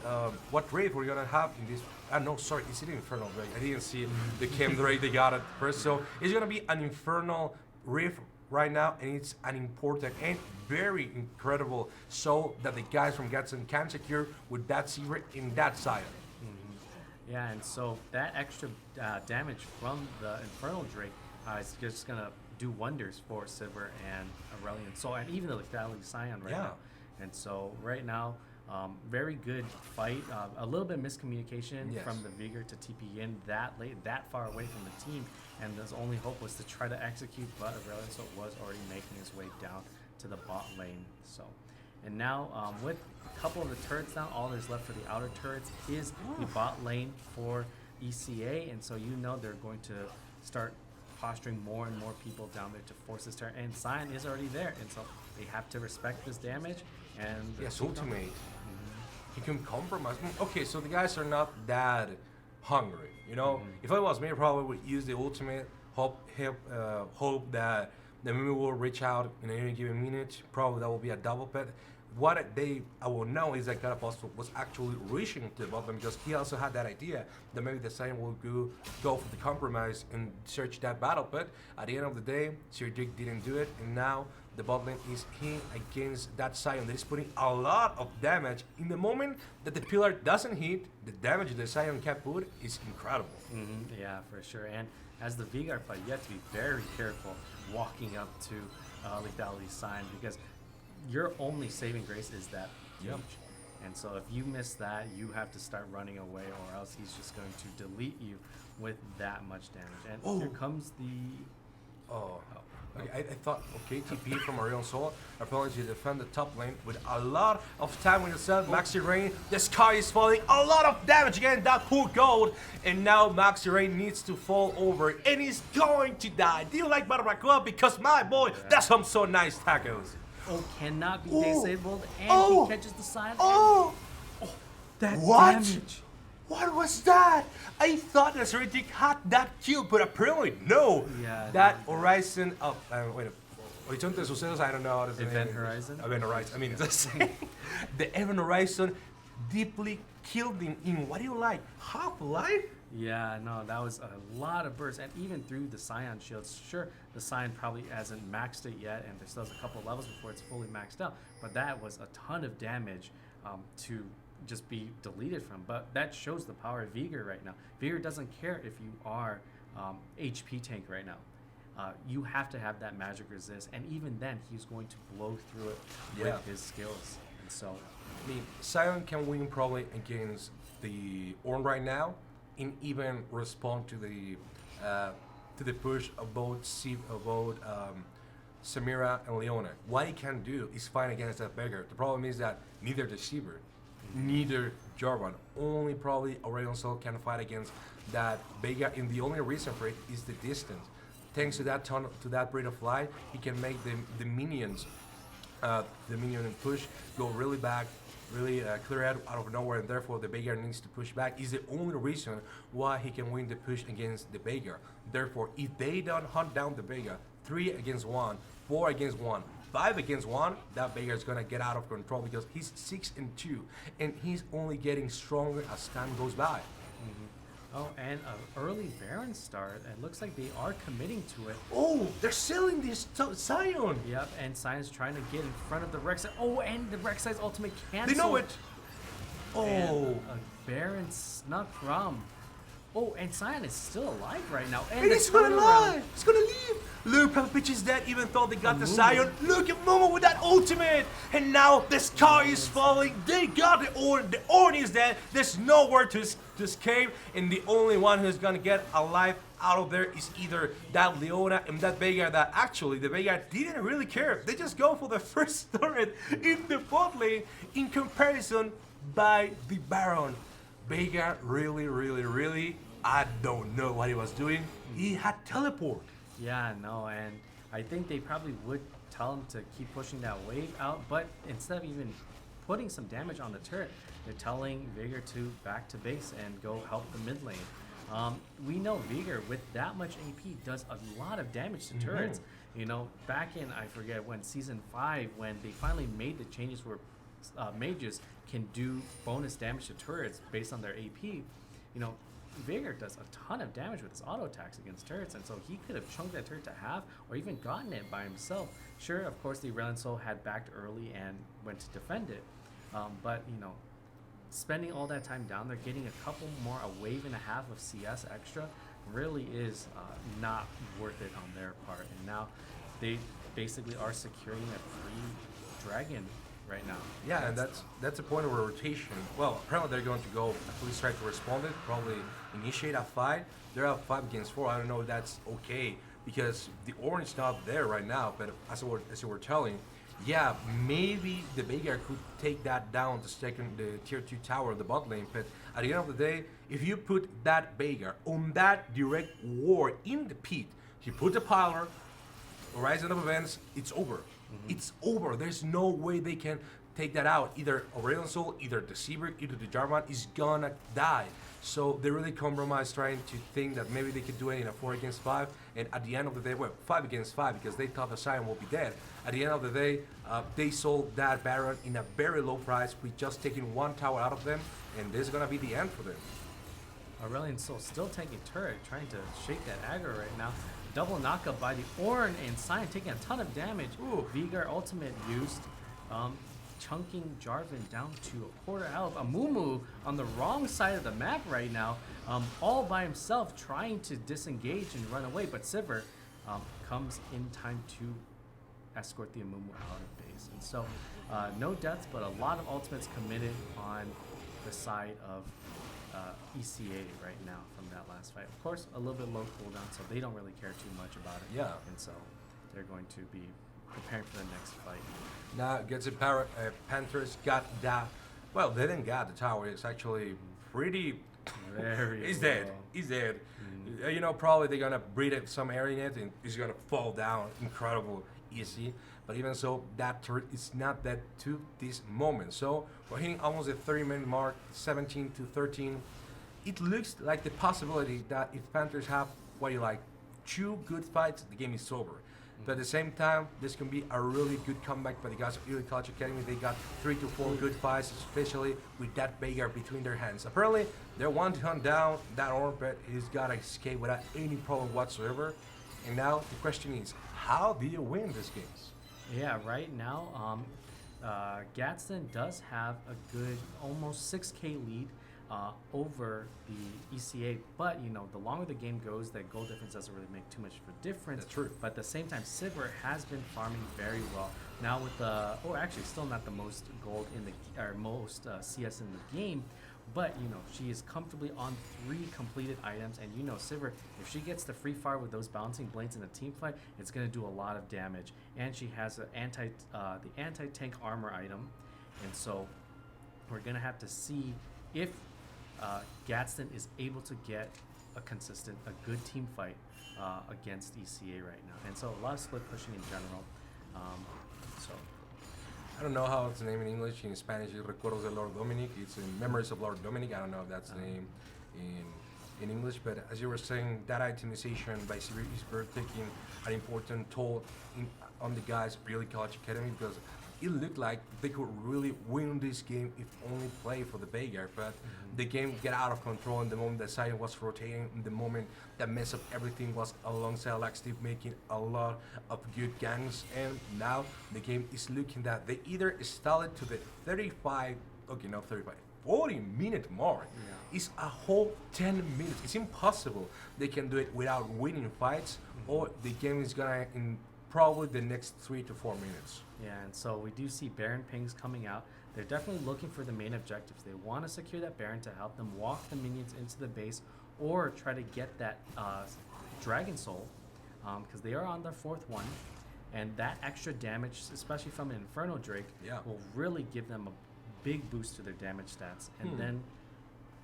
Drake we're gonna have in this. No, sorry, is it Infernal Drake? I didn't see the Chem Drake they got it first, so it's gonna be an Infernal Rift right now, and it's an important and very incredible so that the guys from Gatson can secure with that secret in that side. Yeah, and so that extra damage from the Infernal Drake is just gonna do wonders for Sivir and Aurelion Soul, and even the Lethality Scion right now. And so right now, very good fight. A little bit of miscommunication from the Veigar to TP in that late, that far away from the team, and his only hope was to try to execute, but Aurelion Soul was already making his way down to the bot lane. So, and now with a couple of the turrets down, all there's left for the outer turrets is the bot lane for ECA, and so you know they're going to start posturing more and more people down there to force this turret, and Scion is already there, and so they have to respect this damage. And yes, ultimate. He can compromise. Okay, so the guys are not that hungry, you know. If I was me, I probably would use the ultimate, hope that the Mimi will reach out in any given minute. Probably that will be a double pet. What I will know is that God Apostle was actually reaching to the bottom because he also had that idea that maybe the Scion will go for the compromise and search that battle. But at the end of the day, Sir Dick didn't do it, and now the bot lane is hit against that Scion that is putting a lot of damage. In the moment that the pillar doesn't hit, the damage the Scion can put is incredible. Yeah, for sure. And as the Veigar fight, you have to be very careful walking up to Lethality Scion because your only saving grace is that reach. And so if you miss that, you have to start running away, or else he's just going to delete you with that much damage. And here comes the... Okay, I thought, okay, TP from Aurelion Soul are planning to defend the top lane with a lot of time on yourself. Maxi Rain, the sky is falling, a lot of damage again, that poor gold. And now Maxi Rain needs to fall over, and he's going to die. Do you like Barbacoa? Because my boy, that's some so nice tacos. Cannot be disabled, and he catches the side. That damage. What was that? I thought that Heretic had that kill, but apparently no. Yeah, That Horizon. Oh, wait. Horizonte de Sucesos, I don't know how to say Event it. Horizon? Event Horizon. I mean, the same. The Event Horizon deeply killed him in what do you like? Half-Life? Yeah, no, that was a lot of bursts, and even through the Scion shields. Sure, the Scion probably hasn't maxed it yet, and there still has a couple levels before it's fully maxed out. But that was a ton of damage to just be deleted from. But that shows the power of Vigor right now. Vigor doesn't care if you are HP tank right now. You have to have that magic resist, and even then, he's going to blow through it with his skills. And so, I mean, Scion can win probably against the Ornn right now, and even respond to the push of both Samira and Leona. What he can do is fight against that beggar. The problem is that neither Deceiver, neither Jarvan, only probably Aurelion Sol can fight against that beggar, and the only reason for it is the distance. Thanks to that Breath of Light, he can make the minions, the minion push go really back, really clear out of nowhere, and therefore the beggar needs to push back. Is the only reason why he can win the push against the beggar. Therefore, if they don't hunt down the beggar, 3 against 1, 4 against 1, 5 against 1, that beggar is gonna get out of control because he's 6-2, and he's only getting stronger as time goes by. oh, and an early Baron start. It looks like they are committing to it. Oh, they're selling this Scion. Yep, and Sion's trying to get in front of the Rek'Sai. Oh, and the Rek'Sai's ultimate cancel. They know it. Oh, And a Baron snuck from. Oh, and Sion is still alive right now. and he's gonna lie. He's gonna leave. Look, Peppa Pitch is dead even though they got the Scion. Look at Momo with that ultimate. And now the sky is falling. They got the Ornn. The Ornn is dead. There's nowhere to escape. And the only one who's gonna get alive out of there is either that Leona and that Veigar that actually the Veigar didn't really care. They just go for the first turret in the bot lane in comparison by the Baron. Veigar really, I don't know what he was doing. He had teleport. Yeah, no, and I think they probably would tell him to keep pushing that wave out, but instead of even putting some damage on the turret, they're telling Vigor to back to base and go help the mid lane. We know Vigor, with that much AP, does a lot of damage to turrets. You know, back in, I forget when, Season 5, when they finally made the changes where mages can do bonus damage to turrets based on their AP, you know, Vigor does a ton of damage with his auto attacks against turrets, and so he could have chunked that turret to half or even gotten it by himself. Sure, of course, the Aurelion Sol had backed early and went to defend it, but, you know, spending all that time down there, getting a couple more, a wave and a half of CS extra, really is not worth it on their part. And now they basically are securing a free dragon right now. Yeah, and that's a point of a rotation. Well, apparently they're going to go at least try to respond it, probably initiate a fight. They're up 5 against 4. I don't know if that's okay because the Ornn is not there right now. But as you were telling, yeah, maybe the Veigar could take that down to second the tier 2 tower of the bot lane. But at the end of the day, if you put that Veigar on that direct war in the pit, you put the Piler, Horizon of Events, it's over. It's over. There's no way they can take that out. Either Aurelion Sol, either Deceiver, either the Jarvan is gonna die. So they really compromised trying to think that maybe they could do it in a 4 against 5. And at the end of the day, well, 5 against 5 because they thought the Sion will be dead. At the end of the day, they sold that Baron in a very low price with just taking 1 tower out of them. And this is gonna be the end for them. Aurelion Sol still taking turret, trying to shake that aggro right now. Double knockup by the Ornn, and Sion taking a ton of damage. Vigor ultimate used, chunking Jarvan down to a quarter health. Amumu on the wrong side of the map right now, all by himself trying to disengage and run away, but Sivir comes in time to escort the Amumu out of base. And so no deaths, but a lot of ultimates committed on the side of ECA right now from that last fight. Of course, a little bit low cooldown, so they don't really care too much about it. Yeah. And so they're going to be preparing for the next fight. Now, gets it Panthers got that. Well, they didn't get the tower. It's actually pretty. Very He's low. dead. He's dead. You know, probably they're gonna breed it some air in it, and he's gonna fall down. Incredible, easy. But even so, that turret is not dead to this moment. So we're hitting almost the 30-minute mark, 17 to 13. it looks like the possibility that if Panthers have what you like, 2 good fights, the game is over. But at the same time, this can be a really good comeback by the guys of Early College Academy. They got 3 to 4 good fights, especially with that Veigar between their hands. Apparently, they want to hunt down that orb, but he's got to escape without any problem whatsoever. And now the question is, how do you win these games? Yeah, right now, Gadsden does have a good almost 6K lead over the ECA, but the longer the game goes, that goal difference doesn't really make too much of a difference. That's true. But at the same time, Silver has been farming very well. Now with actually still not the most gold in the or most CS in the game, but she is comfortably on 3 completed items, and Silver, if she gets the free fire with those bouncing blades in a team fight, it's gonna do a lot of damage. And she has the anti-tank armor item, and so we're gonna have to see if Gadsden is able to get a good team fight against ECA right now. And so a lot of split pushing in general. So I don't know how it's named in English. In Spanish, it's Recuerdos de Lord Dominic. It's in Memories of Lord Dominic. I don't know if that's the name in English. But as you were saying, that itemization by Siri is very taking an important toll on the guys of Early College Academy, because it looked like they could really win this game if only play for the Veigar, but the game get out of control in the moment that Zion was rotating, in the moment that mess up everything was alongside like Steve making a lot of good gangs, and now the game is looking that they either stall it to the 40-minute mark. It's a whole 10 minutes. It's impossible they can do it without winning fights, or the game is gonna in probably the next 3 to 4 minutes. yeah, and so we do see Baron pings coming out. They're definitely looking for the main objectives. They want to secure that Baron to help them walk the minions into the base, or try to get that Dragon Soul, because they are on their 4th one, and that extra damage, especially from an Inferno Drake, will really give them a big boost to their damage stats. And then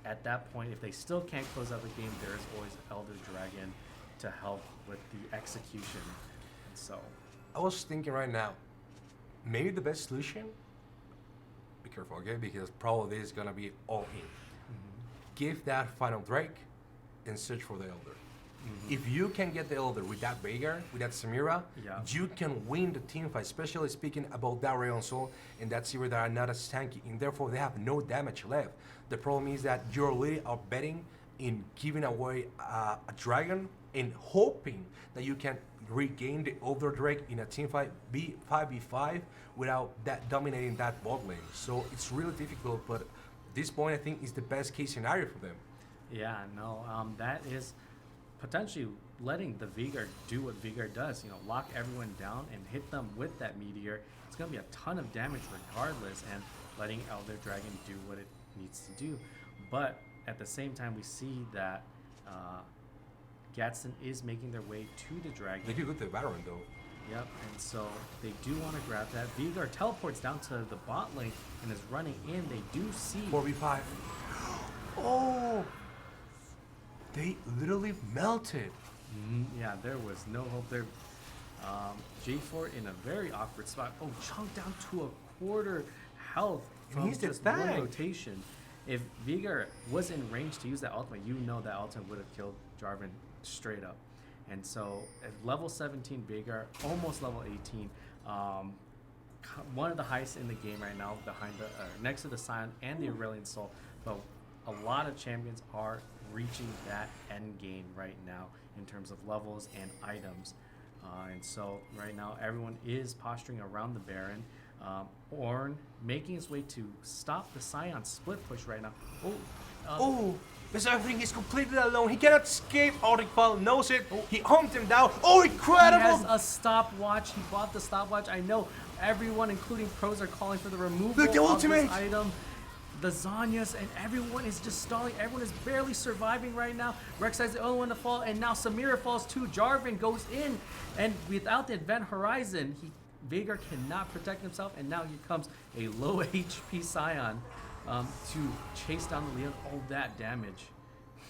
at that point, if they still can't close out the game, there is always Elder Dragon to help with the execution. So I was thinking right now, maybe the best solution, be careful, okay, because probably this is gonna be all in. Give that final Drake and search for the Elder. If you can get the Elder with that Veigar, with that Samira, you can win the team fight, especially speaking about that Rayon Soul and that Samira that are not as tanky, and therefore they have no damage left. The problem is that you're really are betting in giving away a Dragon and hoping that you can regain the Elder Drake in a team fight 5v5 without that dominating that bot lane. So it's really difficult, but at this point I think is the best case scenario for them. Yeah, no, that is potentially letting the Veigar do what Veigar does, lock everyone down and hit them with that meteor. It's going to be a ton of damage regardless, and letting Elder Dragon do what it needs to do. But at the same time, we see that Gadsden is making their way to the Dragon. They do go to the Baron though. Yep, and so they do want to grab that. Veigar teleports down to the bot lane and is running in. They do see 4v5. Oh! They literally melted. Yeah, there was no hope there. J4 in a very awkward spot. Oh, chunked down to a quarter health from he's the just one tank. rotation. If Veigar was in range to use that ultimate, that ultimate would have killed Jarvan straight up. And so at level 17 Veigar, almost level 18, one of the highest in the game right now, behind the next to the Scion and the Aurelian Soul. But a lot of champions are reaching that end game right now in terms of levels and items. And so right now everyone is posturing around the Baron. Ornn making his way to stop the Scion split push right now. Mr. Everything is completely alone. He cannot escape. Audicfall knows it. He humped him down. Oh, incredible! He has a stopwatch. He bought the stopwatch. I know everyone, including pros, are calling for the removal Look, the of ultimate! this item. The Zanyas and everyone is just stalling. Everyone is barely surviving right now. Rek'Sai's the only one to fall, and now Samira falls too. Jarvan goes in, and without the Event Horizon, Veigar cannot protect himself, and now here comes a low HP Scion to chase down the Leon. Oh, that damage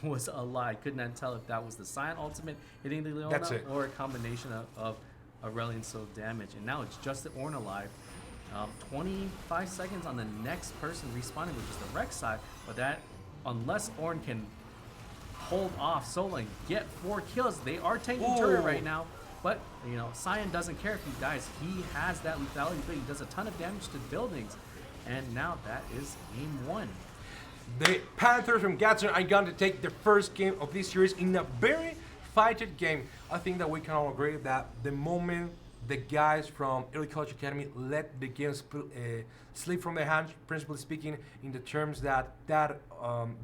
was a lie. I could not tell if that was the Scion ultimate hitting the Leona or a combination of Aurelian Soul damage. And now it's just the Ornn alive. 25 seconds on the next person respawning, which is the Rek'Sai, but that, unless Ornn can hold off Solo and get 4 kills. They are tanking turret Ooh. right now, but you know, Cyan doesn't care if he dies. He has that lethality, but he does a ton of damage to buildings, and now that is game 1. The Panthers from Gatson are going to take the first game of this series in a very fighted game. I think that we can all agree that the moment the guys from Early College Academy let the game slip from their hands, principally speaking, in the terms that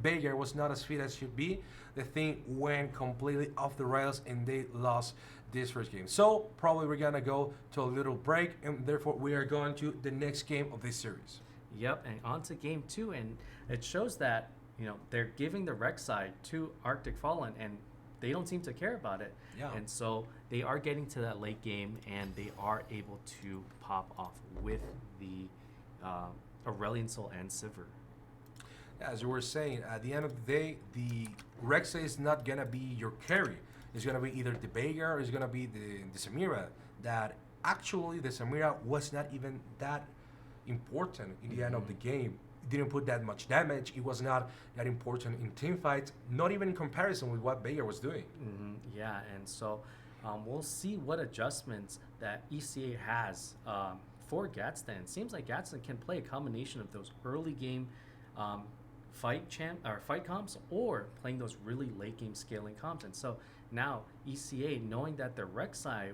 Bayer was not as fit as should be, the thing went completely off the rails and they lost this first game. So probably we're gonna go to a little break, and therefore we are going to the next game of this series. Yep, and on to game 2, and it shows that, you know, they're giving the rec side to Arctic Fallen, and they don't seem to care about it. Yeah. And so they are getting to that late game, and they are able to pop off with the Aurelion Soul and Sivir. As you were saying, at the end of the day, the Rexa is not gonna be your carry. It's gonna be either the Veigar or it's gonna be the Samira. That actually the Samira was not even that important in the end of the game. It didn't put that much damage. It was not that important in team fights, not even in comparison with what Veigar was doing. Yeah, and so we'll see what adjustments that ECA has for Gadsden. It seems like Gadsden can play a combination of those early game fight comps or playing those really late game scaling comps. And so now ECA, knowing that the Rek'Sai,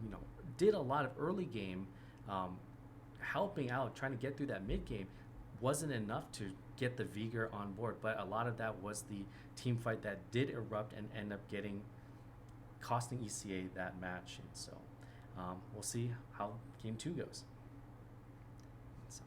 you know, did a lot of early game helping out, trying to get through that mid game, wasn't enough to get the Veigar on board. But a lot of that was the team fight that did erupt and end up costing ECA that match. And so we'll see how game 2 goes. So.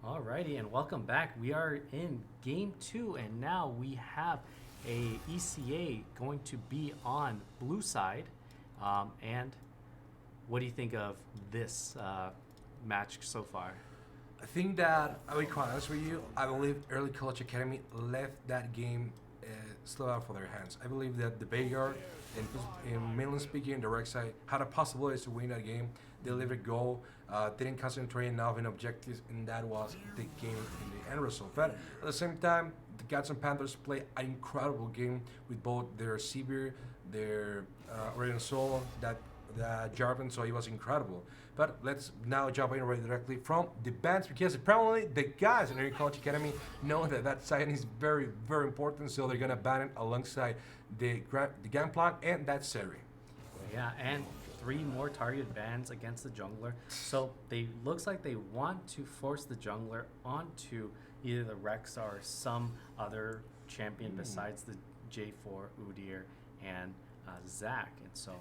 Alrighty, and welcome back. We are in game 2, and now we have a ECA going to be on blue side. And what do you think of this match so far? I think that, I'll be quite honest with you, I believe Early College Academy left that game slow out for their hands. I believe that the Bayard, in mainland speaking, the rec side, had a possibility to win that game. They let it go, didn't concentrate enough in objectives, and that was the game in the end result. But at the same time, the Gadsden Panthers play an incredible game with both their Seabeer, their Orion Soul, that Jarvan, so it was incredible. But let's now jump in right directly from the bans, because apparently the guys in Early College Academy know that that sign is very, very important, so they're gonna ban it alongside the Gangplank and that Seri. Yeah, and 3 more targeted bans against the jungler. So they looks like they want to force the jungler onto either the Rex or some other champion besides the J4, Udyr, and Zac. And so,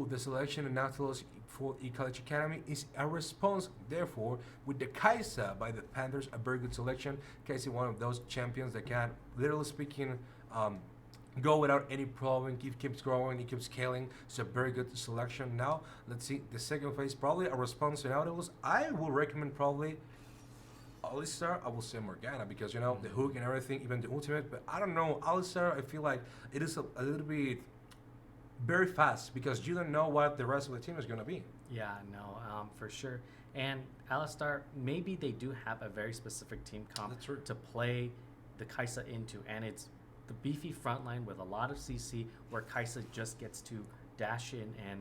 the selection of Nautilus for E-College Academy is a response, therefore, with the Kai'Sa by the Panthers, a very good selection. Kai'Sa, one of those champions that can, literally speaking, go without any problem. He keeps growing, he keeps scaling. It's a very good selection. Now, let's see the second phase, probably a response to Nautilus. I will recommend probably Alistar. I will say Morgana, because, you know, the hook and everything, even the ultimate. But I don't know, Alistar, I feel like it is a little bit very fast, because you don't know what the rest of the team is going to be. yeah, no, for sure. And Alistar, maybe they do have a very specific team comp That's true. to play the Kai'Sa into, and it's the beefy front line with a lot of CC where Kai'Sa just gets to dash in and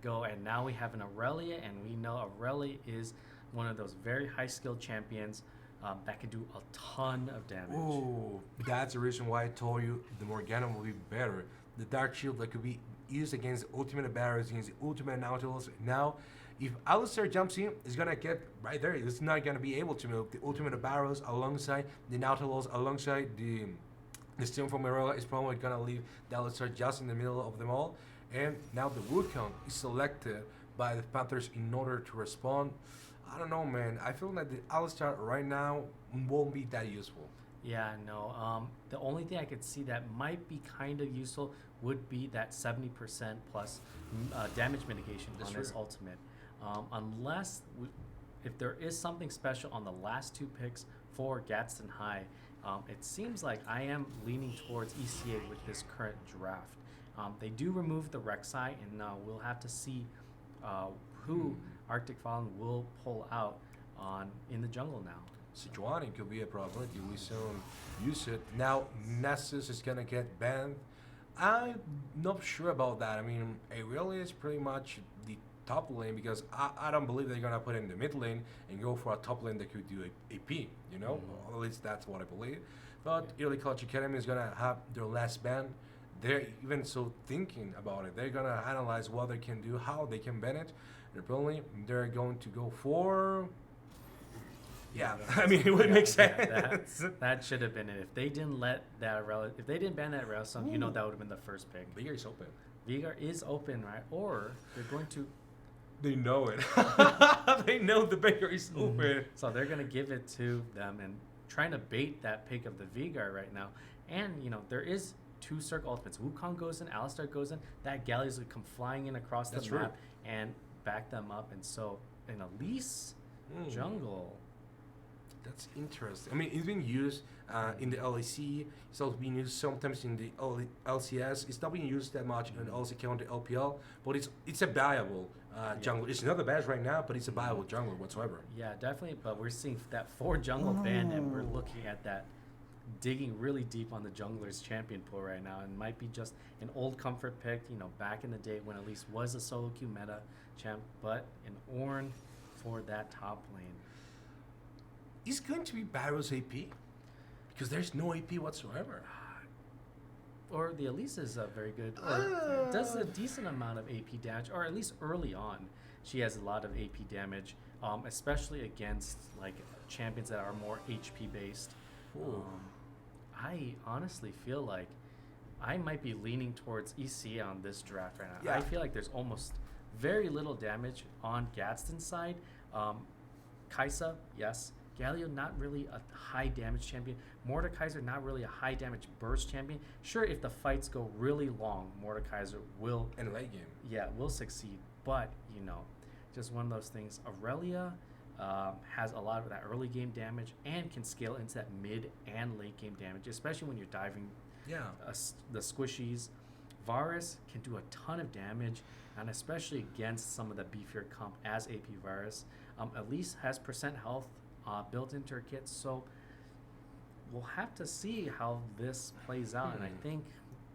go. And now we have an Aurelia, and we know Aurelia is one of those very high-skilled champions that can do a ton of damage. Ooh, that's the reason why I told you the Morgana will be better. The Dark Shield that could be used against the Ultimate Barriers, against the Ultimate Nautilus. Now, if Alistar jumps in, it's going to get right there. It's not going to be able to move. The Ultimate Barriers alongside the Nautilus, alongside the Steam from Morella is probably going to leave the Alistar just in the middle of them all. And now the Wukong is selected by the Panthers in order to respond. I don't know, man. I feel that the Alistar right now won't be that useful. Yeah, no. The only thing I could see that might be kind of useful would be that 70% plus damage mitigation on this ultimate. Unless, if there is something special on the last 2 picks for Gadsden High, it seems like I am leaning towards ECA with this current draft. They do remove the Rek'Sai, and we'll have to see who Arctic Fallen will pull out in the jungle now. Sejuani could be a probability. We soon use it. Now, Nessus is going to get banned. I'm not sure about that. I mean, Aurelia is pretty much the top lane, because I don't believe they're going to put it in the mid lane and go for a top lane that could do AP, you know? At least that's what I believe. But Early College Academy is going to have their last ban. They're even so thinking about it. They're going to analyze what they can do, how they can ban it. They're going to go for... Yeah, I mean, it would make sense. That should have been it. If they didn't let that if they didn't ban that Relson, you know that would have been the first pick. Vigar is open. Vigar is open, right? Or they're going to... They know it. They know the Vigar is open. So they're going to give it to them and trying to bait that pick of the Vigar right now. And, you know, there is 2 circle ultimates. Wukong goes in, Alistar goes in. That Galleys would come flying in across the map and back them up. And so, in Elise jungle... That's interesting. I mean, it's been used in the LEC. It's also being used sometimes in the LCS. It's not being used that much in the LCK on the LPL, but it's a viable jungle. It's not the best right now, but it's a viable jungle whatsoever. Yeah, definitely. But we're seeing that 4 jungle ban, and we're looking at that digging really deep on the jungler's champion pool right now, and might be just an old comfort pick, you know, back in the day when Elise was a solo queue meta champ, but an Ornn for that top lane. Is going to be Barrow's AP? Because there's no AP whatsoever. Or the Elise is very good. Or does a decent amount of AP damage, or at least early on, she has a lot of AP damage, especially against like champions that are more HP based. I honestly feel like I might be leaning towards ECA on this draft right now. Yeah. I feel like there's almost very little damage on Gadsden's side. Kaisa, yes. Galio, not really a high damage champion. Mordekaiser, not really a high damage burst champion. Sure, if the fights go really long, Mordekaiser will In late game. yeah, will succeed. But, just one of those things. Aurelia has a lot of that early game damage and can scale into that mid and late game damage, especially when you're diving Yeah. the squishies. Varus can do a ton of damage, and especially against some of the beefier comp as AP Varus. Elise has percent health built into her kit, so we'll have to see how this plays out. And I think,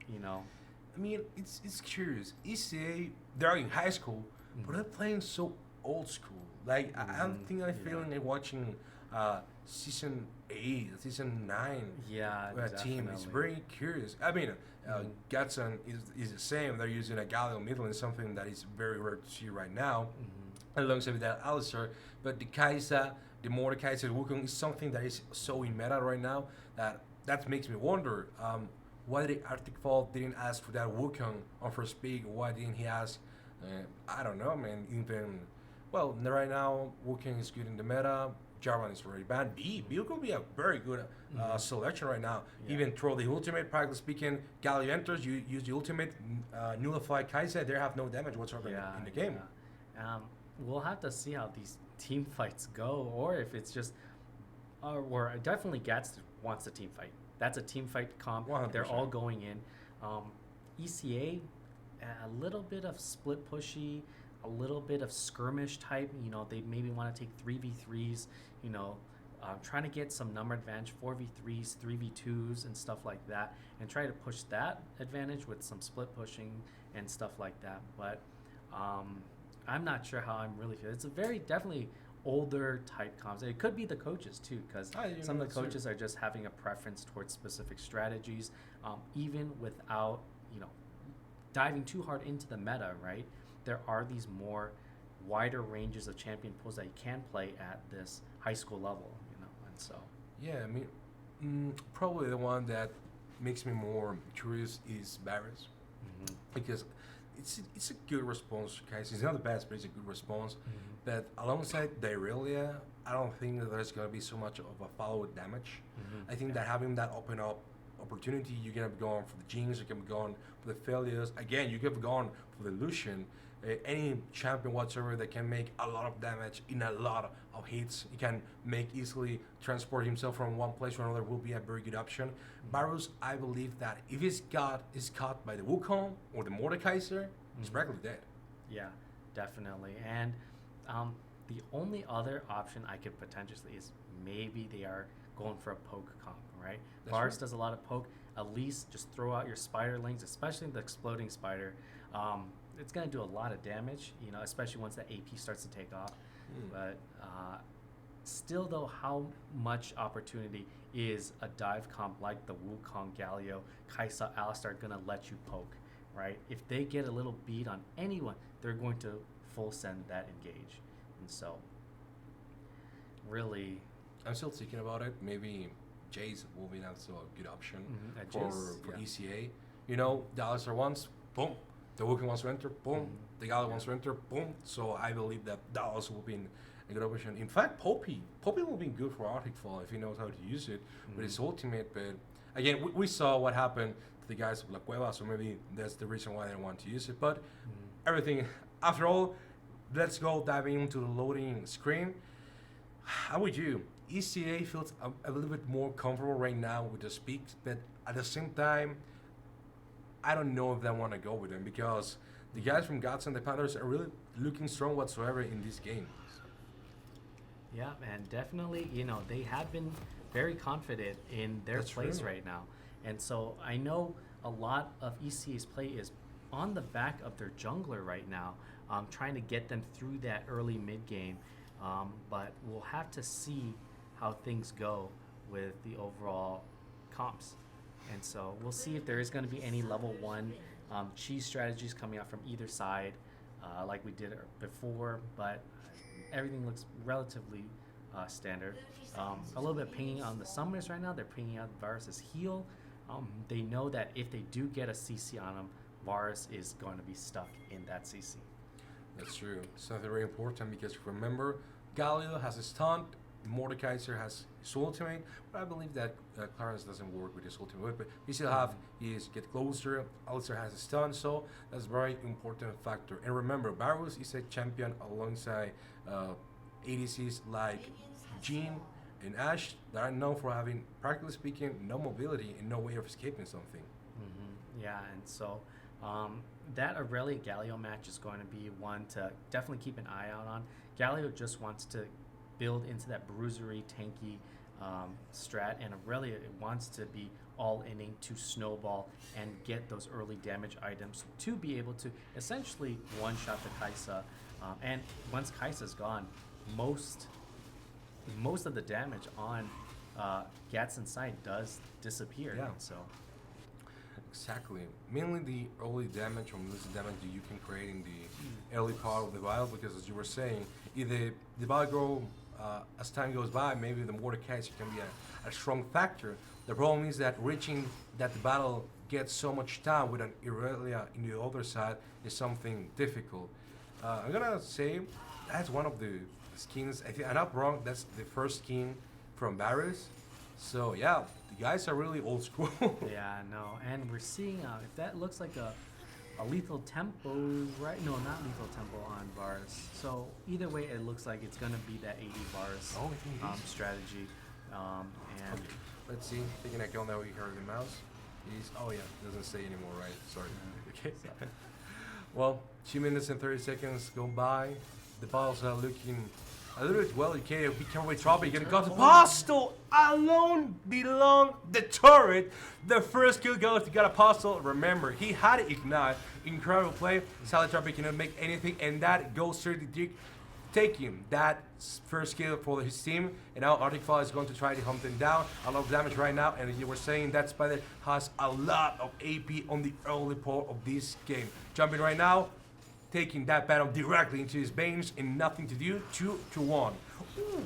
I mean, it's curious. ECA, they're in high school, but they're playing so old school. Like, I'm feeling like watching season 8, season 9 team. It's definitely. very curious. I mean, Gatson is the same. They're using a Galio Midland, something that is very rare to see right now, alongside with that Alistair. But the Kaisa, the Mordekaiser Wukong is something that is so in meta right now that makes me wonder why the Arctic Fall didn't ask for that Wukong on first pick. Why didn't he ask? I don't know, man. Even right now Wukong is good in the meta. Jarvan is already banned. B could be a very good selection right now. Yeah. Even throw the ultimate. Practically speaking, Galio enters. You use the ultimate, nullify Kaisa. They have no damage whatsoever in the game. Yeah. We'll have to see how these team fights go, or if it's just, or definitely Gats wants a team fight. That's a team fight comp. 100%. They're all going in. ECA, a little bit of split pushy, a little bit of skirmish type. They maybe want to take 3v3s. Trying to get some number advantage, 4v3s, 3v2s, and stuff like that, and try to push that advantage with some split pushing and stuff like that. But I'm not sure how I'm really feeling. It's a very definitely older type comps. It could be the coaches too, because some of the coaches are just having a preference towards specific strategies, even without diving too hard into the meta. Right, there are these more wider ranges of champion pools that you can play at this high school level. And so Yeah, I mean, probably the one that makes me more curious is Varus, because it's a good response, guys. It's not the best, but it's a good response. But alongside Direlia, I don't think that there's gonna be so much of a follow damage. I think that having that open up opportunity, you can have gone for the Jinx, you can have gone for the failures. Again, you could have gone for the Lucian. Any champion whatsoever that can make a lot of damage in a lot of hits, he can make easily transport himself from one place to another, will be a very good option. Varus, I believe that if is caught by the Wukong or the Mordekaiser, he's practically dead. yeah, definitely. And the only other option I could potentially is maybe they are going for a poke comp, right? That's Varus right. does a lot of poke. At least just throw out your spiderlings, especially the exploding spider. It's going to do a lot of damage, especially once that AP starts to take off. But still, though, how much opportunity is a dive comp like the Wukong, Galio, Kaisa, Alistar going to let you poke, right? If they get a little beat on anyone, they're going to full send that engage. And so, really, I'm still thinking about it. Maybe Jace will be also a good option for Jace, ECA. The Alistair wants, boom. The Wukong wants to enter, boom. The Galio wants to enter, boom. So I believe that also will be a good option. In fact, Poppy will be good for Arctic Fall if he knows how to use it with his ultimate. But again, we saw what happened to the guys of La Cueva, so maybe that's the reason why they want to use it. But everything, after all, let's go diving into the loading screen. How would you? ECA feels a little bit more comfortable right now with the speaks, but at the same time, I don't know if they want to go with them because the guys from Gods and the Panthers are really looking strong whatsoever in this game. Yeah, and definitely, they have been very confident in their That's plays true. right now. And so I know a lot of ECA's play is on the back of their jungler right now, trying to get them through that early mid game. But we'll have to see how things go with the overall comps. And so we'll see if there is going to be any level 1 cheese strategies coming out from either side, like we did before. But everything looks relatively standard. A little bit pinging on the summoners right now. They're pinging out Varus' heal. They know that if they do get a CC on him, Varus is going to be stuck in that CC. That's true. Something very important because remember, Galio has a stunt. Mordekaiser has his ultimate, but I believe that Clarence doesn't work with his ultimate. But we still have his get closer. Alistair has a stun, so that's a very important factor. And remember, Varus is a champion alongside ADCs like Jean and Ash that are known for having, practically speaking, no mobility and no way of escaping something. Yeah, and so that Aurelia Galio match is going to be one to definitely keep an eye out on. Galio just wants to build into that bruisery, tanky strat, and Aurelia wants to be all inning to snowball and get those early damage items to be able to essentially one-shot the Kaisa. And once Kaisa's gone, most of the damage on Gatson's side does disappear. Yeah. So Exactly. Mainly the early damage from this damage that you can create in the early part of the battle, because as you were saying, either the battle grow as time goes by, maybe the Mordekaiser can be a strong factor. The problem is that reaching that the battle gets so much time with an Irelia in the other side is something difficult. I'm gonna say that's one of the skins. I think I'm not wrong. That's the first skin from Varus. So yeah, the guys are really old school. yeah, no, and we're seeing if that looks like a lethal tempo, right? No, not lethal tempo on Varus. So either way, it looks like it's gonna be that 80 Varus Oh, I think it is. strategy. And Okay, let's see. Taking a kill now. We heard the mouse. Oh yeah, doesn't say anymore, right? Sorry. Okay. Well, 2 minutes and 30 seconds go by. The battles are looking a little bit well. Okay, be careful with trouble. You're gonna go to Apostle alone belong the turret. The first kill goes to got Apostle. Remember, he had Ignite. Incredible play. Salatrapper cannot make anything, and that goes to the Dick, taking that first kill for his team. And now Arctic Fall is going to try to hunt him down. A lot of damage right now, and you were saying that Spider has a lot of AP on the early part of this game. Jumping right now, taking that battle directly into his veins and nothing to do. 2-1. Ooh.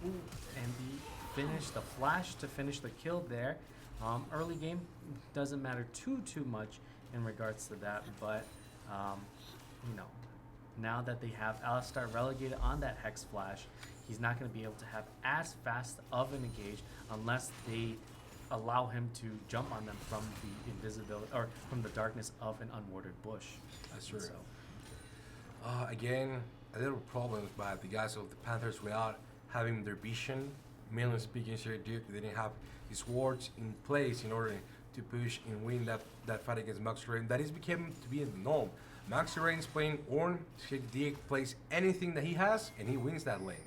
And the finish, the flash to finish the kill there. Early game doesn't matter too much in regards to that, but you know, now that they have Alistar relegated on that Hex Flash, he's not going to be able to have as fast of an engage unless they allow him to jump on them from the invisibility or from the darkness of an unwarded bush. That's true. So, Again, a little problems by the guys of the Panthers without having their vision. Mainly speaking, Sir Duke, they didn't have his wards in place in order to push and win that fight against Max Rain. That is became to be the norm. Max Rain is playing Ornn. Sir Duke plays anything that he has, and he wins that lane.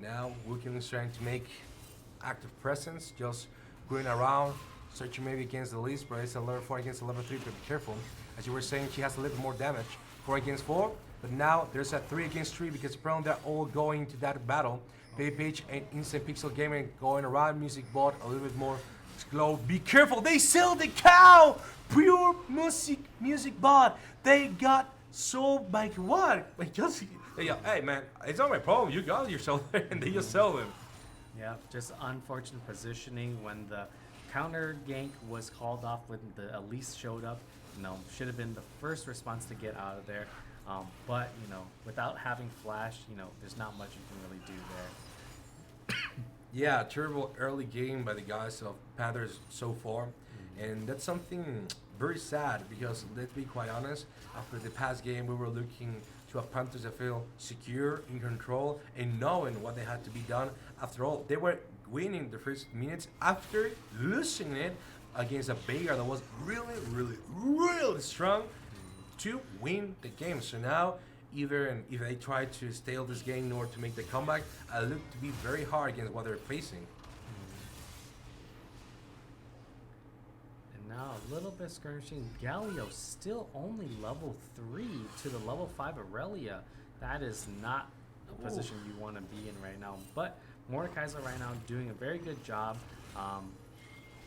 Now, Wookiee is trying to make active presence, just going around, searching maybe against the list, but it's a level 4 against a level 3, but be careful. As you were saying, she has a little more damage, 4 against 4, but now there's a 3 against 3 because apparently they're all going to that battle. Baby Peach and Instant Pixel Gaming going around, Music Bot a little bit more slow. Be careful, they sell the cow! Pure music Bot, they got sold by what? Like just, yeah, hey man, it's not my problem, you got yourself there and they just sell them. yeah, just unfortunate positioning when the counter gank was called off when the Elise showed up. You know, should have been the first response to get out of there. But, you know, without having Flash, you know, there's not much you can really do there. Yeah, terrible early game by the guys of Panthers so far. And that's something very sad because, let's be quite honest, after the past game we were looking to have Panthers that feel secure, in control, and knowing what they had to be done. After all, they were winning the first minutes after losing it against a Veigar that was really strong to win the game. So now, even if they try to stale this game in order to make the comeback, it looked to be very hard against what they're facing. And now a little bit skirmishing. Galio still only level 3 to the level 5 Aurelia. That is not a position you want to be in right now. But Mordekaiser right now doing a very good job.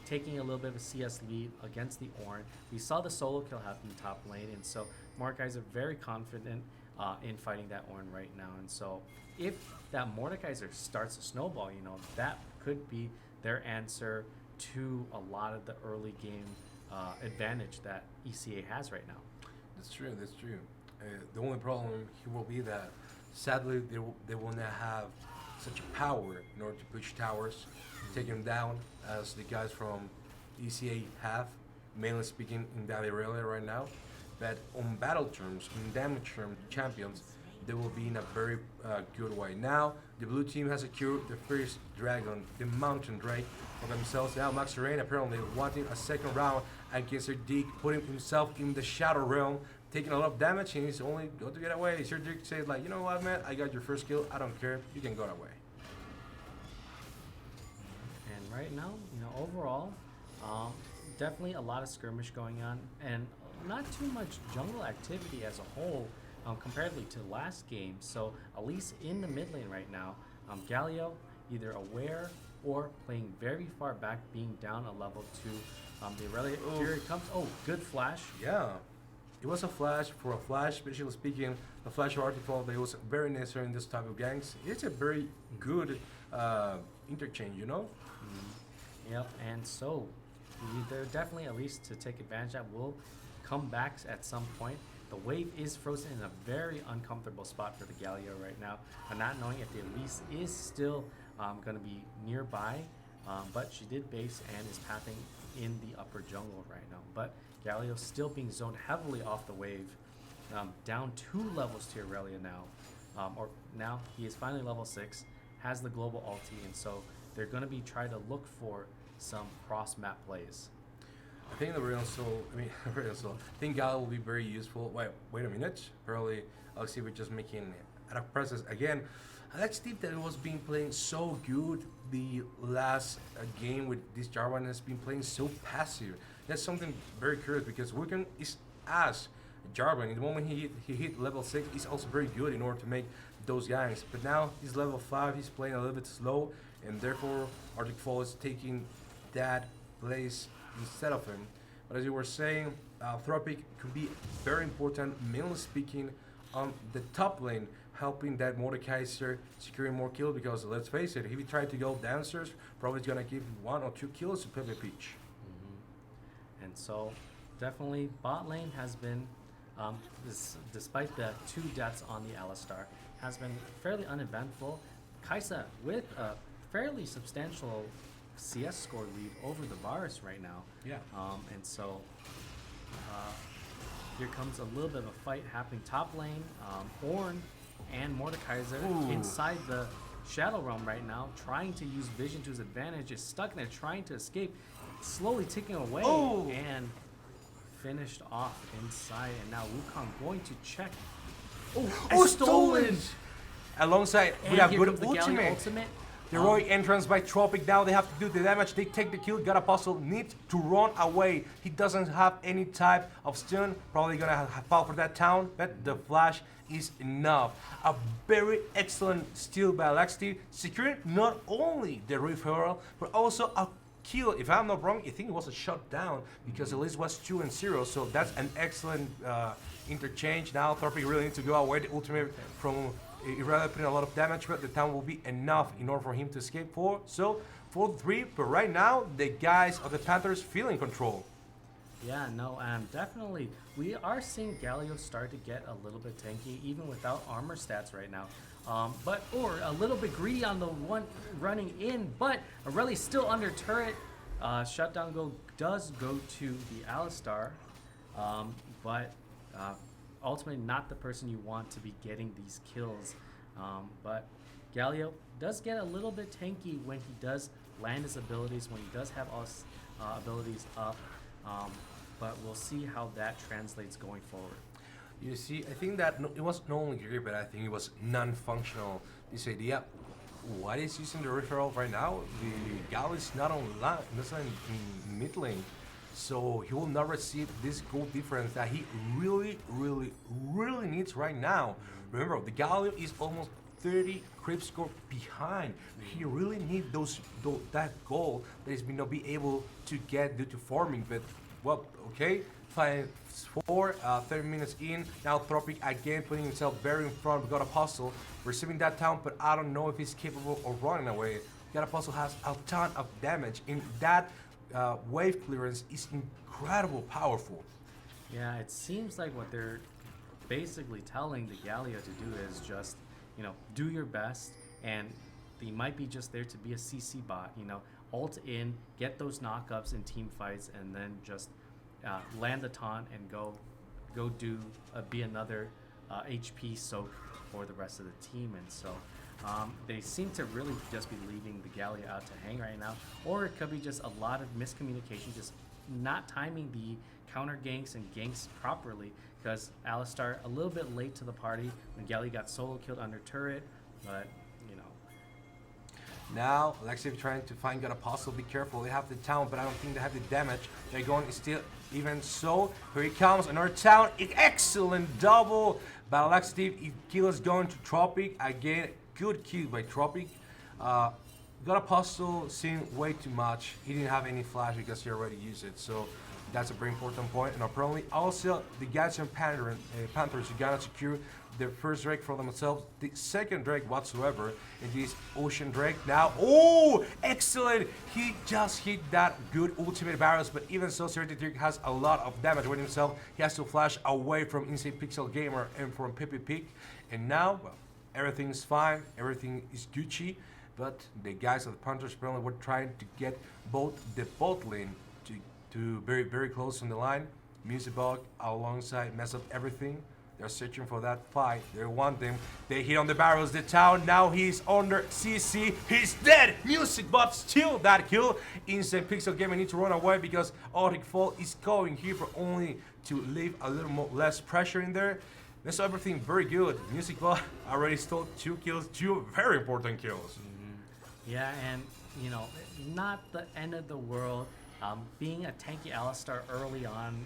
Taking a little bit of a CS lead against the Ornn. We saw the solo kill happen in top lane, and so Mordekaiser very confident in fighting that Ornn right now. And so if that Mordekaiser starts to snowball, you know, that could be their answer to a lot of the early game advantage that ECA has right now. That's true, that's true. The only problem here will be that sadly they will not have such a power in order to push towers, take them down as the guys from ECA have, mainly speaking in that area right now. But on battle terms, in damage terms, champions, they will be in a very good way. Now, the blue team has secured the first dragon, the mountain drake, for themselves. Now, Max Rain apparently wanting a second round against their Deke, putting himself in the shadow realm, taking a lot of damage, and he's only going to get away. Sir Deke said, like, you know what, man, I got your first kill, I don't care, you can go away. And right now, overall, definitely a lot of skirmish going on, and not too much jungle activity as a whole comparatively to the last game. So at least in the mid lane right now, Galio either aware or playing very far back, being down a level 2. The Aurelia, here it comes. Oh, good flash. Yeah, it was a flash. For a flash, spatially speaking, the flash artifact that was very necessary in this type of gangs. It's a very good interchange, Yep, and so they're definitely, at least to take advantage of, will come back at some point. The wave is frozen in a very uncomfortable spot for the Galio right now, not knowing if the Elise is still going to be nearby, but she did base and is pathing in the upper jungle right now. But Galio still being zoned heavily off the wave, down 2 levels to Aurelia now, or now he is finally level 6, has the global ulti, and so they're going to be trying to look for some cross-map plays. I think the real soul. I think Gal will be very useful. Wait a minute. Early, Alexei was just making out of presses again. Alex Steve that was being playing so good the last game with this Jarvan has been playing so passive. That's something very curious because Wiccan is as Jarvan. In the moment he hit level 6, he's also very good in order to make those gangs. But now he's level 5. He's playing a little bit slow, and therefore Arctic Fall is taking that place instead of him. But as you were saying, Thropic could be very important, mainly speaking, on the top lane, helping that Mordekaiser securing more kills, because let's face it, if he tried to go downstairs, probably going to give 1 or 2 kills to Pepe Peach. And so definitely bot lane has been, despite the 2 deaths on the Alistar, has been fairly uneventful. Kaisa with a fairly substantial CS score lead over the Varus right now. Yeah. And so here comes a little bit of a fight happening top lane. Ornn and Mordekaiser inside the Shadow Realm right now, trying to use vision to his advantage, is stuck in there trying to escape, slowly ticking away, and finished off inside. And now Wukong going to check. Stolen! Alongside, we have good ultimate. Heroic entrance by Tropic. Now they have to do the damage. They take the kill. Got Apostle needs to run away. He doesn't have any type of stun. Probably gonna fall for that town, but the flash is enough. A very excellent steal by Alexi, securing not only the referral but also a kill. If I'm not wrong, I think it was a shutdown because the list was 2-0. So that's an excellent interchange. Now Tropic really needs to go away. The ultimate from Irelia putting a lot of damage, but the town will be enough in order for him to escape for. So 4-3, but right now the guys of the Panthers feel in control. Yeah, no, definitely. We are seeing Galio start to get a little bit tanky, even without armor stats right now. Or a little bit greedy on the one running in, but Aurelia's still under turret. Shutdown does go to the Alistar, but ultimately not the person you want to be getting these kills. But Galio does get a little bit tanky when he does land his abilities, when he does have all his abilities up. But we'll see how that translates going forward. You see, I think that it was not only great, but I think it was non-functional. This idea, what is using the referral right now? The Gal is not online, not in mid lane, so he will not receive this goal difference that he really needs right now. Remember, the Galio is almost 30 creep score behind. He really needs that goal that he's not be able to get due to farming. But well, okay, 30 minutes in. Now Tropic again putting himself very in front of God Apostle, receiving that town, but I don't know if he's capable of running away. God Apostle has a ton of damage, and that wave clearance is incredible powerful. Yeah, it seems like what they're basically telling the Galio to do is just, do your best, and they might be just there to be a CC bot, ult in, get those knockups in team fights, and then just land the taunt and go do be another HP soak for the rest of the team. And so they seem to really just be leaving the Gallia out to hang right now, or it could be just a lot of miscommunication, just not timing the counter ganks and ganks properly, because Alistar a little bit late to the party when Gallia got solo killed under turret, but Now, Alexiev trying to find God Apostle. Be careful. They have the town, but I don't think they have the damage. They're going still. Even so, here he comes. Another town. Excellent double. But Alexiev, kill is going to Tropic. Again, good kill by Tropic. God Apostle seen way too much. He didn't have any flash because he already used it. So that's a very important point. And apparently, also, the Gadsden Panthers are going to secure the first Drake for themselves, the second Drake whatsoever in this Ocean Drake. Now, oh, excellent! He just hit that good ultimate barrels, but even so, Drake has a lot of damage with himself. He has to flash away from Insane Pixel Gamer and from Pepe Pig. And now, well, everything's fine, everything is Gucci, but the guys of the Panthers apparently were trying to get both the bot lane to very, very close on the line. Music Bug alongside mess up everything. They're searching for that fight. They want them. They hit on the barrels. The town. Now he's under CC. He's dead. Music Bot steal that kill. Instant Pixel Gamer need to run away because Arctic Fall is going here for only to leave a little more less pressure in there. That's everything very good. Music Bot already stole 2 kills, 2 very important kills. Mm-hmm. Yeah, and not the end of the world. Being a tanky Alistar early on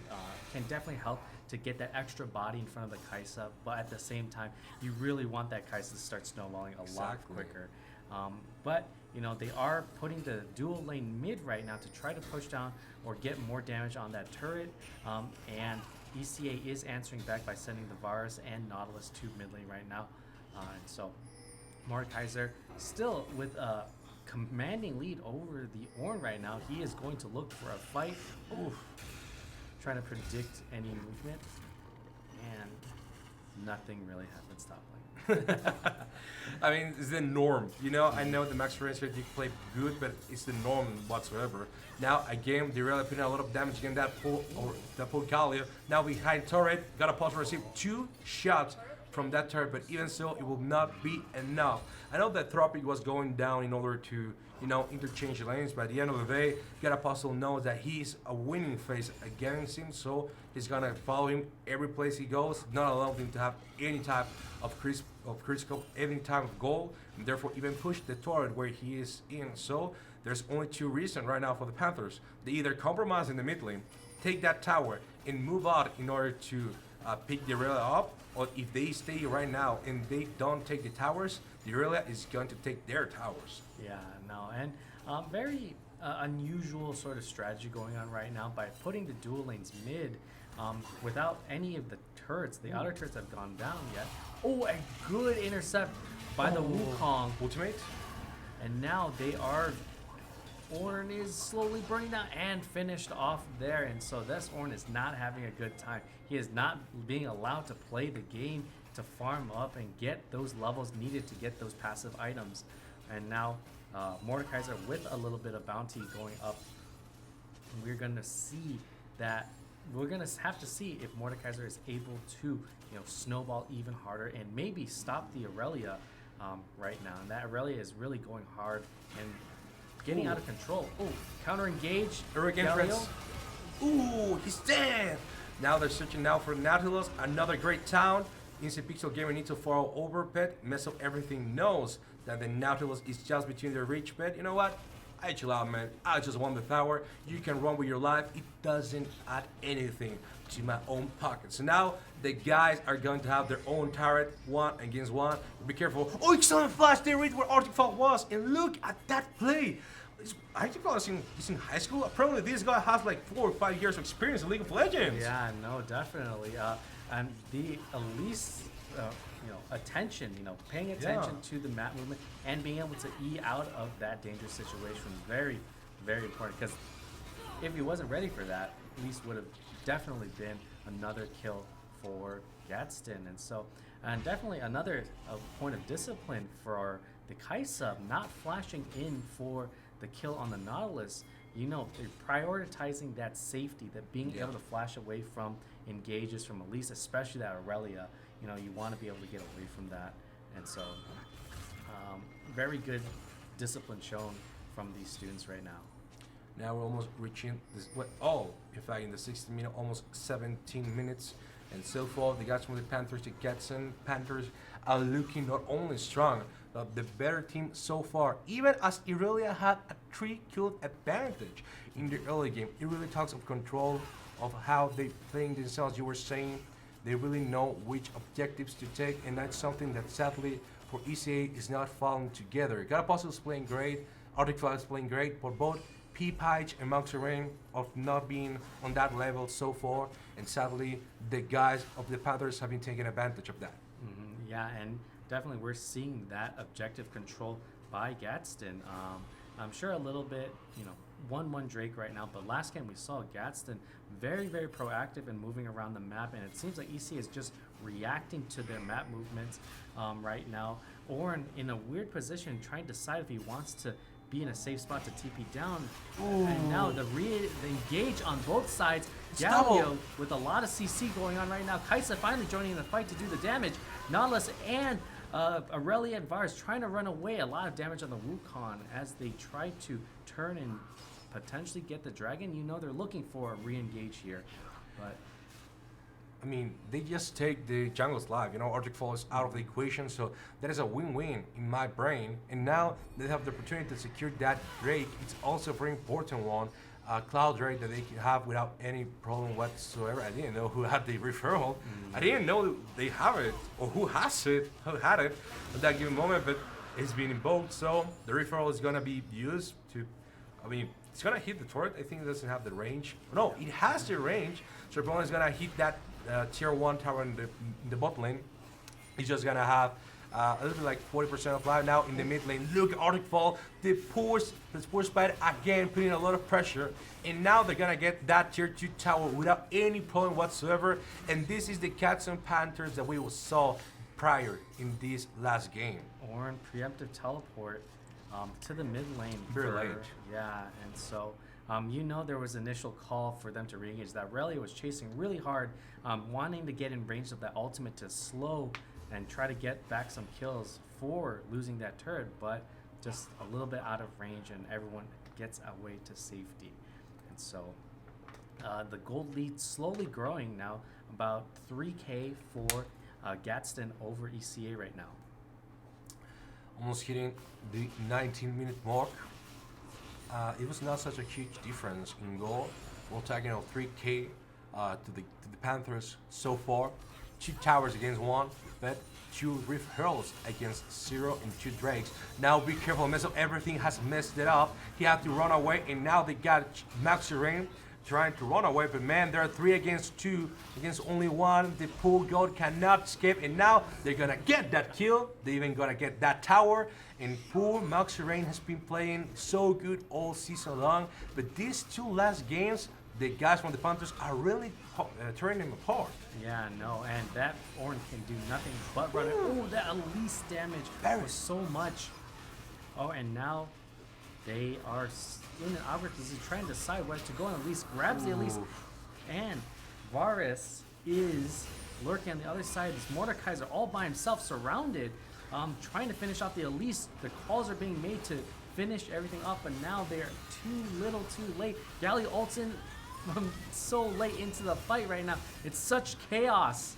can definitely help to get that extra body in front of the Kaisa, but at the same time, you really want that Kaisa to start snowballing a lot quicker. But they are putting the dual lane mid right now to try to push down or get more damage on that turret. And ECA is answering back by sending the Varus and Nautilus to mid lane right now. And so Mordekaiser still with a commanding lead over the Ornn right now. He is going to look for a fight. Oof. Trying to predict any movement, and nothing really happens top lane. I mean, it's the norm. I know the Max Range did play good, but it's the norm whatsoever. Now, again, they really putting a lot of damage against that pull Galio. Now behind turret, got a pause to receive 2 shots from that turret, but even so, it will not be enough. I know that Tropic was going down in order to, interchange lanes, but at the end of the day, God Apostle knows that he's a winning face against him, so he's gonna follow him every place he goes, not allow him to have any type of critical, any type of goal, and therefore even push the turret where he is in. So there's only 2 reasons right now for the Panthers. They either compromise in the mid lane, take that tower, and move out in order to pick the Irelia up, or if they stay right now and they don't take the towers, the Irelia is going to take their towers. Yeah, no, and very unusual sort of strategy going on right now by putting the dual lanes mid without any of the turrets. The outer turrets have gone down yet. Oh, a good intercept by the Wukong. Ultimate. And now they are... Ornn is slowly burning down and finished off there. And so this Ornn is not having a good time. He is not being allowed to play the game, to farm up and get those levels needed to get those passive items. And now Mordekaiser with a little bit of bounty going up. We're going to see that. We're going to have to see if Mordekaiser is able to snowball even harder and maybe stop the Irelia right now. And that Irelia is really going hard and getting out of control. Oh, counter engage. Prince. Ooh, he's dead. Now they're searching now for Nautilus, another great town. Instant Pixel Gamer needs to follow over pet, mess up everything, knows that the Nautilus is just between their reach pet. You know what? I chill out, man. I just want the tower. You can run with your life. It doesn't add anything to my own pocket. So now the guys are going to have their own turret, 1 against 1. Be careful. Oh, excellent flash. They read where Arctic Fall was. And look at that play. Arctic Fall is in high school. Apparently, this guy has like 4 or 5 years of experience in League of Legends. Yeah, no, definitely. And the at least, attention, paying attention to the map movement and being able to E out of that dangerous situation was very, very important. Because if he wasn't ready for that, at least would have definitely been another kill for Gadsden. And definitely another point of discipline for the Kaisa, not flashing in for the kill on the Nautilus. They're prioritizing that safety, that being able to flash away from engages from Elise, especially that Aurelia. You want to be able to get away from that. And so, very good discipline shown from these students right now. Now we're almost reaching this. In fact, in the 16 minute, almost 17 minutes. And so far, the guys from the Panthers, the Gadsden Panthers, are looking not only strong, but the better team so far. Even as Aurelia had a 3-kill advantage in the early game, it really talks of control of how they playing themselves. You were saying they really know which objectives to take, and that's something that sadly for ECA is not falling together. Garapasso is playing great, Arctic Flag is playing great, but both P-Page and Moxerain of not being on that level so far, and sadly the guys of the Panthers have been taking advantage of that. Yeah, and definitely we're seeing that objective control by Gadsden. I'm sure a little bit, 1-1 Drake right now, but last game we saw Gadsden very, very proactive in moving around the map, and it seems like EC is just reacting to their map movements right now. Oren in a weird position, trying to decide if he wants to be in a safe spot to TP down. Ooh. And now the engage on both sides. Galio with a lot of CC going on right now. Kaisa finally joining in the fight to do the damage. Nautilus and Aurelia and Vars trying to run away. A lot of damage on the Wukong as they try to turn and potentially get the dragon. They're looking for a re-engage here. But I mean, they just take the jungle's life. Arctic Fall is out of the equation, so that is a win-win in my brain. And now they have the opportunity to secure that Drake. It's also a very important one. Cloud Drake that they can have without any problem whatsoever. I didn't know who had the referral. I didn't know they have it, or who had it at that given moment, but it's been invoked, so the referral is gonna be used to, it's gonna hit the turret. I think it doesn't have the range. No, it has the range, so opponent is gonna hit that tier 1 tower in the bot lane. He's just gonna have a little bit like 40% of life. Now in the mid lane, look, Arctic Fall, the Spore Spider again putting a lot of pressure, and now they're gonna get that tier 2 tower without any problem whatsoever. And this is the Gadsden Panthers that we saw prior in this last game. Oren preemptive teleport to the mid lane. Very late. Yeah, and so there was initial call for them to re-engage. That Aurelia was chasing really hard, wanting to get in range of that ultimate to slow and try to get back some kills for losing that turret, but just a little bit out of range, and everyone gets away to safety. And so the gold lead slowly growing now, about 3K for Gadsden over ECA right now. Almost hitting the 19-minute mark. It was not such a huge difference in goal. We're talking 3K to the Panthers so far. 2 towers against 1, but 2 Rift Heralds against 0 and 2 Drakes. Now be careful, mess up everything, has messed it up. He had to run away, and now they got Moxerain trying to run away, but man, there are 3 against 2 against only 1. The pool god cannot escape, and now they're gonna get that kill. They're even gonna get that tower. And poor Moxerain has been playing so good all season long, but these 2 last games, the guys from the Panthers are really tearing them apart. Yeah, no, and that Oren can do nothing but run it. Oh, that Elise damage was so much. Oh, and now they are in an awkward position trying to decide where to go, and Elise grabs the Elise, and Varus is lurking on the other side. This Mordekaiser all by himself, surrounded, trying to finish off the Elise. The calls are being made to finish everything up, but now they're too little too late. Galli Olsen so late into the fight right now. It's such chaos.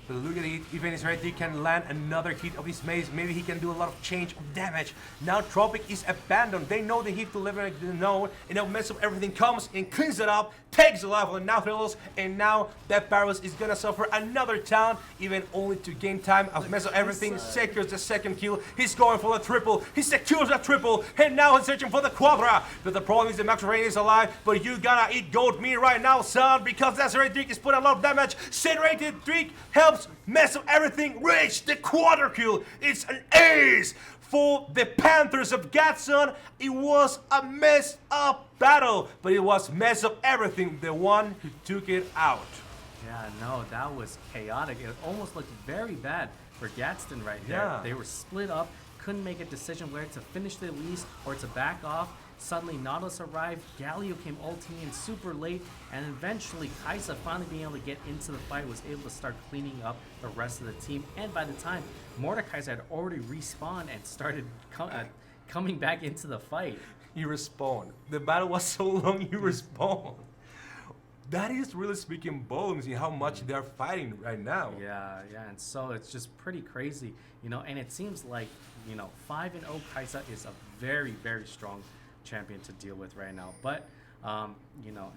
But look at it, even his right, he can land another hit of his mace. Maybe he can do a lot of change of damage. Now Tropic is abandoned. They know they have to leverage the node, and now mess up everything, comes and cleans it up, takes the life of the Nautilus, and now that Barrels is gonna suffer another town, even only to gain time. I've messed up everything, secures the second kill. He's going for the triple. He secures the triple, and now he's searching for the quadra. But the problem is the Moxerain is alive, but you gotta eat goat meat right now, son, because that Red Drake is putting a lot of damage. Saturated Drake helps mess up everything, reach the quarter kill. It's an ace for the Panthers of Gadsden. It was a messed up battle, but it was mess up everything, the one who took it out. Yeah, no, that was chaotic. It almost looked very bad for Gadsden right there. Yeah. They were split up, couldn't make a decision where to finish the release or to back off. Suddenly, Nautilus arrived, Galio came ulting in super late, and eventually Kaisa, finally being able to get into the fight, was able to start cleaning up the rest of the team. And by the time Mordekaiser had already respawned and started coming back into the fight. He respawned. The battle was so long, he respawned. That is really speaking volumes in how much they're fighting right now. Yeah, and so it's just pretty crazy, and it seems like, 5-0 Kaisa is a very, very strong champion to deal with right now. But,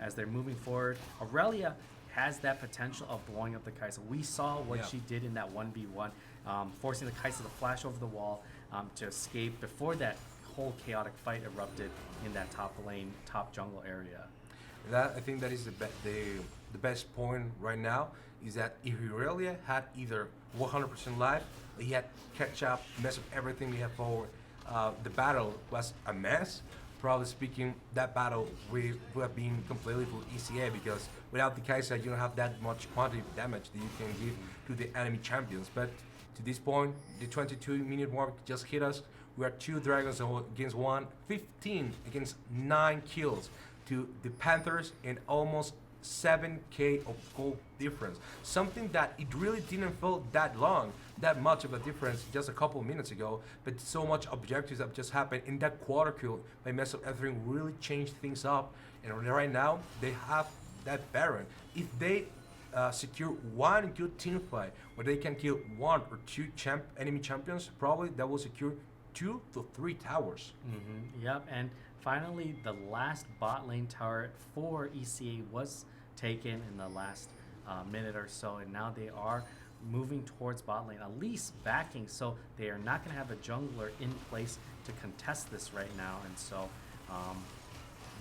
as they're moving forward, Aurelia has that potential of blowing up the Kaisa. We saw what she did in that 1v1, forcing the Kaisa to flash over the wall to escape before that whole chaotic fight erupted in that top lane, top jungle area. I think that is the best point right now, is that if Aurelia had either 100% life, he had catch up, mess up everything we have forward, the battle was a mess. Probably speaking, that battle would have been completely for ECA, because without the Kaisa, you don't have that much quantity of damage that you can give to the enemy champions. But to this point, the 22-minute mark just hit us. We are 2 dragons against 1, 15 against 9 kills to the Panthers, and almost 7k of gold difference. Something that it really didn't feel that much of a difference just a couple of minutes ago, but so much objectives have just happened in that quarter kill by mess of everything really changed things up. And right now they have that Baron. If they secure one good team fight where they can kill 1 or 2 enemy champions, probably that will secure 2 to 3 towers. Yep, and finally, the last bot lane tower for ECA was taken in the last minute or so, and now they are moving towards bot lane, at least backing, so they are not going to have a jungler in place to contest this right now. And so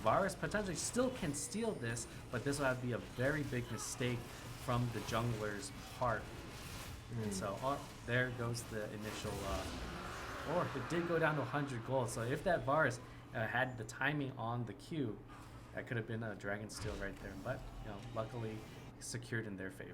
Varus potentially still can steal this, but this will have to be a very big mistake from the jungler's part. And so there goes the initial, or it did go down to 100 gold, so if that Varus had the timing on the Q, that could have been a dragon steal right there, but luckily secured in their favor.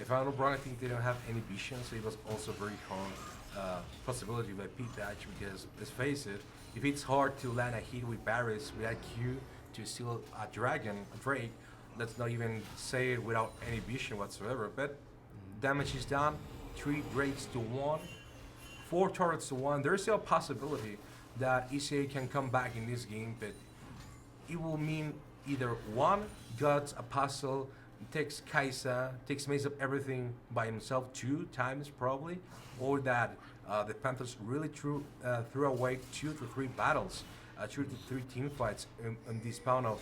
If I'm not wrong, I think they don't have any vision, so it was also very hard possibility by Pete Thatch, because let's face it, if it's hard to land a hit with Varus without Q to steal a dragon, a Drake, let's not even say it without any vision whatsoever. But damage is done, 3 Drakes to 1, 4 turrets to 1. There's still a possibility that ECA can come back in this game, but it will mean either one, Guts, Apostle, takes Kaisa, takes Maze of everything by himself 2 times probably, or that the Panthers really threw away 2 to 3 battles, 2 to 3 team fights in this span of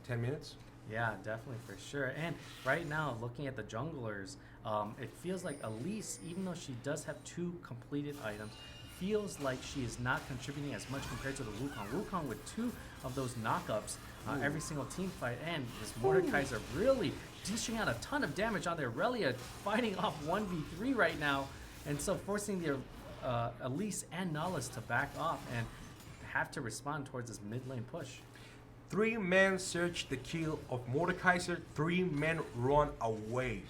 10 minutes? Yeah, definitely, for sure. And right now, looking at the junglers, it feels like Elise, even though she does have 2 completed items, feels like she is not contributing as much compared to the Wukong. Wukong with 2 of those knockups every single team fight, and this Mordekaiser really dishing out a ton of damage on their Aurelia, fighting off 1v3 right now, and so forcing the Elise and Nautilus to back off and have to respond towards this mid lane push. 3 men search the kill of Mordekaiser, 3 men run away.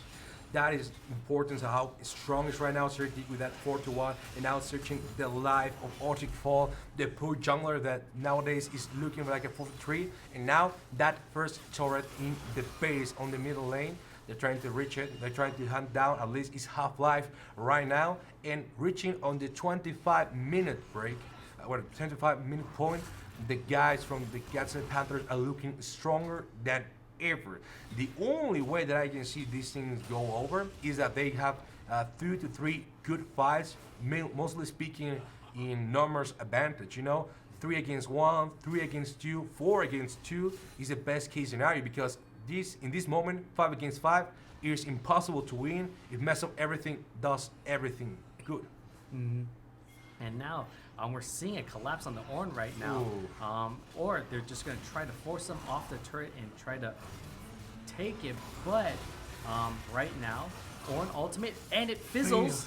That is important to how strong is right now. Certic with that 4-1, and now searching the life of Arctic Fall, the poor jungler that nowadays is looking like a 4-3. And now that first turret in the base on the middle lane, they're trying to reach it. They're trying to hunt down at least his half-life right now, and reaching on the 25-minute break, 25-minute point. The guys from the Gadsden Panthers are looking stronger than ever. The only way that I can see these things go over is that they have 2 to 3 good fights, mostly speaking in numbers advantage. 3 against 1, 3 against 2, 4 against 2 is the best case scenario, because in this moment 5 against 5 is impossible to win if mess up everything does everything good. And now we're seeing a collapse on the Ornn right now, or they're just going to try to force them off the turret and try to take it. But right now, Ornn ultimate, and it fizzles.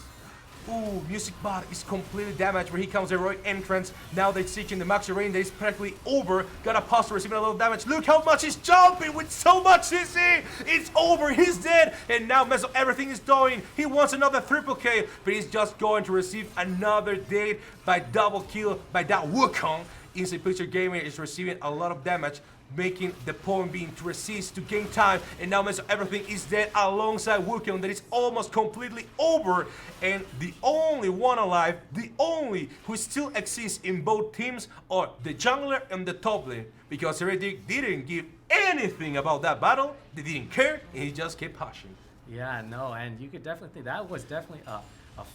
Ooh, Music Bot is completely damaged where he comes the heroic entrance. Now they're seeking the Maxi Rain that is practically over. Got a Apostle receiving a little damage. Look how much he's jumping with so much CC. It's over. He's dead. And now mess up everything is doing. He wants another triple K, but he's just going to receive another date by double kill by that Wukong. Instant Picture Gamer is receiving a lot of damage, making the point being to resist, to gain time, and now Mess Everything is dead alongside Wukong that is almost completely over, and the only one alive, the only who still exists in both teams are the jungler and the top lane, because Heretic didn't give anything about that battle, they didn't care, and he just kept pushing. Yeah, no, and you could definitely think that was definitely a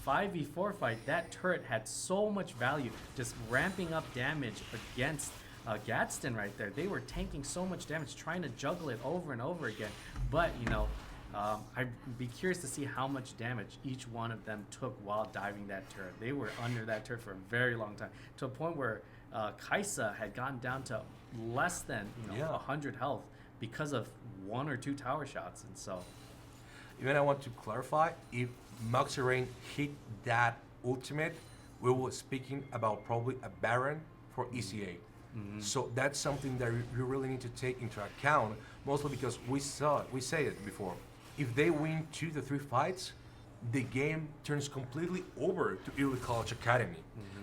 5v4 fight. That turret had so much value, just ramping up damage against Gadsden right there. They were tanking so much damage, trying to juggle it over and over again. But, you know, I'd be curious to see how much damage each one of them took while diving that turret. They were under that turret for a very long time, to a point where Kaisa had gotten down to less than 100 health because of 1 or 2 tower shots. And so, even I want to clarify, if Maxi Rain hit that ultimate, we were speaking about probably a Baron for ECA. So that's something that you really need to take into account, mostly because we said it before. If they win 2 to 3 fights, the game turns completely over to Early College Academy.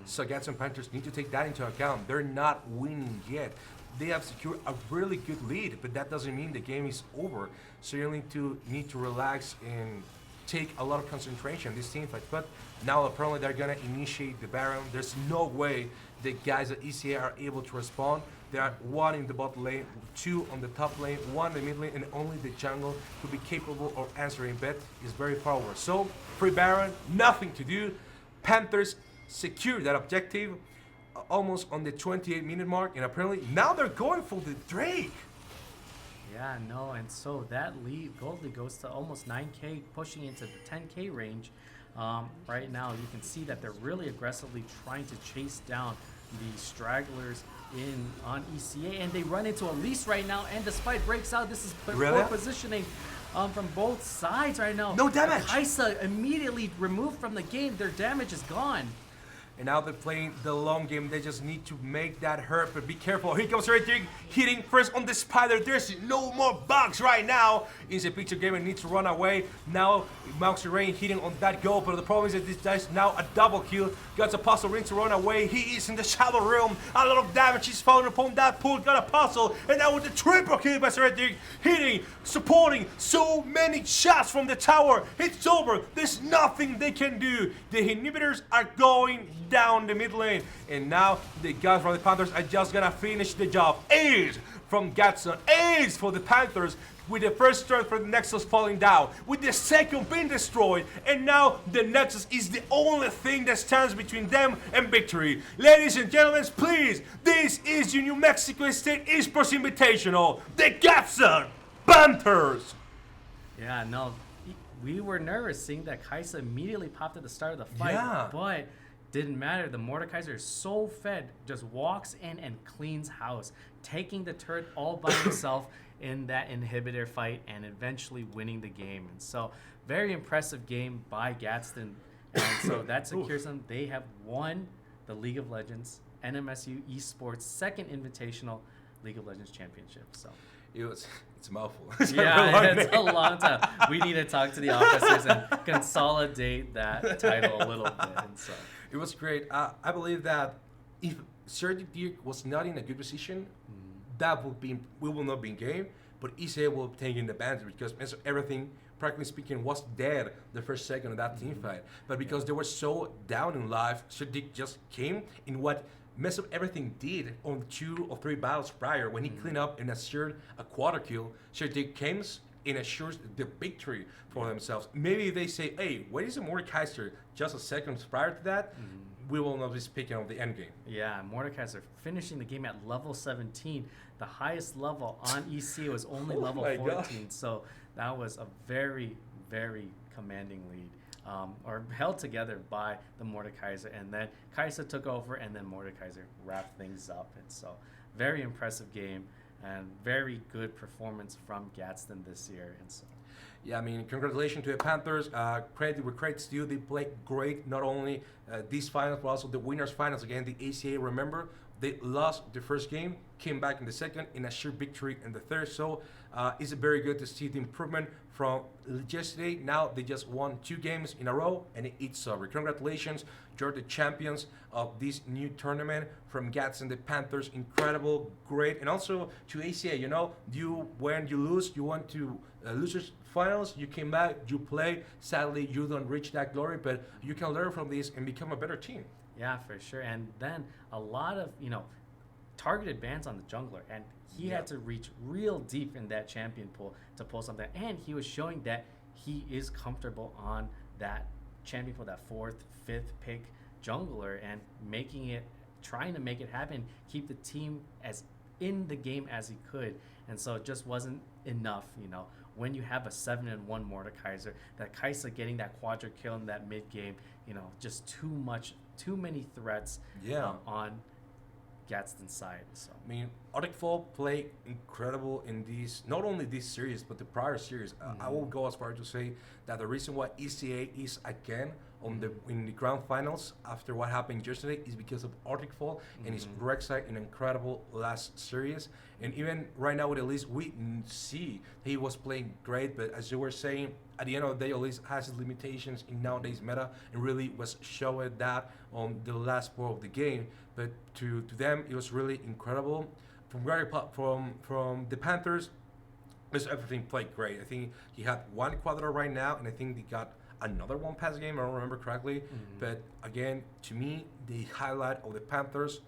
So Gadsden Panthers need to take that into account. They're not winning yet. They have secured a really good lead, but that doesn't mean the game is over. So you need to relax and take a lot of concentration this team fight. But now apparently they're gonna initiate the Baron. There's no way the guys at ECA are able to respond. There are 1 in the bot lane, 2 on the top lane, 1 in the mid lane, and only the jungle to be capable of answering bet is very far over. So free Baron, nothing to do. Panthers secure that objective almost on the 28-minute mark, and apparently now they're going for the Drake. yeah, no, and so that gold lead goes to almost 9k, pushing into the 10k range. Right now, you can see that they're really aggressively trying to chase down the stragglers on ECA, and they run into Elise right now. And despite breaks out, this is poor positioning from both sides right now. No damage. Kaisa immediately removed from the game. Their damage is gone. And now they're playing the long game. They just need to make that hurt, but be careful. Here comes Heretic, hitting first on the spider. There's no more bugs right now. Instant Picture Gamer needs to run away. Now Maxi Rain hitting on that goal, but the problem is that this guy's now a double kill. Got Apostle Ring to run away. He is in the Shadow Realm. A lot of damage is falling upon that pool. Got Apostle, and now with the triple kill by Heretic, hitting, supporting so many shots from the tower. It's over. There's nothing they can do. The inhibitors are going down the mid lane, and now the guys from the Panthers are just gonna finish the job. Ace from Gadsden, ace for the Panthers, with the first turn for the Nexus falling down, with the second being destroyed, and now the Nexus is the only thing that stands between them and victory. Ladies and gentlemen, please, this is your New Mexico State Esports Invitational, the Gadsden Panthers. Yeah, no, we were nervous seeing that Kaisa immediately popped at the start of the fight, but didn't matter. The Mordekaiser is so fed, just walks in and cleans house, taking the turret all by himself in that inhibitor fight and eventually winning the game. And so, very impressive game by Gadsden. And so that secures them. They have won the League of Legends NMSU Esports second Invitational League of Legends Championship. So It's a mouthful. yeah, it's a long time. We need to talk to the officers and consolidate that title a little bit. And so it was great. I believe that if Sergio Dirk was not in a good position, we will not be in game. But ECA will take in the advantage because everything, practically speaking, was dead the first second of that team fight. But because they were so down in life, Sergio just came in what Mess Up Everything did on 2 or 3 battles prior when he cleaned up and assured a quarter kill. Sergio came and assures the victory for themselves. Maybe they say, hey, where is the Mordekaiser just a second prior to that? We will not be speaking of the end game. yeah, Mordekaiser finishing the game at level 17. The highest level on EC was only level 14. gosh. So that was a very, very commanding lead. Or held together by the Mordekaiser, and then Kaisa took over, and then Mordekaiser wrapped things up. And so, very impressive game and very good performance from Gadsden this year. And so, Yeah, I mean, congratulations to the Panthers. Credit where credit's due. They played great, not only these finals, but also the winners' finals against the ACA. Remember, they lost the first game, came back in the second, in a sheer victory in the third. So it's very good to see the improvement from yesterday. Now they just won 2 games in a row, and it's over. Congratulations, you're the champions of this new tournament from Gadsden, the Panthers. Incredible, great, and also to ACA. You know, when you lose, you went to losers finals. You came back, you play. Sadly, you don't reach that glory, but you can learn from this and become a better team. Yeah, for sure. And then a lot of, targeted bans on the jungler. And he had to reach real deep in that champion pool to pull something. And he was showing that he is comfortable on that champion pool, that 4th, 5th pick jungler, and trying to make it happen, keep the team as in the game as he could. And so it just wasn't enough, when you have a 7-1 Mordekaiser, that Kaisa getting that quadra kill in that mid game, just too many threats on Gadsden's side. So I mean, Arctic Fall played incredible in these, not only this series, but the prior series. I will go as far to say that the reason why ECA is again in the grand finals after what happened yesterday is because of Arctic Fall and his Rek'Sai in incredible last series. And even right now with Elise, we see he was playing great, but as you were saying, at the end of the day, Elise has his limitations in nowadays meta, and really was showing that on the last part of the game. But to them, it was really incredible. From the Panthers, everything played great. I think he had 1 quadra right now, and I think they got another one past game. I don't remember correctly. But again, to me, the highlight of the Panthers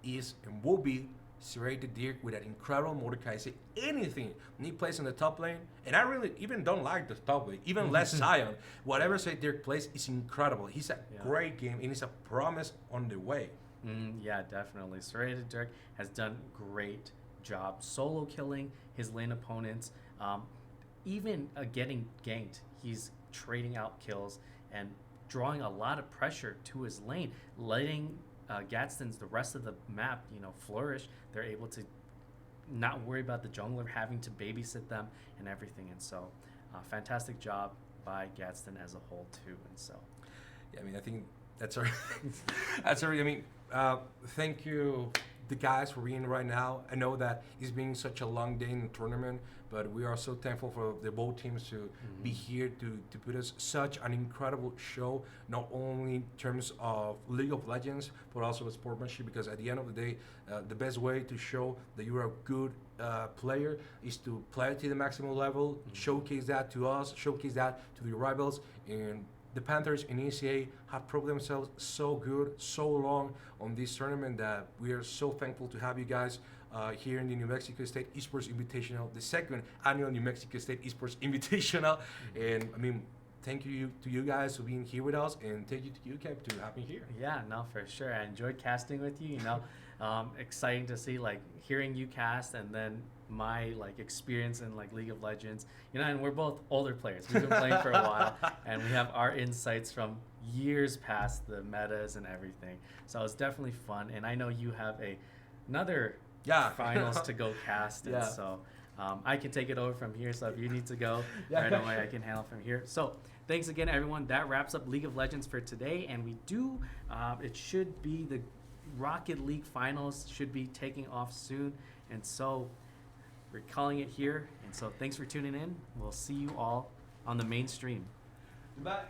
is, and will be Serrated Dirk with an incredible Mordecai. Say anything when he plays in the top lane, and I really even don't like the top lane, even less Zion. Whatever Serrated Dirk plays is incredible. He's a great game, and he's a promise on the way. Yeah, definitely. Serrated Dirk has done great job solo killing his lane opponents, even getting ganked. He's trading out kills and drawing a lot of pressure to his lane, letting Gadsden's the rest of the map, flourish. They're able to not worry about the jungler having to babysit them and everything. And so, fantastic job by Gadsden as a whole too. And so, yeah, I mean, I think that's our that's our. I mean, thank you, the guys, for being right now. I know that it's been such a long day in the tournament, but we are so thankful for the both teams to be here to put us such an incredible show, not only in terms of League of Legends, but also with sportsmanship, because at the end of the day, the best way to show that you're a good player is to play to the maximum level, showcase that to us, showcase that to the rivals. And the Panthers and ECA have proved themselves so good, so long on this tournament, that we are so thankful to have you guys here in the New Mexico State Esports Invitational, the 2nd annual New Mexico State Esports Invitational. And I mean, thank you to you guys for being here with us, and thank you to you, Kev, to having here. Yeah, no, for sure. I enjoyed casting with you. Exciting to see hearing you cast, and then my experience in League of Legends. And we're both older players. We've been playing for a while, and we have our insights from years past the metas and everything. So it's definitely fun, and I know you have another finals to go cast, and so I can take it over from here. So if you need to go right away, I can handle from here. So thanks again, everyone. That wraps up League of Legends for today, and we do. It should be the Rocket League finals should be taking off soon, and so we're calling it here. And so thanks for tuning in. We'll see you all on the main stream. Goodbye.